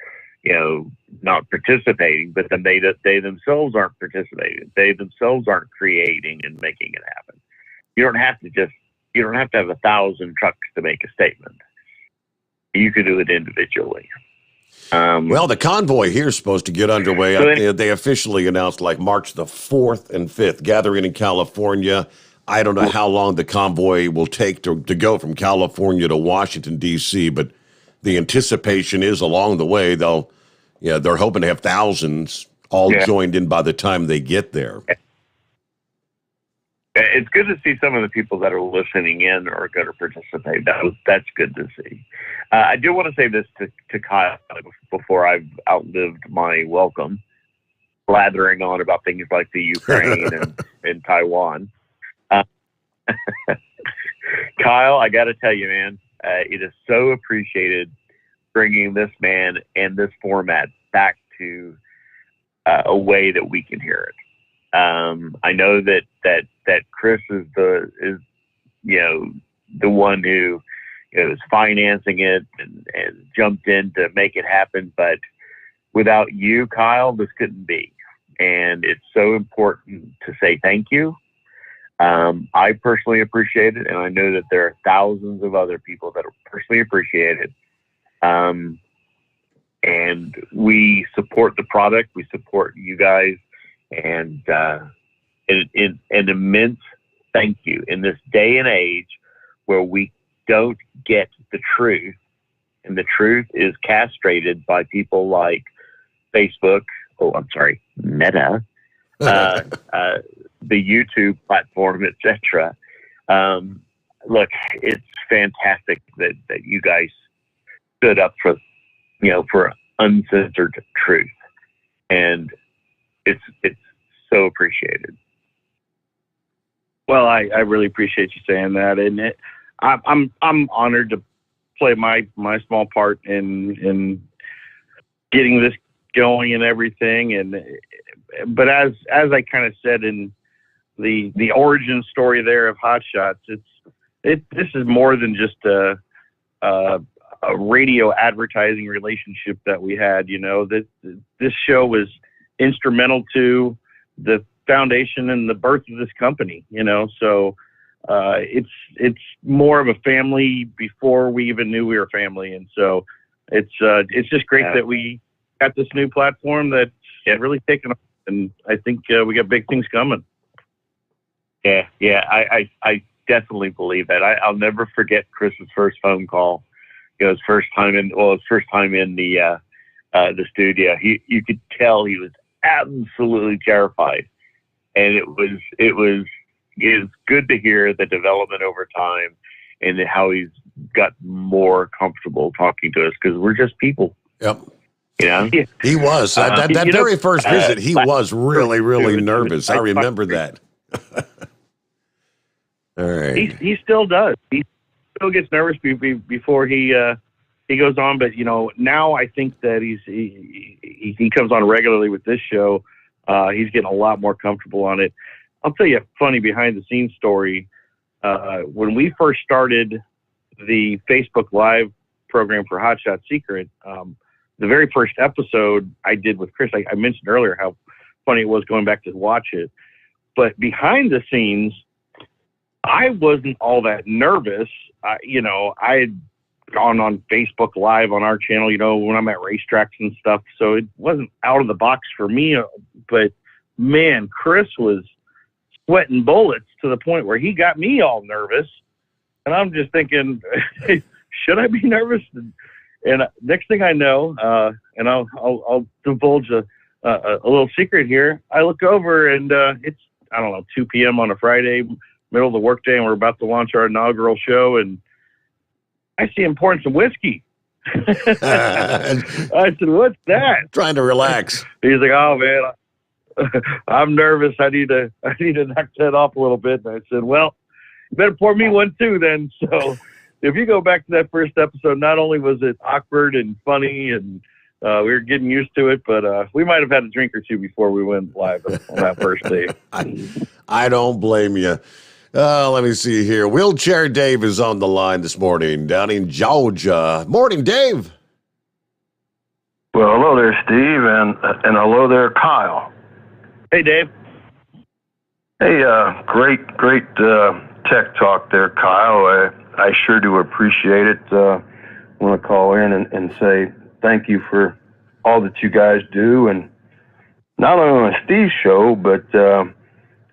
not participating, but then they themselves aren't participating. They themselves aren't creating and making it happen. You don't have to have 1,000 trucks to make a statement. You could do it individually. Well, the convoy here is supposed to get underway. They officially announced like March the 4th and 5th, gathering in California. I don't know how long the convoy will take to go from California to Washington, D.C., but the anticipation is along the way they're hoping to have thousands all joined in by the time they get there. It's good to see some of the people that are listening in are going to participate. That's good to see. I do want to say this to Kyle before I've outlived my welcome, blathering on about things like the Ukraine and Taiwan. Kyle, I got to tell you, man, it is so appreciated bringing this man and this format back to a way that we can hear it. I know that Chris is the one who is financing it and jumped in to make it happen. But without you, Kyle, this couldn't be. And it's so important to say thank you. I personally appreciate it, and I know that there are thousands of other people that personally appreciate it. And we support the product. We support you guys. And an immense thank you in this day and age where we don't get the truth, and the truth is castrated by people like Facebook. Meta, the YouTube platform, etc. Look, it's fantastic that you guys stood up for uncensored truth, and it's so appreciated. Well, I really appreciate you saying that, and I'm honored to play my small part in getting this going and everything. But as I kind of said in the origin story there of Hot Shots, this is more than just a radio advertising relationship that we had. This show was instrumental to the foundation and the birth of this company. So it's more of a family before we even knew we were family, and so it's just great that we got this new platform that's really taken off, and I think we got big things coming. Yeah, I definitely believe that. I'll never forget Chris's first phone call. His first time in the studio. You could tell he was absolutely terrified, and it was good to hear the development over time and how he's got more comfortable talking to us, because we're just people. Yep. He was that very first visit. He was really, really nervous. I remember that. All right. He still does. He still gets nervous before he goes on. But now I think that he comes on regularly with this show. He's getting a lot more comfortable on it. I'll tell you a funny behind the scenes story. When we first started the Facebook Live program for Hot Shot Secret, the very first episode I did with Chris, I mentioned earlier how funny it was going back to watch it. But behind the scenes, I wasn't all that nervous. I had gone on Facebook Live on our channel, when I'm at racetracks and stuff. So it wasn't out of the box for me. But, man, Chris was sweating bullets to the point where he got me all nervous. And I'm just thinking, should I be nervous? And next thing I know, and I'll divulge a little secret here. I look over and it's, 2 p.m. on a Friday, middle of the workday, and we're about to launch our inaugural show, and I see him pouring some whiskey. I said, "What's that?" Trying to relax. He's like, "Oh man, I'm nervous. I need to knock that off a little bit." And I said, "Well, you better pour me one too, then." So if you go back to that first episode, not only was it awkward and funny, and we were getting used to it, but we might have had a drink or two before we went live on that first day. I don't blame you. Let me see here. Wheelchair Dave is on the line this morning down in Georgia. Morning, Dave. Well, hello there, Steve, and hello there, Kyle. Hey, Dave. Hey, great tech talk there, Kyle. I sure do appreciate it. I want to call in and say thank you for all that you guys do, and not only on Steve's show, but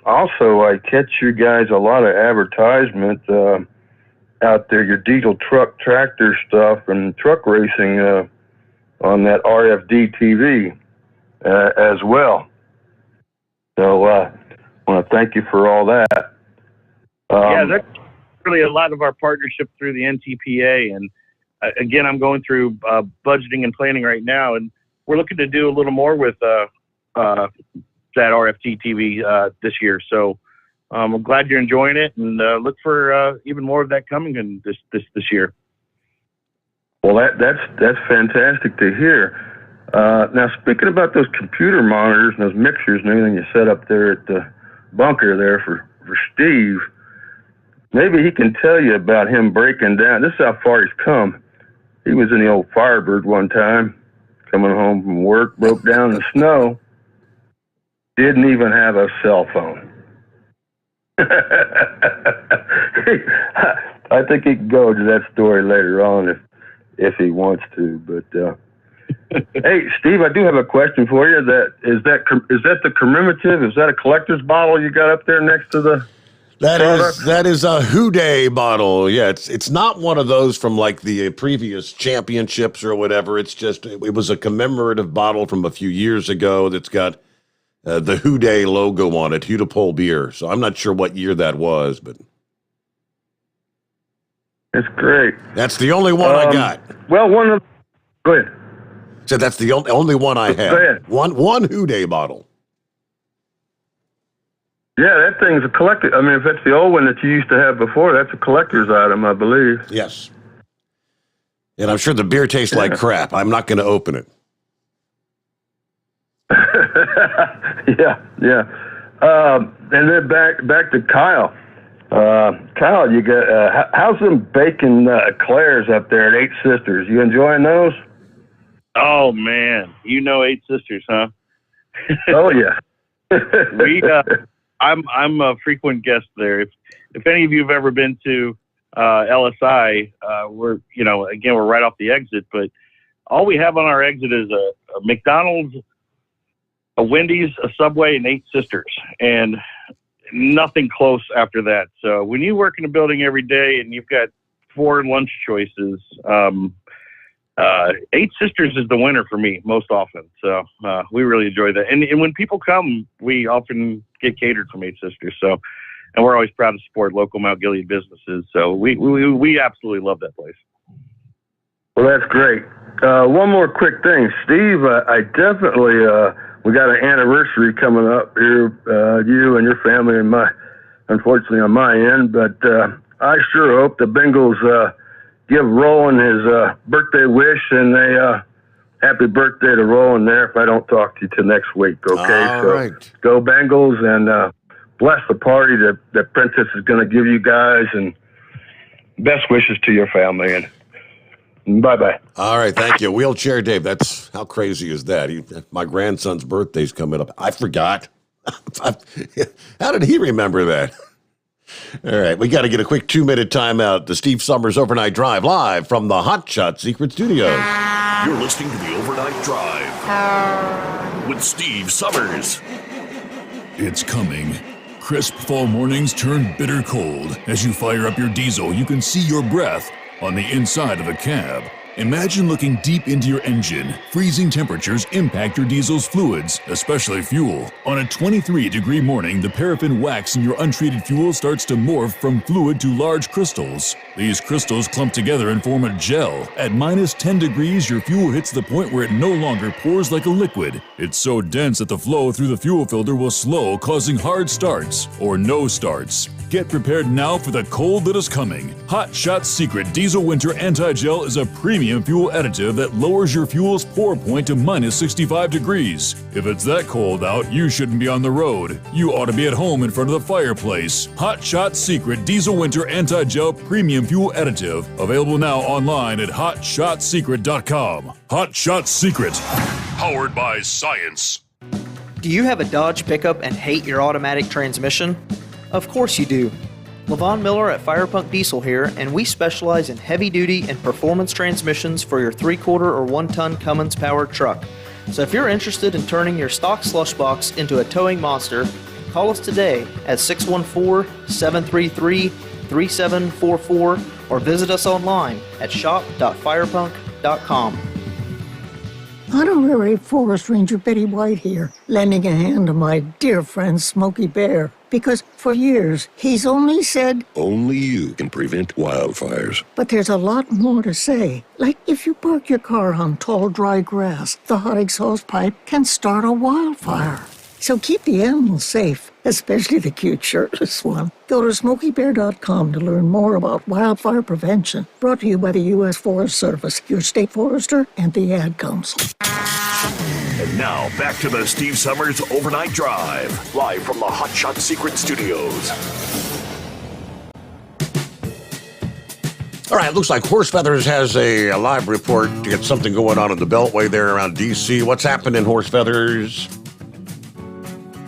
also I catch you guys a lot of advertisement out there, your diesel truck tractor stuff and truck racing on that RFD TV as well. So I want to thank you for all that. Yeah, that's really a lot of our partnership through the NTPA. And again, I'm going through budgeting and planning right now, and we're looking to do a little more with that RFT TV this year. So I'm glad you're enjoying it, and look for even more of that coming in this year. Well, that's fantastic to hear. Now, speaking about those computer monitors and those mixers and everything you set up there at the bunker there for Steve, maybe he can tell you about him breaking down. This is how far he's come. He was in the old Firebird one time, coming home from work, broke down in the snow, didn't even have a cell phone. I think he can go into that story later on if he wants to. But hey, Steve, I do have a question for you. Is that the commemorative? Is that a collector's bottle you got up there next to the? That is a Houday bottle. Yeah, it's not one of those from like the previous championships or whatever. It's just it was a commemorative bottle from a few years ago that's got the Houday logo on it, Hudapole beer. So I'm not sure what year that was, but it's great. That's the only one I got. Well, go ahead. So that's the only one I have. Go ahead. One Houday bottle. Yeah, that thing's a collector. I mean, if that's the old one that you used to have before, that's a collector's item, I believe. Yes. And I'm sure the beer tastes like crap. I'm not going to open it. Yeah. And then back to Kyle. Kyle, you got how's them bacon eclairs up there at Eight Sisters? You enjoying those? Oh man, Eight Sisters, huh? Oh yeah. I'm a frequent guest there. If any of you have ever been to LSI, we're right off the exit, but all we have on our exit is a McDonald's, a Wendy's, a Subway, and Eight Sisters, and nothing close after that. So when you work in a building every day and you've got 4 lunch choices, Eight Sisters is the winner for me most often. So we really enjoy that. And when people come, we often get catered from Eight Sisters. So, and we're always proud to support local Mount Gilead businesses. So we absolutely love that place. Well, that's great. One more quick thing, Steve. I definitely we got an anniversary coming up here. You and your family and unfortunately on my end, but I sure hope the Bengals give Roland his birthday wish and a happy birthday to Roland there if I don't talk to you till next week, okay? All so right. Go Bengals and bless the party that Princess is going to give you guys, and best wishes to your family. And bye-bye. All right, thank you. Wheelchair Dave, that's how crazy is that? My grandson's birthday's coming up. I forgot. How did he remember that? All right, we got to get a quick 2-minute timeout. The Steve Summers Overnight Drive live from the Hot Shot Secret Studios. You're listening to the Overnight Drive with Steve Summers. It's coming. Crisp fall mornings turn bitter cold. As you fire up your diesel, you can see your breath on the inside of a cab. Imagine looking deep into your engine. Freezing temperatures impact your diesel's fluids, especially fuel. On a 23-degree morning, the paraffin wax in your untreated fuel starts to morph from fluid to large crystals. These crystals clump together and form a gel. At minus 10 degrees, your fuel hits the point where it no longer pours like a liquid. It's so dense that the flow through the fuel filter will slow, causing hard starts or no starts. Get prepared now for the cold that is coming. Hot Shot Secret Diesel Winter Anti-Gel is a premium fuel additive that lowers your fuel's pour point to minus 65 degrees. If it's that cold out, you shouldn't be on the road. You ought to be at home in front of the fireplace. Hot Shot Secret Diesel Winter Anti-Gel Premium Fuel Additive. Available now online at hotshotsecret.com. Hot Shot Secret. Powered by science. Do you have a Dodge pickup and hate your automatic transmission? Of course you do. Levon Miller at Firepunk Diesel here, and we specialize in heavy-duty and performance transmissions for your 3/4 or 1-ton Cummins-powered truck. So if you're interested in turning your stock slush box into a towing monster, call us today at 614-733-3744 or visit us online at shop.firepunk.com. Honorary Forest Ranger Betty White here, lending a hand to my dear friend Smokey Bear. Because for years, he's only said, Only you can prevent wildfires. but there's a lot more to say. Like if you park your car on tall, dry grass, the hot exhaust pipe can start a wildfire. So keep the animals safe, especially the cute shirtless one. Go to SmokeyBear.com to learn more about wildfire prevention. Brought to you by the U.S. Forest Service, your state forester, and the Ad Council. And now, back to the Steve Summers Overnight Drive, live from the Hot Shot Secret Studios. All right, looks like Horse Feathers has a live report to get something going on in the Beltway there around D.C. What's happening, Horse Feathers?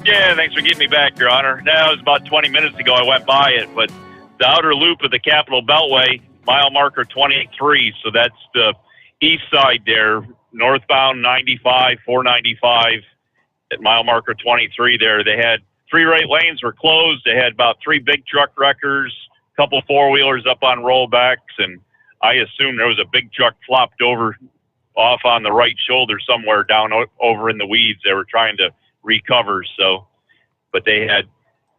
Yeah, thanks for getting me back, Your Honor. Now, it was about 20 minutes ago I went by it, but the outer loop of the Capitol Beltway, mile marker 23, so that's the east side there, northbound 95, 495, at mile marker 23 there. They had 3 right lanes were closed. They had about 3 big truck wreckers, a couple four-wheelers up on rollbacks, and I assume there was a big truck flopped over off on the right shoulder somewhere down over in the weeds. They were trying to recover, so, but they had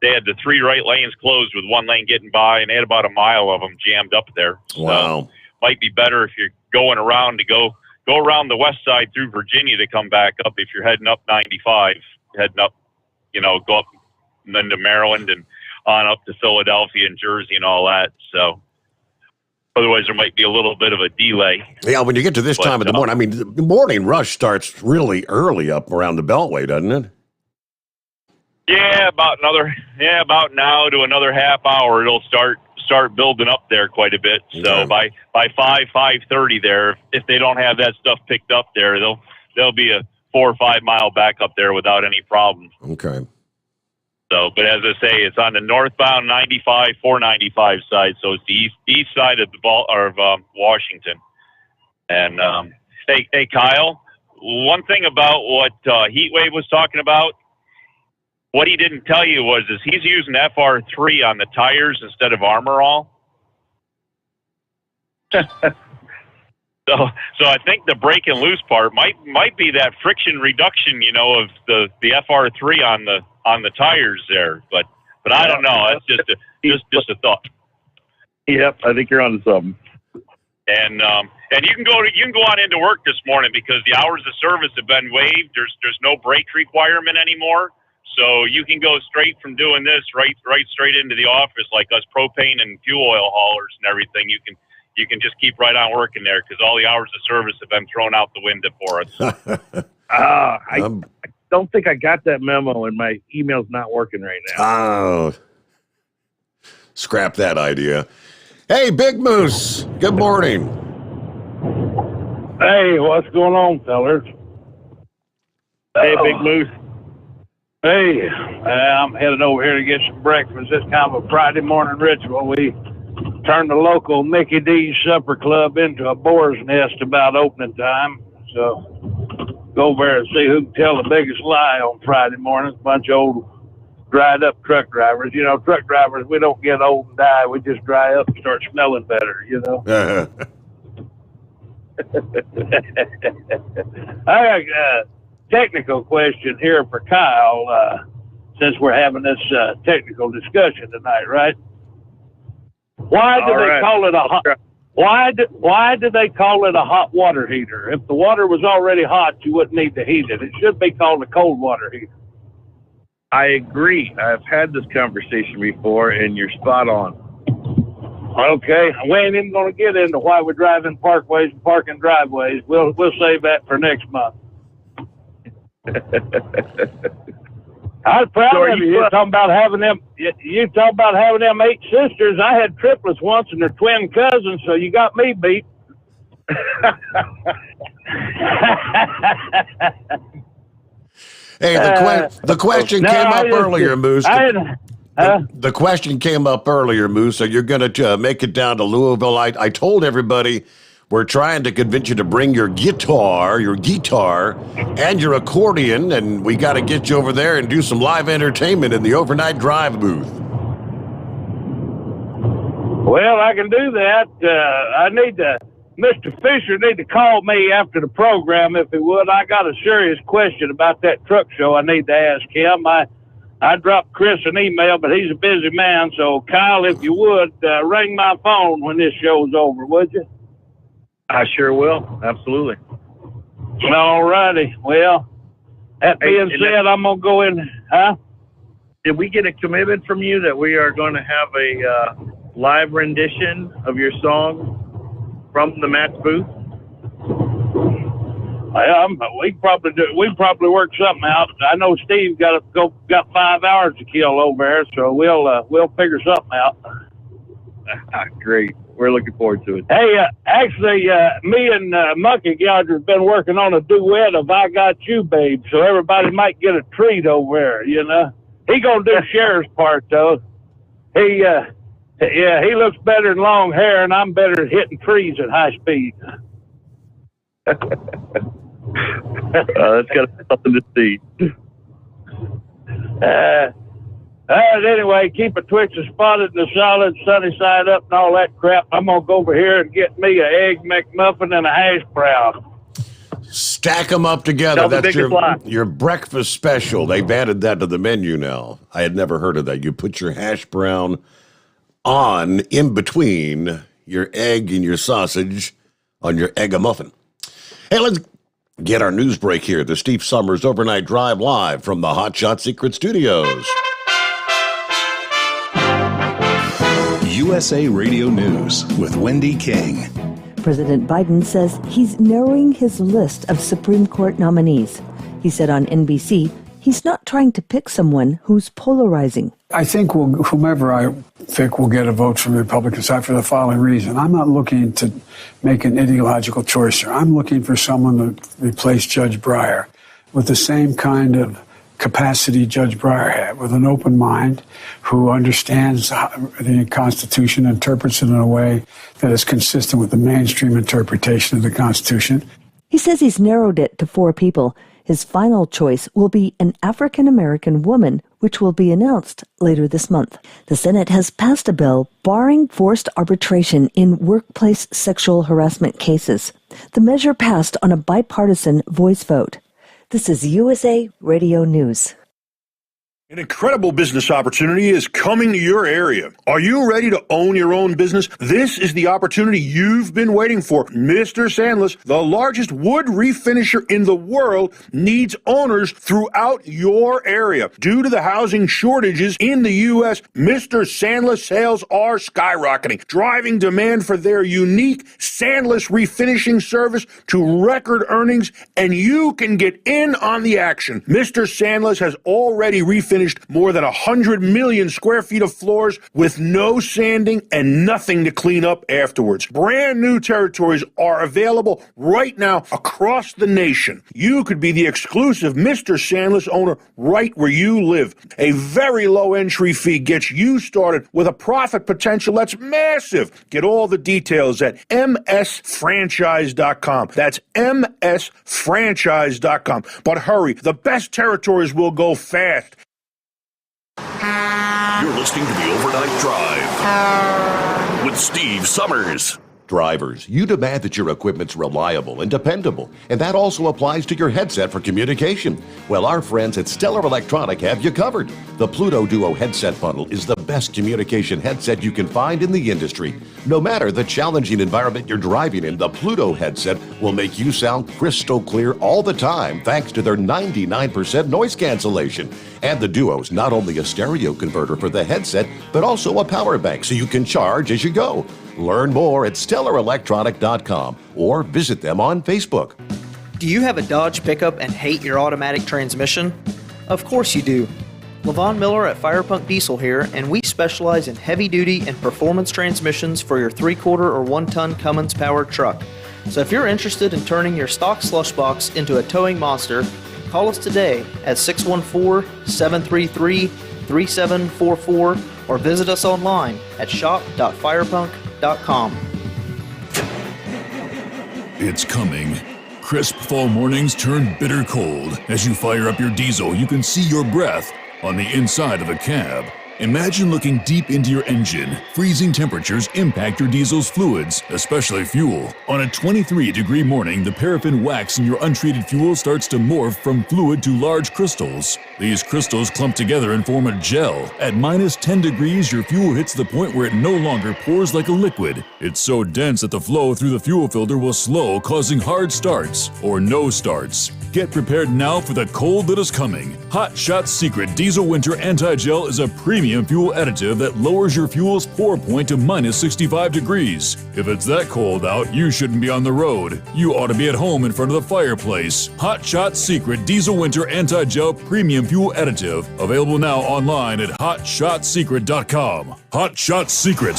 the 3 right lanes closed with 1 lane getting by, and they had about a mile of them jammed up there. Wow. So might be better if you're going around to go around the west side through Virginia to come back up. If you're heading up 95, heading up, go up and then to Maryland and on up to Philadelphia and Jersey and all that. So otherwise there might be a little bit of a delay. Yeah, when you get to this time of the morning, I mean, the morning rush starts really early up around the Beltway, doesn't it? Yeah, about now to another half hour, it'll start building up there quite a bit. So by 5:30 there, if they don't have that stuff picked up there, there'll be a 4 or 5 mile back up there without any problem. Okay. So, but as I say, it's on the northbound 95, 495 side, so it's the east side of Washington. And hey, Kyle, one thing about what Heatwave was talking about, what he didn't tell you is he's using FR3 on the tires instead of Armor All. So I think the break and loose part might be that friction reduction, of the FR3 on the tires there, but I don't know. That's just a thought. Yep, I think you're on something. And you can go on into work this morning because the hours of service have been waived. There's no break requirement anymore, so you can go straight from doing this right straight into the office like us propane and fuel oil haulers and everything. You can just keep right on working there because all the hours of service have been thrown out the window for us. I don't think I got that memo, and my email's not working right now. Oh, scrap that idea. Hey, Big Moose, good morning. Hey, what's going on, fellas? Hey, Big Moose. Hey, I'm headed over here to get some breakfast. It's kind of a Friday morning ritual. We turned the local Mickey D's Supper Club into a boar's nest about opening time. So go over there and see who can tell the biggest lie on Friday mornings. A bunch of old dried up truck drivers. Truck drivers, we don't get old and die. We just dry up and start smelling better, I got a technical question here for Kyle, since we're having this technical discussion tonight, right? Why do they call it a hot? Why do they call it a hot water heater? If the water was already hot, you wouldn't need to heat it. It should be called a cold water heater. I agree. I've had this conversation before, and you're spot on. Okay, we ain't even going to get into why we drive in parkways and parking driveways. We'll save that for next month. I was proud of you. You talking about having them? You talking about having them 8 sisters? I had triplets once, and they're twin cousins. So you got me beat. Hey, the question came up earlier, Moose. The question came up earlier, Moose. So you're going to make it down to Louisville. I told everybody we're trying to convince you to bring your guitar, and your accordion, and we got to get you over there and do some live entertainment in the Overnight Drive booth. Well, I can do that. Mr. Fisher need to call me after the program if he would. I got a serious question about that truck show I need to ask him. I I dropped Chris an email, but he's a busy man. So, Kyle, if you would, ring my phone when this show's over, would you? I sure will. Absolutely. All righty. Well, that being said, I'm going to go in. Huh? Did we get a commitment from you that we are going to have a live rendition of your song from the match booth? We probably work something out. I know Steve got 5 hours to kill over there, so we'll figure something out. Great. We're looking forward to it. Hey, actually, me and Monkey Gouger have been working on a duet of "I Got You, Babe," so everybody might get a treat over there. You know, he gonna do Cher's part though. He looks better in long hair, and I'm better at hitting trees at high speed. That's got something to see. Anyway, keep a Twitcher spotted in the solid, sunny side up and all that crap. I'm going to go over here and get me an egg McMuffin and a hash brown. Stack them up together. That's your breakfast special. They've added that to the menu now. I had never heard of that. You put your hash brown on in between your egg and your sausage on your egg-a-muffin. Hey, let's get our news break here. The Steve Summers Overnight Drive live from the Hot Shot Secret Studios. USA Radio News with Wendy King. President Biden says he's narrowing his list of Supreme Court nominees. He said on NBC he's not trying to pick someone who's polarizing. I think whomever I pick will get a vote from the Republican side for the following reason. I'm not looking to make an ideological choice here. I'm looking for someone to replace Judge Breyer with the same kind of capacity Judge Breyer had, with an open mind, who understands the Constitution, interprets it in a way that is consistent with the mainstream interpretation of the Constitution. He says he's narrowed it to 4 people. His final choice will be an African-American woman, which will be announced later this month. The Senate has passed a bill barring forced arbitration in workplace sexual harassment cases. The measure passed on a bipartisan voice vote. This is USA Radio News. An incredible business opportunity is coming to your area. Are you ready to own your own business? This is the opportunity you've been waiting for. Mr. Sandless, the largest wood refinisher in the world, needs owners throughout your area. Due to the housing shortages in the U.S., Mr. Sandless sales are skyrocketing, driving demand for their unique Sandless refinishing service to record earnings, and you can get in on the action. Mr. Sandless has already refinished more than 100 million square feet of floors with no sanding and nothing to clean up afterwards. Brand new territories are available right now across the nation. You could be the exclusive Mr. Sandless owner right where you live. A very low entry fee gets you started with a profit potential that's massive. Get all the details at msfranchise.com. That's msfranchise.com. But hurry, the best territories will go fast. You're listening to the Overnight Drive with Steve Summers. Drivers, you demand that your equipment's reliable and dependable, and that also applies to your headset for communication. Well, our friends at Stellar Electronic have you covered. The Pluto Duo headset bundle is the best communication headset you can find in the industry. No matter the challenging environment you're driving in, the Pluto headset will make you sound crystal clear all the time thanks to their 99% noise cancellation. And the Duo's not only a stereo converter for the headset, but also a power bank so you can charge as you go. Learn more at StellarElectronic.com or visit them on Facebook. Do you have a Dodge pickup and hate your automatic transmission? Of course you do. Levon Miller at Firepunk Diesel here, and we specialize in heavy-duty and performance transmissions for your 3-quarter or 1-ton Cummins-powered truck. So if you're interested in turning your stock slush box into a towing monster, call us today at 614-733-3744 or visit us online at shop.firepunk.com. It's coming. Crisp fall mornings turn bitter cold. As you fire up your diesel, you can see your breath on the inside of a cab. Imagine looking deep into your engine. Freezing temperatures impact your diesel's fluids, especially fuel. On a 23-degree morning, the paraffin wax in your untreated fuel starts to morph from fluid to large crystals. These crystals clump together and form a gel. At minus 10 degrees, your fuel hits the point where it no longer pours like a liquid. It's so dense that the flow through the fuel filter will slow, causing hard starts or no starts. Get prepared now for the cold that is coming. Hot Shot Secret Diesel Winter Anti-Gel is a premium fuel additive that lowers your fuel's pour point to minus 65 degrees. If it's that cold out, you shouldn't be on the road. You ought to be at home in front of the fireplace. Hot Shot Secret Diesel Winter Anti-Gel Premium Fuel Additive. Available now online at hotshotsecret.com. Hot Shot Secret.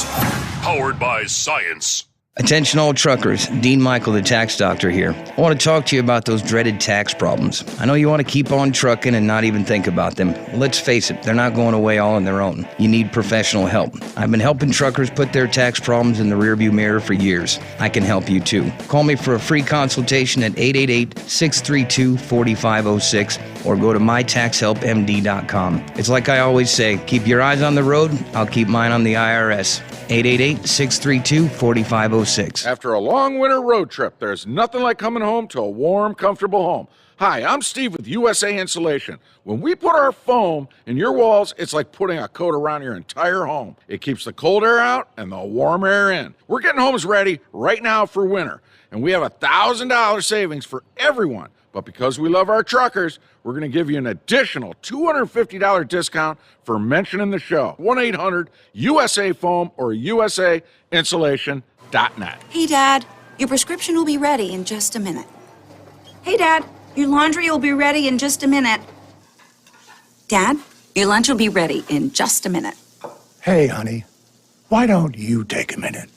Powered by science. Attention all truckers, Dean Michael, the tax doctor here. I want to talk to you about those dreaded tax problems. I know you want to keep on trucking and not even think about them. Let's face it, they're not going away all on their own. You need professional help. I've been helping truckers put their tax problems in the rearview mirror for years. I can help you too. Call me for a free consultation at 888-632-4506 or go to mytaxhelpmd.com. It's like I always say, keep your eyes on the road, I'll keep mine on the IRS. 888-632-4506. After a long winter road trip, there's nothing like coming home to a warm, comfortable home. Hi, I'm Steve with USA Insulation. When we put our foam in your walls, it's like putting a coat around your entire home. It keeps the cold air out and the warm air in. We're getting homes ready right now for winter, and we have $1,000 savings for everyone. But because we love our truckers, we're going to give you an additional $250 discount for mentioning the show. 1-800-USA-FOAM or USAinsulation.net. Hey, Dad, your prescription will be ready in just a minute. Hey, Dad, your laundry will be ready in just a minute. Dad, your lunch will be ready in just a minute. Hey, honey, why don't you take a minute?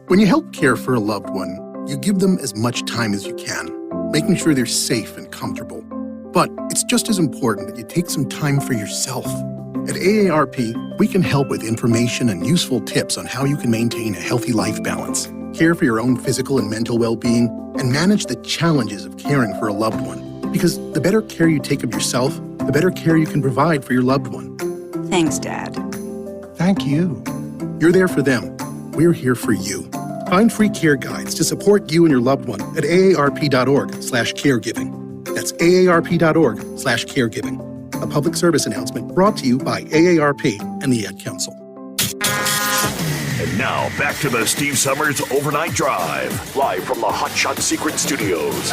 When you help care for a loved one, you give them as much time as you can, making sure they're safe and comfortable. But it's just as important that you take some time for yourself. At AARP, we can help with information and useful tips on how you can maintain a healthy life balance, care for your own physical and mental well-being, and manage the challenges of caring for a loved one. Because the better care you take of yourself, the better care you can provide for your loved one. Thanks, Dad. Thank you. You're there for them. We're here for you. Find free care guides to support you and your loved one at aarp.org/caregiving. That's aarp.org/caregiving. A public service announcement brought to you by AARP and the Ad Council. And now back to the Steve Summers Overnight Drive, live from the Hot Shot Secret Studios.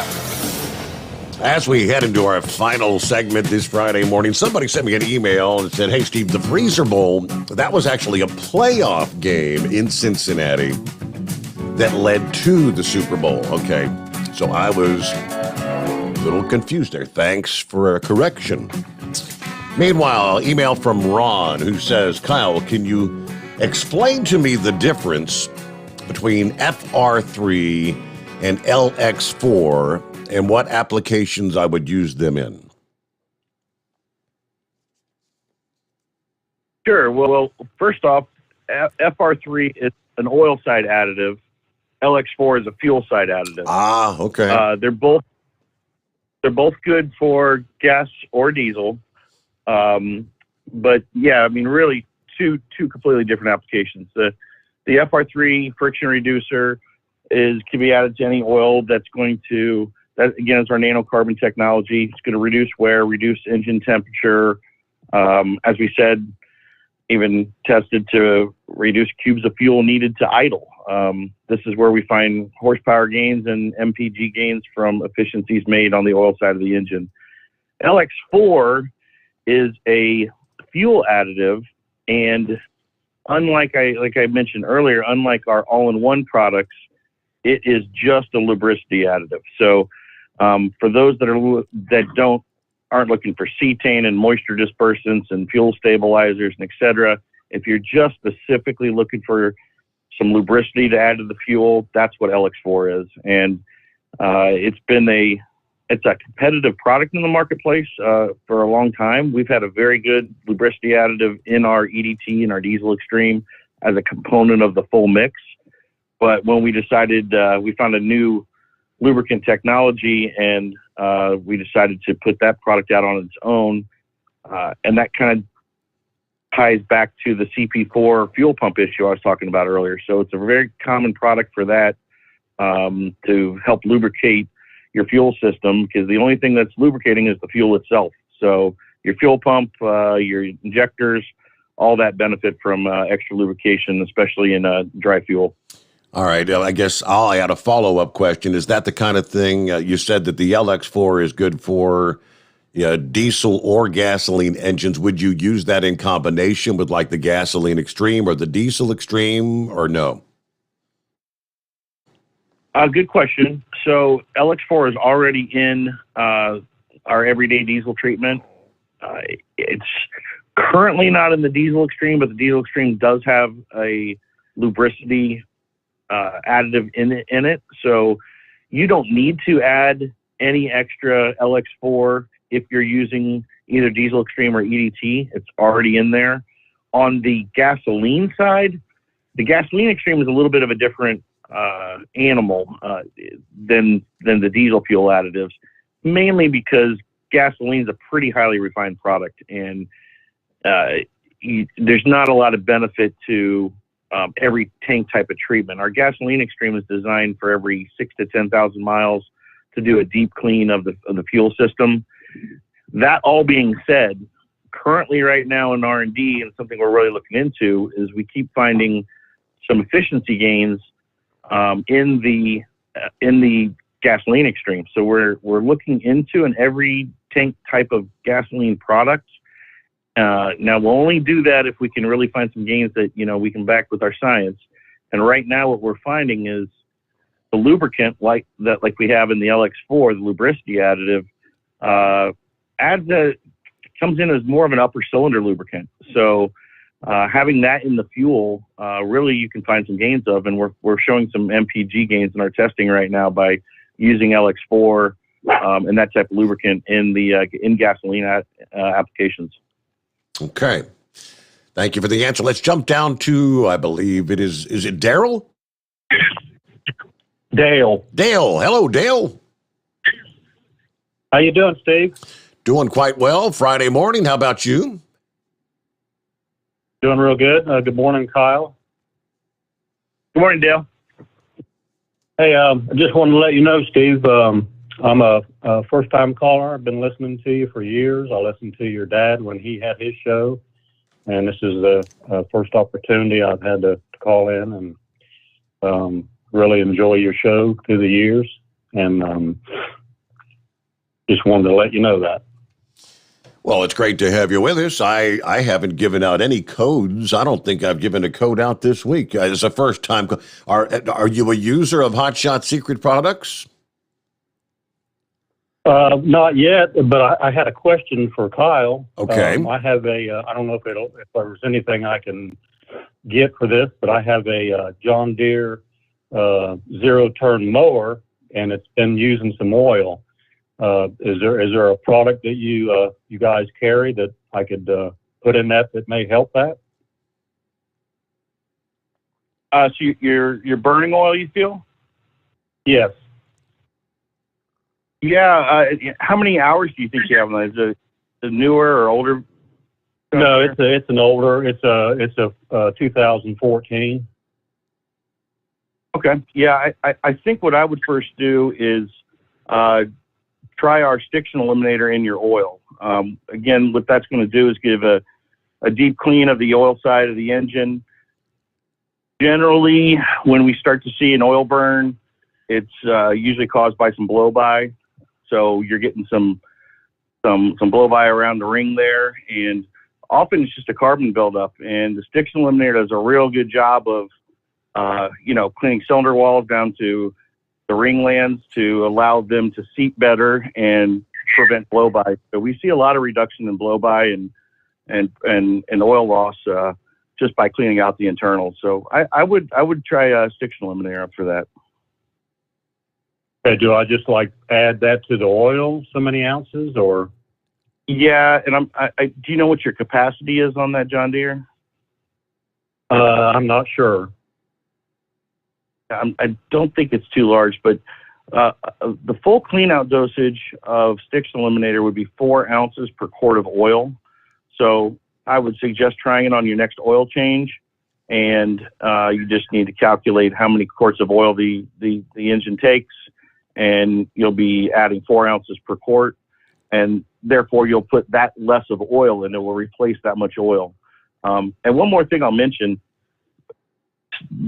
As we head into our final segment this Friday morning, somebody sent me an email and said, hey, Steve, the Freezer Bowl, that was actually a playoff game in Cincinnati that led to the Super Bowl. Okay, so I was a little confused there. Thanks for a correction. Meanwhile, email from Ron who says, Kyle, can you explain to me the difference between FR3 and LX4 and what applications I would use them in? Sure. Well, first off, FR3 is an oil side additive. LX4 is a fuel side additive. Ah, okay. They're both good for gas or diesel. But yeah, I mean, really two completely different applications. The FR3 friction reducer can be added to any oil that again is our nanocarbon technology. It's going to reduce wear, reduce engine temperature. As we said, even tested to reduce cubes of fuel needed to idle. This is where we find horsepower gains and MPG gains from efficiencies made on the oil side of the engine. LX4 is a fuel additive, and unlike I mentioned earlier, unlike our all-in-one products, it is just a lubricity additive. So for those that aren't looking for cetane and moisture dispersants and fuel stabilizers and et cetera, if you're just specifically looking for some lubricity to add to the fuel, that's what LX4 is. And it's a competitive product in the marketplace for a long time. We've had a very good lubricity additive in our EDT and our Diesel Extreme as a component of the full mix. But when we decided, we found a new lubricant technology, and we decided to put that product out on its own. And that kind of ties back to the CP4 fuel pump issue I was talking about earlier. So it's a very common product for that, to help lubricate your fuel system, because the only thing that's lubricating is the fuel itself. So your fuel pump, your injectors, all that benefit from extra lubrication, especially in dry fuel. All right. I guess I'll add a follow-up question. Is that the kind of thing you said that the LX4 is good for diesel or gasoline engines? Would you use that in combination with like the gasoline extreme or the diesel extreme, or no? Good question. So LX4 is already in our everyday diesel treatment. It's currently not in the diesel extreme, but the diesel extreme does have a lubricity additive in it. So you don't need to add any extra LX4 if you're using either diesel extreme or EDT. It's already in there. On the gasoline side, the gasoline extreme is a little bit of a different animal than the diesel fuel additives, mainly because gasoline is a pretty highly refined product, and there's not a lot of benefit to every tank type of treatment. Our gasoline extreme is designed for every 6,000 to 10,000 miles to do a deep clean of the fuel system. That all being said, currently right now in R&D, and something we're really looking into, is we keep finding some efficiency gains in the gasoline extreme. So we're looking into an every tank type of gasoline product. Now we'll only do that if we can really find some gains that we can back with our science. And right now, what we're finding is the lubricant, like we have in the LX4, the lubricity additive, comes in as more of an upper cylinder lubricant. So having that in the fuel, really you can find some gains of, and we're showing some MPG gains in our testing right now by using LX4 and that type of lubricant in gasoline applications. Okay. Thank you for the answer. Let's jump down to, I believe it is it Daryl? Dale. Dale. Hello, Dale. How you doing, Steve? Doing quite well. Friday morning. How about you? Doing real good. Good morning, Kyle. Good morning, Dale. Hey, I just wanted to let you know, Steve, I'm a first-time caller. I've been listening to you for years. I listened to your dad when he had his show, and this is the first opportunity I've had to call in, and really enjoy your show through the years, and just wanted to let you know that. Well, it's great to have you with us. I haven't given out any codes. I don't think I've given a code out this week. It's a first time. Are you a user of Hot Shot Secret products? Not yet, but I had a question for Kyle. Okay. I have I don't know if there's anything I can get for this, but I have a John Deere zero-turn mower, and it's been using some oil. Is there a product that you guys carry that I could put in that may help that? So you're burning oil, you feel? Yes. Yeah. How many hours do you think you have on that? Is it a newer or older? No, it's an older. It's a 2014. Okay. Yeah, I think what I would first do is try our Stiction Eliminator in your oil. Again, what that's going to do is give a deep clean of the oil side of the engine. Generally, when we start to see an oil burn, it's usually caused by some blow-by. So you're getting some blow-by around the ring there, and often it's just a carbon buildup. And the Stiction Eliminator does a real good job of cleaning cylinder walls down to the ring lands to allow them to seat better and prevent blow-by. So we see a lot of reduction in blow-by and oil loss just by cleaning out the internals. So I would try a Stiction Eliminator up for that. Okay, do I just add that to the oil, so many ounces, or? Yeah, and do you know what your capacity is on that John Deere? I'm not sure. I don't think it's too large, but the full clean-out dosage of Stiction Eliminator would be 4 ounces per quart of oil. So I would suggest trying it on your next oil change. And you just need to calculate how many quarts of oil the engine takes, and you'll be adding 4 ounces per quart. And therefore, you'll put that less of oil and it will replace that much oil. And one more thing I'll mention,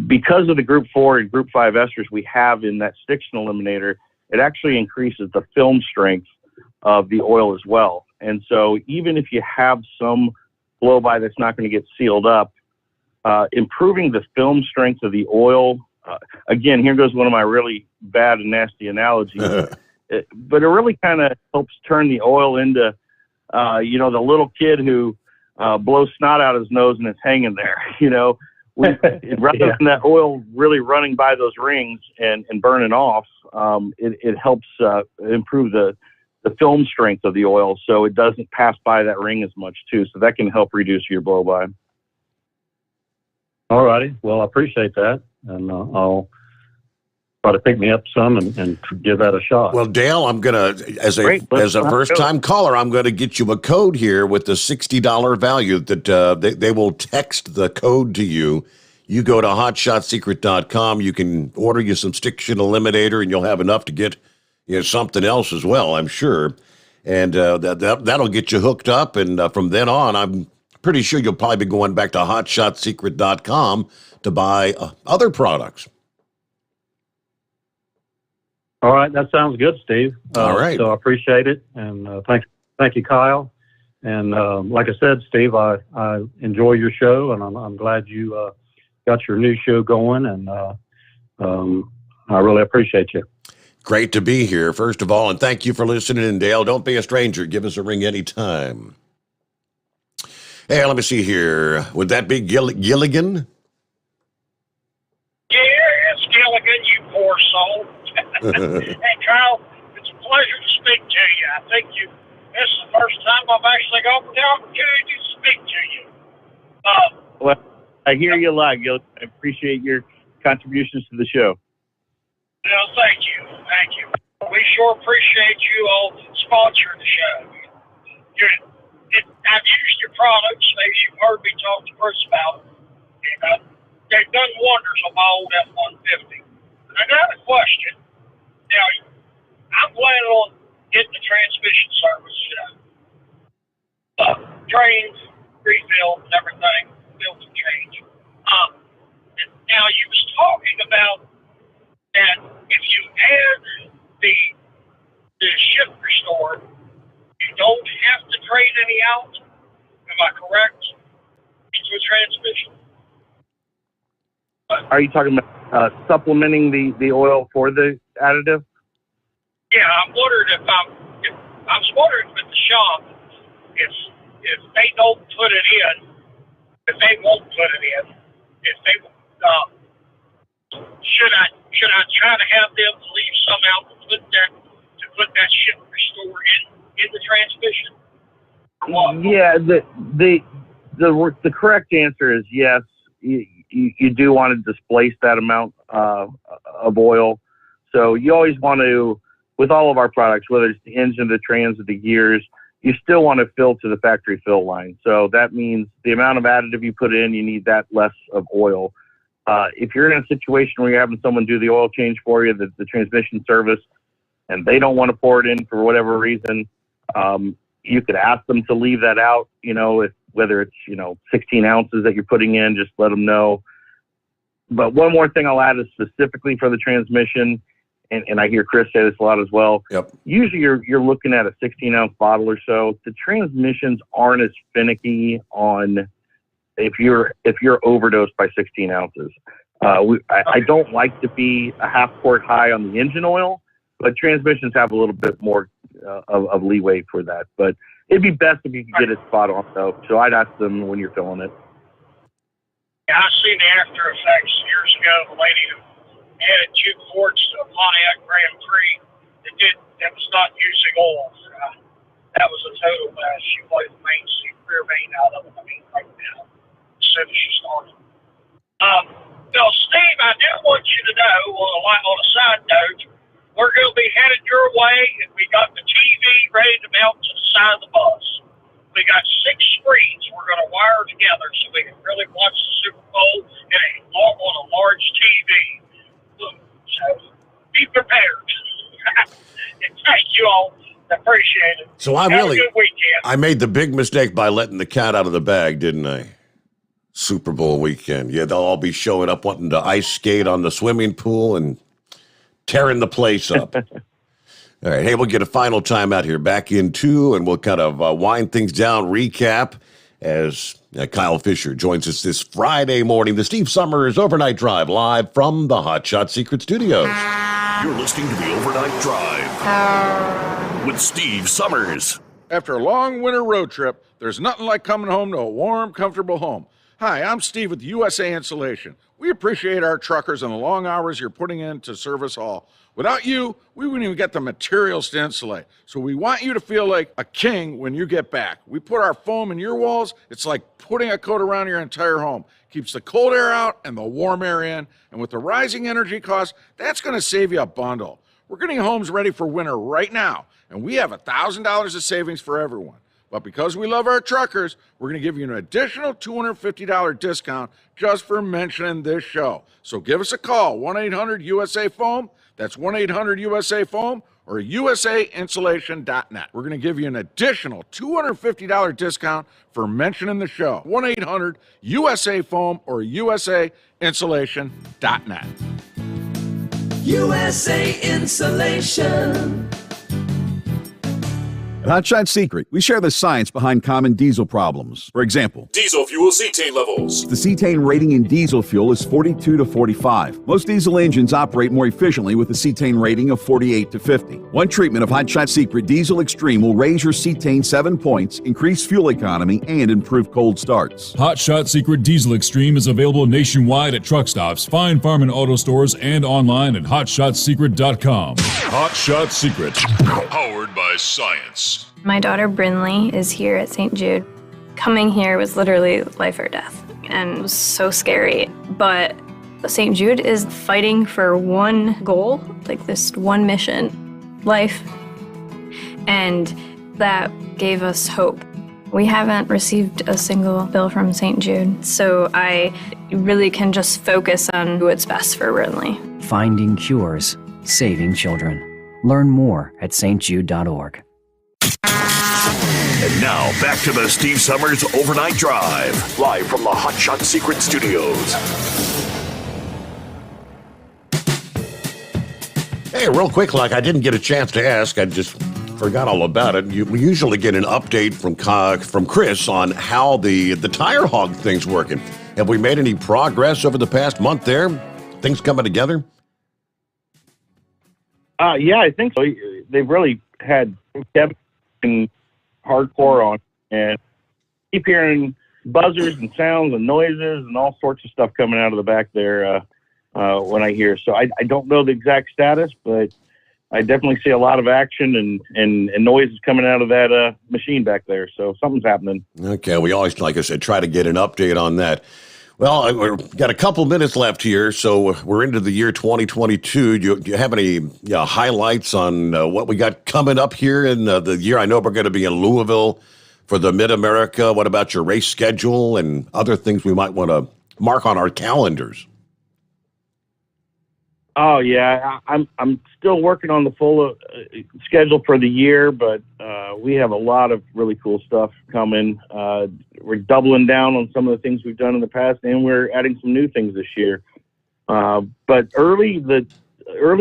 because of the Group 4 and Group 5 esters we have in that stiction eliminator, it actually increases the film strength of the oil as well. And so even if you have some blow-by that's not going to get sealed up, improving the film strength of the oil, again, here goes one of my really bad and nasty analogies, but it really kind of helps turn the oil into, the little kid who blows snot out his nose and it's hanging there, rather than that oil really running by those rings and burning off, it helps improve the film strength of the oil so it doesn't pass by that ring as much too. So that can help reduce your blow-by. All righty. Well, I appreciate that. And I'll try to pick me up some and give that a shot. Well, Dale, I'm going to, as a first-time caller, I'm going to get you a code here with the $60 value that they will text the code to you. You go to hotshotsecret.com. You can order you some stiction eliminator, and you'll have enough to get something else as well, I'm sure. And that'll get you hooked up. And from then on, I'm pretty sure you'll probably be going back to hotshotsecret.com to buy other products. All right, that sounds good, Steve. All right. So I appreciate it, and thank you, Kyle. And like I said, Steve, I enjoy your show, and I'm glad you got your new show going, and I really appreciate you. Great to be here, first of all, and thank you for listening. And Dale, don't be a stranger. Give us a ring anytime. Hey, let me see here. Would that be Gilligan? Yeah, it's Gilligan, you poor soul. Hey, Kyle, it's a pleasure to speak to you. I think this is the first time I've actually got the opportunity to speak to you. Well, I hear you live, Gilligan. I appreciate your contributions to the show. Well, thank you. Thank you. We sure appreciate you all sponsoring the show. I've used your products. Maybe you've heard me talk to Chris about it. They've done wonders on my old F-150. And I got a question. Now, I'm planning on getting the transmission service, drains, refilled, and everything, filter change. Now, you was talking about that if you add the shift restore, you don't have to drain any out. Am I correct? Into a transmission. Are you talking about supplementing the oil for the additive? Yeah, I'm wondering if at the shop, if they don't put it in, if they won't put it in, if they should I try to have them leave some out to put that shift restore in the transmission? Yeah, the correct answer is yes. You do want to displace that amount of oil. So you always want to, with all of our products, whether it's the engine, the trans, or the gears, you still want to fill to the factory fill line. So that means the amount of additive you put in, you need that less of oil. If you're in a situation where you're having someone do the oil change for you, the transmission service, and they don't want to pour it in for whatever reason, you could ask them to leave that out, whether it's, 16 ounces that you're putting in, just let them know. But one more thing I'll add is specifically for the transmission, and I hear Chris say this a lot as well. Yep. Usually you're looking at a 16-ounce bottle or so. The transmissions aren't as finicky on if you're overdosed by 16 ounces. I don't like to be a half quart high on the engine oil, but transmissions have a little bit more of leeway for that. But it'd be best if you could get it spot on, though. So I'd ask them when you're filling it. Yeah, I seen the after effects years ago. The lady who added 2 quarts to Pontiac Grand Prix that was not using oil. That was a total mess. She played the rear main out of it. Right now, as soon as she started. Now, Steve, I do want you to know, on a side note, we're going to be headed your way, and we got the TV ready to mount to the side of the bus. We got 6 screens we're going to wire together so we can really watch the Super Bowl on a large TV. So be prepared. And thank you all. Appreciate it. So Have a good weekend. I made the big mistake by letting the cat out of the bag, didn't I? Super Bowl weekend. Yeah, they'll all be showing up wanting to ice skate on the swimming pool and tearing the place up. All right, hey, we'll get a final timeout here. Back in 2, and we'll kind of wind things down, recap, as Kyle Fisher joins us this Friday morning. The Steve Summers Overnight Drive, live from the Hot Shot Secret Studios. You're listening to the Overnight Drive with Steve Summers. After a long winter road trip, there's nothing like coming home to a warm, comfortable home. Hi, I'm Steve with USA Insulation. We appreciate our truckers and the long hours you're putting in to serve us all. Without you, we wouldn't even get the materials to insulate. So we want you to feel like a king when you get back. We put our foam in your walls. It's like putting a coat around your entire home. Keeps the cold air out and the warm air in. And with the rising energy costs, that's going to save you a bundle. We're getting homes ready for winter right now, and we have $1,000 of savings for everyone. But because we love our truckers, we're going to give you an additional $250 discount just for mentioning this show. So give us a call, 1-800-USA-FOAM. That's 1-800-USA-FOAM or usainsulation.net. We're going to give you an additional $250 discount for mentioning the show. 1-800-USA-FOAM or usainsulation.net. USA Insulation. At Hot Shot Secret, we share the science behind common diesel problems. For example, Diesel fuel cetane levels. the cetane rating in diesel fuel is 42 to 45. Most diesel engines operate more efficiently with a cetane rating of 48 to 50. One treatment of Hot Shot Secret Diesel Extreme will raise your cetane 7 points, increase fuel economy, and improve cold starts. Hot Shot Secret Diesel Extreme is available nationwide at truck stops, fine farm and auto stores, and online at hotshotsecret.com. Hot Shot Secret, powered by science. My daughter Brinley is here at St. Jude. Coming here was literally life or death, and it was so scary. But St. Jude is fighting for one goal, like this one mission, life. And that gave us hope. We haven't received a single bill from St. Jude, so I really can just focus on what's best for Brinley. Finding cures, saving children. Learn more at stjude.org. And now, back to the Steve Summers Overnight Drive, live from the Hot Shot Secret Studios. Hey, real quick, like I didn't get a chance to ask. I just forgot all about it. We usually get an update from Chris on how the tire hog thing's working. Have we made any progress over the past month there? Things coming together? Yeah, I think so. They've really had Kevin hardcore on, and keep hearing buzzers and sounds and noises and all sorts of stuff coming out of the back there when I hear. So I don't know the exact status, but I definitely see a lot of action and noises coming out of that machine back there. So something's happening. Okay, we always, like I said, try to get an update on that. Well, we've got a couple minutes left here, so we're into the year 2022. Do you have any highlights on what we got coming up here in the year? I know we're going to be in Louisville for the Mid-America. What about your race schedule and other things we might want to mark on our calendars? Oh yeah, I'm still working on the full schedule for the year, but we have a lot of really cool stuff coming. We're doubling down on some of the things we've done in the past, and we're adding some new things this year. But early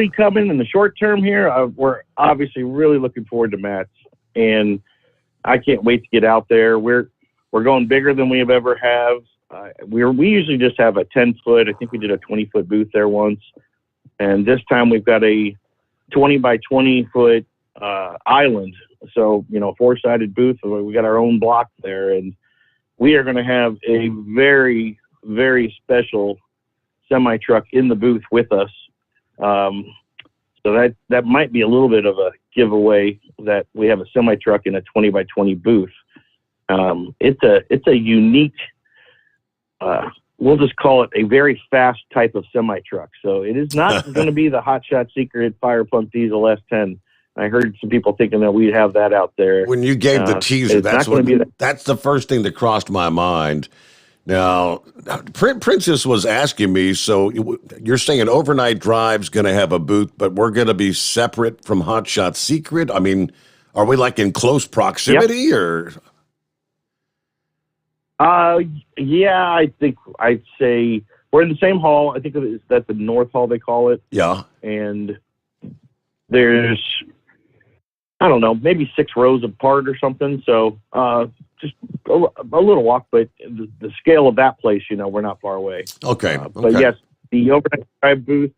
coming in the short term here, we're obviously really looking forward to Matt's, and I can't wait to get out there. We're going bigger than we have ever have. We usually just have a 10-foot. I think we did a 20-foot booth there once. And this time we've got a 20 by 20 foot island. So, 4-sided booth. We got our own block there, and we are going to have a very, very special semi truck in the booth with us. So that might be a little bit of a giveaway that we have a semi truck in a 20 by 20 booth. It's a unique, we'll just call it a very fast type of semi truck. So it is not going to be the Hot Shot Secret Fire Pump Diesel S10. I heard some people thinking that we'd have that out there. When you gave the teaser, that's the first thing that crossed my mind. Now, Princess was asking me, so you're saying Overnight Drive's going to have a booth, but we're going to be separate from Hot Shot Secret? I mean, are we like in close proximity or? Yeah, I think I'd say we're in the same hall. I think that's the North Hall, they call it. Yeah. And there's, I don't know, maybe 6 rows apart or something. So just a little walk, but the scale of that place, we're not far away. Okay. But yes, the Overnight Drive booth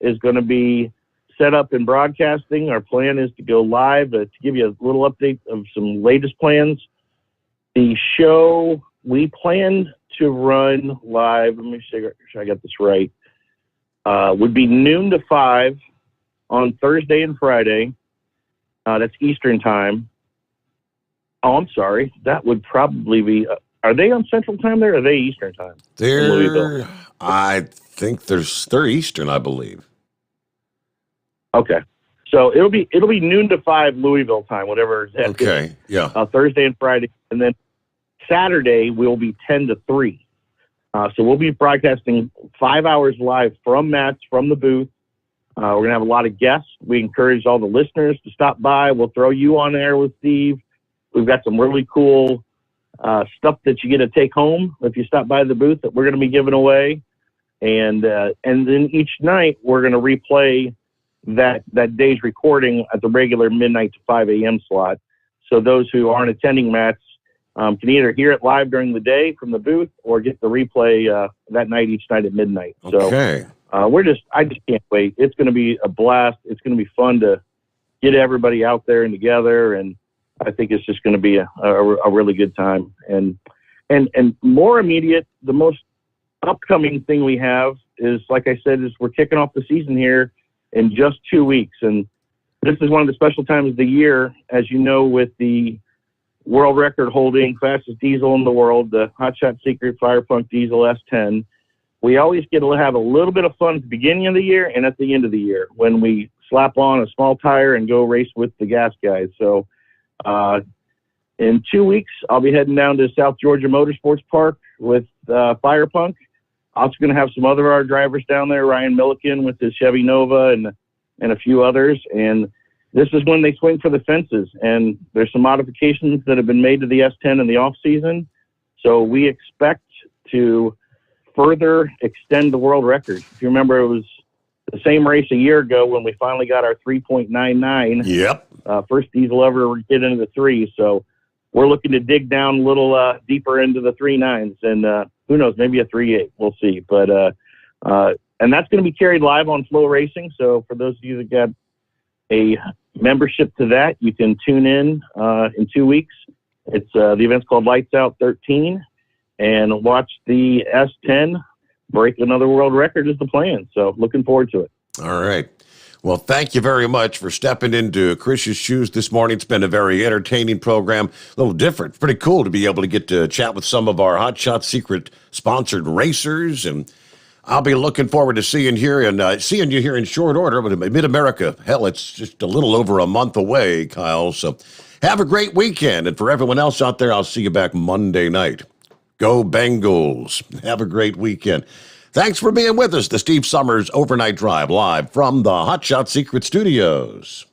is going to be set up in broadcasting. Our plan is to go live to give you a little update of some latest plans. The show we planned to run live, let me see if I got this right, would be noon to 5 on Thursday and Friday. That's Eastern time. Oh, I'm sorry. That would probably be, are they on Central time there or are they Eastern time? I think they're Eastern, I believe. Okay. So it'll be noon to 5 Louisville time, whatever. Okay. Yeah. Thursday and Friday. And then Saturday will be 10 to 3. So we'll be broadcasting 5 hours live from Matt's, from the booth. We're going to have a lot of guests. We encourage all the listeners to stop by. We'll throw you on air with Steve. We've got some really cool stuff that you get to take home if you stop by the booth that we're going to be giving away. And then each night we're going to replay that day's recording at the regular midnight to 5 a.m. slot. So those who aren't attending Matt's can either hear it live during the day from the booth or get the replay that night, each night at midnight. Okay. So I just can't wait. It's going to be a blast. It's going to be fun to get everybody out there and together. And I think it's just going to be a really good time. And more immediate, the most upcoming thing we have is, like I said, is we're kicking off the season here in just 2 weeks. And this is one of the special times of the year, as you know, with the world record holding fastest diesel in the world, the Hot Shot Secret Fire Punk Diesel S10. We always get to have a little bit of fun at the beginning of the year and at the end of the year when we slap on a small tire and go race with the gas guys. So in 2 weeks, I'll be heading down to South Georgia Motorsports Park with Fire Punk. Also going to have some other our drivers down there, Ryan Milliken with his Chevy Nova and a few others. And this is when they swing for the fences. And there's some modifications that have been made to the S10 in the off season. So we expect to further extend the world record. If you remember, it was the same race a year ago when we finally got our 3.99. Yep. First diesel ever get into the 3. So we're looking to dig down a little deeper into the 3.9s. And who knows, maybe a 3.8. We'll see. But and that's going to be carried live on Flow Racing. So for those of you that got a membership to that, you can tune in 2 weeks. It's the event's called Lights Out 13. And watch the S10 break another world record is the plan. So looking forward to it. All right. Well, thank you very much for stepping into Chris's shoes this morning. It's been a very entertaining program, a little different. Pretty cool to be able to get to chat with some of our Hot Shot Secret sponsored racers. And I'll be looking forward to seeing you here in short order. But Mid-America, hell, it's just a little over a month away, Kyle. So have a great weekend. And for everyone else out there, I'll see you back Monday night. Go Bengals. Have a great weekend. Thanks for being with us. The Steve Summers Overnight Drive live from the Hot Shot Secret Studios.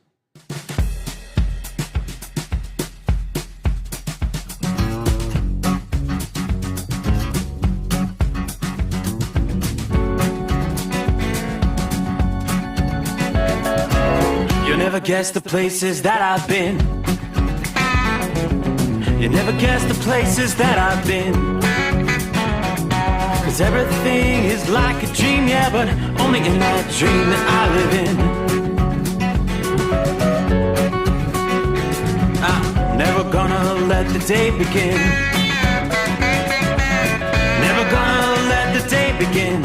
You'll never guess the places that I've been. You never guess the places that I've been. 'Cause everything is like a dream, yeah, but only in that dream that I live in. I'm never gonna let the day begin. Never gonna let the day begin.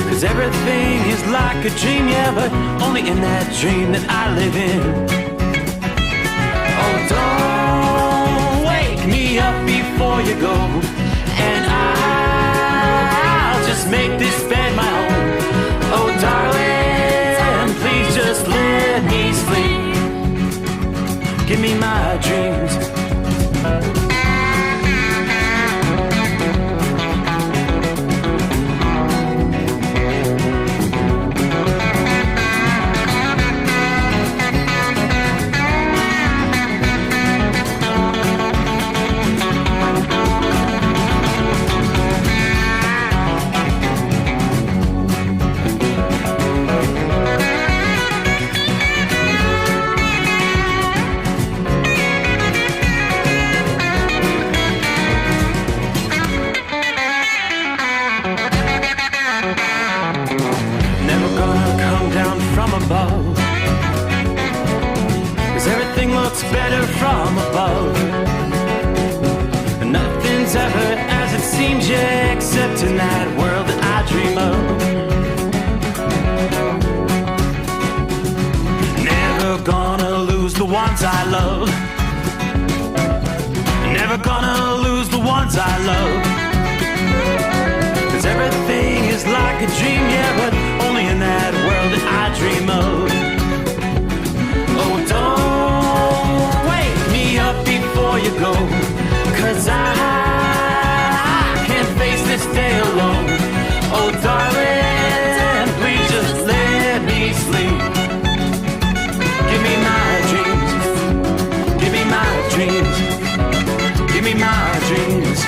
'Cause everything is like a dream, yeah, but only in that dream that I live in. Oh, don't wake me up before you go, and I'll just make this bed my home. Oh, darling, please just live Give me my dreams. Better from above. Nothing's ever as it seems, yeah, except in that world that I dream of. Never gonna lose the ones I love. Never gonna lose the ones I love. 'Cause everything is like a dream, yeah, but only in that world that I dream of. Oh, don't wake me up before you go, 'cause I can't face this day alone. Oh, darling, please just let me sleep. Give me my dreams. Give me my dreams. Give me my dreams.